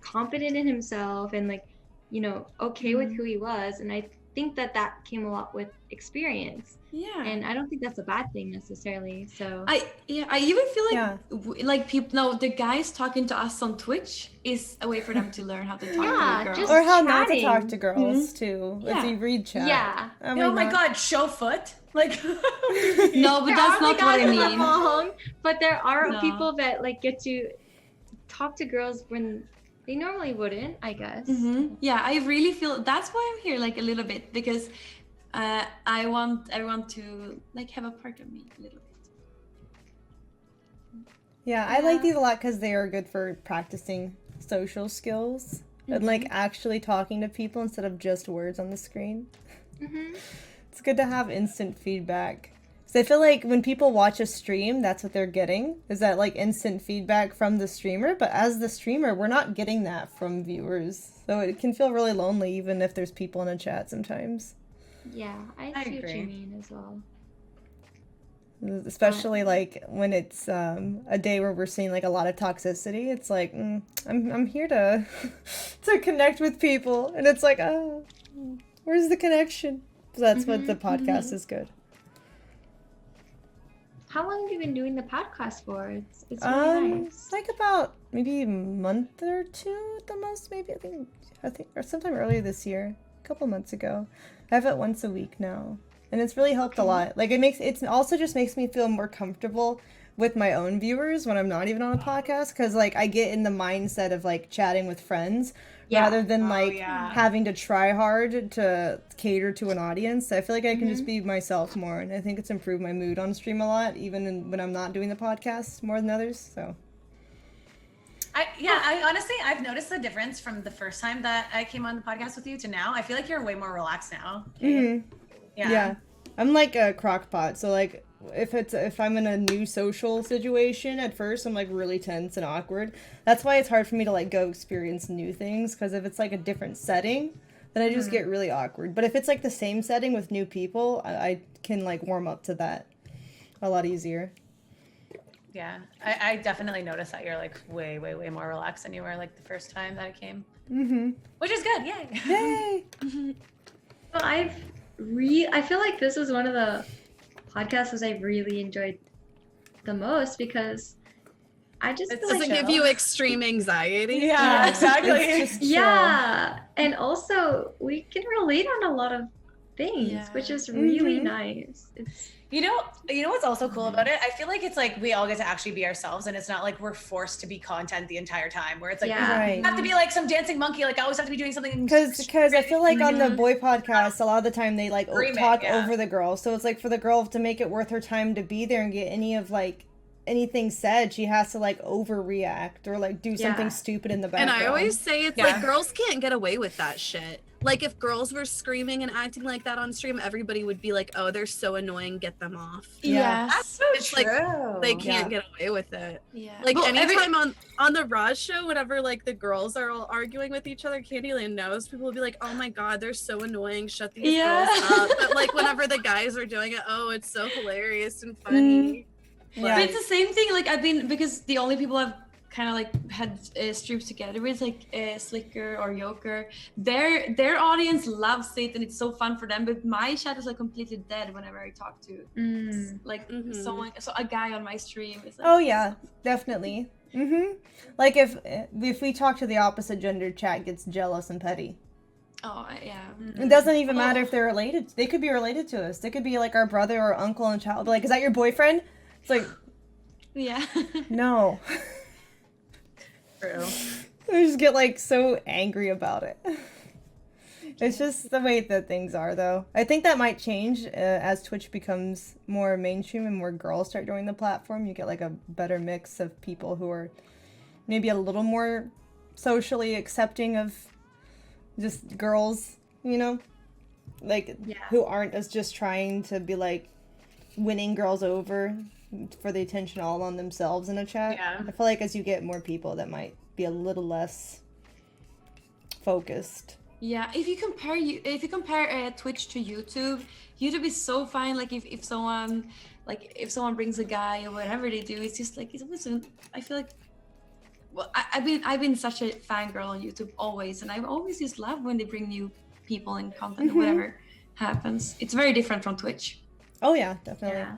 confident in himself and like, you know, okay with who he was. And I think that came a lot with experience. Yeah. And I don't think that's a bad thing necessarily. So I even feel like like people know the guys talking to us on Twitch is a way for them to learn how to talk to girls. just Or how not to chatting. talk to girls too. If you read chat. Yeah. Oh my God, show foot. Like No, but that's not what I mean. Wrong, but there are No. people that like get to talk to girls when they normally wouldn't, I guess. Yeah, I really feel that's why I'm here like a little bit, because I want everyone to like have a part of me a little bit. Yeah, I like these a lot because they are good for practicing social skills and like actually talking to people instead of just words on the screen. It's good to have instant feedback. So I feel like when people watch a stream, that's what they're getting, is that like instant feedback from the streamer. But as the streamer, we're not getting that from viewers. So it can feel really lonely even if there's people in a chat sometimes. Yeah, I see what you mean as well. Especially like when it's a day where we're seeing like a lot of toxicity. It's like, I'm here to to connect with people. And it's like, oh, where's the connection? So that's what the podcast is good. How long have you been doing the podcast for? It's really nice. Like about maybe a month or two at the most, maybe. I think, or sometime earlier this year, a couple months ago. I have it once a week now, and it's really helped a lot. Like it also just makes me feel more comfortable with my own viewers when I'm not even on a podcast, because like I get in the mindset of like chatting with friends. Rather than having to try hard to cater to an audience. I feel like I can just be myself more, and I think it's improved my mood on stream a lot, even when I'm not doing the podcast more than others. So I honestly, I've noticed the difference from the first time that I came on the podcast with you to now. I feel like you're way more relaxed now. Yeah, I'm like a crock pot, so like if I'm in a new social situation at first, I'm like really tense and awkward. That's why it's hard for me to like go experience new things, because if it's like a different setting, then I just get really awkward. But if it's like the same setting with new people, I can like warm up to that a lot easier. Yeah, I definitely noticed that you're like way more relaxed than you were like the first time that I came. Which is good. Yay. Well, I feel like this is one of the podcasts I've really enjoyed the most, because I just it feel doesn't like give you extreme anxiety. Yeah, exactly. Yeah, and also we can relate on a lot of things, which is really nice. It's you know what's also cool about it? I feel like it's like we all get to actually be ourselves, and it's not like we're forced to be content the entire time, where it's like we have to be like some dancing monkey, like I always have to be doing something. Because I feel like on the boy podcast, a lot of the time they like talk over the girl, so it's like for the girl to make it worth her time to be there and get anything said, she has to like overreact or like do something stupid in the background. And I always say it's like girls can't get away with that shit. Like if girls were screaming and acting like that on stream, everybody would be like, "Oh, they're so annoying, get them off." Yeah, that's so true. Like they can't get away with it. Yeah, like anytime on the Raj show, whenever like the girls are all arguing with each other, Candyland knows people will be like, "Oh my god, they're so annoying, shut these girls up." But like whenever the guys are doing it, oh, it's so hilarious and funny. But it's the same thing. Like because the only people I've kind of like had streams together with, like Slicker or Joker, their audience loves it and it's so fun for them. But my chat is like completely dead whenever I talk to like someone, so a guy on my stream is like, oh yeah, definitely. Like if we talk to the opposite gender, chat gets jealous and petty. Oh yeah. It doesn't even matter if they're related. They could be related to us. They could be like our brother or uncle and child. But like, is that your boyfriend? It's like, yeah. No. True. I just get like so angry about it. It's just the way that things are, though. I think that might change as Twitch becomes more mainstream and more girls start joining the platform. You get like a better mix of people who are maybe a little more socially accepting of just girls, you know? Like, who aren't as just trying to be like winning girls over for the attention all on themselves in a chat. Yeah. I feel like as you get more people, that might be a little less focused. Yeah, if you compare Twitch to YouTube is so fine. Like if someone brings a guy or whatever they do, it's just like it's always. I feel like, well, I've been such a fangirl on YouTube always, and I've always just loved when they bring new people and content or whatever happens. It's very different from Twitch. Oh yeah, definitely. Yeah.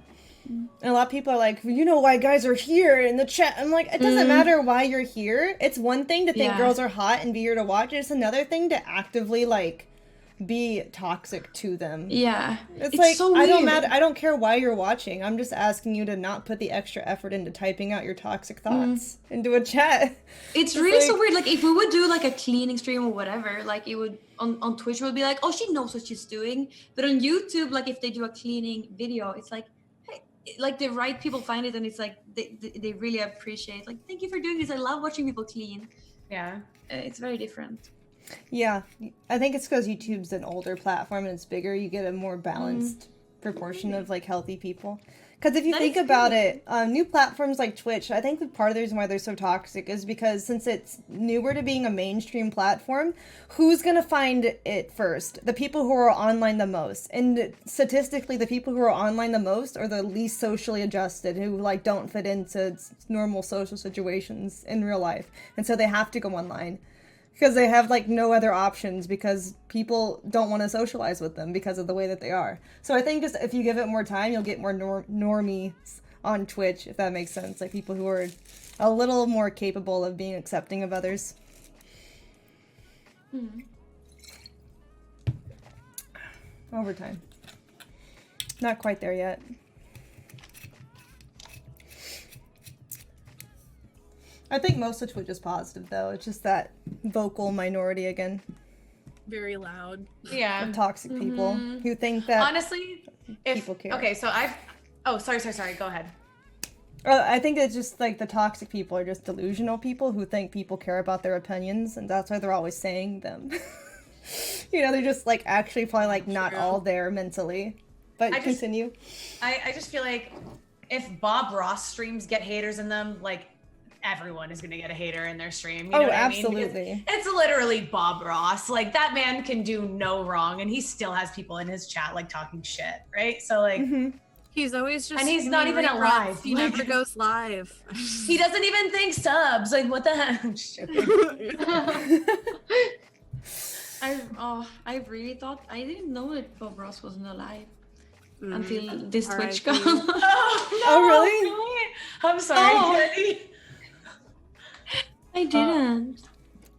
And a lot of people are like, you know why guys are here in the chat. I'm like, it doesn't matter why you're here. It's one thing to think girls are hot and be here to watch. It's another thing to actively like be toxic to them. Yeah. It's like, so weird. I don't care why you're watching. I'm just asking you to not put the extra effort into typing out your toxic thoughts into a chat. It's really like, so weird. Like if we would do like a cleaning stream or whatever, like it would on Twitch it would be like, oh, she knows what she's doing. But on YouTube, like if they do a cleaning video, it's like, like the right people find it and it's like they really appreciate, like, thank you for doing this, I love watching people clean. It's very different. I think it's because YouTube's an older platform and it's bigger. You get a more balanced proportion of like healthy people. Because if you think about it, new platforms like Twitch, I think that part of the reason why they're so toxic is because since it's newer to being a mainstream platform, who's going to find it first? The people who are online the most. And statistically, the people who are online the most are the least socially adjusted, who like don't fit into normal social situations in real life. And so they have to go online. Because they have, like, no other options because people don't want to socialize with them because of the way that they are. So I think just if you give it more time, you'll get more normies on Twitch, if that makes sense. Like, people who are a little more capable of being accepting of others. Over time. Not quite there yet. I think most of Twitch is positive, though. It's just that vocal minority again. Very loud. Yeah. Of toxic people who think that honestly, people care. Okay, so sorry. Go ahead. I think it's just like the toxic people are just delusional people who think people care about their opinions, and that's why they're always saying them. You know, they're just like actually probably like not all there mentally. But continue. I just feel like if Bob Ross streams get haters in them, like everyone is gonna get a hater in their stream. You know what absolutely. I mean? It's literally Bob Ross. Like that man can do no wrong, and he still has people in his chat like talking shit, right? So like, he's always just and he's not even alive. He never goes live. He doesn't even think subs. Like what the heck? I'm just joking. I really thought I didn't know that Bob Ross wasn't alive until this Twitch R.I.P. call. Oh really? I'm sorry, Kennedy. I didn't.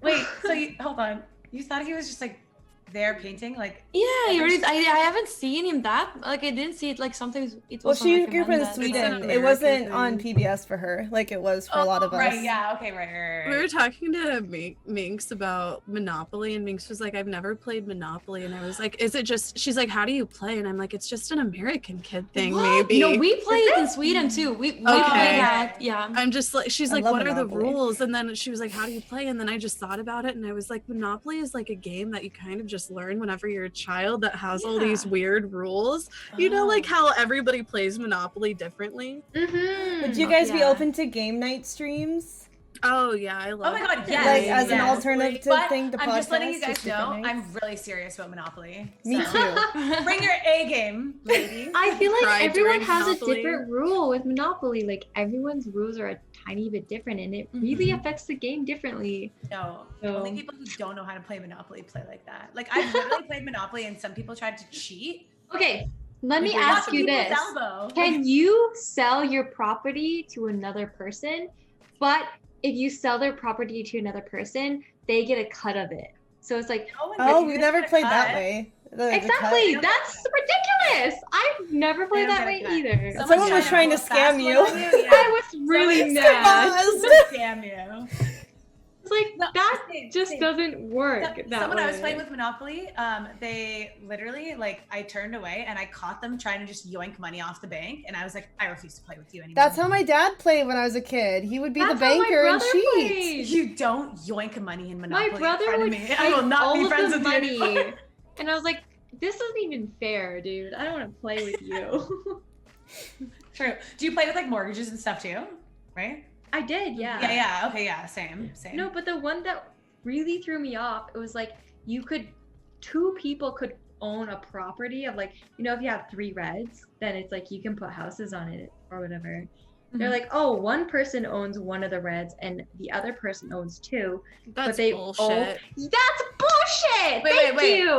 Wait, so hold on. You thought he was just like there painting, like I haven't seen him that. Like I didn't see it. Like sometimes it was. Well, she grew up in Sweden. It wasn't on PBS for her, like it was for a lot of us. Right? Yeah. Okay. Right. We were talking to Minx about Monopoly, and Minx was like, "I've never played Monopoly," and I was like, "Is it just?" She's like, "How do you play?" And I'm like, "It's just an American kid thing, maybe." No, we played it in Sweden too. We played that. Yeah. I'm just like, she's like, "What Monopoly. are the rules?" And then she was like, "How do you play?" And then I just thought about it, and I was like, Monopoly is like a game that you kind of just learn whenever you're a child that has all these weird rules. You know, like how everybody plays Monopoly differently. Would you guys be open to game night streams? Oh yeah, I love. Oh my god, yes. Like as an alternative thing to podcast. I'm just letting you guys know, I'm really serious about Monopoly. Me too. Bring your A game, lady. I feel like Try everyone doing has Monopoly. a different rule with Monopoly. Like everyone's rules are a tiny bit different, and it really affects the game differently. No, So- only people who don't know how to play Monopoly play like that. Like I've literally played Monopoly, and some people tried to cheat. Okay, let me Like, ask you people's this: elbow. can you sell your property to another person, but if you sell their property to another person, they get a cut of it? So it's like, We never played that way. exactly, that's ridiculous. I've never played that way either. Someone was trying to scam you. I was really mad. Scam you. It's like that just doesn't work. That Someone way. I was playing with Monopoly, they literally like I turned away and I caught them trying to just yoink money off the bank, and I was like, I refuse to play with you anymore. That's how my dad played when I was a kid. He would be the banker and cheat. You don't yoink money in Monopoly. My brother in front would of me. I will not all be of friends the with money, you anymore. and I was like, this isn't even fair, dude. I don't want to play with you. True. Do you play with like mortgages and stuff too? Right? I did, yeah. Yeah. Okay. Yeah. Same. No, but the one that really threw me off, it was like two people could own a property of like, you know, if you have 3 reds, then it's like you can put houses on it or whatever. They're like, oh, one person owns one of the reds and the other person owns 2. That's but they bullshit. That's bullshit.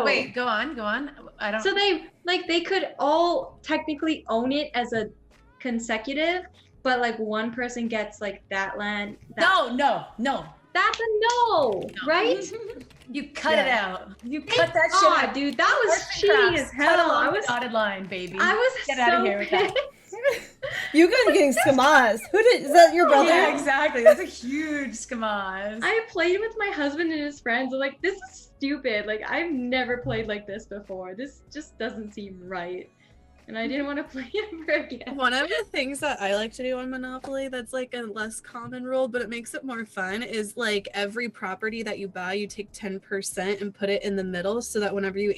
Wait. Go on. I don't. So they could all technically own it as a consecutive, but like one person gets like that land. No. That's a no, right? You cut it out. You cut that shit out, dude. That was cheating as hell. Cut along the dotted line, baby. I was Get so out of here with that. You guys are getting scamas. Is that your brother? Yeah, exactly. That's a huge scamas. I played with my husband and his friends. I'm like, this is stupid. Like, I've never played like this before. This just doesn't seem right. and I didn't want to play ever again. One of the things that I like to do on Monopoly that's like a less common rule, but it makes it more fun, is like every property that you buy, you take 10% and put it in the middle so that whenever you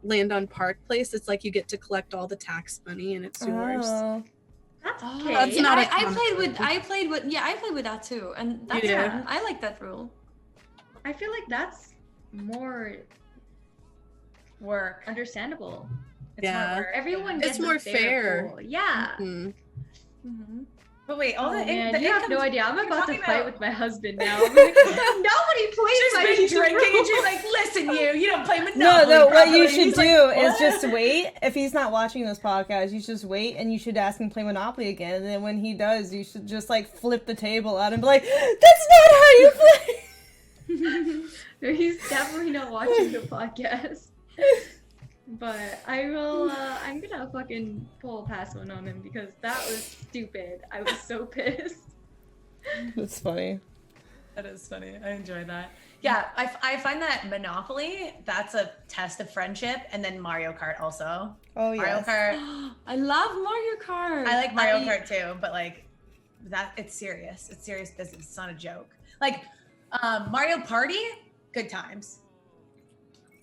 land on Park Place, it's like you get to collect all the tax money and it's yours. Oh. That's Oh, okay. That's not a I common played rule. with I played with that too, and that's Yeah. I like that rule. I feel like that's more Work. understandable. It's Yeah. more work. Everyone It's gets more a fair. pool. Yeah. Mhm. But wait, all Oh the man, you have no idea. I'm you're about to talking fight about- with my husband now. I'm like, nobody plays She's by been these drinking and rules. she's like, listen, you don't play Monopoly. No, what you properly." should He's do like, is "What?" just wait. If he's not watching those podcasts, you should just wait and you should ask him to play Monopoly again. And then when he does, you should just like flip the table at him and be like, that's not how you play. He's definitely not watching the podcast. But I will, I'm gonna fucking pull a pass one on him because that was stupid. I was so pissed. That's funny. That is funny. I enjoy that. Yeah, I find that Monopoly, that's a test of friendship, and then Mario Kart also. Oh, Mario yes. Kart. I love Mario Kart. I like Mario Kart too, but like that, it's serious. It's serious business. It's not a joke. Like Mario Party, good times.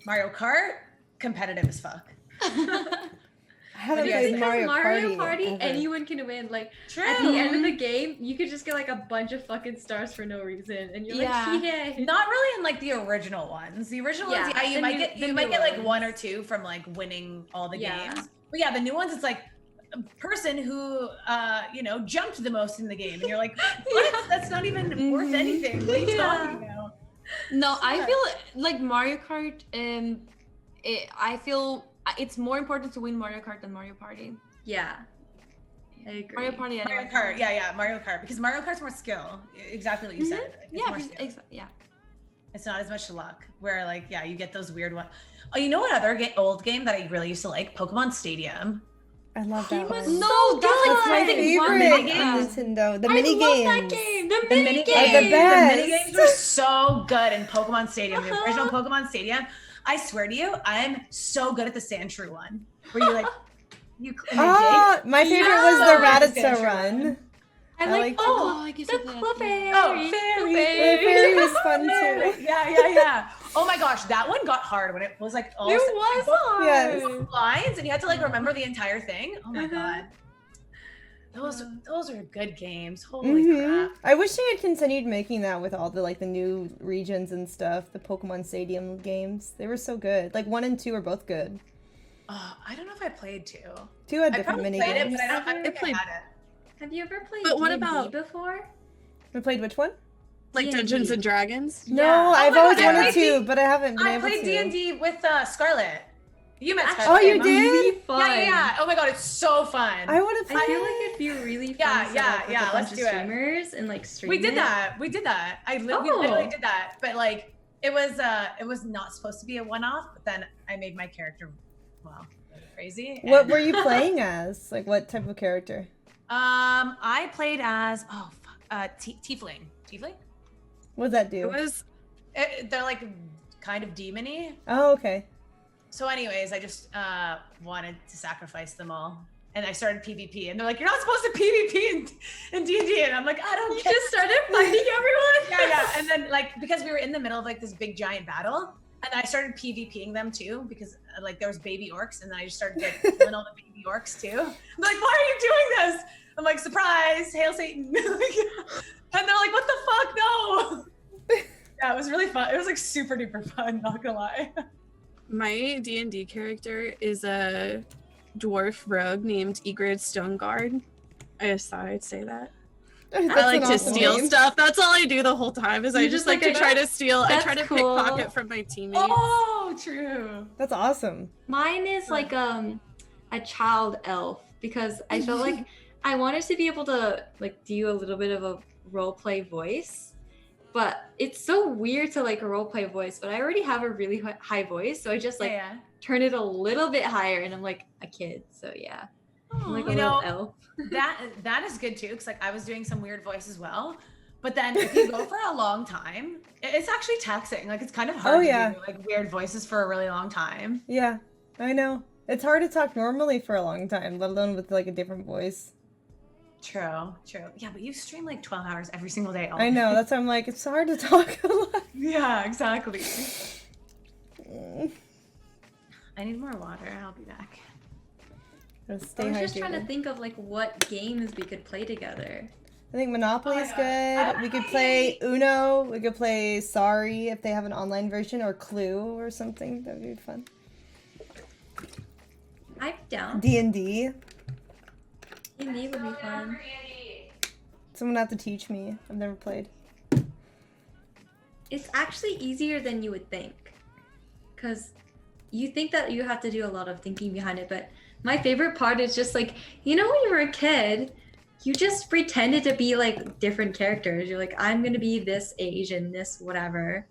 Mario Kart, competitive as fuck. I haven't But played Because Mario Party, ever. anyone can win. Like True. at the end of the game, you could just get like a bunch of fucking stars for no reason, and you're Yeah. like, yay. Not really in like the original ones. The original ones, Yeah, you the might new- get the you might new get like ones. one or two from like winning all the Yeah. games. But yeah, the new ones, it's like a person who jumped the most in the game, and you're like, what? That's not even worth anything. What are you talking about? No, I Yeah. feel like Mario Kart. I feel it's more important to win Mario Kart than Mario Party. Yeah, I agree. Mario Party. I Mario never Kart, played. yeah, Mario Kart, because Mario Kart's more skill. Exactly what you said. Like, it's Yeah, more skill. yeah. It's not as much luck. Where like, yeah, you get those weird ones. Oh, you know what other old game that I really used to like? Pokemon Stadium. I love that was one. so That's good. my I think one favorite minigame. on Nintendo. The I mini love games. that game. The The mini mini Are games. the games, best. the mini games were so good in Pokemon Stadium. The original Pokemon Stadium. I swear to you, I'm so good at the Sandshrew one, where you like you. Oh, my favorite was the Yeah. Rattata run. I like liked I guess the I did. Clefairy. Oh, The fairy. fairy was fun too. Yeah. Oh my gosh, that one got hard when it was like all It was hard. Yes. lines, and you had to like remember the entire thing. Oh my god, those are good games. Holy crap! I wish they had continued making that with all the like the new regions and stuff. The Pokemon Stadium games, they were so good. Like 1 and 2 are both good. I don't know if I played 2. 2 had I different probably mini played it, games. but I think played- I had it. Have you ever played But what D&D about- before? We played which one? Like D&D. Dungeons and Dragons. No, Yeah. I've Oh my always God, I wanted played to, but I haven't been I able played to. D&D with Scarlett. You met Actually, Scarlett. Oh, you it's did? really fun. Yeah. Oh my god, it's so fun. I want to play. I feel like if you really fun Yeah, set yeah, up with yeah, a bunch let's of do it. streamers and like stream We did it. that. We did that. We Oh. literally did that. But like it was not supposed to be a one-off, but then I made my character crazy. What and- were you playing as? Like what type of character? I played as Tiefling. Tiefling? What does that It do? was They're like kind of demony. Oh, okay. So anyways, I just wanted to sacrifice them all. And I started PvP, and they're like, "You're not supposed to PvP in D&D," and I'm like, "I don't." You care." just started fighting everyone. yeah. And then like because we were in the middle of like this big giant battle, and I started PvPing them too because like there was baby orcs, and then I just started like killing all the baby orcs too. I'm like, "Why are you doing this?" I'm like, "Surprise, hail Satan!" And they're like, "What the fuck? No!" Yeah, it was really fun. It was like super duper fun. Not gonna lie. my D&D character is a dwarf rogue named Egrid Stoneguard. I just thought I'd say that. That's I like an to awesome steal name. stuff. That's all I do the whole time. Is I You just just like like to to- try to steal. I That's try to cool. pickpocket from my teammates. Oh, true. That's awesome. Mine is like a child elf because I felt like I wanted to be able to like do a little bit of a role play voice, but it's so weird to like a role play voice. But I already have a really high voice, so I just like Yeah. turn it a little bit higher, and I'm like a kid. So yeah, I'm like a You little know, elf. that is good too, because like I was doing some weird voice as well. But then if you go for a long time, it's actually taxing. Like it's kind of hard Oh, yeah. to do like weird voices for a really long time. Yeah, I know. It's hard to talk normally for a long time, let alone with like a different voice. True. Yeah, but you stream like 12 hours every single day. I know, that's why I'm like, it's hard to talk a lot. Yeah, exactly. I need more water. I'll be back. Stay I was hydrated. just trying to think of like what games we could play together. I think Monopoly is good. We could play Uno. We could play Sorry if they have an online version, or Clue or something. That would be fun. I'm down. D&D. D&D would be fun. Someone have to teach me. I've never played. It's actually easier than you would think. Because you think that you have to do a lot of thinking behind it, but my favorite part is just like, you know, when you were a kid, you just pretended to be like different characters. You're like, I'm gonna be this age and this whatever.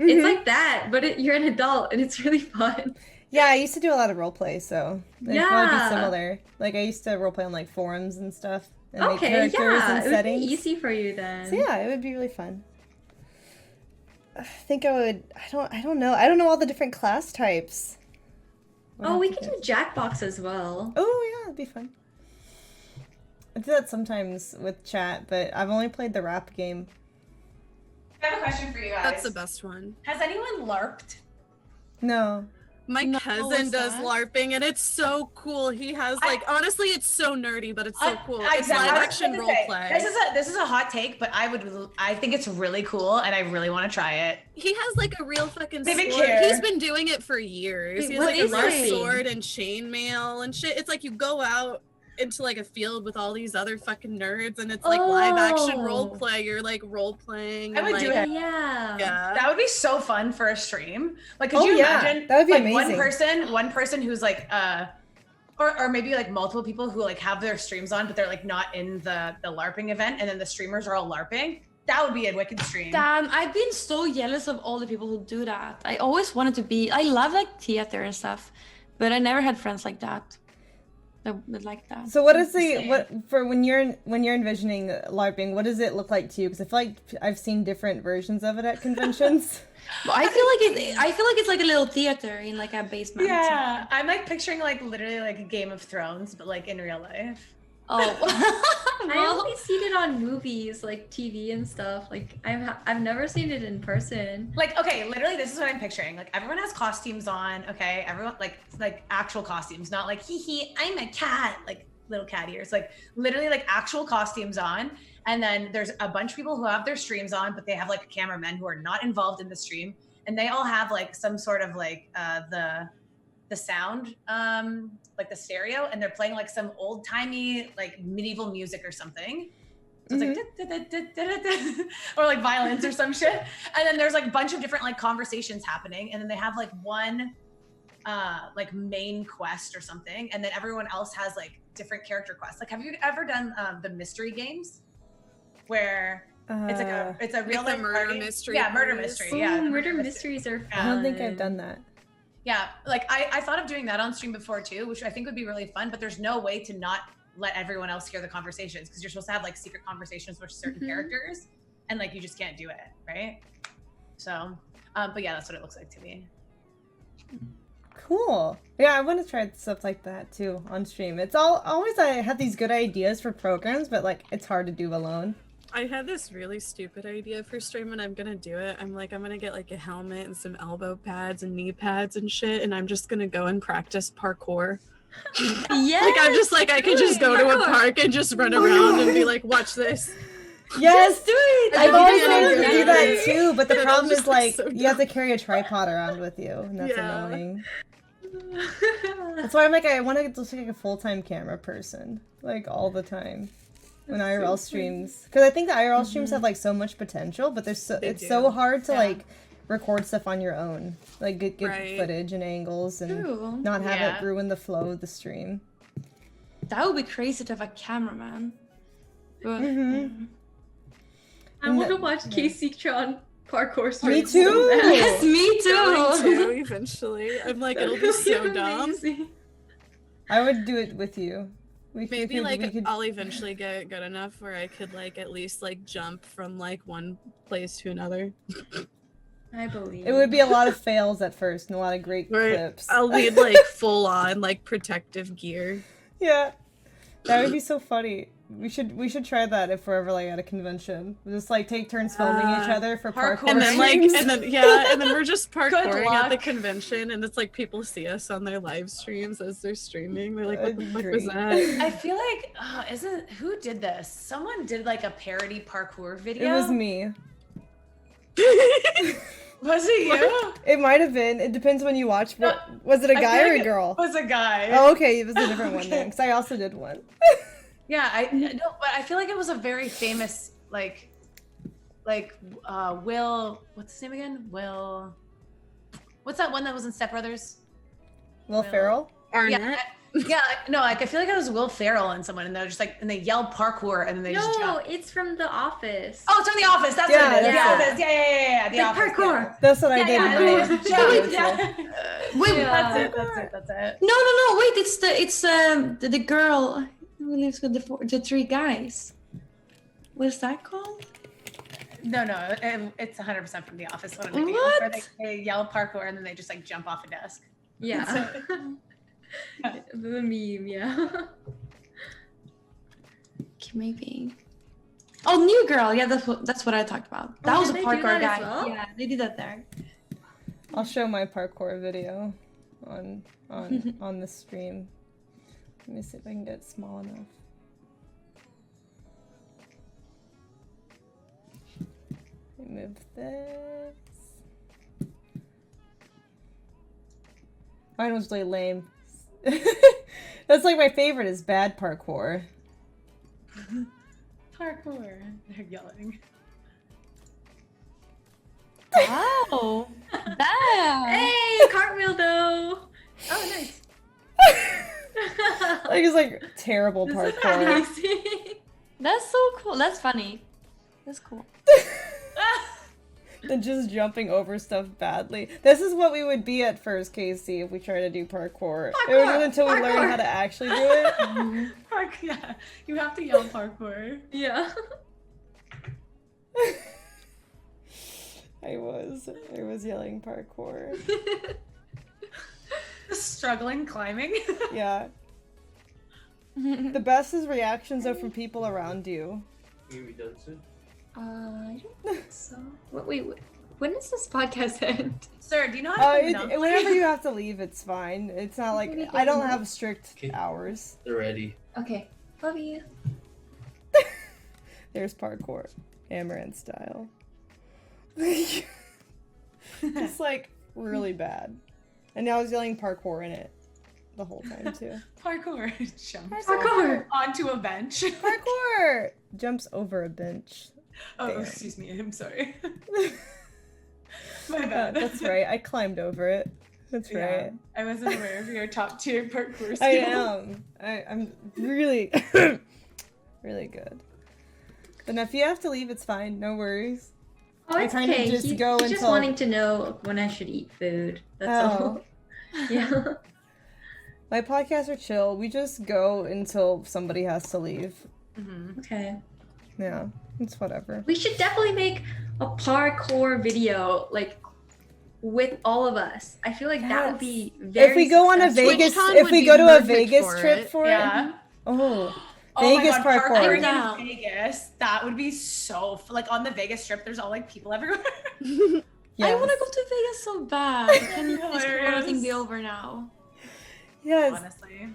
Mm-hmm. It's like that, but you're an adult and it's really fun. Yeah, I used to do a lot of roleplay, so it would Yeah. be similar. Like I used to roleplay on like forums and stuff, and make Okay, characters yeah, and it settings. would be easy for you then. So yeah, it would be really fun. I think I would. I don't know. I don't know all the different class types. Oh, we could do Jackbox as well. Oh yeah, it'd be fun. I do that sometimes with chat, but I've only played the rap game. I have a question for you guys. That's the best one. Has anyone LARPed? No. My cousin what's does that? LARPing, and it's so cool. He has like, honestly, it's so nerdy, but it's so cool. It's Exactly. live I was action gonna role say, play. This is a hot take, but I think it's really cool, and I really want to try it. He has like a real fucking They sword. even care. He's been doing it for years. Wait, He has what like a is large it? sword and chainmail and shit. It's like you go out into like a field with all these other fucking nerds, and it's like live action role Oh. play. You're like role playing. I would do it. Yeah. Yeah. That would be so fun for a stream. Like, could Oh, you yeah. imagine? That would be like, amazing. One person who's like, or maybe like multiple people who like have their streams on, but they're like not in the LARPing event, and then the streamers are all LARPing. That would be a wicked stream. Damn, I've been so jealous of all the people who do that. I always wanted to be. I love like theater and stuff, but I never had friends like that. That would like that. So what is when you're envisioning LARPing? What does it look like to you? Because I feel like I've seen different versions of it at conventions. But I feel like it's like a little theater in like a basement. Yeah, I'm like picturing like literally like a Game of Thrones, but like in real life. Oh. I Well, only seen it on movies, like TV and stuff. Like I've never seen it in person. Like, okay, literally this is what I'm picturing. Like everyone has costumes on, okay? Everyone like actual costumes, not like hee hee, I'm a cat, like little cat ears. Like literally like actual costumes on. And then there's a bunch of people who have their streams on, but they have like cameramen who are not involved in the stream. And they all have like some sort of like the sound, like the stereo, and they're playing like some old timey like medieval music or something. So it's like or like violins or some shit. And then there's like a bunch of different like conversations happening, and then they have like one like main quest or something, and then everyone else has like different character quests. Like, have you ever done the mystery games where it's a real Like the life murder party? mystery Yeah, murder parties. mystery. Ooh, Yeah, murder mysteries are fun. I don't think I've done that. Yeah, like I thought of doing that on stream before too, which I think would be really fun, but there's no way to not let everyone else hear the conversations, because you're supposed to have like secret conversations with certain characters, and like you just can't do it, right? So, but yeah, that's what it looks like to me. Cool. Yeah, I want to try stuff like that too on stream. It's always I have these good ideas for programs, but like it's hard to do alone. I had this really stupid idea for stream, and I'm gonna do it. I'm gonna get like a helmet and some elbow pads and knee pads and shit, and I'm just gonna go and practice parkour. Yeah. Like I'm just like I could just go to a park and just run around and be like, watch this. Yes, do it. I've always Yeah, wanted to yeah, do yeah. that too, but the It'll problem just is look like so you have to dumb. carry a tripod around with you, and that's Yeah. annoying. That's why I'm like I want to just like a full-time camera person, like all the time. When IRL streams, because I think the IRL streams have like so much potential, but it's do. so hard to like record stuff on your own, like get Right. footage and angles and True. not have Yeah. it ruin the flow of the stream. That would be crazy to have a cameraman. But, I want to watch Casey Tron parkour Me streams too. so bad. Yes, me Going too. to eventually. I'm like, it'll be so dumb. Amazing. I would do it with you. Maybe I'll eventually get good enough where I could like at least like jump from like one place to another. I believe. It would be a lot of fails at first and a lot of great clips. I'll need like full on like protective gear. Yeah. That would be so funny. We should try that if we're ever like at a convention. We'll just like take turns filming each other for parkour. And then streams. and then we're just parkouring at the convention, and it's like people see us on their live streams as they're streaming. They're like, "What the fuck was that?" I feel like who did this? Someone did like a parody parkour video. It was me. Was it you? It might have been. It depends when you watch. Was it a guy or a girl? It was a guy. Oh, okay. It was a different one then, because I also did one. Yeah, but I feel like it was a very famous like Will. What's his name again? Will. What's that one that was in Step Brothers? Will Ferrell. Arnett. Yeah, no, like I feel like it was Will Ferrell and someone, and they're just like, and they yell parkour, and then they just jump. No, it's from The Office. Oh, it's from The Office. That's what it is. Yeah. The Office. Yeah. The Office. Parkour. Yeah. That's what I did. Wait, That's it. No, wait, it's the girl who lives with the three guys. What is that called? No, it's 100% from The Office. One of the videos What? where they yell parkour and then they just like jump off a desk. Yeah. The meme, yeah. Okay, maybe. Oh, New Girl. Yeah, that's what I talked about. That was a did they do parkour that guy. as well? Yeah, they did that there. I'll show my parkour video on the stream. Let me see if I can get it small enough. Move this. Mine was really lame. That's like my favorite is bad parkour. Parkour. They're yelling. Wow. Bad. Hey, cartwheel though. Oh, nice. Like it's like terrible parkour. That's so cool. That's funny. That's cool. And just jumping over stuff badly. This is what we would be at first, Casey, if we try to do parkour. It was until we learn how to actually do it. Yeah, you have to yell parkour. Yeah. I was yelling parkour. Struggling climbing. Yeah. The best is reactions though from people around you. You gonna be done soon? I don't think so. Wait, when does this podcast end? Sir, do you know how to play whenever you have to leave, it's fine. It's not like I don't have strict hours. They're ready. Okay. Love you. There's parkour, Amouranth style. Just like really bad. And now I was yelling parkour in it the whole time too. Parkour jumps Parkour onto a bench. Parkour jumps over a bench. Oh, Damn. excuse me. I'm sorry. My bad. That's right. I climbed over it. That's right. I wasn't aware of your top tier parkour skills. I am. I'm really, really good. But if you have to leave, it's fine. No worries. Oh, it's kind of okay. just He's go just until- wanting to know when I should eat food. That's all. Yeah. My podcasts are chill. We just go until somebody has to leave. Mm-hmm. Okay. Yeah, it's whatever. We should definitely make a parkour video, like, with all of us. I feel like that would be very If we go on a successful. Vegas, TwitchCon if would we be go to a perfect Vegas for trip it. for Yeah. it. Oh, Oh Vegas my God, parkour. down. in Vegas. That would be so like on the Vegas Strip. There's all like people everywhere. Yes. I want to go to Vegas so bad. Can this Hilarious. thing be over now? Yes. Honestly.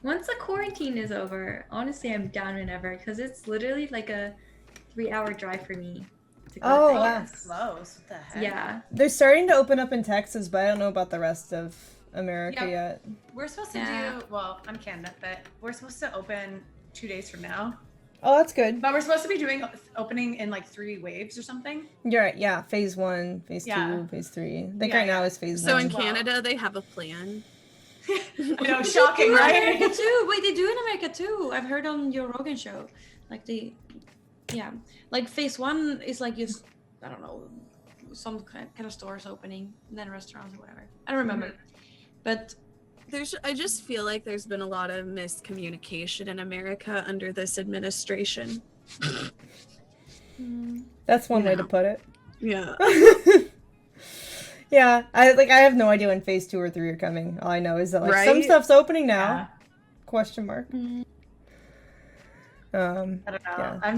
Once the quarantine is over, honestly, I'm down whenever, because it's literally like a 3-hour drive for me to go Oh, to wow. Vegas. Close. What the heck? Yeah. They're starting to open up in Texas, but I don't know about the rest of America yet. We're supposed to do, well, I'm Canada, but we're supposed to open 2 days from now. Oh, that's good. But we're supposed to be doing opening in like 3 waves or something. You're right. Yeah, phase 1, phase 2, Yeah. phase 3. I think Yeah, right now is phase So 1. in Canada, they have a plan. I know, shocking, In America right? too. Wait, they do in America too. I've heard on your Rogan show. Like like phase 1 is like just, I don't know, some kind of stores opening, and then restaurants or whatever. I don't remember. But I just feel like there's been a lot of miscommunication in America under this administration. That's one way to put it. Yeah. Yeah, I have no idea when phase 2 or 3 are coming. All I know is that like some Right? stuff's opening now. Yeah. Question mark. I don't know. Yeah.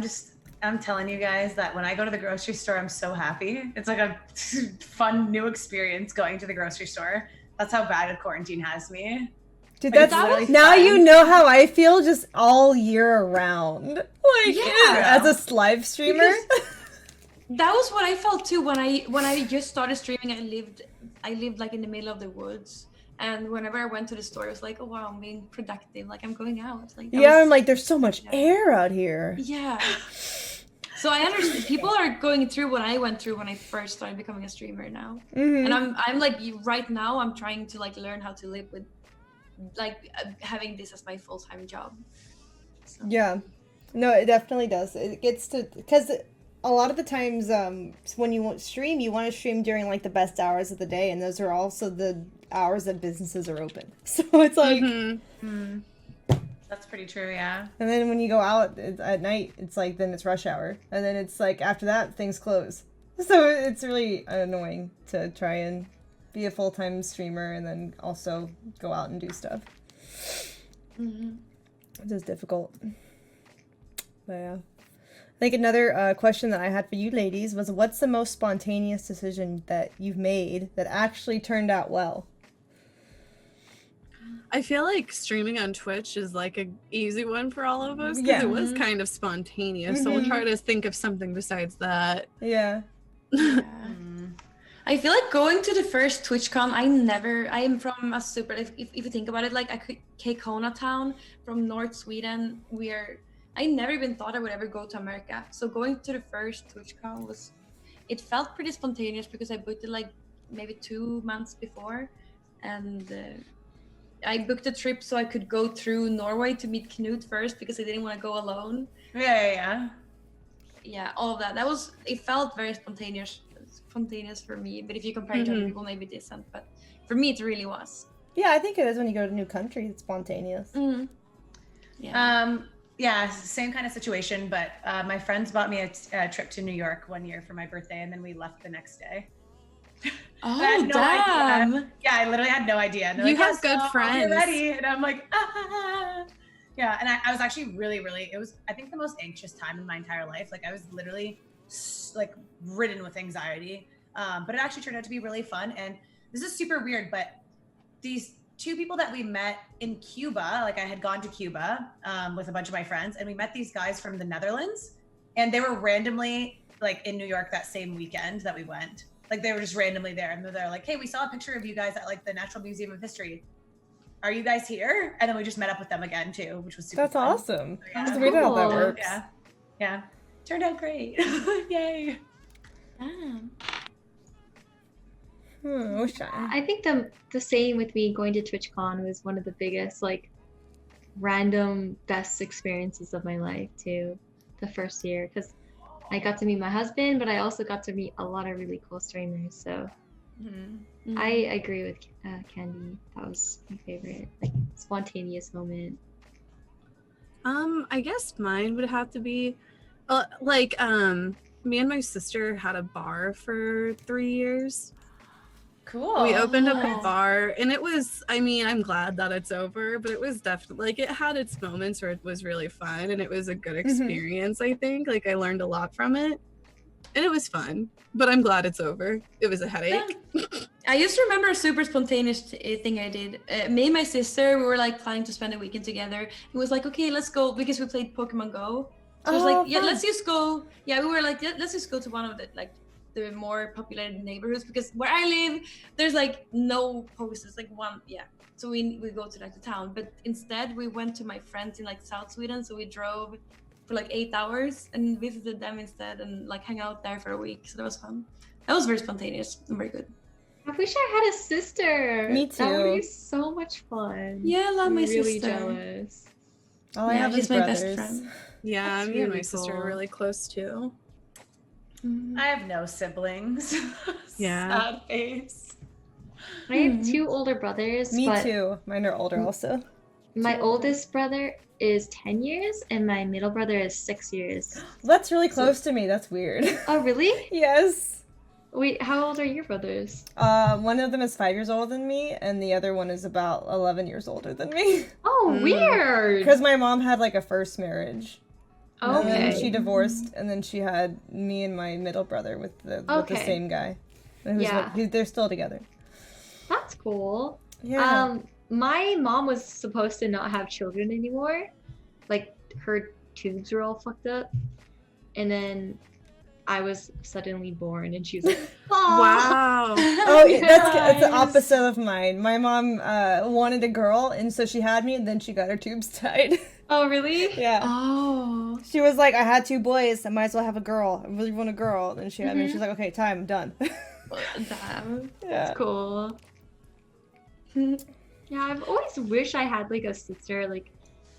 I'm telling you guys that when I go to the grocery store, I'm so happy. It's like a fun new experience going to the grocery store. That's how bad quarantine has me. Dude, Like, that's it's literally now fun. you know how I feel just all year around. Like Yeah. as a live streamer. That was what I felt too when I just started streaming. I lived like in the middle of the woods, and whenever I went to the store, it was like, oh wow, I'm being productive. Like I'm going out. Like I'm like, there's so much air out here. Yeah. So I understand people are going through what I went through when I first started becoming a streamer now, and I'm like right now I'm trying to like learn how to live with like having this as my full-time job. So. Yeah, no, it definitely does. It gets to because a lot of the times when you stream, you want to stream during like the best hours of the day, and those are also the hours that businesses are open. So it's like. That's pretty true, yeah. And then when you go out at night, it's like, then it's rush hour. And then it's like, after that, things close. So it's really annoying to try and be a full-time streamer and then also go out and do stuff. It's just difficult. But yeah. I think another question that I had for you ladies was, what's the most spontaneous decision that you've made that actually turned out well? I feel like streaming on Twitch is like an easy one for all of us because it was kind of spontaneous. So we'll try to think of something besides that. Yeah. I feel like going to the first TwitchCon, I am from a super, if you think about it, like Kekona town from North Sweden, I never even thought I would ever go to America. So going to the first TwitchCon it felt pretty spontaneous because I booked it like maybe 2 months before. And I booked a trip so I could go through Norway to meet Knut first because I didn't want to go alone. Yeah. Yeah, all of that. It felt very spontaneous for me. But if you compare it to other people, maybe it isn't. But for me, it really was. Yeah, I think it is when you go to a new country. It's spontaneous. Yeah. Yeah, same kind of situation. But my friends bought me a trip to New York one year for my birthday, and then we left the next day. Oh, damn. Idea. Yeah, I literally had no idea. And You have good friends. Get ready. And I'm like, Yeah, and I was actually really, it was, I think, the most anxious time in my entire life. Like, I was literally, like, ridden with anxiety. But it actually turned out to be really fun. And this is super weird, but these 2 people that we met in Cuba, like, I had gone to Cuba with a bunch of my friends, and we met these guys from the Netherlands. And they were randomly, like, in New York that same weekend that we went. Like, they were just randomly there, and they're like, hey, we saw a picture of you guys at like the Natural Museum of History. Are you guys here? And then we just met up with them again too, which was super fun. Awesome. So, yeah. That's weird how that works. Yeah. Turned out great. Yay. Damn. I think the same with me going to TwitchCon was one of the biggest, like, random best experiences of my life too. The first year, because I got to meet my husband, but I also got to meet a lot of really cool streamers. So I agree with Candy. That was my favorite, like, spontaneous moment. I guess mine would have to be, me and my sister had a bar for 3 years. Cool. We opened up a bar, and it was, I mean, I'm glad that it's over, but it was definitely, like, it had its moments where it was really fun, and it was a good experience, I think. Like, I learned a lot from it, and it was fun, but I'm glad it's over. It was a headache. Yeah. I used to remember a super spontaneous thing I did. Me and my sister, we were, like, planning to spend a weekend together. It was like, okay, let's go, because we played Pokemon Go. So it was like, yeah, let's just go. Yeah, we were like, let's just go to one of the, like, the more populated neighborhoods, because where I live, there's like no posters, like one, so we go to like the town, but instead we went to my friends in like South Sweden, so we drove for like 8 hours and visited them instead and like hang out there for a week. So that was fun. That was very spontaneous and very good. I wish I had a sister. Me too. That would be so much fun. Yeah, I love my really sister. Jealous. All I have is she's my brothers. best friend. Yeah, That's me and my really sister cool. are really close too. I have no siblings. Yeah. Sad face. I have 2 older brothers. Me but too. Mine are older also. My oldest brother is 10 years, and my middle brother is 6 years. That's really close to me. That's weird. Oh, really? Yes. Wait, how old are your brothers? One of them is 5 years older than me, and the other one is about 11 years older than me. Oh, weird. Because my mom had like a first marriage. Okay. And then she divorced, and then she had me and my middle brother with the same guy. They're still together. That's cool. Yeah. My mom was supposed to not have children anymore. Like, her tubes were all fucked up. And then I was suddenly born, and she was like, "Aw." Wow. Oh, that's the opposite of mine. My mom wanted a girl, and so she had me, and then she got her tubes tied. Oh, really? Yeah. Oh. She was like, I had 2 boys, I might as well have a girl. I really want a girl. And she had me, and she's like, okay, time, I'm done. Damn. Yeah. That's cool. Yeah, I've always wished I had like a sister. Like,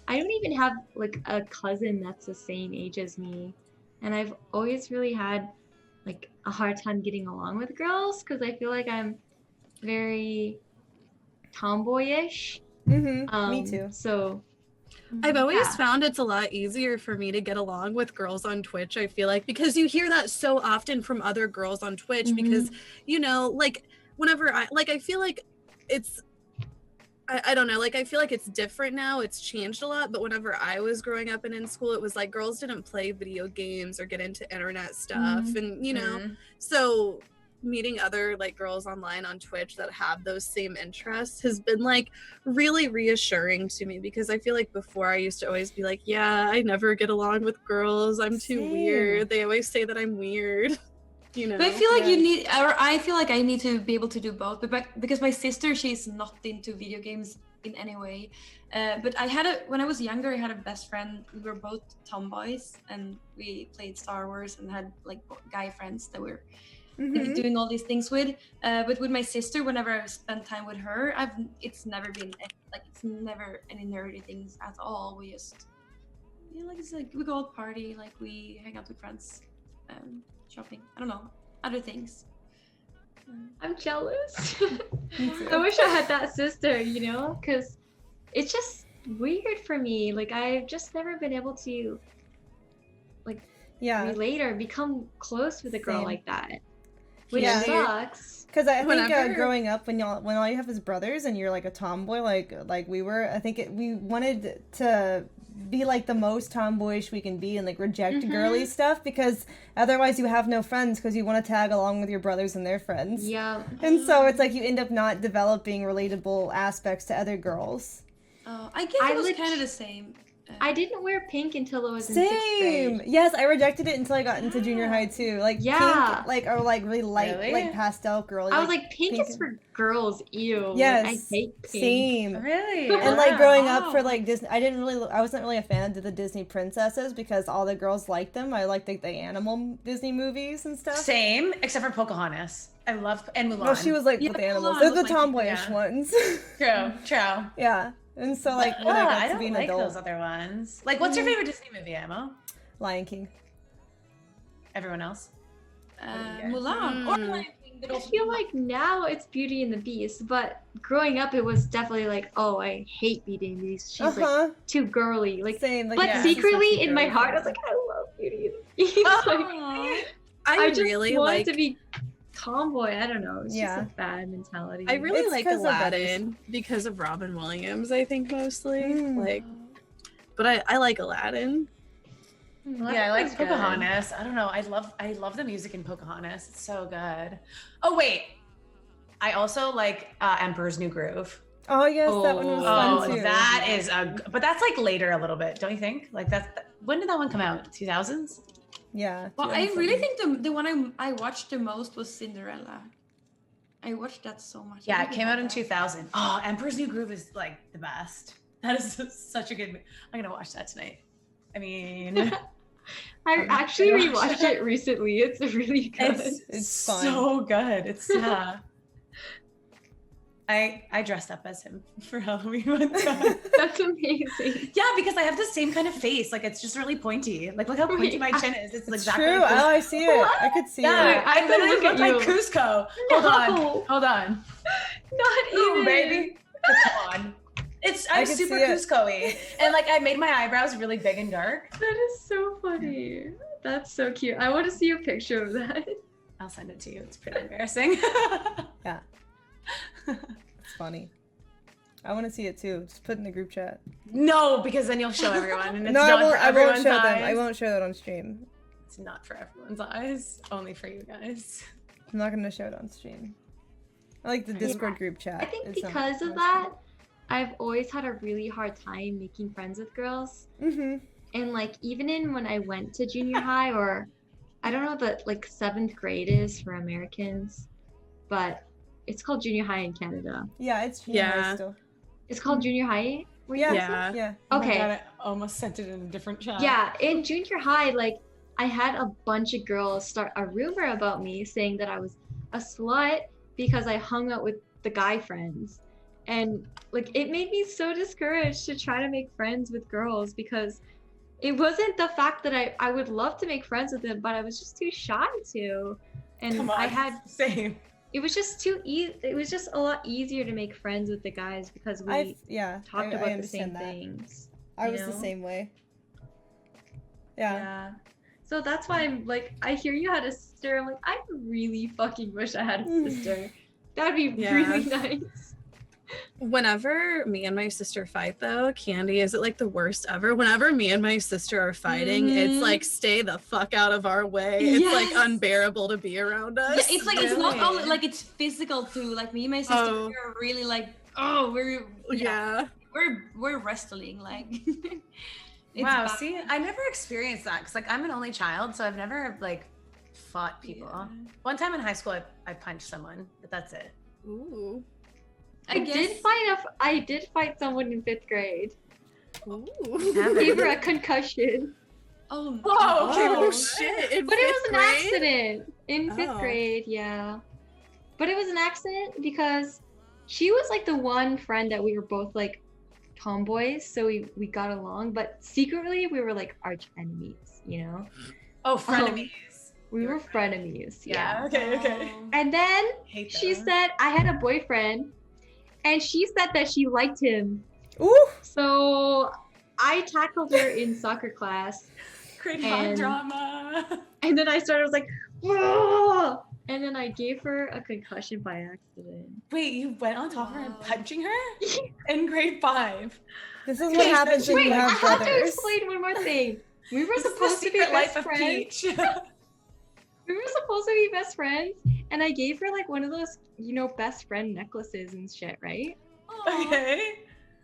I don't even have like a cousin that's the same age as me. And I've always really had like a hard time getting along with girls because I feel like I'm very tomboyish. Me too. So I've always yeah. found it's a lot easier for me to get along with girls on Twitch, I feel like, because you hear that so often from other girls on Twitch because, you know, like whenever I feel like it's, I don't know, like I feel like it's different now. It's changed a lot. But whenever I was growing up and in school, it was like girls didn't play video games or get into internet stuff. And, you know, so meeting other like girls online on Twitch that have those same interests has been like really reassuring to me, because I feel like before I used to always be like, yeah, I never get along with girls. I'm too weird. They always say that I'm weird. You know? But I feel like you need, or I feel like I need to be able to do both. But because my sister, she's not into video games in any way. But when I was younger, I had a best friend. We were both tomboys, and we played Star Wars and had like guy friends that were doing all these things with. But with my sister, whenever I spend time with her, it's never any nerdy things at all. We just, it's like we go out party, like we hang out with friends. Shopping, I don't know, other things. I'm jealous. I wish I had that sister, you know, because it's just weird for me. Like, I've just never been able to like relate or become close with a girl like that, which sucks. Because I think growing up, when all you have is brothers and you're like a tomboy, like we were, I think we wanted to be like the most tomboyish we can be and like reject girly stuff, because otherwise you have no friends because you want to tag along with your brothers and their friends. Yeah. And so it's like you end up not developing relatable aspects to other girls. Oh, I guess it was kind of the same. I didn't wear pink until I was in 6th grade. Yes, I rejected it until I got into junior high too. Like pink, or like really light, like pastel girly. I was like, pink is for girls. Ew. Yes, like, I hate pink. Same. Really? And like growing up for like Disney, I wasn't really a fan of the Disney princesses because all the girls liked them. I liked the animal Disney movies and stuff. Same, except for Pocahontas. I love, and Mulan. Well, she was like with animals. They're the tomboyish ones. True. Yeah. And so, like, when I I got to don't be an like adult. those other ones. Like, what's your favorite Disney movie, Emma? Lion King. Everyone else? Mulan. Or Lion King. I feel like now it's Beauty and the Beast, but growing up it was definitely like, oh, I hate Beauty and the Beast. She's like too girly. Like, same. Like, but secretly in my heart, I was like, I love Beauty and the Beast. I just really wanted to be tomboy. I don't know. It's just a bad mentality. I really like Aladdin because of Robin Williams, I think mostly. Like, but I like Aladdin. Yeah, I like Pocahontas. I don't know. I love the music in Pocahontas. It's so good. Oh wait, I also like Emperor's New Groove. Oh yes, that one was fun too. That is but that's like later a little bit, don't you think? Like when did that one come out? 2000s? Yeah. Well, I really think the one I watched the most was Cinderella. I watched that so much. Yeah, it came out in 2000. Oh, Emperor's New Groove is like the best. That is such a good movie. I'm gonna watch that tonight. I mean, I actually rewatched it recently. It's really good. It's fun. So good. It's I dressed up as him for Halloween one time. That's amazing. Yeah, because I have the same kind of face. Like, it's just really pointy. Like, look how pointy my chin is. It's exactly true. like Oh, I see it. I could see it. I literally look like Cusco. No. Hold on. Not even. Baby. Come on. I'm super Cusco-y. And like, I made my eyebrows really big and dark. That is so funny. That's so cute. I want to see a picture of that. I'll send it to you. It's pretty embarrassing. Yeah. It's funny. I want to see it too. Just put it in the group chat. No, because then you'll show everyone, and it's No, not I won't. for I won't everyone's show eyes. them. I won't show that on stream. It's not for everyone's eyes. Only for you guys. I'm not gonna show it on stream. I like the Discord group chat. I think It's not because of on that, I've always had a really hard time making friends with girls. stream. And like even when I went to junior high, or I don't know what like 7th grade is for Americans, but it's called junior high in Canada. Yeah, it's junior high Yeah. still. It's called junior high. where you Yeah. said? Yeah. Oh my Okay. God, I almost sent it in a different chat. Yeah, in junior high, like I had a bunch of girls start a rumor about me saying that I was a slut because I hung out with the guy friends. And like it made me so discouraged to try to make friends with girls because it wasn't the fact that I would love to make friends with them, but I was just too shy to. And Come on, I had same. it was just too easy. It was just a lot easier to make friends with the guys because we talked about the same things. I you was the know? same way. Yeah. Yeah. So that's why I'm like, I hear you had a sister. I'm like, I really fucking wish I had a sister. That'd be Yeah. really nice. Whenever me and my sister fight, though, Candy, is it like the worst ever? Whenever me and my sister are fighting, it's like, stay the fuck out of our way. It's like Yes. unbearable to be around us. Yeah, it's like it's not Really? only like it's physical too. Like me and my sister, Oh. we're really like, we're wrestling like. It's Wow, bad. see, I never experienced that because like I'm an only child, so I've never like fought people. Yeah. One time in high school, I punched someone, but that's it. Ooh. I did fight someone in 5th grade. Ooh. Gave her a concussion. Oh no. Whoa, okay, Oh, well, shit. In But it was 5th an grade? accident in 5th Oh. grade, yeah. But it was an accident because she was like the one friend that we were both like tomboys, so we got along, but secretly we were like arch enemies, you know? Oh, frenemies. We were frenemies, yeah. Okay. And then Hate she those. said I had a boyfriend, and she said that she liked him. Ooh. So I tackled her in soccer class, Create and- drama. and then I started, I was like, whoa! And then I gave her a concussion by accident. Wait, you went on top of her and Wow. punching her in grade 5. This is what happens when Wait, you I have have to brothers. explain one more thing. We were This is the supposed to be secret life best of friends. Peach. We were supposed to be best friends, and I gave her like one of those, you know, best friend necklaces and shit, right? Okay.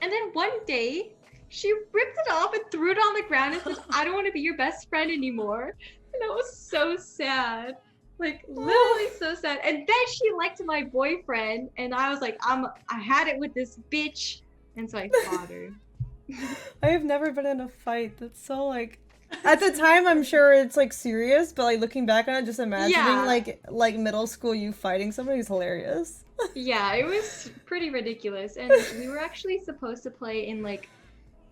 And then one day, she ripped it off and threw it on the ground and said, I don't want to be your best friend anymore. And that was so sad. Like, literally so sad. And then she liked my boyfriend, and I was like, I had it with this bitch. And so I fought her. I have never been in a fight. That's so like. At the time, I'm sure it's like serious, but like looking back on it, just imagining Yeah. like middle school you fighting somebody is hilarious. Yeah, it was pretty ridiculous. And we were actually supposed to play in like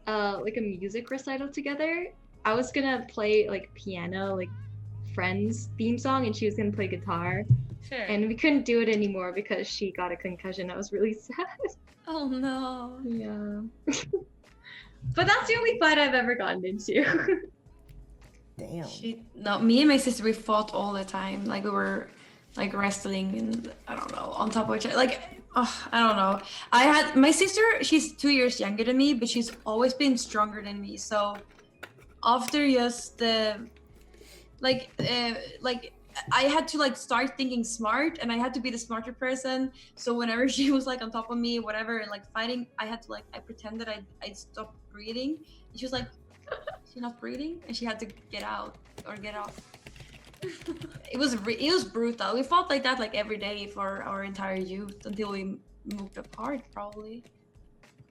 a music recital together. I was gonna play like piano, like Friends theme song, and she was gonna play guitar. Sure. And we couldn't do it anymore because she got a concussion. That was really sad. Oh no. Yeah. But that's the only fight I've ever gotten into. Damn. No, me and my sister, we fought all the time. Like we were like wrestling and I don't know, on top of each other. Like, I don't know. I had my sister, she's 2 years younger than me, but she's always been stronger than me. So after just like I had to like start thinking smart, and I had to be the smarter person. So whenever she was like on top of me, whatever, and like fighting, I had to like, I pretended I stopped breathing. And she was like, she's not breathing, and she had to get out or get off. It was brutal. We fought like that like every day for our entire youth until we moved apart, probably.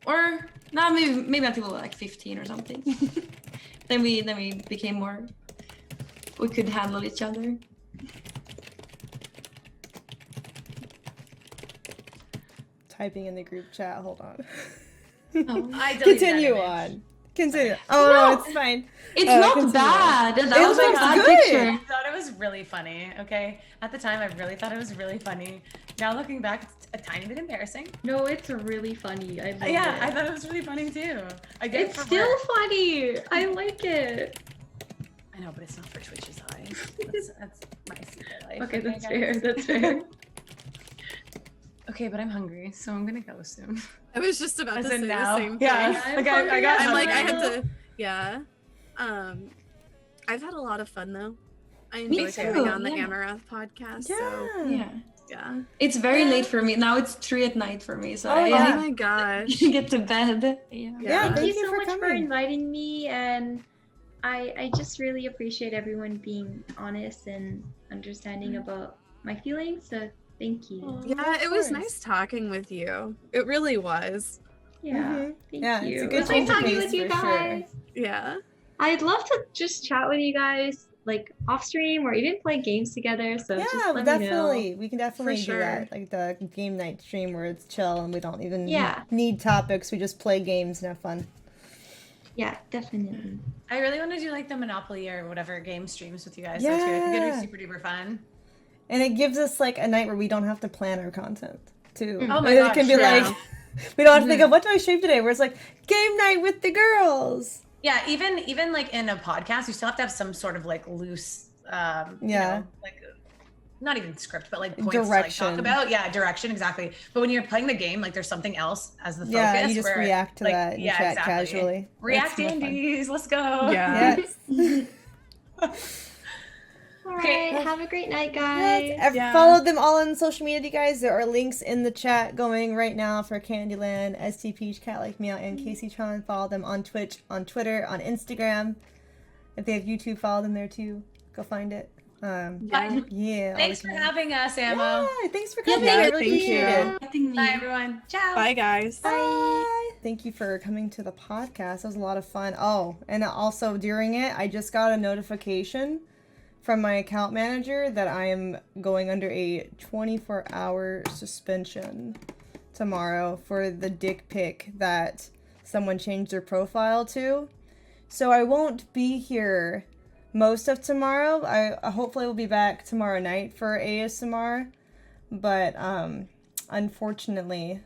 Or no, maybe until we were like 15 or something. then we became more. We could handle each other. Typing in the group chat. Hold on. Oh. I deleted that Continue image. on. Continue. Oh no, it's fine. It's Oh, not continue. bad. That It was a looks bad good. picture. I thought it was really funny, okay? At the time, I really thought it was really funny. Now looking back, it's a tiny bit embarrassing. No, it's really funny. I love Yeah, it. I thought it was really funny too. I did it It's for still work. funny. I like it. I know, but it's not for Twitch's eyes. That's my secret life. Okay, that's guys. fair. That's fair. Okay, but I'm hungry, so I'm gonna go soon. I was just about As to in say now. the same thing. Yeah, I'm like I hungry. got. I'm like, I hungry. have to. Yeah. I've had a lot of fun though. I Me enjoy too, coming on the yeah. Amouranth podcast. Yeah. So Yeah. yeah. It's very late for me. Now it's 3 at night for me, so Oh, I yeah. Oh my gosh. get to bed. Yeah. Yeah, Thank you so for much for coming. inviting me, and I just really appreciate everyone being honest and understanding about my feelings. So thank you. Yeah, Of it was course. nice talking with you. It really was. Yeah, Mhm. thank Yeah, you. it's a It good was nice change of talking pace with you for sure. guys. Yeah. I'd love to just chat with you guys, like off stream, or even play games together. So just Yeah, let definitely. me know. We can definitely sure. do that. Like the game night stream where it's chill and we don't even Yeah. need topics. We just play games and have fun. Yeah, definitely. I really want to do like the Monopoly or whatever game streams with you guys. So too. I think it'd Yeah. be super duper fun. And it gives us like a night where we don't have to plan our content too. Oh my it gosh, can be yeah. like we don't have to think of what do I stream today? Where it's like game night with the girls. Yeah, even like in a podcast, you still have to have some sort of like loose, you Yeah. know, like not even script, but like points to like Direction. talk about. Yeah, direction exactly. But when you're playing the game, like there's something else as the focus. Yeah, you just where, react to like, that and yeah, chat exactly. casually. React That's more fun. indies, let's go. Yeah. Yes. All Okay. right, have a great night, guys. Yeah. Follow them all on social media, guys. There are links in the chat going right now for Candyland, ST Peach, Cat Like Meow, and Casey Tron. Follow them on Twitch, on Twitter, on Instagram. If they have YouTube, follow them there too. Go find it. Yeah. Yeah. Thanks for having us, Ammo. Yeah, thanks for coming. Yeah, I really thank appreciate you. it. I think Bye everyone. Ciao. Bye, guys. Bye. Thank you for coming to the podcast. That was a lot of fun. Oh, and also during it, I just got a notification from my account manager that I am going under a 24-hour suspension tomorrow for the dick pic that someone changed their profile to. So I won't be here most of tomorrow. I hopefully will be back tomorrow night for ASMR, but unfortunately,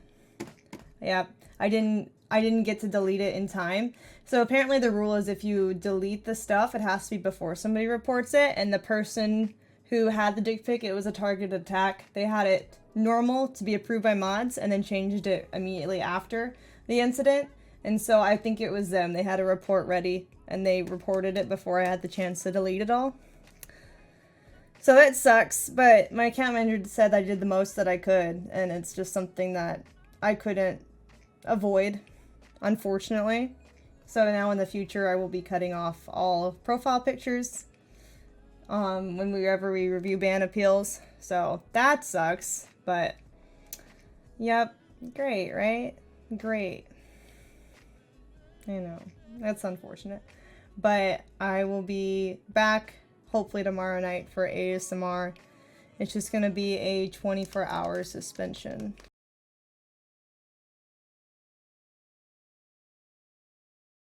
yeah, I didn't get to delete it in time. So apparently the rule is if you delete the stuff, it has to be before somebody reports it, and the person who had the dick pic, it was a targeted attack. They had it normal to be approved by mods and then changed it immediately after the incident. And so I think it was them. They had a report ready and they reported it before I had the chance to delete it all. So that sucks, but my account manager said I did the most that I could, and it's just something that I couldn't avoid, unfortunately. So now in the future I will be cutting off all profile pictures whenever we review ban appeals. So that sucks, but yep, great, right? Great. I know, that's unfortunate. But I will be back hopefully tomorrow night for ASMR. It's just gonna be a 24-hour suspension.